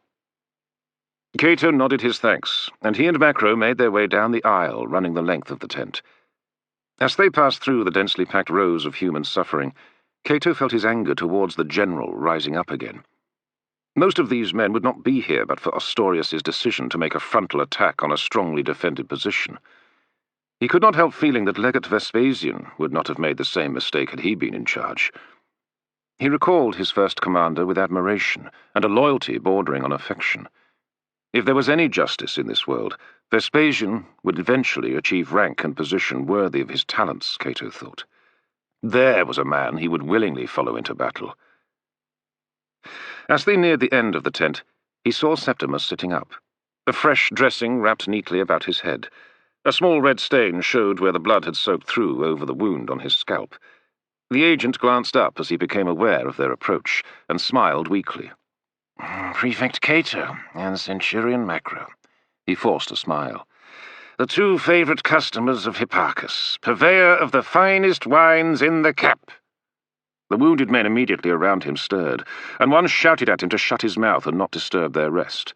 Cato nodded his thanks, and he and Macro made their way down the aisle running the length of the tent. As they passed through the densely packed rows of human suffering, Cato felt his anger towards the general rising up again. Most of these men would not be here but for Ostorius's decision to make a frontal attack on a strongly defended position. He could not help feeling that Legate Vespasian would not have made the same mistake had he been in charge. He recalled his first commander with admiration and a loyalty bordering on affection. If there was any justice in this world, Vespasian would eventually achieve rank and position worthy of his talents, Cato thought. There was a man he would willingly follow into battle. As they neared the end of the tent, he saw Septimus sitting up, a fresh dressing wrapped neatly about his head. A small red stain showed where the blood had soaked through over the wound on his scalp. The agent glanced up as he became aware of their approach, and smiled weakly. Prefect Cato and Centurion Macro. He forced a smile. The two favourite customers of Hipparchus, purveyor of the finest wines in the cap. The wounded men immediately around him stirred, and one shouted at him to shut his mouth and not disturb their rest.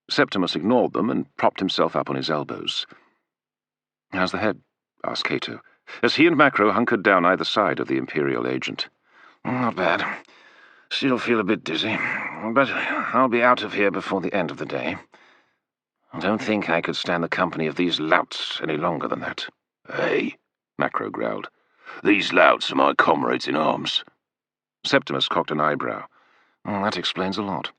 Septimus ignored them and propped himself up on his elbows. "How's the head?" asked Cato, as he and Macro hunkered down either side of the Imperial agent. "Not bad. Still feel a bit dizzy, but I'll be out of here before the end of the day. I don't think I could stand the company of these louts any longer than that." "Hey," Macro growled. "These louts are my comrades in arms." Septimus cocked an eyebrow. That explains a lot."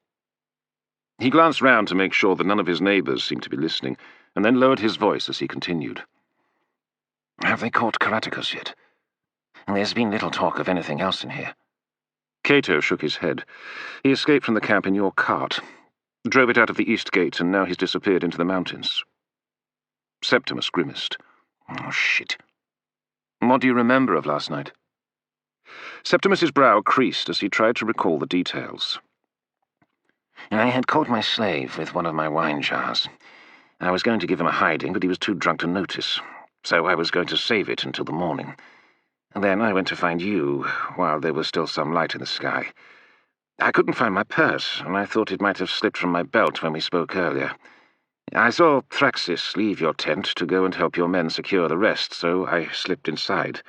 He glanced round to make sure that none of his neighbours seemed to be listening, and then lowered his voice as he continued. "Have they caught Caratacus yet? There's been little talk of anything else in here." Cato shook his head. "He escaped from the camp in your cart, drove it out of the east gate, and now he's disappeared into the mountains." Septimus grimaced. "Oh, shit. "What do you remember of last night?" Septimus's brow creased as he tried to recall the details. I had caught my slave with one of my wine jars. I was going to give him a hiding, but he was too drunk to notice, so I was going to save it until the morning. Then I went to find you, while there was still some light in the sky. I couldn't find my purse, and I thought it might have slipped from my belt when we spoke earlier. I saw Thraxis leave your tent to go and help your men secure the rest, so I slipped inside.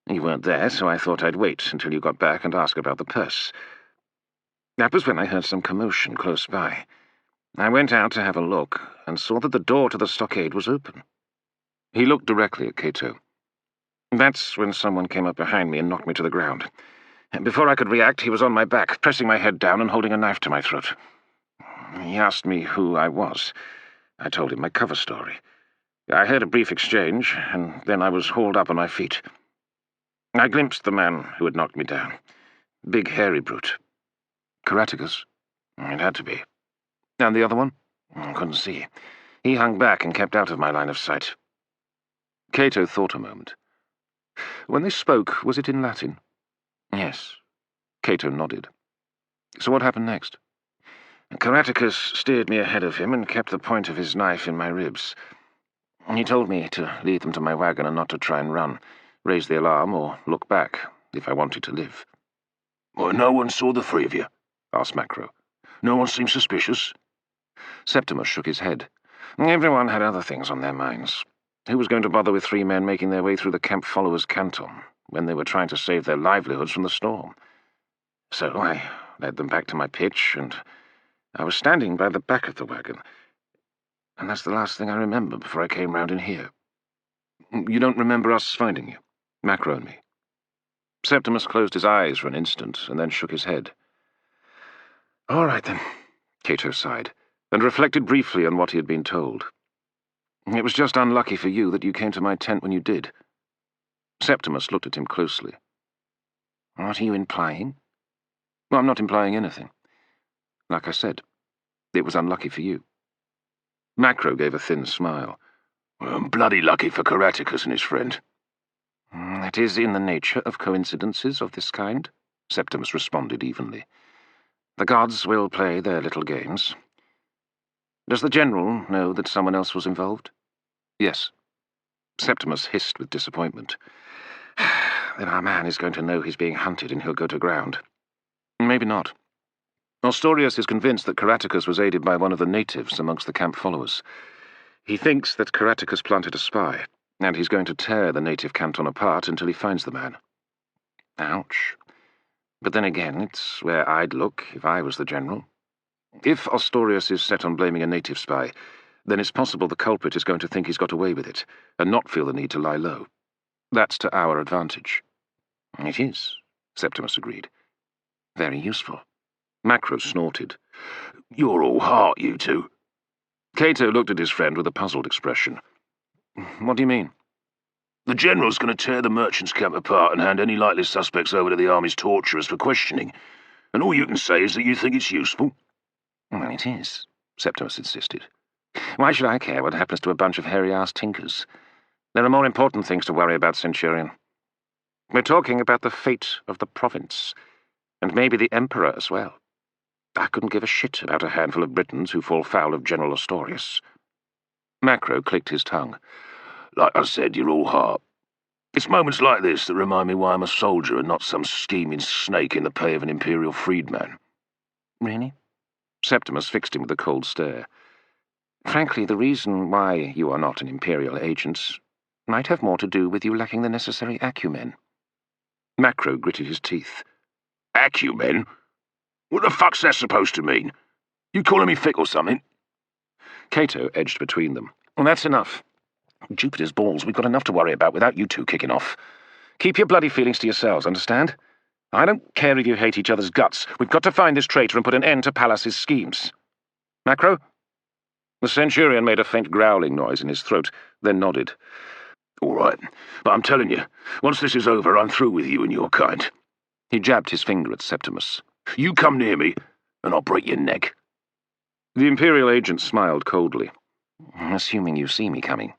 You weren't there, so I thought I'd wait until you got back and ask about the purse. That was when I heard some commotion close by. I went out to have a look, and saw that the door to the stockade was open." He looked directly at Cato. "That's when someone came up behind me and knocked me to the ground. Before I could react, he was on my back, pressing my head down and holding a knife to my throat. He asked me who I was. I told him my cover story. I heard a brief exchange, and then I was hauled up on my feet. I glimpsed the man who had knocked me down. Big, hairy brute." "Caratacus?" "It had to be." "And the other one?" "Couldn't see. He hung back and kept out of my line of sight." Cato thought a moment. "When they spoke, was it in Latin?" "Yes." Cato nodded. "So what happened next?" "Caratacus steered me ahead of him and kept the point of his knife in my ribs. He told me to lead them to my wagon and not to try and run, raise the alarm, or look back if I wanted to live." "Well, no one saw the three of you?" asked Macro. "No one seemed suspicious?" Septimus shook his head. "Everyone had other things on their minds. Who was going to bother with 3 men making their way through the camp followers' canton when they were trying to save their livelihoods from the storm? So I led them back to my pitch, and I was standing by the back of the wagon. And that's the last thing I remember before I came round in here. You don't remember us finding you? Macro and me? Septimus closed his eyes for an instant, and then shook his head. All right, then, Cato sighed, and reflected briefly on what he had been told. It was just unlucky for you that you came to my tent when you did. Septimus looked at him closely. What are you implying? Well, I'm not implying anything. Like I said, it was unlucky for you. Macro gave a thin smile. Well, I'm bloody lucky for Caratacus and his friend. That is in the nature of coincidences of this kind, Septimus responded evenly. The gods will play their little games. Does the general know that someone else was involved? Yes. Septimus hissed with disappointment. Then our man is going to know he's being hunted and he'll go to ground. Maybe not. Ostorius is convinced that Caratacus was aided by one of the natives amongst the camp followers. He thinks that Caratacus planted a spy, and he's going to tear the native canton apart until he finds the man. Ouch. But then again, it's where I'd look if I was the general. If Ostorius is set on blaming a native spy, then it's possible the culprit is going to think he's got away with it, and not feel the need to lie low. That's to our advantage. It is, Septimus agreed. Very useful. Macro snorted. You're all heart, you two. Cato looked at his friend with a puzzled expression. What do you mean? The general's going to tear the merchants' camp apart and hand any likely suspects over to the army's torturers for questioning. And all you can say is that you think it's useful. Well, it is, Septimus insisted. Why should I care what happens to a bunch of hairy-ass tinkers? There are more important things to worry about, Centurion. We're talking about the fate of the province, and maybe the Emperor as well. I couldn't give a shit about a handful of Britons who fall foul of General Ostorius. Macro clicked his tongue. Like I said, you're all heart. It's moments like this that remind me why I'm a soldier and not some scheming snake in the pay of an imperial freedman. Really? Septimus fixed him with a cold stare. Frankly, the reason why you are not an imperial agent might have more to do with you lacking the necessary acumen. Macro gritted his teeth. Acumen? What the fuck's that supposed to mean? You calling me thick or something? Cato edged between them. Well, that's enough. Jupiter's balls, we've got enough to worry about without you two kicking off. Keep your bloody feelings to yourselves, understand? I don't care if you hate each other's guts. We've got to find this traitor and put an end to Pallas's schemes. Macro? The Centurion made a faint growling noise in his throat, then nodded. All right, but I'm telling you, once this is over, I'm through with you and your kind. He jabbed his finger at Septimus. You come near me, and I'll break your neck. The Imperial agent smiled coldly. Assuming you see me coming.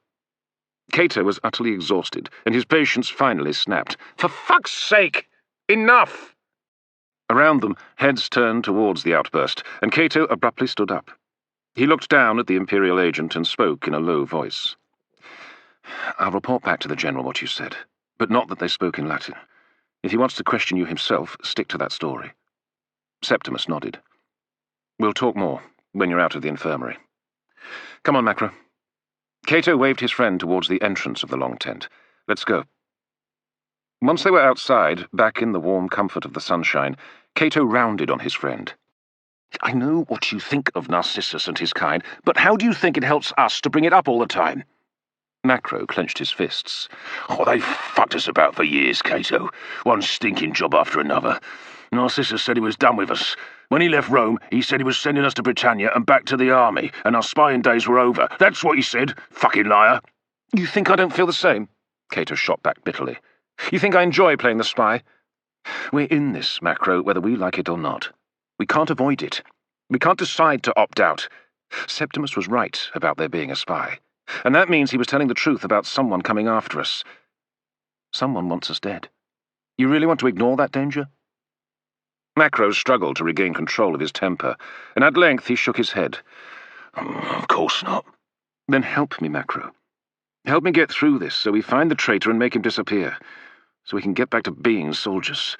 Cato was utterly exhausted, and his patience finally snapped. For fuck's sake! Enough! Around them, heads turned towards the outburst, and Cato abruptly stood up. He looked down at the Imperial agent and spoke in a low voice. I'll report back to the General what you said, but not that they spoke in Latin. If he wants to question you himself, stick to that story. Septimus nodded. We'll talk more when you're out of the infirmary. Come on, Macro. Cato waved his friend towards the entrance of the long tent. Let's go. Once they were outside, back in the warm comfort of the sunshine, Cato rounded on his friend. I know what you think of Narcissus and his kind, but how do you think it helps us to bring it up all the time? Macro clenched his fists. Oh, they've fucked us about for years, Cato. One stinking job after another. Narcissus said he was done with us. When he left Rome, he said he was sending us to Britannia and back to the army, and our spying days were over. That's what he said, fucking liar. You think I don't feel the same? Cato shot back bitterly. You think I enjoy playing the spy? We're in this, Macro, whether we like it or not. We can't avoid it. We can't decide to opt out. Septimus was right about there being a spy. And that means he was telling the truth about someone coming after us. Someone wants us dead. You really want to ignore that danger? Macro struggled to regain control of his temper, and at length he shook his head. Of course not. Then help me, Macro. Help me get through this so we find the traitor and make him disappear, so we can get back to being soldiers.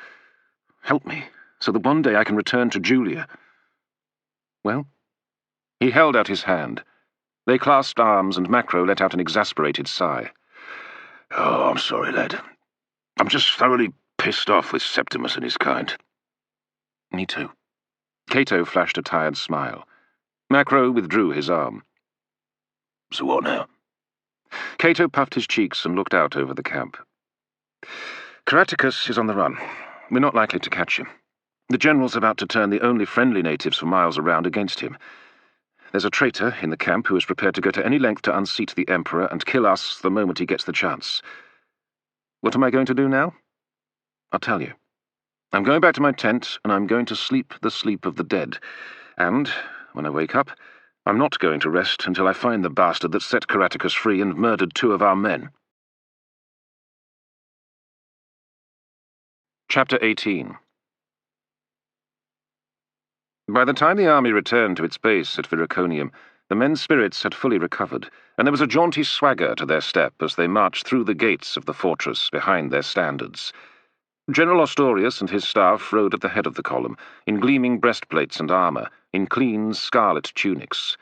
Help me, so that one day I can return to Julia. Well? He held out his hand. They clasped arms, and Macro let out an exasperated sigh. Oh, I'm sorry, lad. I'm just thoroughly pissed off with Septimus and his kind. Me too. Cato flashed a tired smile. Macro withdrew his arm. So what now? Cato puffed his cheeks and looked out over the camp. Caratacus is on the run. We're not likely to catch him. The general's about to turn the only friendly natives for miles around against him. There's a traitor in the camp who is prepared to go to any length to unseat the Emperor and kill us the moment he gets the chance. What am I going to do now? I'll tell you. I'm going back to my tent, and I'm going to sleep the sleep of the dead. And, when I wake up, I'm not going to rest until I find the bastard that set Caratacus free and murdered 2 of our men. Chapter 18. By the time the army returned to its base at Viraconium, the men's spirits had fully recovered, and there was a jaunty swagger to their step as they marched through the gates of the fortress behind their standards. General Ostorius and his staff rode at the head of the column, in gleaming breastplates and armour, in clean scarlet tunics.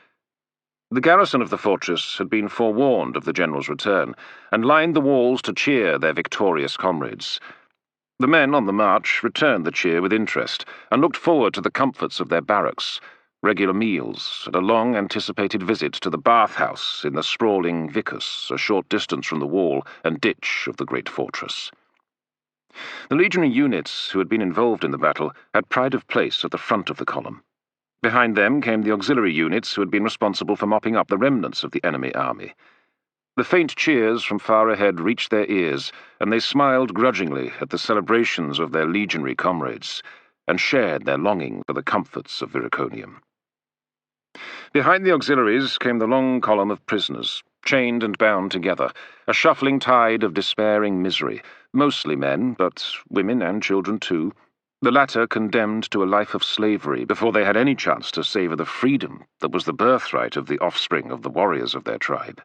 The garrison of the fortress had been forewarned of the general's return, and lined the walls to cheer their victorious comrades. The men on the march returned the cheer with interest, and looked forward to the comforts of their barracks, regular meals, and a long-anticipated visit to the bathhouse in the sprawling vicus, a short distance from the wall and ditch of the great fortress. The legionary units who had been involved in the battle had pride of place at the front of the column. Behind them came the auxiliary units who had been responsible for mopping up the remnants of the enemy army. The faint cheers from far ahead reached their ears, and they smiled grudgingly at the celebrations of their legionary comrades, and shared their longing for the comforts of Viraconium. Behind the auxiliaries came the long column of prisoners, chained and bound together, a shuffling tide of despairing misery, mostly men, but women and children too, the latter condemned to a life of slavery before they had any chance to savour the freedom that was the birthright of the offspring of the warriors of their tribe.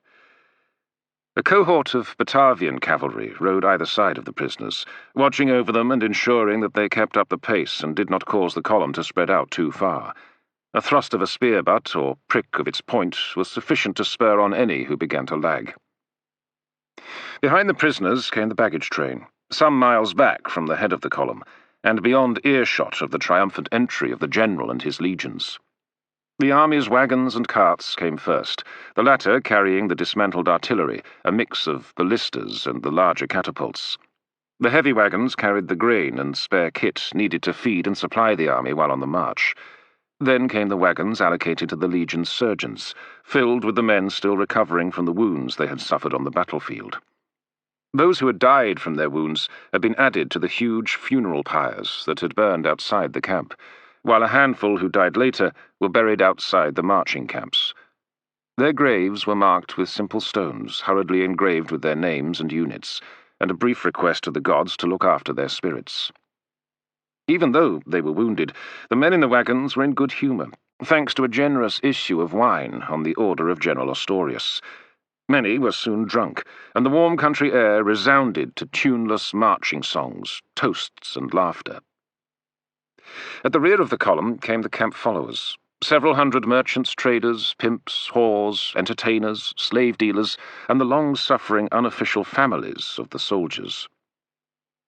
A cohort of Batavian cavalry rode either side of the prisoners, watching over them and ensuring that they kept up the pace and did not cause the column to spread out too far. A thrust of a spear butt or prick of its point was sufficient to spur on any who began to lag. Behind the prisoners came the baggage train, some miles back from the head of the column, and beyond earshot of the triumphant entry of the general and his legions. The army's wagons and carts came first, the latter carrying the dismantled artillery, a mix of ballistas and the larger catapults. The heavy wagons carried the grain and spare kit needed to feed and supply the army while on the march. Then came the wagons allocated to the legion's surgeons, filled with the men still recovering from the wounds they had suffered on the battlefield. Those who had died from their wounds had been added to the huge funeral pyres that had burned outside the camp, while a handful who died later were buried outside the marching camps. Their graves were marked with simple stones, hurriedly engraved with their names and units, and a brief request to the gods to look after their spirits. Even though they were wounded, the men in the wagons were in good humour, thanks to a generous issue of wine on the order of General Ostorius. Many were soon drunk, and the warm country air resounded to tuneless marching songs, toasts, and laughter. At the rear of the column came the camp followers, several hundred merchants, traders, pimps, whores, entertainers, slave dealers, and the long-suffering unofficial families of the soldiers.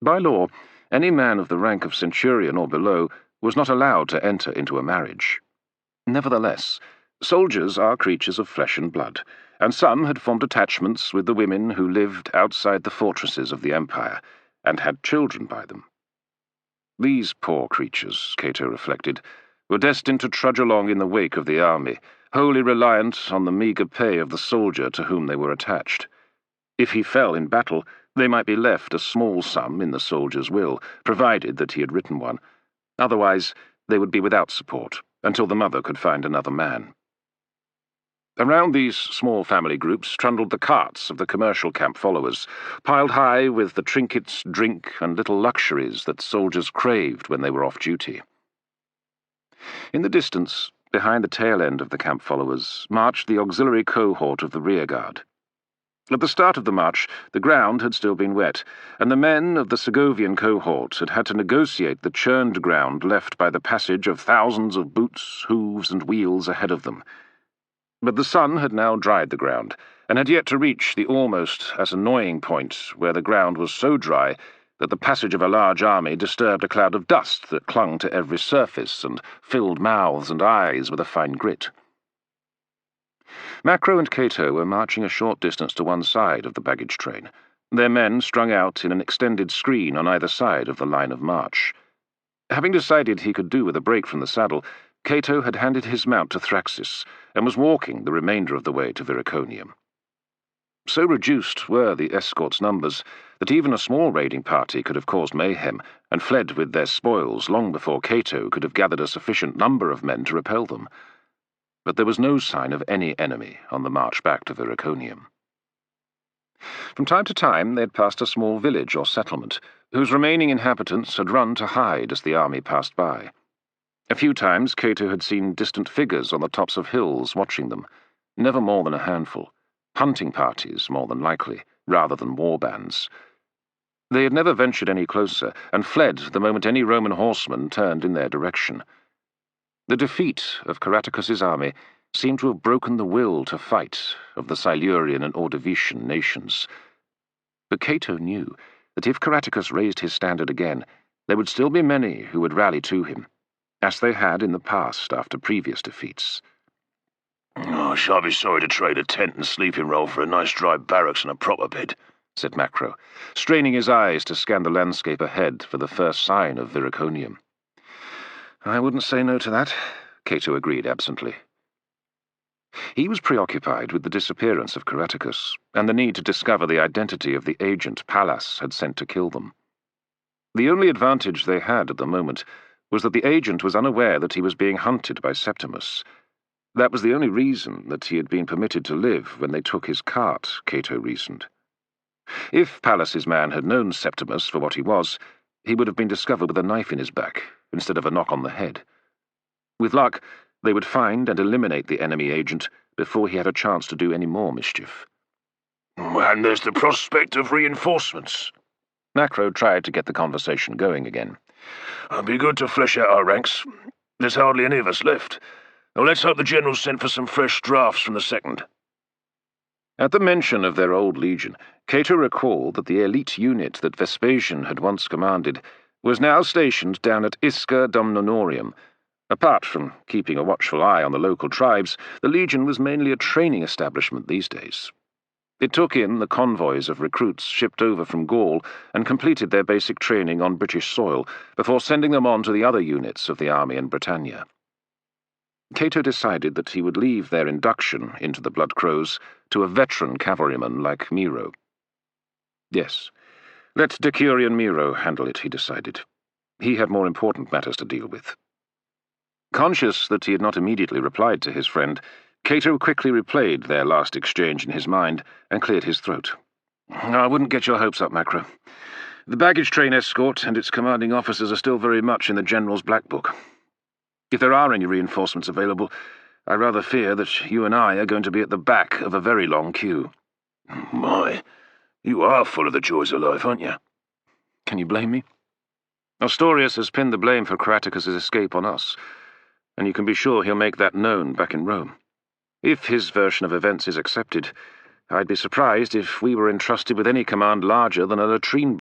By law, any man of the rank of Centurion or below was not allowed to enter into a marriage. Nevertheless, soldiers are creatures of flesh and blood, and some had formed attachments with the women who lived outside the fortresses of the Empire, and had children by them. These poor creatures, Cato reflected, were destined to trudge along in the wake of the army, wholly reliant on the meagre pay of the soldier to whom they were attached. If he fell in battle, they might be left a small sum in the soldier's will, provided that he had written one. Otherwise, they would be without support, until the mother could find another man. Around these small family groups trundled the carts of the commercial camp followers, piled high with the trinkets, drink, and little luxuries that soldiers craved when they were off duty. In the distance, behind the tail end of the camp followers, marched the auxiliary cohort of the rearguard. At the start of the march, the ground had still been wet, and the men of the Segovian cohort had had to negotiate the churned ground left by the passage of thousands of boots, hooves, and wheels ahead of them. But the sun had now dried the ground, and had yet to reach the almost as annoying point where the ground was so dry that the passage of a large army disturbed a cloud of dust that clung to every surface and filled mouths and eyes with a fine grit. Macro and Cato were marching a short distance to one side of the baggage train, their men strung out in an extended screen on either side of the line of march. Having decided he could do with a break from the saddle, Cato had handed his mount to Thraxis and was walking the remainder of the way to Viriconium. So reduced were the escort's numbers that even a small raiding party could have caused mayhem and fled with their spoils long before Cato could have gathered a sufficient number of men to repel them. But there was no sign of any enemy on the march back to Viriconium. From time to time they had passed a small village or settlement, whose remaining inhabitants had run to hide as the army passed by. A few times Cato had seen distant figures on the tops of hills watching them, never more than a handful, hunting parties more than likely, rather than war bands. They had never ventured any closer, and fled the moment any Roman horseman turned in their direction. The defeat of Caratacus's army seemed to have broken the will to fight of the Silurian and Ordovician nations. But Cato knew that if Caratacus raised his standard again, there would still be many who would rally to him, as they had in the past after previous defeats. "I shall be sorry to trade a tent and sleeping roll for a nice dry barracks and a proper bed," said Macro, straining his eyes to scan the landscape ahead for the first sign of Viriconium. "I wouldn't say no to that," Cato agreed absently. He was preoccupied with the disappearance of Caratacus and the need to discover the identity of the agent Pallas had sent to kill them. The only advantage they had at the moment was that the agent was unaware that he was being hunted by Septimus. That was the only reason that he had been permitted to live when they took his cart, Cato reasoned. If Pallas's man had known Septimus for what he was, he would have been discovered with a knife in his back instead of a knock on the head. With luck, they would find and eliminate the enemy agent before he had a chance to do any more mischief. "And there's the prospect of reinforcements." Macro tried to get the conversation going again. "It'd be good to flesh out our ranks. There's hardly any of us left. Now let's hope the General's sent for some fresh drafts from the 2nd. At the mention of their old legion, Cato recalled that the elite unit that Vespasian had once commanded was now stationed down at Isca Domnonorium. Apart from keeping a watchful eye on the local tribes, the legion was mainly a training establishment these days. It took in the convoys of recruits shipped over from Gaul and completed their basic training on British soil before sending them on to the other units of the army in Britannia. Cato decided that he would leave their induction into the Blood Crows to a veteran cavalryman like Miro. Yes, let Decurion Miro handle it, he decided. He had more important matters to deal with. Conscious that he had not immediately replied to his friend, Cato quickly replayed their last exchange in his mind and cleared his throat. "I wouldn't get your hopes up, Macro. The baggage train escort and its commanding officers are still very much in the General's Black Book. If there are any reinforcements available, I rather fear that you and I are going to be at the back of a very long queue." "My, you are full of the joys of life, aren't you?" Can you blame me? Ostorius has pinned the blame for Caratacus's escape on us, and you can be sure he'll make that known back in Rome. If his version of events is accepted, I'd be surprised if we were entrusted with any command larger than a latrine